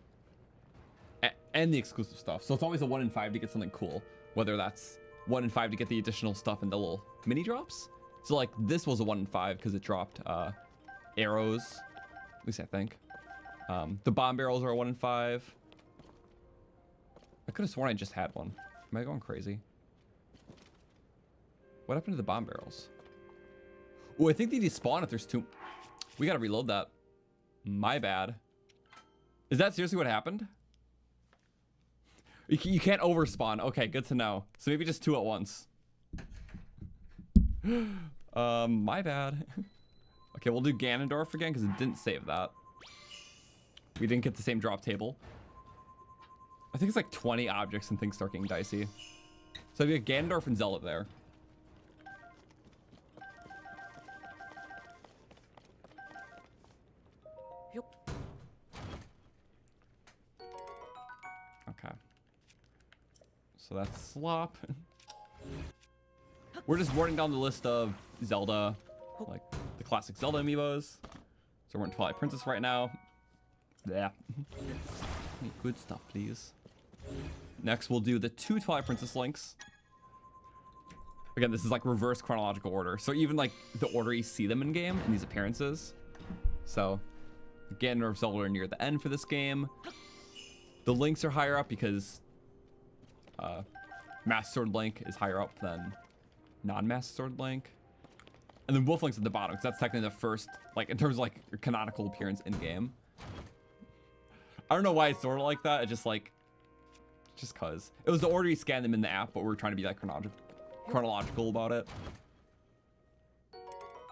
And the exclusive stuff. So it's always a 1 in 5 to get something cool. Whether that's 1 in 5 to get the additional stuff in the little mini drops. So like this was a 1 in 5 because it dropped arrows. At least I think. The bomb barrels are a 1 in 5. I could have sworn I just had one. Am I going crazy? What happened to the bomb barrels? Oh, I think they despawn if there's 2. We gotta reload that. My bad. Is that seriously what happened? You can't overspawn. Okay, good to know. So maybe just 2 at once. My bad. Okay, we'll do Ganondorf again because it didn't save that. We didn't get the same drop table. I think it's like 20 objects and things start getting dicey. So we get Ganondorf and Zelda there. Okay. So that's Slop. We're just running down the list of Zelda, like the classic Zelda amiibos. So we're in Twilight Princess right now. Yeah. Good stuff, please. Next, we'll do the 2 Twilight Princess links. Again, this is like reverse chronological order. So even like the order you see them in game in these appearances. So Ganondorf, Zelda are near the end for this game. The links are higher up because Master Sword Link is higher up than non-Master Sword Link. And then Wolf Link's at the bottom because that's technically the first, like in terms of like your canonical appearance in game. I don't know why it's sort of like that. It just like, just cause. It was the order you scan them in the app, but we're trying to be like chronological about it.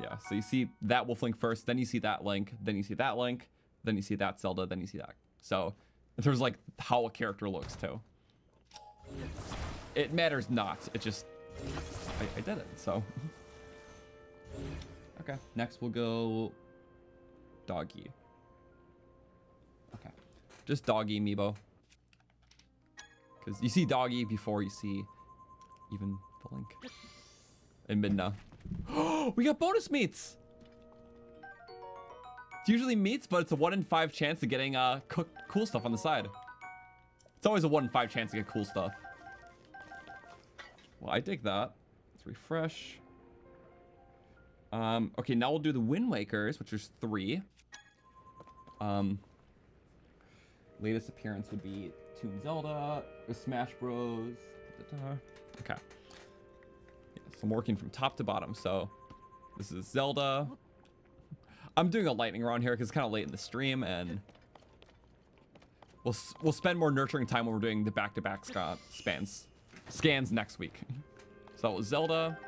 Yeah, so you see that Wolf Link first, then you see that Link, then you see that Link, then you see that Zelda, then you see that. So in terms of like how a character looks too. It matters not. It just, I did it, so. Okay, next we'll go Doggy. Okay, just Doggy amiibo. Because you see Doggy before you see even the Link. And Midna. We got bonus meats! It's usually meats, but it's a 1 in 5 chance of getting cooked cool stuff on the side. It's always a 1 in 5 chance to get cool stuff. Well, I dig that. Let's refresh. Okay, now we'll do the Wind Wakers, which is 3. Latest appearance would be Tomb Zelda, or Smash Bros. Okay. Yeah, so I'm working from top to bottom. So this is Zelda. I'm doing a lightning round here because it's kind of late in the stream, and we'll spend more nurturing time when we're doing the back-to-back scans next week. So it was Zelda.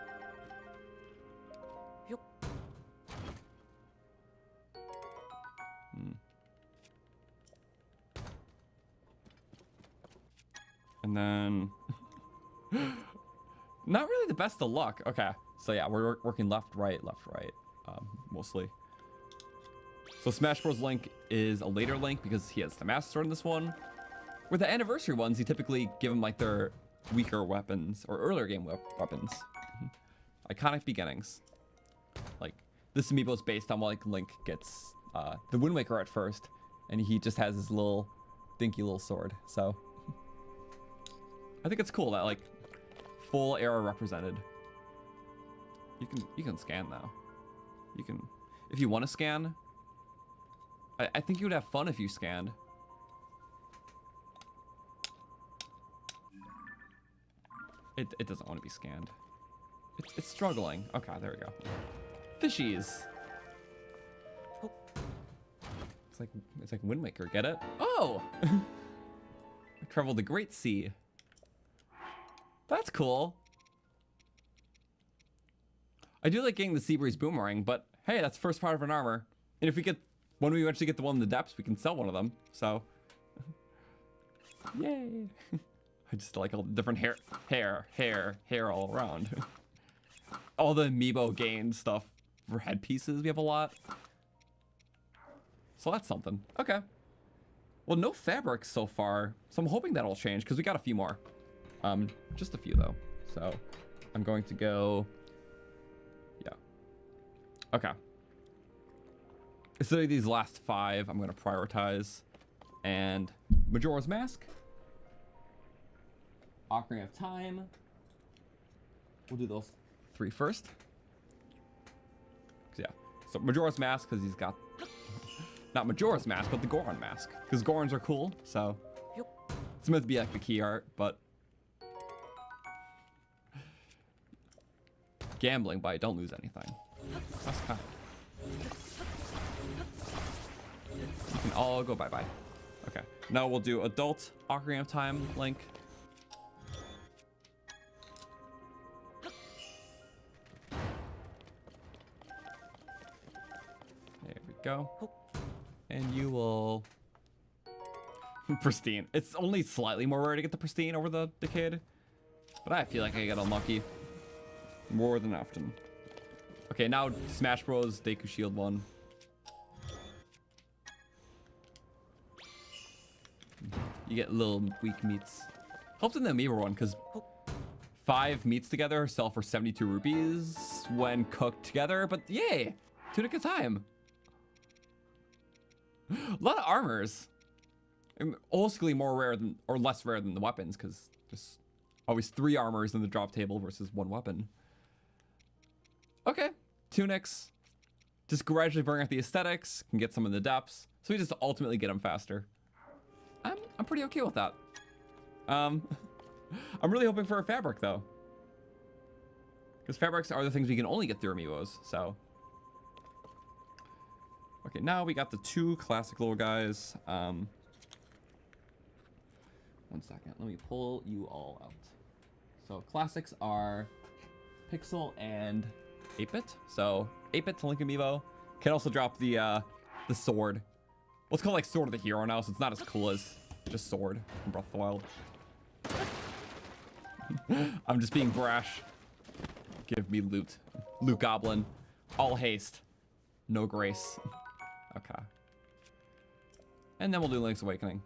Yep. And then not really the best of luck. Okay, so yeah, we're working left, right, mostly. So Smash Bros. Link is a later Link because he has the Master Sword in this one. With the anniversary ones, you typically give them like their weaker weapons or earlier game weapons. Iconic beginnings. Like this amiibo is based on like Link gets the Wind Waker at first, and he just has his little dinky little sword. So I think it's cool that like full era represented. You can scan now. You can, if you want to scan. I think you would have fun if you scanned. It doesn't want to be scanned. It's struggling. Okay, there we go. Fishies. It's like Wind Waker. Get it? Oh! Travel the Great Sea. That's cool. I do like getting the Sea Breeze Boomerang, but hey, that's the first part of an armor. And if we get, when we eventually get the one in the depths, we can sell one of them. So, yay! I just like all the different hair all around. All the amiibo gain stuff for headpieces, we have a lot. So that's something. Okay. Well, no fabrics so far, so I'm hoping that'll change because we got a few more. Just a few though. So I'm going to go. Yeah. Okay. So these last 5, I'm going to prioritize. And Majora's Mask. Ocarina of Time. We'll do those 3 first. Yeah. So Majora's Mask, because he's got... Not Majora's Mask, but the Goron Mask. Because Gorons are cool, so... It's meant to be like the key art, but... Gambling by don't lose anything. That's kind of... You can all go bye-bye. Okay. Now we'll do Adult Ocarina of Time Link. There we go. And you will... Pristine. It's only slightly more rare to get the Pristine over the Decade. But I feel like I get unlucky. More than often. Okay, now Smash Bros. Deku Shield 1. You get little weak meats. Helped in the Amiibo one, because 5 meats together sell for 72 rupees when cooked together, but yay! Tunic at a time. A lot of armors. Obviously more rare than, or less rare than the weapons, because there's always 3 armors in the drop table versus 1 weapon. Okay, tunics. Just gradually bring out the aesthetics, can get some in the depths, so we just ultimately get them faster. I'm pretty okay with that. I'm really hoping for a fabric though, because fabrics are the things we can only get through amiibos. So, okay, now we got the 2 classic little guys. 1 second, let me pull you all out. So classics are Pixel and 8-bit. So 8-bit to Link amiibo can also drop the sword. Well, it's called like Sword of the Hero now, so it's not as cool as just Sword from Breath of the Wild. I'm just being brash. Give me loot. Loot Goblin. All haste. No grace. Okay. And then we'll do Link's Awakening,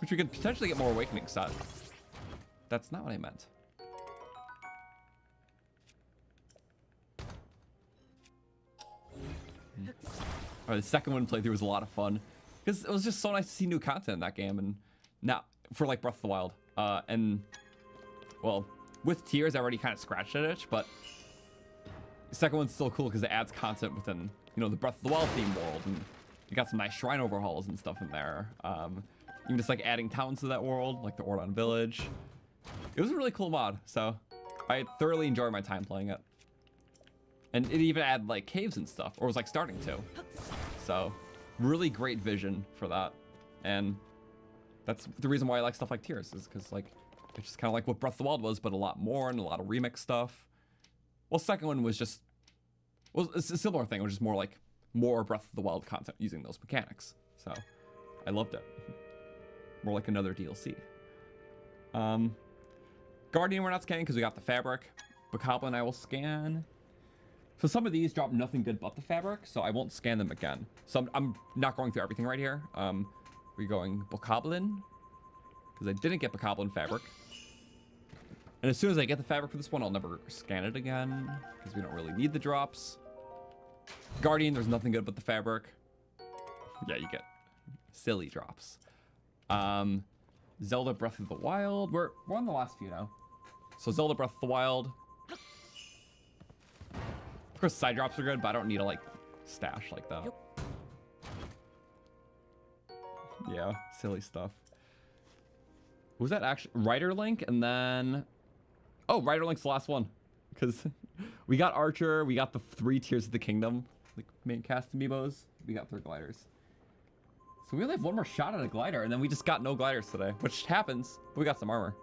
which we could potentially get more Awakening set. That's not what I meant. Alright, the second one playthrough was a lot of fun. Because it was just so nice to see new content in that game. And now, for like Breath of the Wild. And, well, with Tears, I already kind of scratched that itch. But the second one's still cool because it adds content within, you know, the Breath of the Wild theme world. And you got some nice shrine overhauls and stuff in there. Even just like adding towns to that world, like the Ordon Village. It was a really cool mod. So I thoroughly enjoyed my time playing it. And it even had like caves and stuff, or was like starting to. So really great vision for that. And that's the reason why I like stuff like Tears, is because like it's just kind of like what Breath of the Wild was, but a lot more and a lot of remix stuff. Well, second one was just, well, it's a similar thing. It was just more like more Breath of the Wild content using those mechanics. So I loved it. More like another DLC. Guardian we're not scanning because we got the fabric. Bokoblin I will scan. So some of these drop nothing good but the fabric, so I won't scan them again. So I'm not going through everything right here. We're going Bokoblin, because I didn't get Bokoblin fabric. And as soon as I get the fabric for this one, I'll never scan it again, because we don't really need the drops. Guardian, there's nothing good but the fabric. Yeah, you get silly drops. Zelda Breath of the Wild. We're on the last few now. So Zelda Breath of the Wild. Of course, side drops are good, but I don't need a like stash like that. Yeah, silly stuff. Was that actually Rider Link? And then, oh, Rider Link's the last one, because we got Archer, we got the 3 Tears of the Kingdom, like main cast amiibos. We got 3 gliders. So we only have one more shot at a glider, and then we just got no gliders today, which happens. But we got some armor,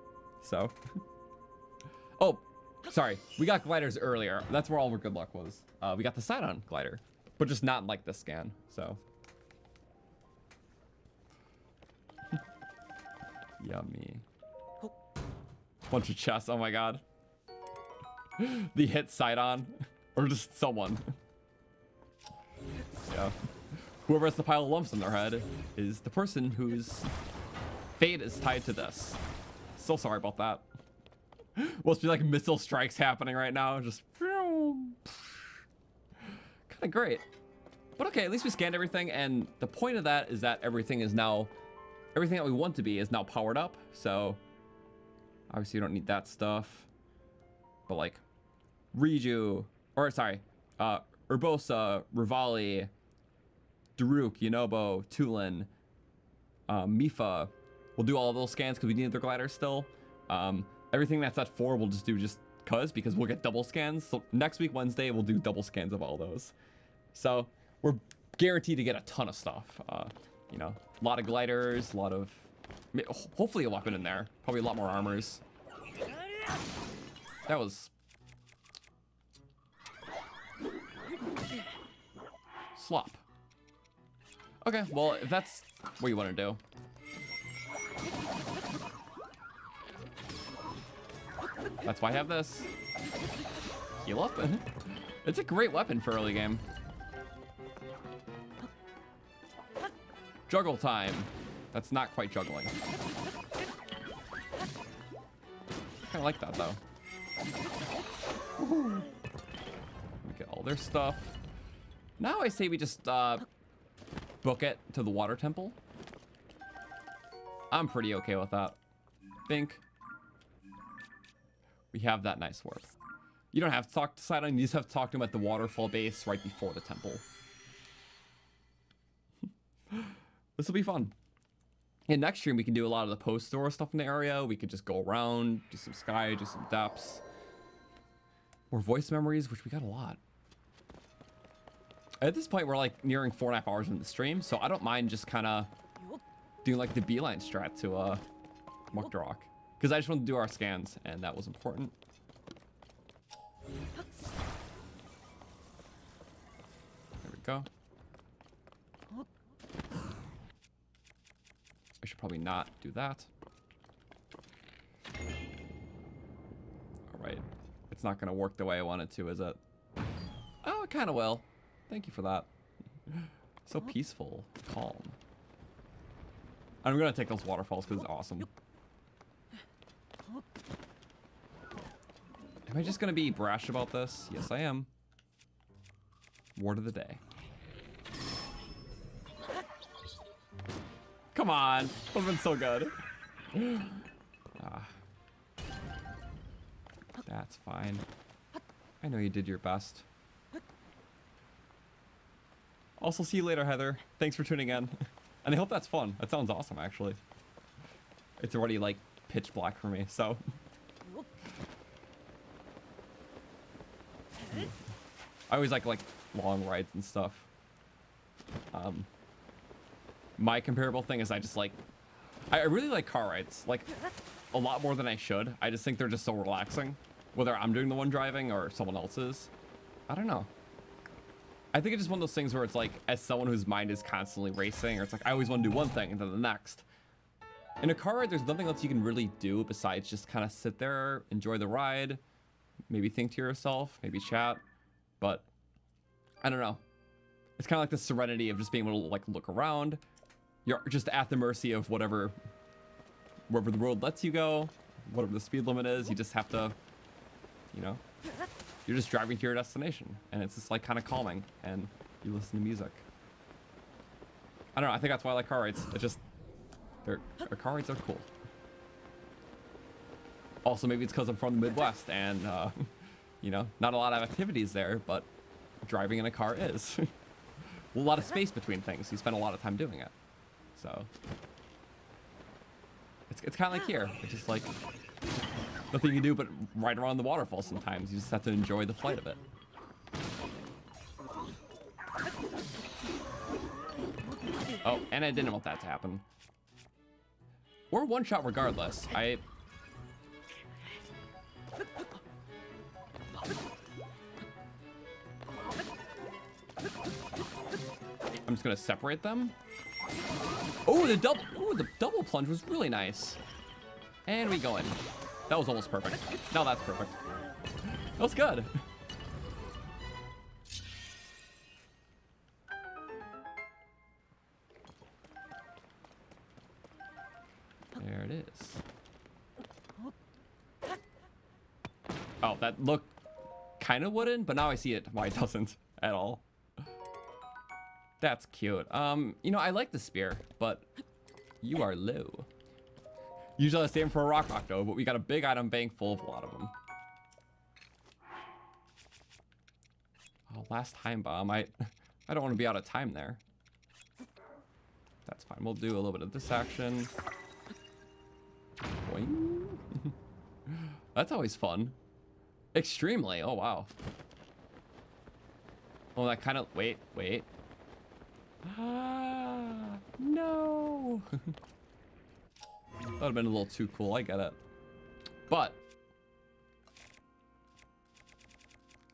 so. Oh, sorry, we got gliders earlier. That's where all of our good luck was. We got the Sidon glider, but just not like this scan, so. Yummy. Bunch of chests, oh my god. The hit Sidon, or just someone. Yeah. Whoever has the pile of lumps in their head is the person whose fate is tied to this. So sorry about that. Must be like missile strikes happening right now. Just kind of great. But okay, at least we scanned everything, and the point of that is that everything that we want to be is now powered up. So obviously you don't need that stuff. But like Urbosa, Rivali, Daruk, Yunobo, Tulin, Mifa. We'll do all of those scans because we need their gliders still. Everything that's at 4 we'll just do because we'll get double scans. So next week, Wednesday, we'll do double scans of all those. So we're guaranteed to get a ton of stuff. You know, a lot of gliders, a lot of, hopefully a weapon in there. Probably a lot more armors. That was slop. Okay, well, if that's what you want to do. That's why I have this. Heal up. It's a great weapon for early game. Juggle time. That's not quite juggling. I like that though. We get all their stuff. Now I say we just book it to the water temple. I'm pretty okay with that. Think. We have that nice warp. You don't have to talk to Sidon, you just have to talk to him at the waterfall base right before the temple. This will be fun. In next stream, we can do a lot of the post-store stuff in the area. We could just go around, do some sky, do some depths. More voice memories, which we got a lot. At this point, we're like nearing 4.5 hours in the stream, so I don't mind just kind of doing like the beeline strat to Mucktorok. Because I just wanted to do our scans, and that was important. There we go. I should probably not do that. All right. It's not going to work the way I want it to, is it? Oh, it kind of will. Thank you for that. So peaceful, calm. I'm going to take those waterfalls because it's awesome. Am I just gonna be brash about this? Yes, I am. Word of the day. Come on, would have been so good. Ah. That's fine. I know you did your best. Also, see you later, Heather. Thanks for tuning in. And I hope that's fun. That sounds awesome, actually. It's already, like, pitch black for me, so. I always like long rides and stuff. My comparable thing is I just like, I really like car rides, like a lot more than I should. I just think they're just so relaxing, whether I'm doing the one driving or someone else is. I don't know. I think it's just one of those things where it's like, as someone whose mind is constantly racing, or it's like, I always want to do one thing and then the next. In a car ride, there's nothing else you can really do besides just kind of sit there, enjoy the ride, maybe think to yourself, maybe chat. But I don't know. It's kind of like the serenity of just being able to like look around. You're just at the mercy of wherever the road lets you go, whatever the speed limit is. You just have to, you know, you're just driving to your destination, and it's just like kind of calming, and you listen to music. I don't know. I think that's why I like car rides. It's just, car rides are cool. Also, maybe it's because I'm from the Midwest, and you know, not a lot of activities there, but driving in a car is. A lot of space between things. You spend a lot of time doing it. So it's kind of like here. It's just like nothing you do but ride around the waterfall sometimes. You just have to enjoy the flight of it. Oh, and I didn't want that to happen. We're one shot regardless. I'm just gonna separate them. Oh, the double plunge was really nice. And we go in. That was almost perfect. Now that's perfect. That was good. There it is. Oh, that looked kind of wooden, but now I see it why it doesn't at all. That's cute. You know, I like the spear, but you are low. Usually I save for a rock octo, but we got a big item bank full of a lot of them. Oh, last time bomb. I don't want to be out of time there. That's fine. We'll do a little bit of this action. Boing. That's always fun. Extremely. Oh, wow. Oh, that kind of... Wait. Ah, no. That would have been a little too cool. I get it. But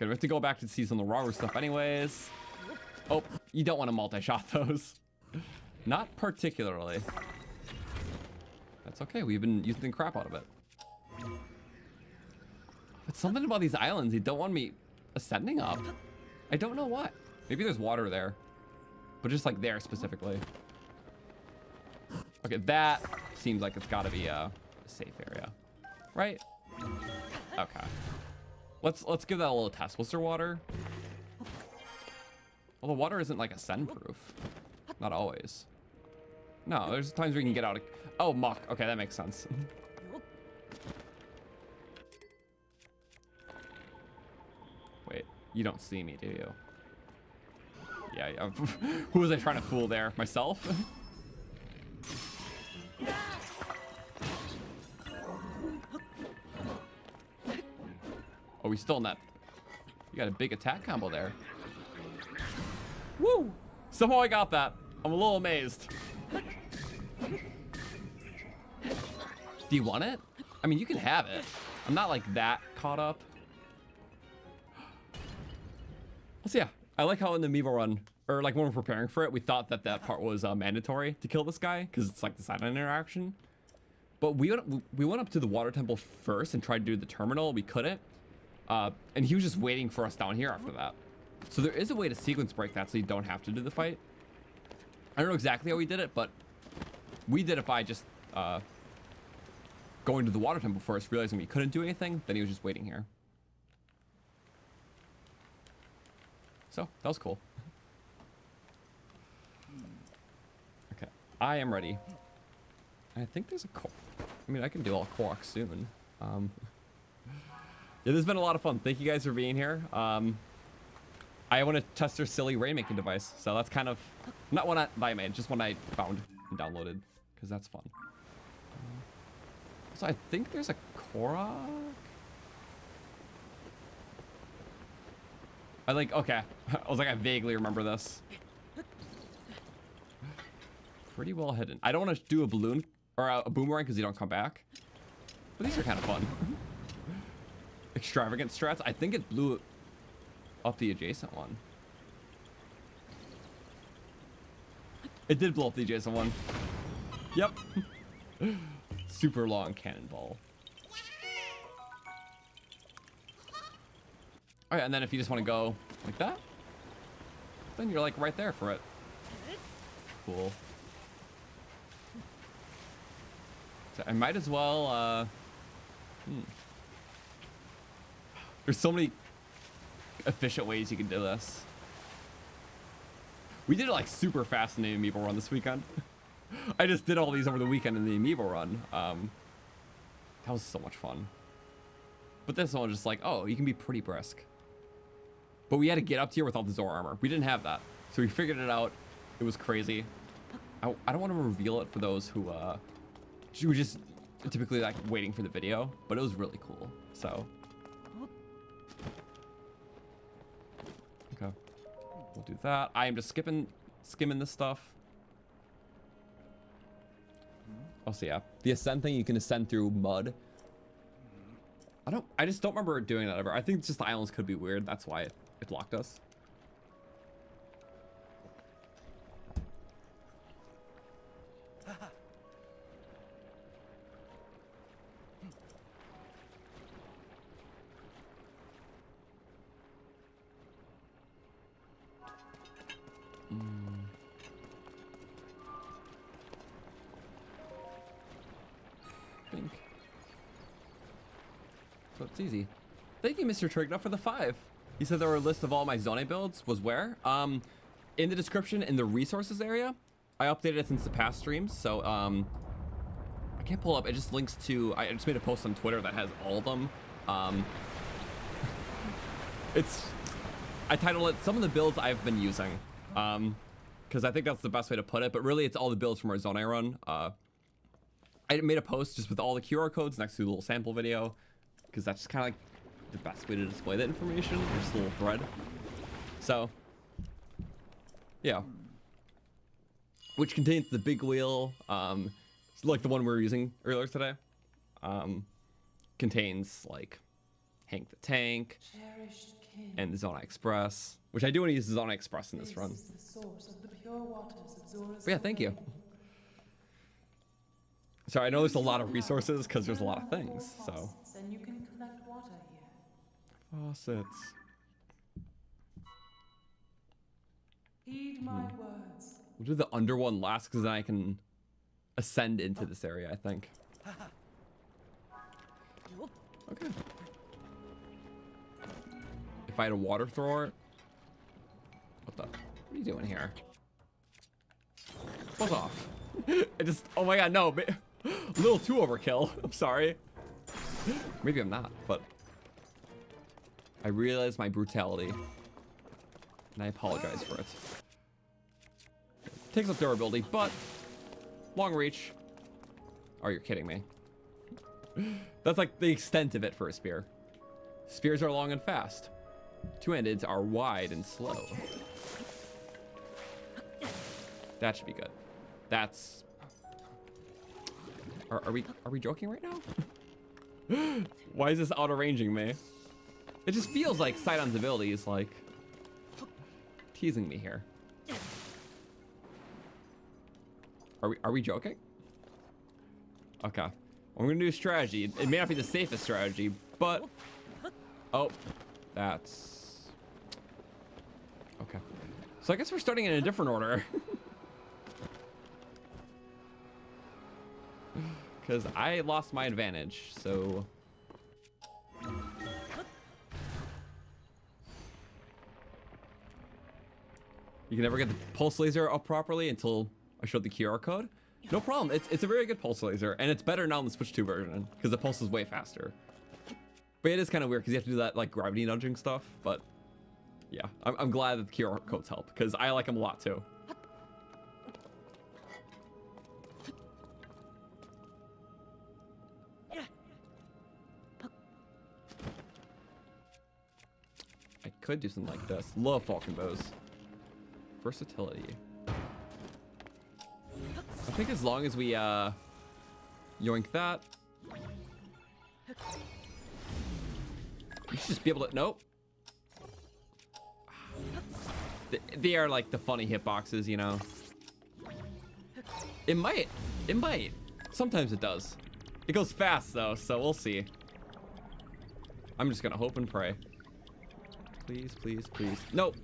we have to go back to see some of the raw stuff anyways. Oh, you don't want to multi-shot those. Not particularly. That's okay. We've been using the crap out of it. But something about these islands, you don't want me ascending up. I don't know what. Maybe there's water there. But just like there specifically. Okay, that seems like it's gotta be a safe area. Right? Okay. Let's give that a little test. Was there water? Well, the water isn't like ascend proof. Not always. No, there's times where you can get out of... Oh, muck. Okay, that makes sense. Wait, you don't see me, do you? Yeah. Who was I trying to fool there? Myself? Oh, we still in that. You got a big attack combo there. Woo! Somehow I got that. I'm a little amazed. Do you want it? I mean, you can have it. I'm not like that caught up. So yeah, I like how in the Amiibo run, or like when we're preparing for it, we thought that that part was mandatory to kill this guy because it's like the Sidon interaction. But we went up to the water temple first and tried to do the terminal. We couldn't. And he was just waiting for us down here after that. So there is a way to sequence break that so you don't have to do the fight. I don't know exactly how we did it, but we did it by just going to the water temple first, realizing we couldn't do anything. Then he was just waiting here. So that was cool. Okay, I am ready. I think there's a I mean, I can do all Korok soon. Yeah, this has been a lot of fun. Thank you guys for being here. I want to test their silly rainmaking device, so that's kind of not one I made, just one I found and downloaded because that's fun. So I think there's a Korok. Okay. I was like, I vaguely remember this. Pretty well hidden. I don't want to do a balloon or a boomerang because you don't come back. But these are kind of fun. Extravagant strats. I think it blew up the adjacent one. It did blow up the adjacent one. Yep. Super long cannonball. Oh yeah, and then if you just want to go like that, then you're like right there for it. Cool. So I might as well, There's so many efficient ways you can do this. We did it like super fast in the Amiibo run this weekend. I just did all these over the weekend in the Amiibo run. That was so much fun. But this one was just like, oh, you can be pretty brisk. But we had to get up to here without the Zora armor. We didn't have that. So we figured it out. It was crazy. I don't want to reveal it for those who were just typically like waiting for the video, but it was really cool. So. Okay. We'll do that. I am just skimming this stuff. Oh, so yeah. The ascend thing, you can ascend through mud. I just don't remember doing that ever. I think just the islands could be weird. That's why it blocked us. Bink. So it's easy. Thank you, Mr. Trigna, for the 5. You said there were a list of all my Zonai builds. Was where? In the description in the resources area. I updated it since the past streams, so I can't pull up. It just links to. I just made a post on Twitter that has all of them. I titled it "Some of the builds I've been using," because I think that's the best way to put it. But really, it's all the builds from our Zonai run. I made a post just with all the QR codes next to the little sample video, because that's just kind of like the best way to display that information. Just a little thread. So, yeah. Which contains the big wheel, like the one we were using earlier today. Contains like Hank the Tank and the Zonai Express, which I do want to use the Zonai Express in this run. But yeah, thank you. Sorry, I know there's a lot of resources because there's a lot of things, so. Then you can collect water here. Faucets. Heed my words. We'll do the under one last because then I can ascend into this area, I think. Okay. If I had a water thrower. What are you doing here? Fuck off. Oh my god, no. A little too overkill. I'm sorry. Maybe I'm not, but I realize my brutality and I apologize for it. Takes up durability, but long reach. Oh, you're kidding me. That's like the extent of it for a spear. Spears are long and fast. Two-handeds are wide and slow. That should be good. That's. Are we joking right now? Why is this auto-ranging me? It just feels like Sidon's ability is like teasing me here. Are we joking? Okay. I'm gonna do a strategy. It may not be the safest strategy, but oh, that's okay. So I guess we're starting in a different order. Because I lost my advantage, so. You can never get the pulse laser up properly until I showed the QR code. No problem. It's a very good pulse laser, and it's better now in the Switch 2 version because the pulse is way faster. But it is kind of weird because you have to do that like gravity nudging stuff. But yeah, I'm glad that the QR codes help because I like them a lot too. I could do something like this. Love Falcon Bows. Versatility. I think as long as we yoink that. You should just be able to, nope. They are like the funny hitboxes, you know. It might. Sometimes it does. It goes fast though, so we'll see. I'm just gonna hope and pray. Please, please, please. Nope.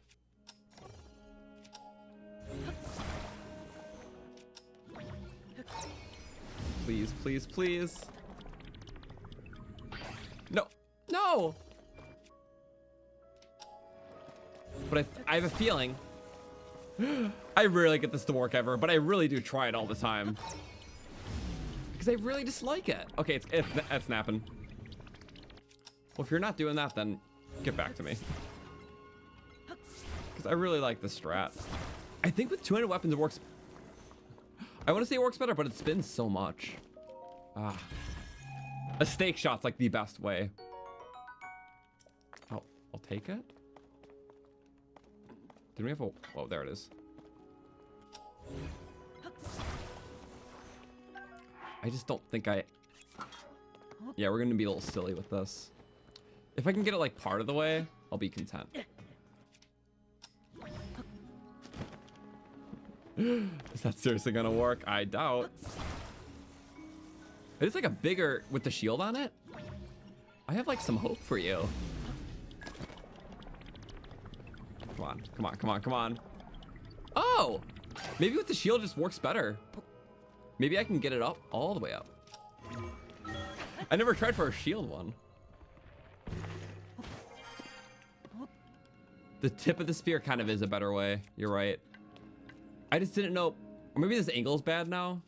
Please, please, please. No. No! But I have a feeling. I rarely get this to work ever, but I really do try it all the time. Because I really dislike it. Okay, it's snapping. Well, if you're not doing that, then get back to me. Because I really like this strat. I think with two-handed weapons it works. I want to say it works better, but it spins so much. Ah. A stake shot's like the best way. I'll take it. Did we have a... Oh, there it is. I just don't think I... Yeah, we're gonna be a little silly with this. If I can get it like part of the way, I'll be content. Is that seriously gonna work? I doubt. It is like a bigger... With the shield on it? I have like some hope for you. Come on, come on, come on, come on. Oh! Maybe with the shield it just works better. Maybe I can get it up, all the way up. I never tried for a shield one. The tip of the spear kind of is a better way. You're right. I just didn't know. Or maybe this angle is bad now.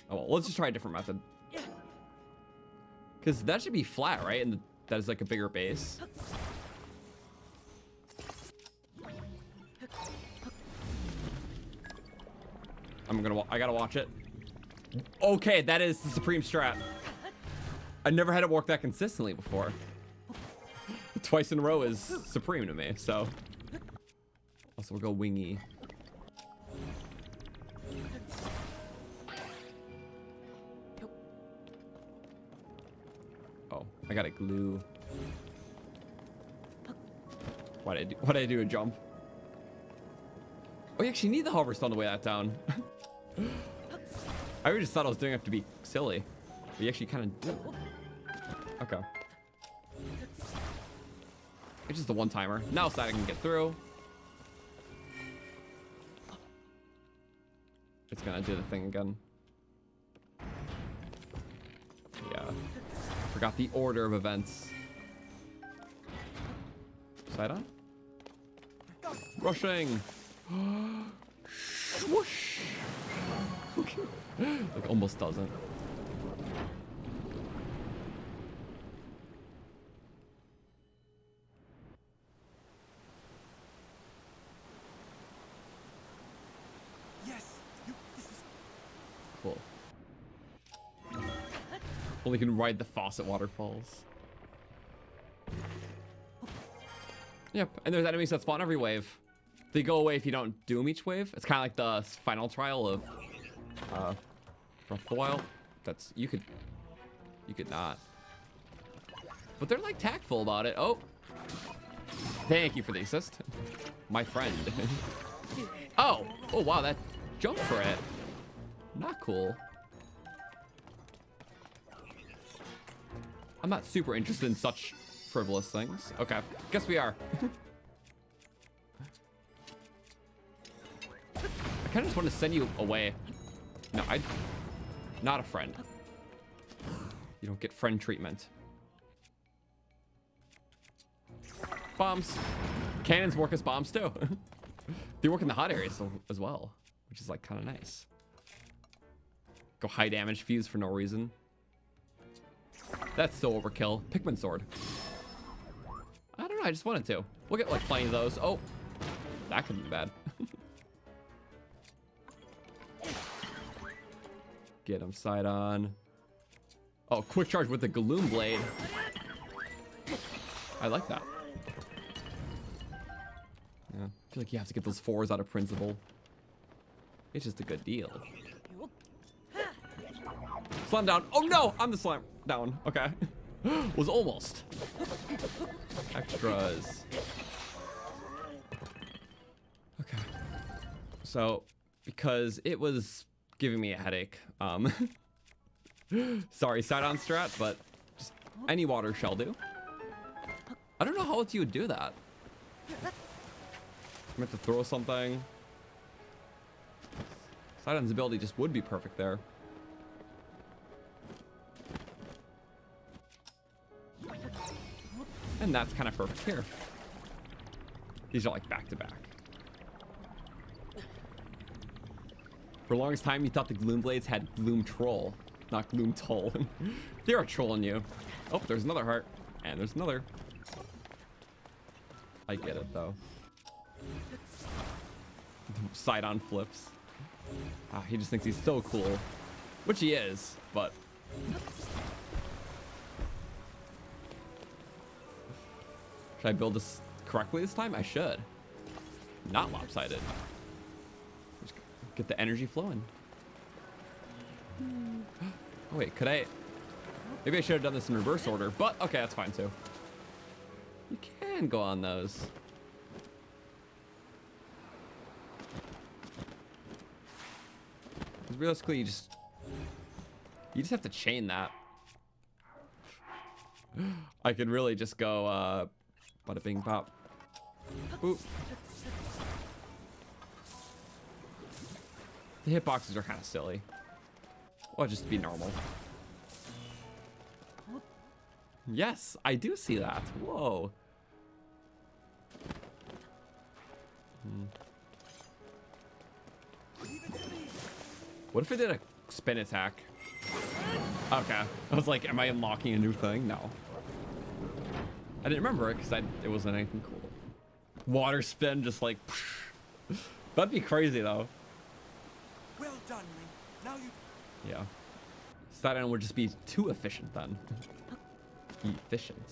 Oh, well, let's just try a different method. Because that should be flat, right? And that is like a bigger base. I gotta watch it. Okay, that is the supreme strat. I never had it work that consistently before. Twice in a row is supreme to me, so. Also, we'll go wingy. Oh, I gotta glue. Why did I do a jump? Oh, you actually need the hover stone to weigh that down. I just thought I was doing it to be silly. But you actually kind of do. Okay. It's just a one-timer. Now Sidon can get through. It's gonna do the thing again. Yeah. I forgot the order of events. Sidon? Rushing! Swoosh! Like almost doesn't. Yes, this is Cool. Only can ride the faucet waterfalls. Yep, and there's enemies that spawn every wave. They go away if you don't do them each wave. It's kind of like the final trial of Breath of the Wild. That's you could not. But they're like tactful about it. Oh, thank you for the assist, my friend. Oh wow, that jumped for it. Not cool. I'm not super interested in such frivolous things. Okay, guess we are. I kind of just want to send you away. No, not a friend. You don't get friend treatment. Bombs. Cannons work as bombs too. They work in the hot areas as well, which is like kind of nice. Go high damage fuse for no reason. That's so overkill. Pikmin sword. I don't know, I just wanted to. We'll get like plenty of those. Oh, that could be bad. Get him Sidon. Oh, quick charge with the Gloom Blade. I like that. Yeah, I feel like you have to get those 4s out of principle. It's just a good deal. Slam down. Oh no, I'm the slam down. Okay. Was almost. Extras. Okay. So, because it was giving me a headache, sorry, Sidon strat, but just any water shall do. I don't know how else you would do that. I'm meant to throw something. Sidon's ability just would be perfect there. And that's kind of perfect here. These are like back to back. For the longest time, you thought the Gloom Blades had Gloom Troll, not Gloom Toll. They are trolling you. Oh, there's another heart. And there's another. I get it, though. Sidon flips. Ah, he just thinks he's so cool. Which he is, but... Should I build this correctly this time? I should. Not lopsided. Just get the energy flowing. Oh, wait, could I? Maybe I should have done this in reverse order, but okay, that's fine too. You can go on those. Realistically, you just have to chain that. I could really just go bada bing pop. Boop. The hitboxes are kind of silly. Well, just to be normal. Yes, I do see that. Whoa. What if I did a spin attack? Okay. I was like, am I unlocking a new thing? No. I didn't remember it because it wasn't anything cool. Water spin, just like... That'd be crazy, though. Well done, Link. Now you... Yeah. Sidon would just be too efficient, then. Efficient.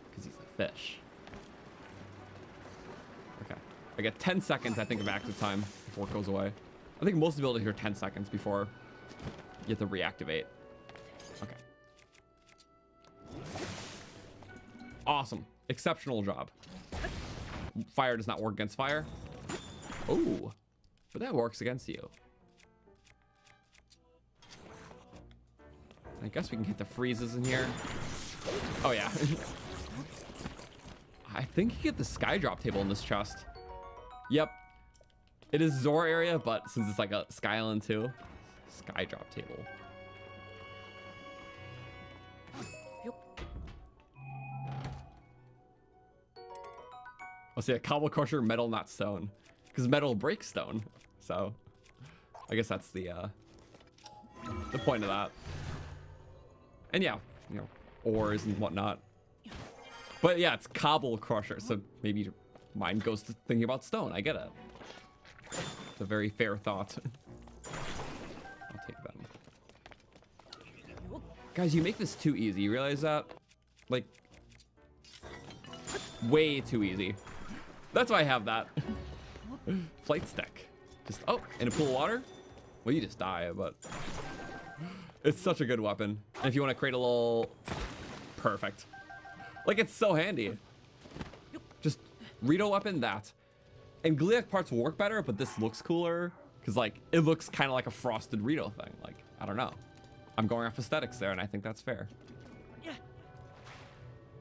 Because he's a fish. Okay. I get 10 seconds, I think, of active time before it goes away. I think most abilities are 10 seconds before you have to reactivate. Okay. Awesome. Exceptional job. Fire does not work against fire. Oh, but that works against you. I guess we can get the freezes in here. Oh, yeah. I think you get the sky drop table in this chest. Yep. It is Zora area, but since it's like a Sky Island too, sky drop table. I'll say a cobble crusher, metal, not stone, because metal breaks stone. So, I guess that's the point of that. And yeah, you know, ores and whatnot. But yeah, it's cobble crusher, so maybe your mind goes to thinking about stone. I get it. It's a very fair thought. I'll take them. Guys, you make this too easy. You realize that? Like, way too easy. That's why I have that. Flight stick. Just, oh, in a pool of water? Well, you just die, but it's such a good weapon. And if you want to create a little... Perfect. Like, it's so handy. Just Rito weapon, that. And Gleeok parts work better, but this looks cooler. Because, like, it looks kind of like a frosted Rito thing. Like, I don't know. I'm going off aesthetics there, and I think that's fair.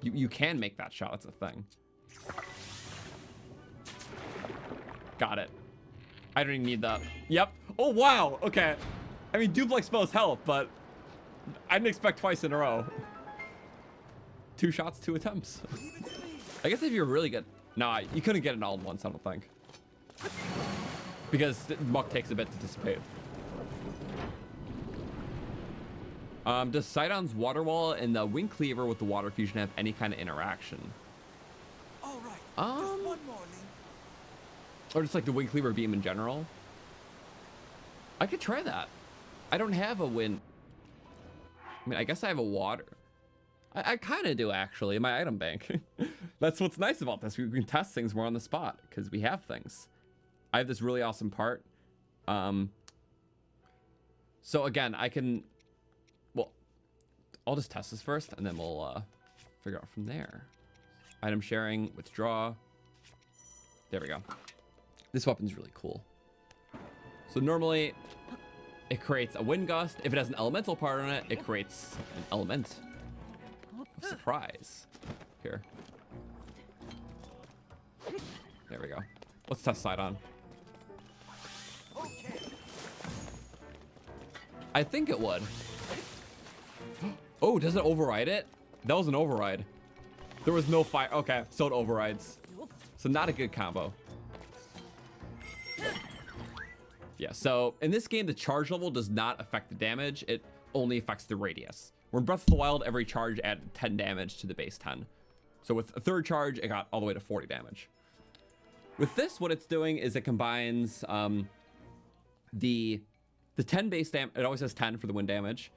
You can make that shot. That's a thing. Got it. I don't even need that. Yep. Oh, wow. Okay. I mean, duplex bows help, but I didn't expect twice in a row. 2 shots, 2 attempts. I guess if you're really good... Nah, you couldn't get it all at once, I don't think. because Muck takes a bit to dissipate. Does Sidon's water wall and the wing cleaver with the water fusion have any kind of interaction? All right. Just one more, Link. Or just like the wing cleaver beam in general? I could try that. I don't have a wind. I mean, I guess I have a water. I kind of do actually in my item bank. That's what's nice about this. We can test things more on the spot because we have things. I have this really awesome part. So again, I can, well, I'll just test this first and then we'll figure out from there. Item sharing, withdraw. There we go. This weapon's really cool. So normally it creates a wind gust. If it has an elemental part on it, it creates an element of surprise. Here. There we go. Let's test Sidon. I think it would. Oh, does it override it? That was an override. There was no fire. Okay, so it overrides. So not a good combo. Yeah, so in this game, the charge level does not affect the damage. It only affects the radius. Where in Breath of the Wild, every charge added 10 damage to the base 10. So with a third charge, it got all the way to 40 damage. With this, what it's doing is it combines the 10 base damage. It always has 10 for the wind damage.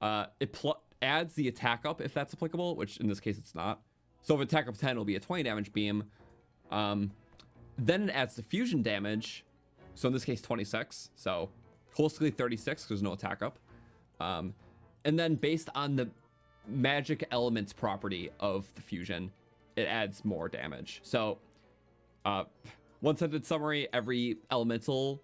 It adds the attack up if that's applicable, which in this case it's not. So if attack up 10, it'll be a 20 damage beam. Then it adds the fusion damage. So in this case, 26. So holistically 36, there's no attack up. And then based on the magic elements property of the fusion, it adds more damage. So one sentence summary, every elemental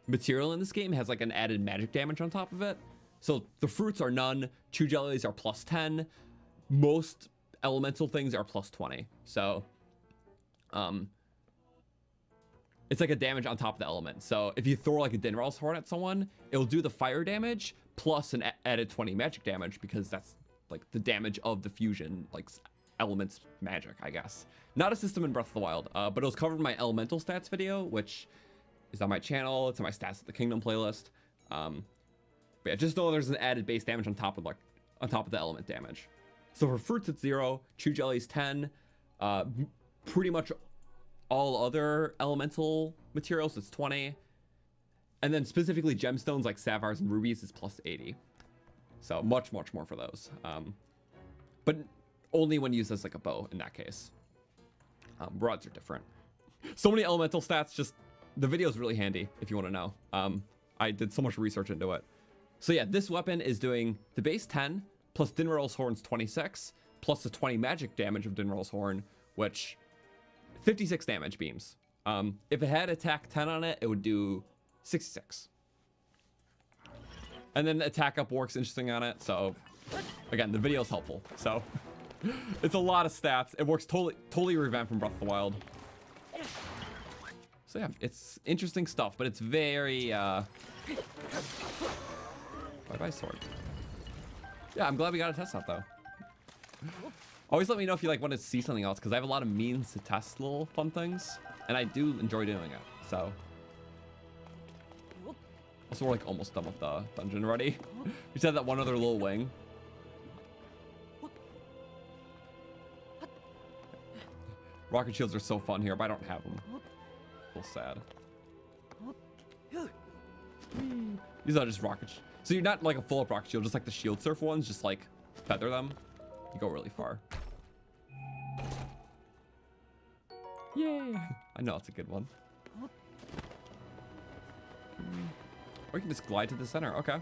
material in this game has like an added magic damage on top of it. So the fruits are none, 2 jellies are plus 10. Most elemental things are plus 20. So it's like a damage on top of the element. So if you throw like a Dinral's Horn at someone, it'll do the fire damage plus an added 20 magic damage because that's like the damage of the fusion, like elements magic, I guess. Not a system in Breath of the Wild, but it was covered in my elemental stats video, which is on my channel. It's on my Stats of the Kingdom playlist. But yeah, just know there's an added base damage on top of the element damage. So for fruits, it's 0, chew jellies 10, pretty much all other elemental materials, it's 20. And then specifically gemstones like sapphires and rubies is plus 80. So much, much more for those. But only when used as like a bow in that case. Rods are different. So many elemental stats, just the video is really handy if you want to know. I did so much research into it. So yeah, this weapon is doing the base 10 plus Dinral's Horn's 26 plus the 20 magic damage of Dinral's Horn, which 56 damage beams. If it had attack 10 on it, it would do 66. And then the attack up works interesting on it. So again, the video is helpful. So it's a lot of stats. It works totally revamped from Breath of the Wild. So yeah, it's interesting stuff, but it's very bye-bye sword. Yeah, I'm glad we got to test that though. Always let me know if you like want to see something else, because I have a lot of means to test little fun things, and I do enjoy doing it. So also we're like almost done with the dungeon already. We just had that one other little wing. Rocket shields are so fun here, but I don't have them. A little sad. These are just rocket. So you're not like a full up rocket shield, just like the shield surf ones, just like feather them. You go really far. Yay! I know it's a good one. Or you can just glide to the center. Okay.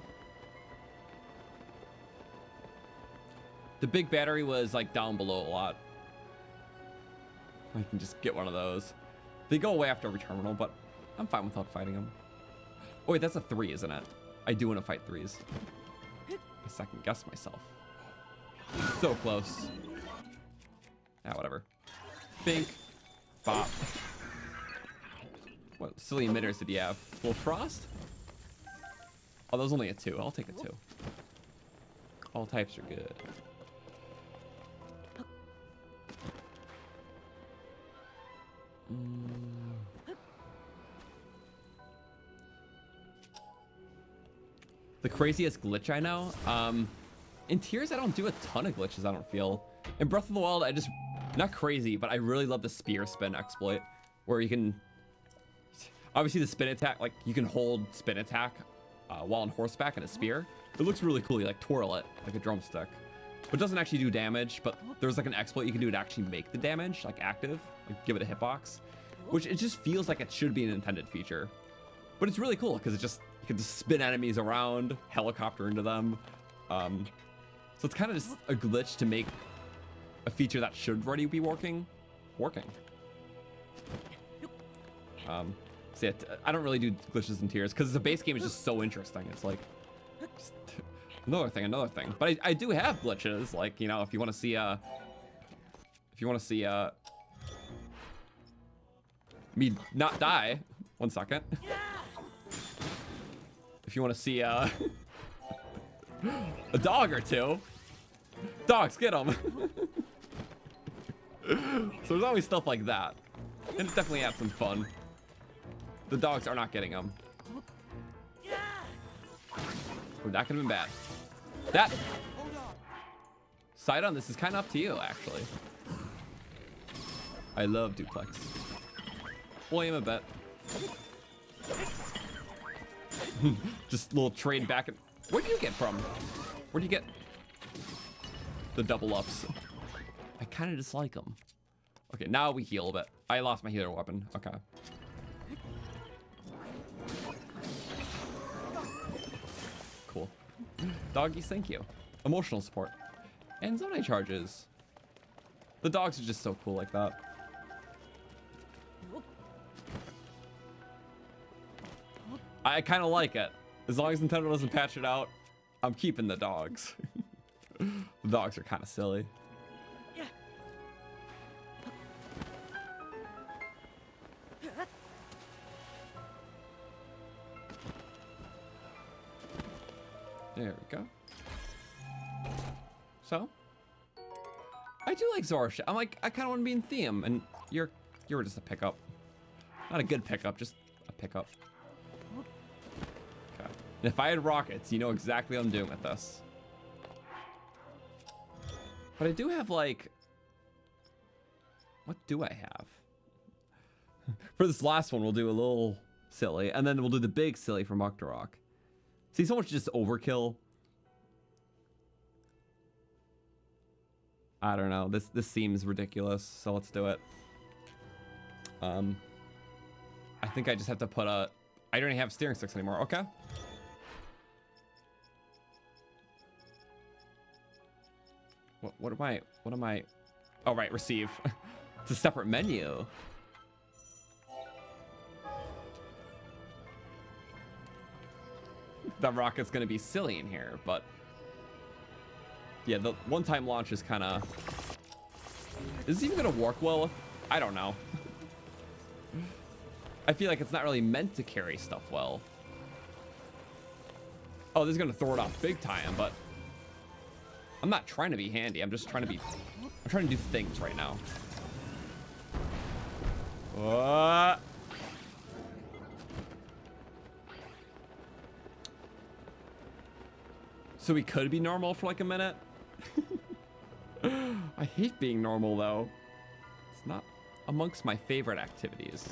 The big battery was like down below a lot. I can just get one of those. They go away after every terminal, but I'm fine without fighting them. Oh wait, that's a 3, isn't it? I do want to fight 3s. I second guess myself. So close. Ah, whatever. Think. Bop. What silly emitters did you have? Full frost? Oh, that was only a 2. I'll take a 2. All types are good. craziest glitch I know. In Tears, I don't do a ton of glitches, I don't feel. In Breath of the Wild, I just, not crazy, but I really love the spear spin exploit, where you can, obviously the spin attack, like you can hold spin attack while on horseback in a spear. It looks really cool. You like twirl it like a drumstick, but it doesn't actually do damage. But there's like an exploit you can do to actually make the damage like active, like give it a hitbox, which it just feels like it should be an intended feature. But it's really cool because it just, you can just spin enemies around, helicopter into them. So it's kind of just a glitch to make a feature that should already be working. So yeah, I don't really do glitches in Tears because the base game is just so interesting. It's like just another thing. But I do have glitches, like, you know, if you want to see me not die, 1 second. If you want to see a dog or two, dogs, get them. So there's always stuff like that, and it definitely adds some fun. The dogs are not getting them. Ooh, that could have been bad. That Sidon, this is kind of up to you, actually. I love duplex. Bully him a bit. Just a little trade back. Where do you get from? Where do you get the double ups? I kind of dislike them. Okay, now we heal a bit. I lost my healer weapon. Okay. Cool. Doggies, thank you. Emotional support. And Zonai charges. The dogs are just so cool like that. I kind of like it. As long as Nintendo doesn't patch it out, I'm keeping the dogs. The dogs are kind of silly. There we go. So, I do like Zora. I'm like, I kind of want to be in theme, and you're just a pickup. Not a good pickup, just a pickup. Okay. And if I had rockets, you know exactly what I'm doing with this. But I do have like, what do I have? For this last one, we'll do a little silly, and then we'll do the big silly for Mucktorok. See, so much just overkill. I don't know. This seems ridiculous, so let's do it. I think I just have to put a. I don't even have steering sticks anymore. Okay. What am I? Oh right, receive. It's a separate menu. That rocket's gonna be silly in here, but yeah, the one-time launch is kind of. Is this even gonna work well? I don't know. I feel like it's not really meant to carry stuff well. Oh, this is gonna throw it off big time, but I'm not trying to be handy. I'm just trying to be. I'm trying to do things right now. What? So we could be normal for like a minute. I hate being normal though. It's not amongst my favorite activities.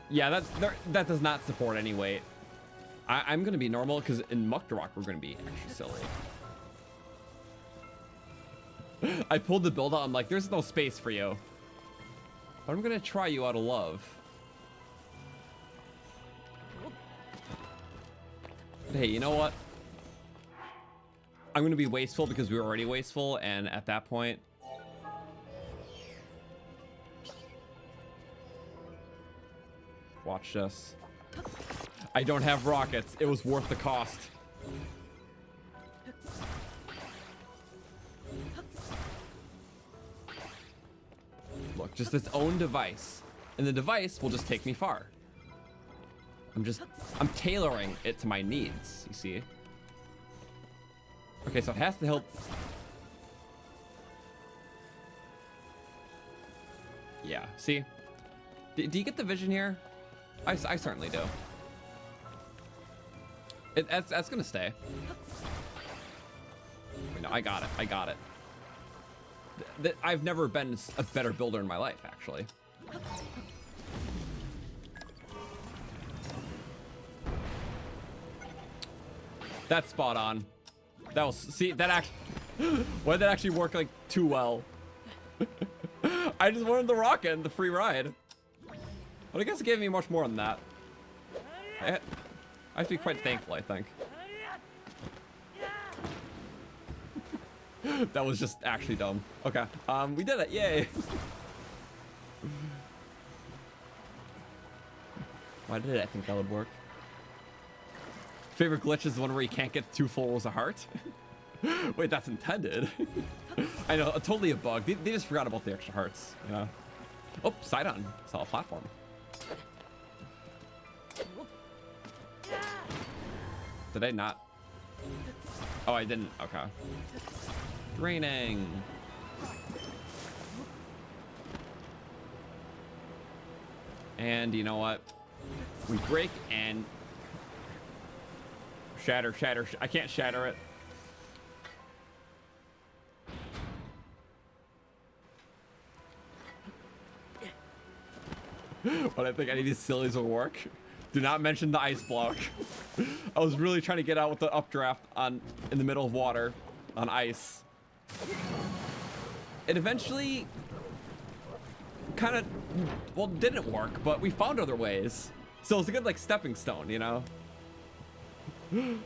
Yeah, that does not support any weight. I'm gonna be normal because in Mucktorok we're gonna be extra silly. I pulled the build out. I'm like, there's no space for you. But I'm gonna try you out of love. Hey, you know what? I'm gonna be wasteful because we were already wasteful, and at that point, watch this. I don't have rockets. It was worth the cost. Look, just its own device, and the device will just take me far. I'm tailoring it to my needs, you see? Okay, so it has to help. Yeah, see? Do you get the vision here? I certainly do. That's gonna stay. Wait, no, I got it. I got it. I've never been a better builder in my life, actually. That's spot on. That was, see, that actually, why did that actually work like too well? I just wanted the rocket and the free ride. But I guess it gave me much more than that. I have to be quite thankful, I think. That was just actually dumb. Okay, we did it, yay. Why did I think that would work? Favorite glitch is the one where you can't get 2 full rolls of heart. Wait, that's intended. I know, totally a bug. They just forgot about the extra hearts, you know? Oh, Sidon, saw a platform. Did I not? Oh, I didn't, okay. Draining. And you know what? We break and shatter. I can't shatter it. But I think any of these sillies will work. Do not mention the ice block. I was really trying to get out with the updraft in the middle of water on ice. It eventually kind of, well, didn't work, but we found other ways. So it's a good like stepping stone, you know? You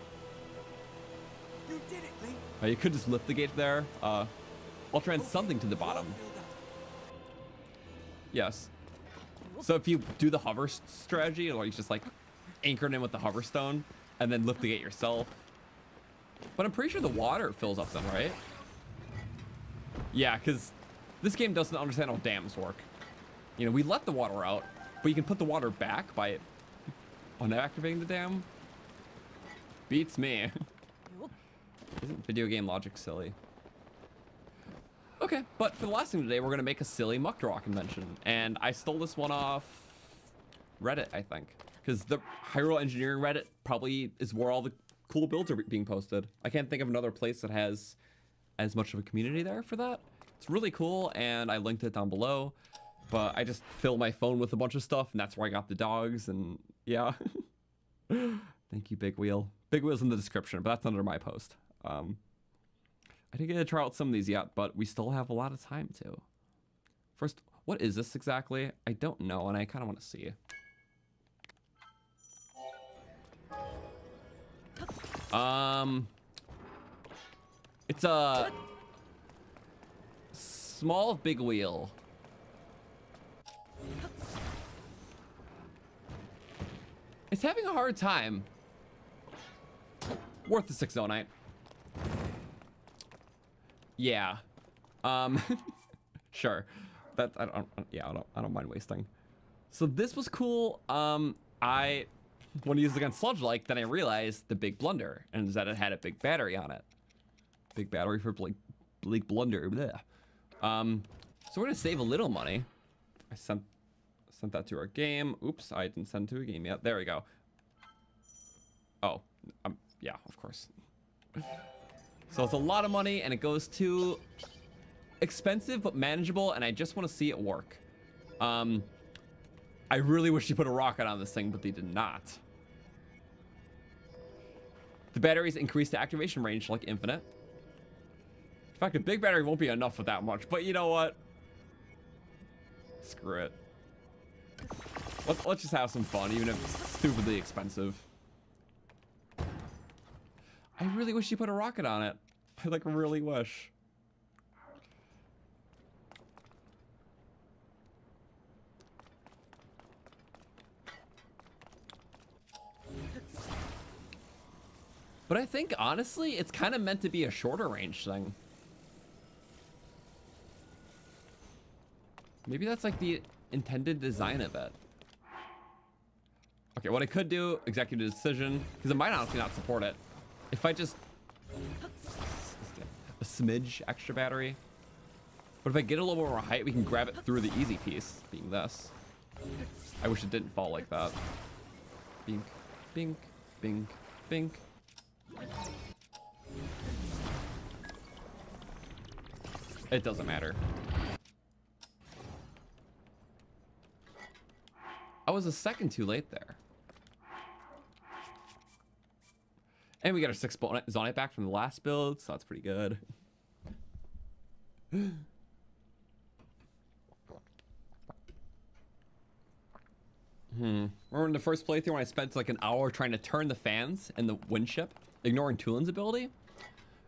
did it, Link. You could just lift the gate there. I'll try and something to the bottom. Yes. So if you do the hover strategy, or you just like anchor it in with the hover stone and then lift the gate yourself. But I'm pretty sure the water fills up them, right? Yeah, because this game doesn't understand how dams work. You know, we let the water out, but you can put the water back by unactivating the dam. Beats me. Isn't video game logic silly? Okay, but for the last thing today, we're gonna make a silly Mucktorok invention, and I stole this one off Reddit, I think, because the Hyrule Engineering Reddit probably is where all the cool builds are being posted. I can't think of another place that has as much of a community there for that. It's really cool, and I linked it down below, but I just fill my phone with a bunch of stuff, and that's where I got the dogs, and yeah. Thank you, Big Wheel. Big Wheel's in the description, but that's under my post. I didn't get to try out some of these yet, but we still have a lot of time to. First, what is this exactly? I don't know, and I kind of want to see. It's a small big wheel. It's having a hard time. Worth the 6 Zonai. Yeah. Sure. That I don't mind wasting. So this was cool. I want to use it against Sludge Like, then I realized the big blunder, and that it had a big battery on it. Big battery for Bleak Blunder. Blech. So we're gonna save a little money. I sent that to our game. Oops, I didn't send to a game yet. There we go. Oh, yeah, of course. So it's a lot of money, and it goes to expensive but manageable, and I just want to see it work. I really wish you put a rocket on this thing, but they did not. The batteries increase the activation range like infinite. In fact, a big battery won't be enough for that much, but you know what? Screw it. Let's just have some fun, even if it's stupidly expensive. I really wish you put a rocket on it. I like really wish. But I think honestly, it's kind of meant to be a shorter range thing. Maybe that's like the intended design of it. Okay, what I could do, executive decision, because it might honestly not support it. If I just a smidge extra battery, but if I get a little more height, we can grab it through the easy piece, being this. I wish it didn't fall like that. Bink, bink, bink, Bink. It doesn't matter. I was a second too late there. And we got our 6 Zonai back from the last build, so that's pretty good. Remember in the first playthrough when I spent like an hour trying to turn the fans in the wind ship, ignoring Tulin's ability?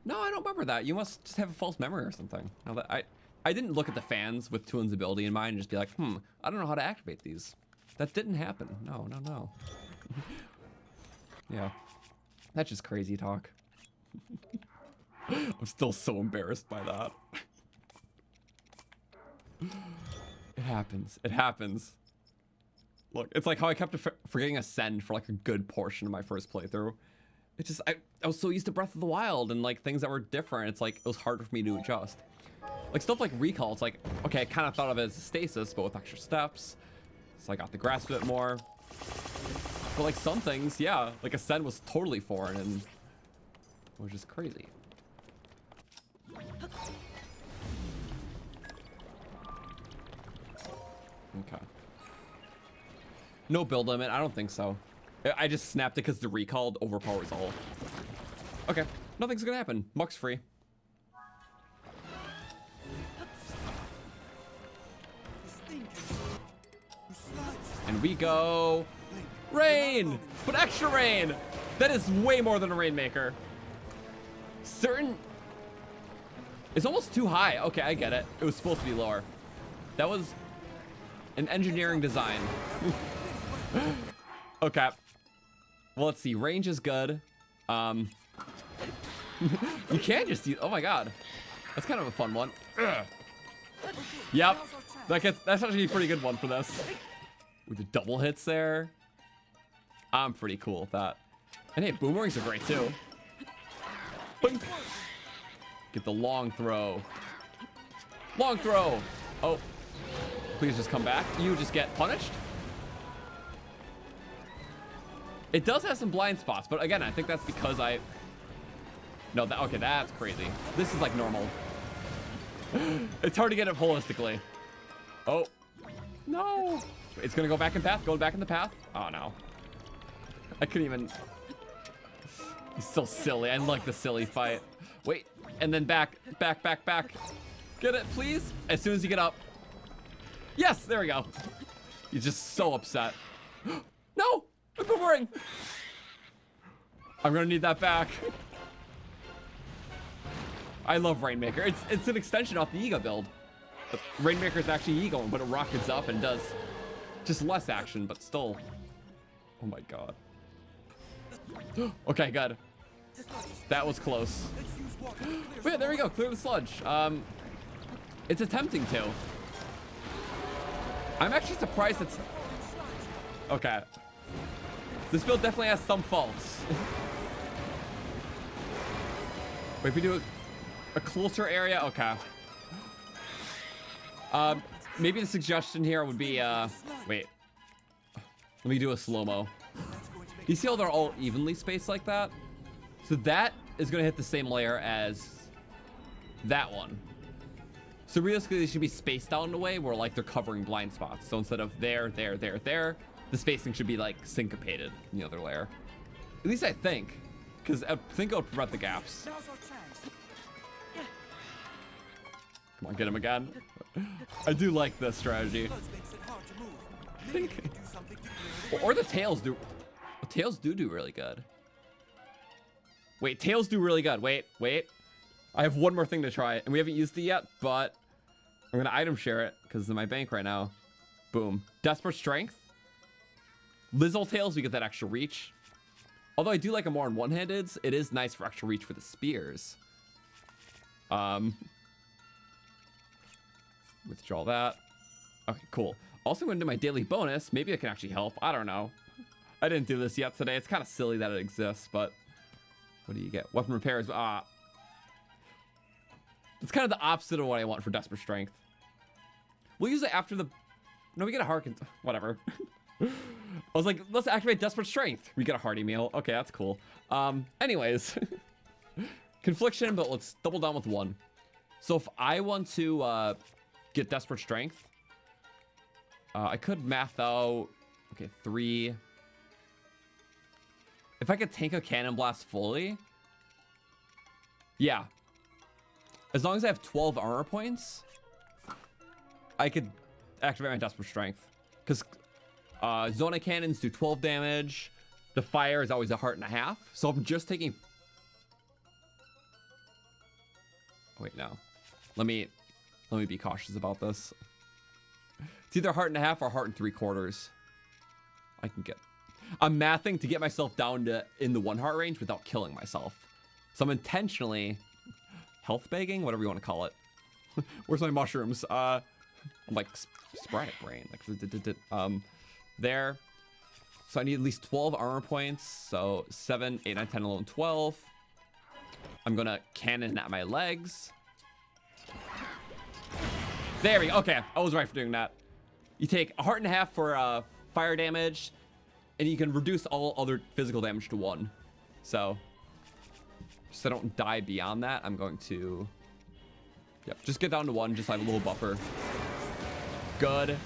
No, I don't remember that. You must just have a false memory or something. Now that I didn't look at the fans with Tulin's ability in mind and just be like, I don't know how to activate these. That didn't happen. No. Yeah. That's just crazy talk. I'm still so embarrassed by that. It happens. It happens. Look, it's like how I kept forgetting Ascend for like a good portion of my first playthrough. It's just, I was so used to Breath of the Wild and like things that were different. It's like, it was harder for me to adjust. Like stuff like Recall, it's like, okay, I kind of thought of it as a stasis, but with extra steps. So I got the grasp of it more. But like some things, yeah, like Ascend was totally foreign and it was just crazy. Okay. No build limit, I don't think so. I just snapped it because the recalled overpowers all. Okay, nothing's gonna happen. Muck's free. And we go rain, but extra rain. That is way more than a rainmaker. Certain, it's almost too high. Okay, I get it. It was supposed to be lower. That was an engineering design. Okay. Well, let's see. Range is good. You can just use. Oh my god, that's kind of a fun one. Ugh. Yep, that's actually a pretty good one for this. With the double hits there, I'm pretty cool with that. And hey, boomerangs are great too. Boink. Get the long throw. Long throw. Oh, please just come back. You just get punished. It does have some blind spots, but again, I think that's because no, okay, that's crazy. This is like normal. It's hard to get it holistically. Oh, no. It's gonna go back in path, going back in the path. Oh no. I couldn't even. He's so silly. I like the silly fight. Wait, and then back. Get it, please? As soon as you get up. Yes, there we go. He's just so upset. No, a boomerang. I'm gonna need that back. I love Rainmaker. It's an extension off the Ego build. Rainmaker is actually Ego, but it rockets up and does just less action, but still. Oh my god. Okay, good. That was close. But yeah, there we go. Clear the sludge. It's attempting to. I'm actually surprised it's. Okay. This build definitely has some faults. Wait, if we do a closer area, okay. Maybe the suggestion here would be, wait. Let me do a slow-mo. You see how they're all evenly spaced like that? So that is gonna hit the same layer as that one. So realistically, they should be spaced out in a way where like they're covering blind spots. So instead of there, the spacing should be like syncopated in the other layer. At least I think, because I think it would prevent the gaps. Come on, get him again. I do like this strategy. Or the tails do. The tails do really good. Wait, tails do really good. Wait. I have one more thing to try, and we haven't used it yet, but I'm gonna item share it because it's in my bank right now. Boom. Desperate Strength. Lizzle tails, we get that extra reach. Although I do like them more on one-handeds, it is nice for extra reach for the spears. Withdraw that. Okay, cool. Also going to do my daily bonus. Maybe it can actually help. I don't know. I didn't do this yet today. It's kind of silly that it exists, but what do you get? Weapon repairs. It's kind of the opposite of what I want for Desperate Strength. We'll use it after the. No, we get a Harken. Whatever. I was like, let's activate Desperate Strength. We get a hearty meal. Okay, that's cool. Anyways. Confliction, but let's double down with 1. So if I want to get Desperate Strength, I could math out, okay, 3. If I could tank a Cannon Blast fully, yeah. As long as I have 12 armor points, I could activate my Desperate Strength. Because Zonai cannons do 12 damage. The fire is always a heart and a half. So I'm just taking... Wait, no. Let me be cautious about this. It's either heart and a half or heart and 3/4. I can get... I'm mathing to get myself down to in the 1 heart range without killing myself. So I'm intentionally health begging, whatever you want to call it. Where's my mushrooms? I'm like sporadic brain. Like there. So I need at least 12 armor points. So 7, 8, 9, 10, 11, 12. I'm gonna cannon at my legs. There we go. Okay, I was right for doing that. You take a heart and a half for fire damage, and you can reduce all other physical damage to 1. So I don't die beyond that, I'm going to, yep, just get down to 1, just have a little buffer. Good.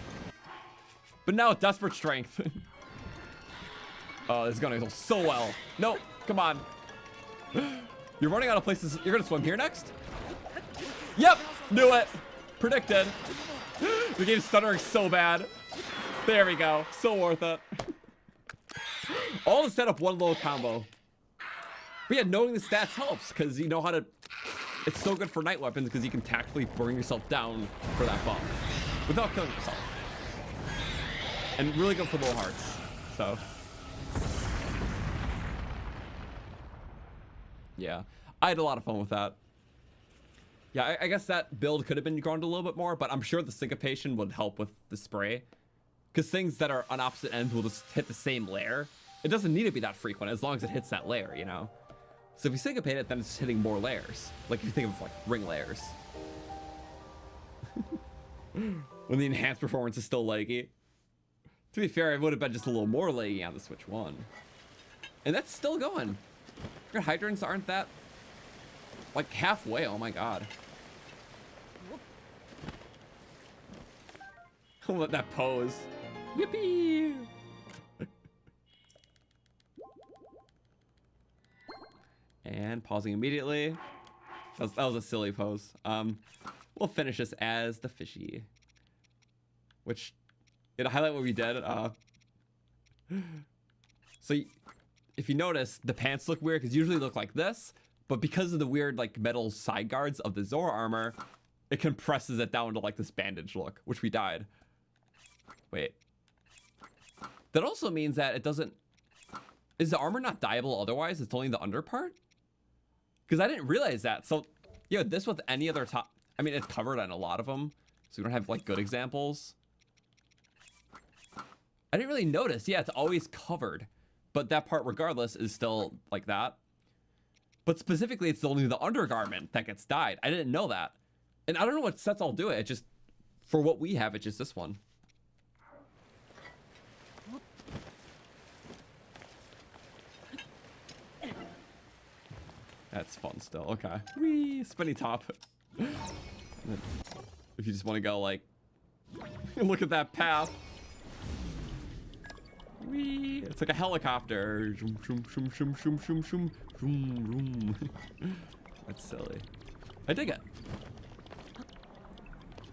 But now Desperate Strength. Oh, this is gonna go so well. Nope, come on. You're running out of places. You're gonna swim here next? Yep, knew it. Predicted. The game's stuttering so bad. There we go. So worth it. All to set up 1 little combo. But yeah, knowing the stats helps because you know how to... It's so good for night weapons because you can tactically bring yourself down for that buff without killing yourself. And really good for low hearts. So... yeah, I had a lot of fun with that. Yeah, I guess that build could have been grown a little bit more, but I'm sure the syncopation would help with the spray. Because things that are on opposite ends will just hit the same layer. It doesn't need to be that frequent as long as it hits that layer, you know? So if you syncopate it, then it's hitting more layers. Like if you think of like ring layers. When the enhanced performance is still laggy. To be fair, it would have been just a little more laggy on the Switch 1. And that's still going. Your hydrants aren't that like halfway. Oh my god. Let that pose. Yippee! And pausing immediately. That was a silly pose. We'll finish this as the fishy. Which, it'll highlight what we did. So, if you notice, the pants look weird because usually look like this. But because of the weird like metal side guards of the Zora armor, it compresses it down to like this bandage look, which we died. Wait. That also means that it doesn't... Is the armor not dyeable otherwise? It's only the under part? Because I didn't realize that. So, yeah, this with any other top... I mean, it's covered on a lot of them. So we don't have, like, good examples. I didn't really notice. Yeah, it's always covered. But that part, regardless, is still like that. But specifically, it's only the undergarment that gets dyed. I didn't know that. And I don't know what sets I'll do it. It just... For what we have, it's just this one. That's fun still. Okay. Whee! Spinny top. If you just want to go like... Look at that path. Whee! It's like a helicopter. That's silly. I dig it.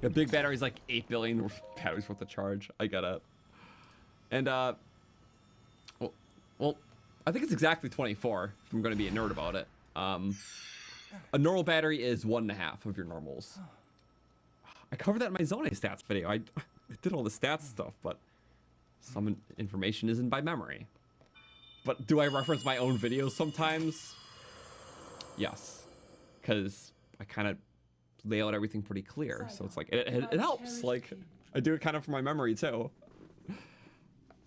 A big battery's like 8 billion batteries worth of charge. I get it. And, well, I think it's exactly 24, if I'm going to be a nerd about it. A normal battery is 1.5 of your normals. I covered that in my Zonai stats video. I did all the stats stuff, but some information isn't by memory. But do I reference my own videos sometimes? Yes, because I kind of lay out everything pretty clear, so it's like it helps. Like I do it kind of from my memory too.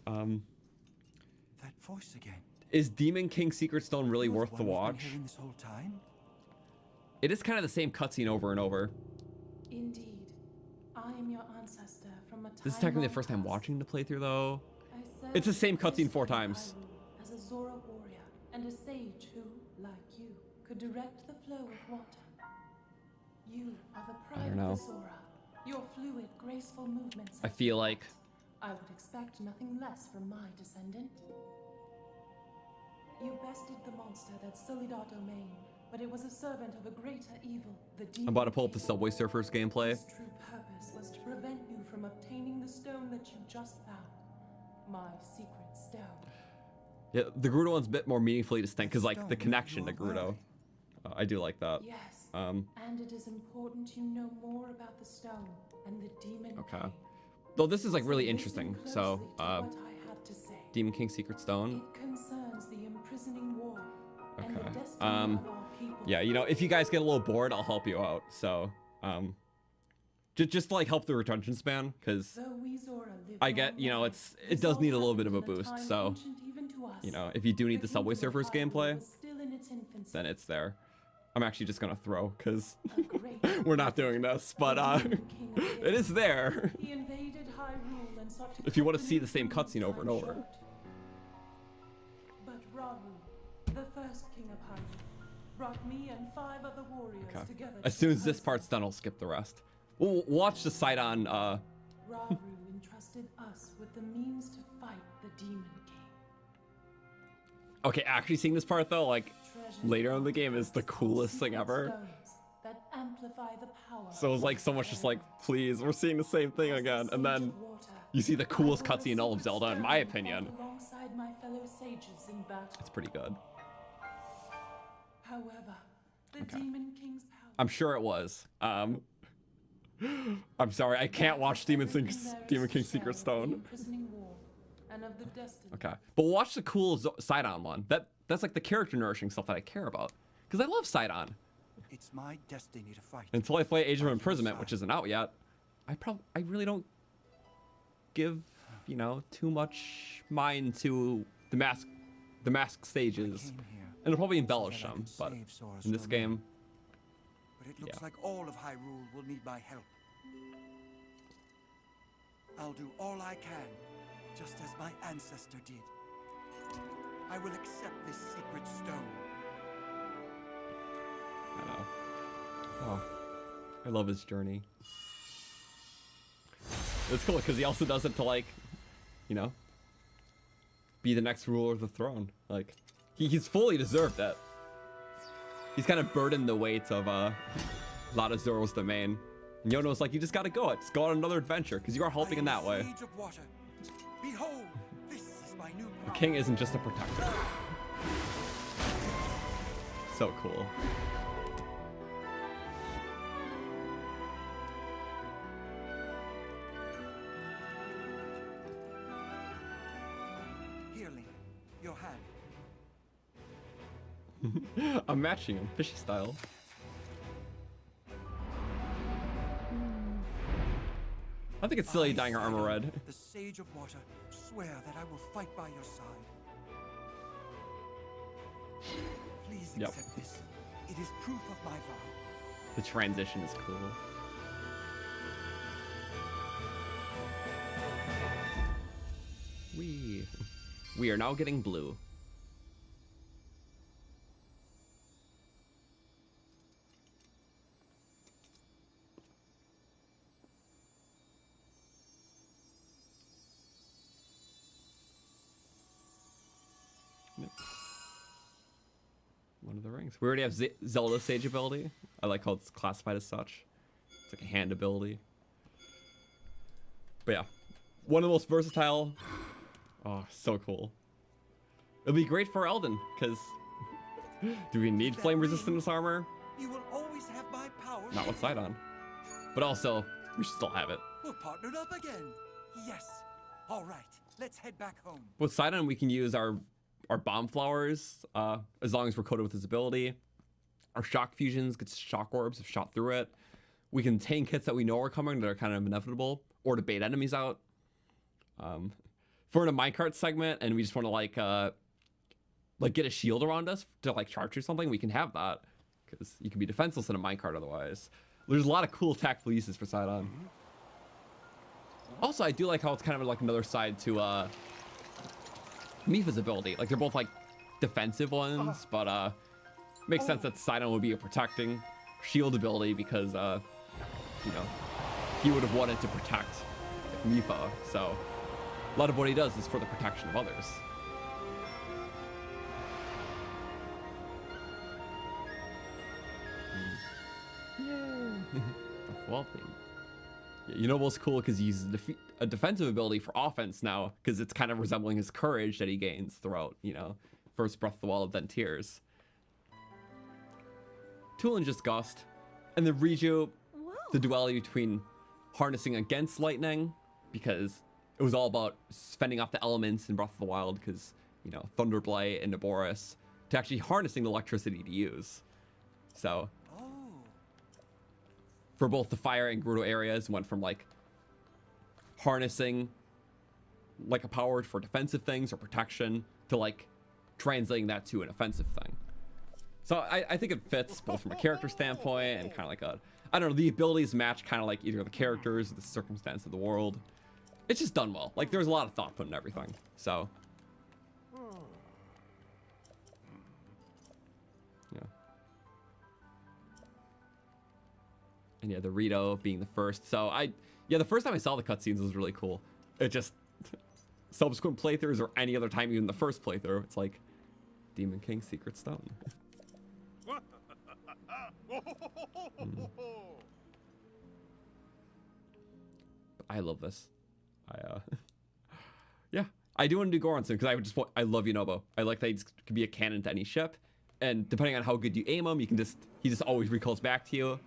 That voice again. Is Demon King Secret Stone really worth the watch? This whole time? It is kind of the same cutscene over and over. Indeed, I am your ancestor from a time This is technically the long first time past. watching the playthrough though. I It's the same cutscene 4 times. As a Zora warrior and a sage who, like you, could direct the flow of water. You are the pride don't know. of the Zora. Your fluid, graceful movements. I feel like I would expect nothing less from my descendant. You bested the monster that sullied our domain, but it was a servant of a greater evil, the demon. I'm about to pull up the king. Subway Surfers gameplay. His true purpose was to prevent you from obtaining the stone that you just found. My secret stone. Yeah, the Gerudo one's a bit more meaningfully distinct because like the connection to Gerudo. I do like that. Yes. Um, And it is important you know more about the stone and the demon Okay. king. Though this is like really Listen interesting. closely So, to what I have to say. Demon King Secret Stone. It concerns the imprisoning war and the Okay. destiny of our people. Yeah, you know, if you guys get a little bored, I'll help you out. So, just to like help the retention span, because Though we Zora live I get, long you know, lives, it this does all need a little bit happened of a in boost. time So, ancient even to us. you know, if you do need the Subway kingdom of Surfers Hyrule gameplay, was still in its infancy. then it's there. I'm actually just gonna throw because A great we're not doing this, but demon king of it is there. He invaded Hyrule and sought to If you want cut to the see the same Newfoundland cutscene over and time over. short. But Rauru, the first king of Hyrule, brought me and 5 other warriors Okay. together. As soon as this part's done, I'll skip the rest. We'll watch the Sidon. Rauru entrusted us with the means to fight the demon king. Okay, actually seeing this part though, like Treasures later in the game, is the coolest thing secret ever. stones that amplify the power So it's like so much just like, please, we're seeing the same thing again, and then you see the coolest cutscene in all of Zelda, in my opinion. Alongside my fellow sages in battle. It's pretty good. However, the Okay. demon king's power. I'm sure it was. I'm sorry, I can't watch Demon King Secret Stone. Okay, but watch the cool Sidon one. That's like the character nourishing stuff that I care about, because I love Sidon. It's my destiny to fight. Until I play Age of Imprisonment, which isn't out yet, I really don't give, you know, too much mind to the mask stages, Came here and it'll probably so embellish that I them. could But save Zora's in this domain. game, But it looks yeah. like all of Hyrule will need my help. I'll do all I can, just as my ancestor did. I will accept this secret stone. I know. Oh, I love his journey. It's cool because he also does it to like, you know, be the next ruler of the throne. Like, he's fully deserved it. He's kind of burdened the weight of a lot of Zora's domain. And Yono's like, you just gotta go it. Just go on another adventure, because you are helping in that way. Sage of water. Behold, this is my new The power. king isn't just a protector. So cool. Here, Link, your hand. I'm matching him, fishy style. I think it's silly dyeing her armor red. The Sage of Water, swear that I will fight by your side. Please Yep. accept this. It is proof of my vow. The transition is cool. We are now getting blue. Yep. One of the rings. We already have Zelda Sage ability. I like how it's classified as such. It's like a hand ability. But yeah, one of the most versatile. Oh, so cool. It'll be great for Elden, because do we need flame resistance armor? You will always have my power. Not with Sidon. But also, we should still have it. We're partnered up again. Yes. All right. Let's head back home. With Sidon, we can use our bomb flowers, as long as we're coated with his ability. Our shock fusions get shock orbs if shot through it. We can tank hits that we know are coming that are kind of inevitable, or to bait enemies out. If we're in a minecart segment and we just want to like get a shield around us to like charge or something, we can have that, because you can be defenseless in a minecart otherwise. There's a lot of cool tactical uses for Sidon. Also, I do like how it's kind of like another side to Mipha's ability. Like, they're both, like, defensive ones, but, makes sense that Sidon would be a protecting shield ability because, you know, he would have wanted to protect Mipha, so a lot of what he does is for the protection of others. Yay! Well, you know what's cool because he's a defensive ability for offense now because it's kind of resembling his courage that he gains throughout, you know, first Breath of the Wild, then Tears. Tulin just Gust, and then Riju, the duality between harnessing against lightning because it was all about fending off the elements in Breath of the Wild because, you know, Thunderblight and Naboris, to actually harnessing electricity to use. So for both the fire and Gerudo areas, went from like harnessing like a power for defensive things or protection to like translating that to an offensive thing. So I think it fits both from a character standpoint and kind of like a, I don't know, the abilities match kind of like either the characters or the circumstance of the world. It's just done well. Like there's a lot of thought put in everything. So yeah. And yeah, the Rito being the first. So yeah, the first time I saw the cutscenes was really cool. It just, subsequent playthroughs or any other time, even the first playthrough, it's like Demon King Secret Stone. I love this. Yeah, I do want to do Goron soon because I love Yunobo. I like that he can be a cannon to any ship, and depending on how good you aim him, he just always recalls back to you.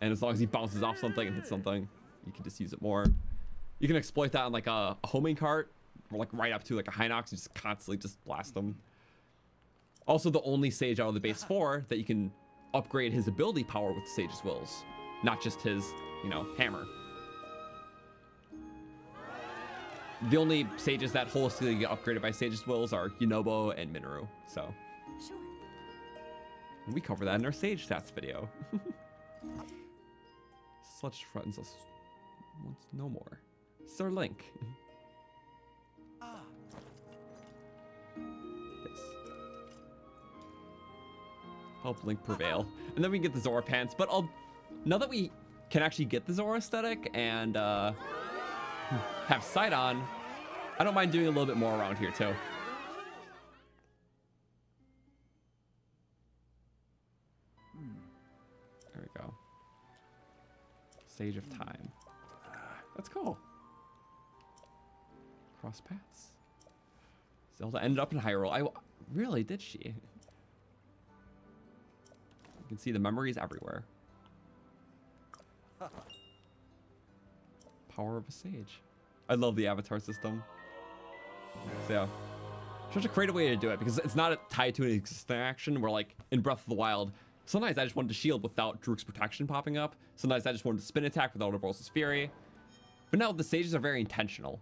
And as long as he bounces off something and hits something, you can just use it more. You can exploit that on like a homing cart, or like right up to like a Hinox, you just constantly just blast them. Also, the only sage out of the base 4 that you can upgrade his ability power with Sage's Wills, not just his, you know, hammer. The only sages that holistically get upgraded by Sage's Wills are Yunobo and Minoru, so. Sure. We cover that in our Sage stats video. Sludge threatens us once no more. Sir Link. Yes. Help Link prevail. And then we can get the Zora pants, but now that we can actually get the Zora aesthetic and have Sidon, I don't mind doing a little bit more around here too. There we go. Sage of Time. That's cool. Cross paths. Zelda ended up in Hyrule. Really, did she? You can see the memories everywhere. Power of a sage. I love the avatar system. So yeah, such a creative way to do it because it's not tied to an existing action where like in Breath of the Wild, sometimes I just wanted to shield without Druk's protection popping up. Sometimes I just wanted to spin attack without Urbol's Fury. But now the sages are very intentional.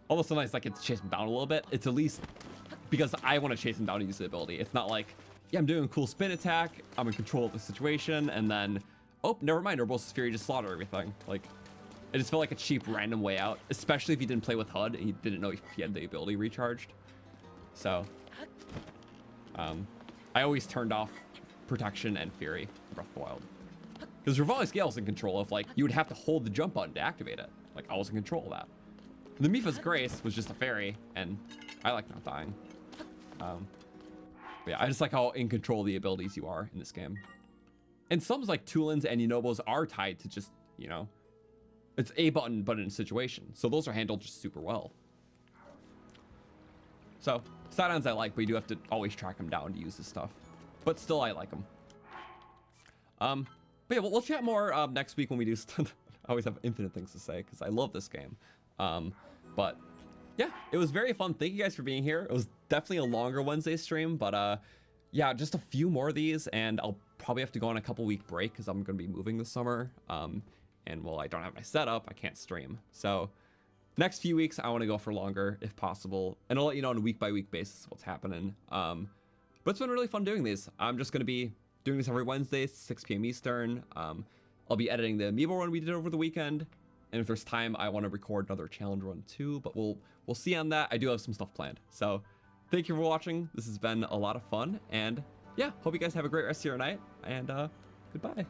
Although sometimes I get to chase him down a little bit, it's at least because I want to chase him down and use the ability. It's not like, yeah, I'm doing a cool spin attack, I'm in control of the situation, and then, oh, never mind, Urbol's Fury just slaughtered everything. Like, it just felt like a cheap random way out, especially if you didn't play with HUD and you didn't know if he had the ability recharged. So, I always turned off protection and Fury in Breath of the Wild. Because Revali's Scale was in control of, like, you would have to hold the jump button to activate it. Like, I was in control of that. The Mipha's Grace was just a fairy, and I like not dying. But yeah, I just like how in control of the abilities you are in this game. And some like Tulin's and Yunobo's are tied to just, you know, it's a button, but in a situation. So those are handled just super well. So, Sidons I like, but you do have to always track them down to use this stuff. But still, I like them. But yeah, we'll chat more next week when we do stuff. I always have infinite things to say because I love this game. But yeah, it was very fun. Thank you guys for being here. It was definitely a longer Wednesday stream, but yeah, just a few more of these, and I'll probably have to go on a couple week break because I'm going to be moving this summer. And while I don't have my setup, I can't stream. So next few weeks, I want to go for longer if possible, and I'll let you know on a week by week basis what's happening. But it's been really fun doing these. I'm just going to be doing this every Wednesday, 6 p.m. Eastern. I'll be editing the Amiibo one we did over the weekend, And if there's time, I want to record another challenge run too, but we'll see on that. I do have some stuff planned. So thank you for watching. This has been a lot of fun, and yeah, hope you guys have a great rest of your night, and goodbye.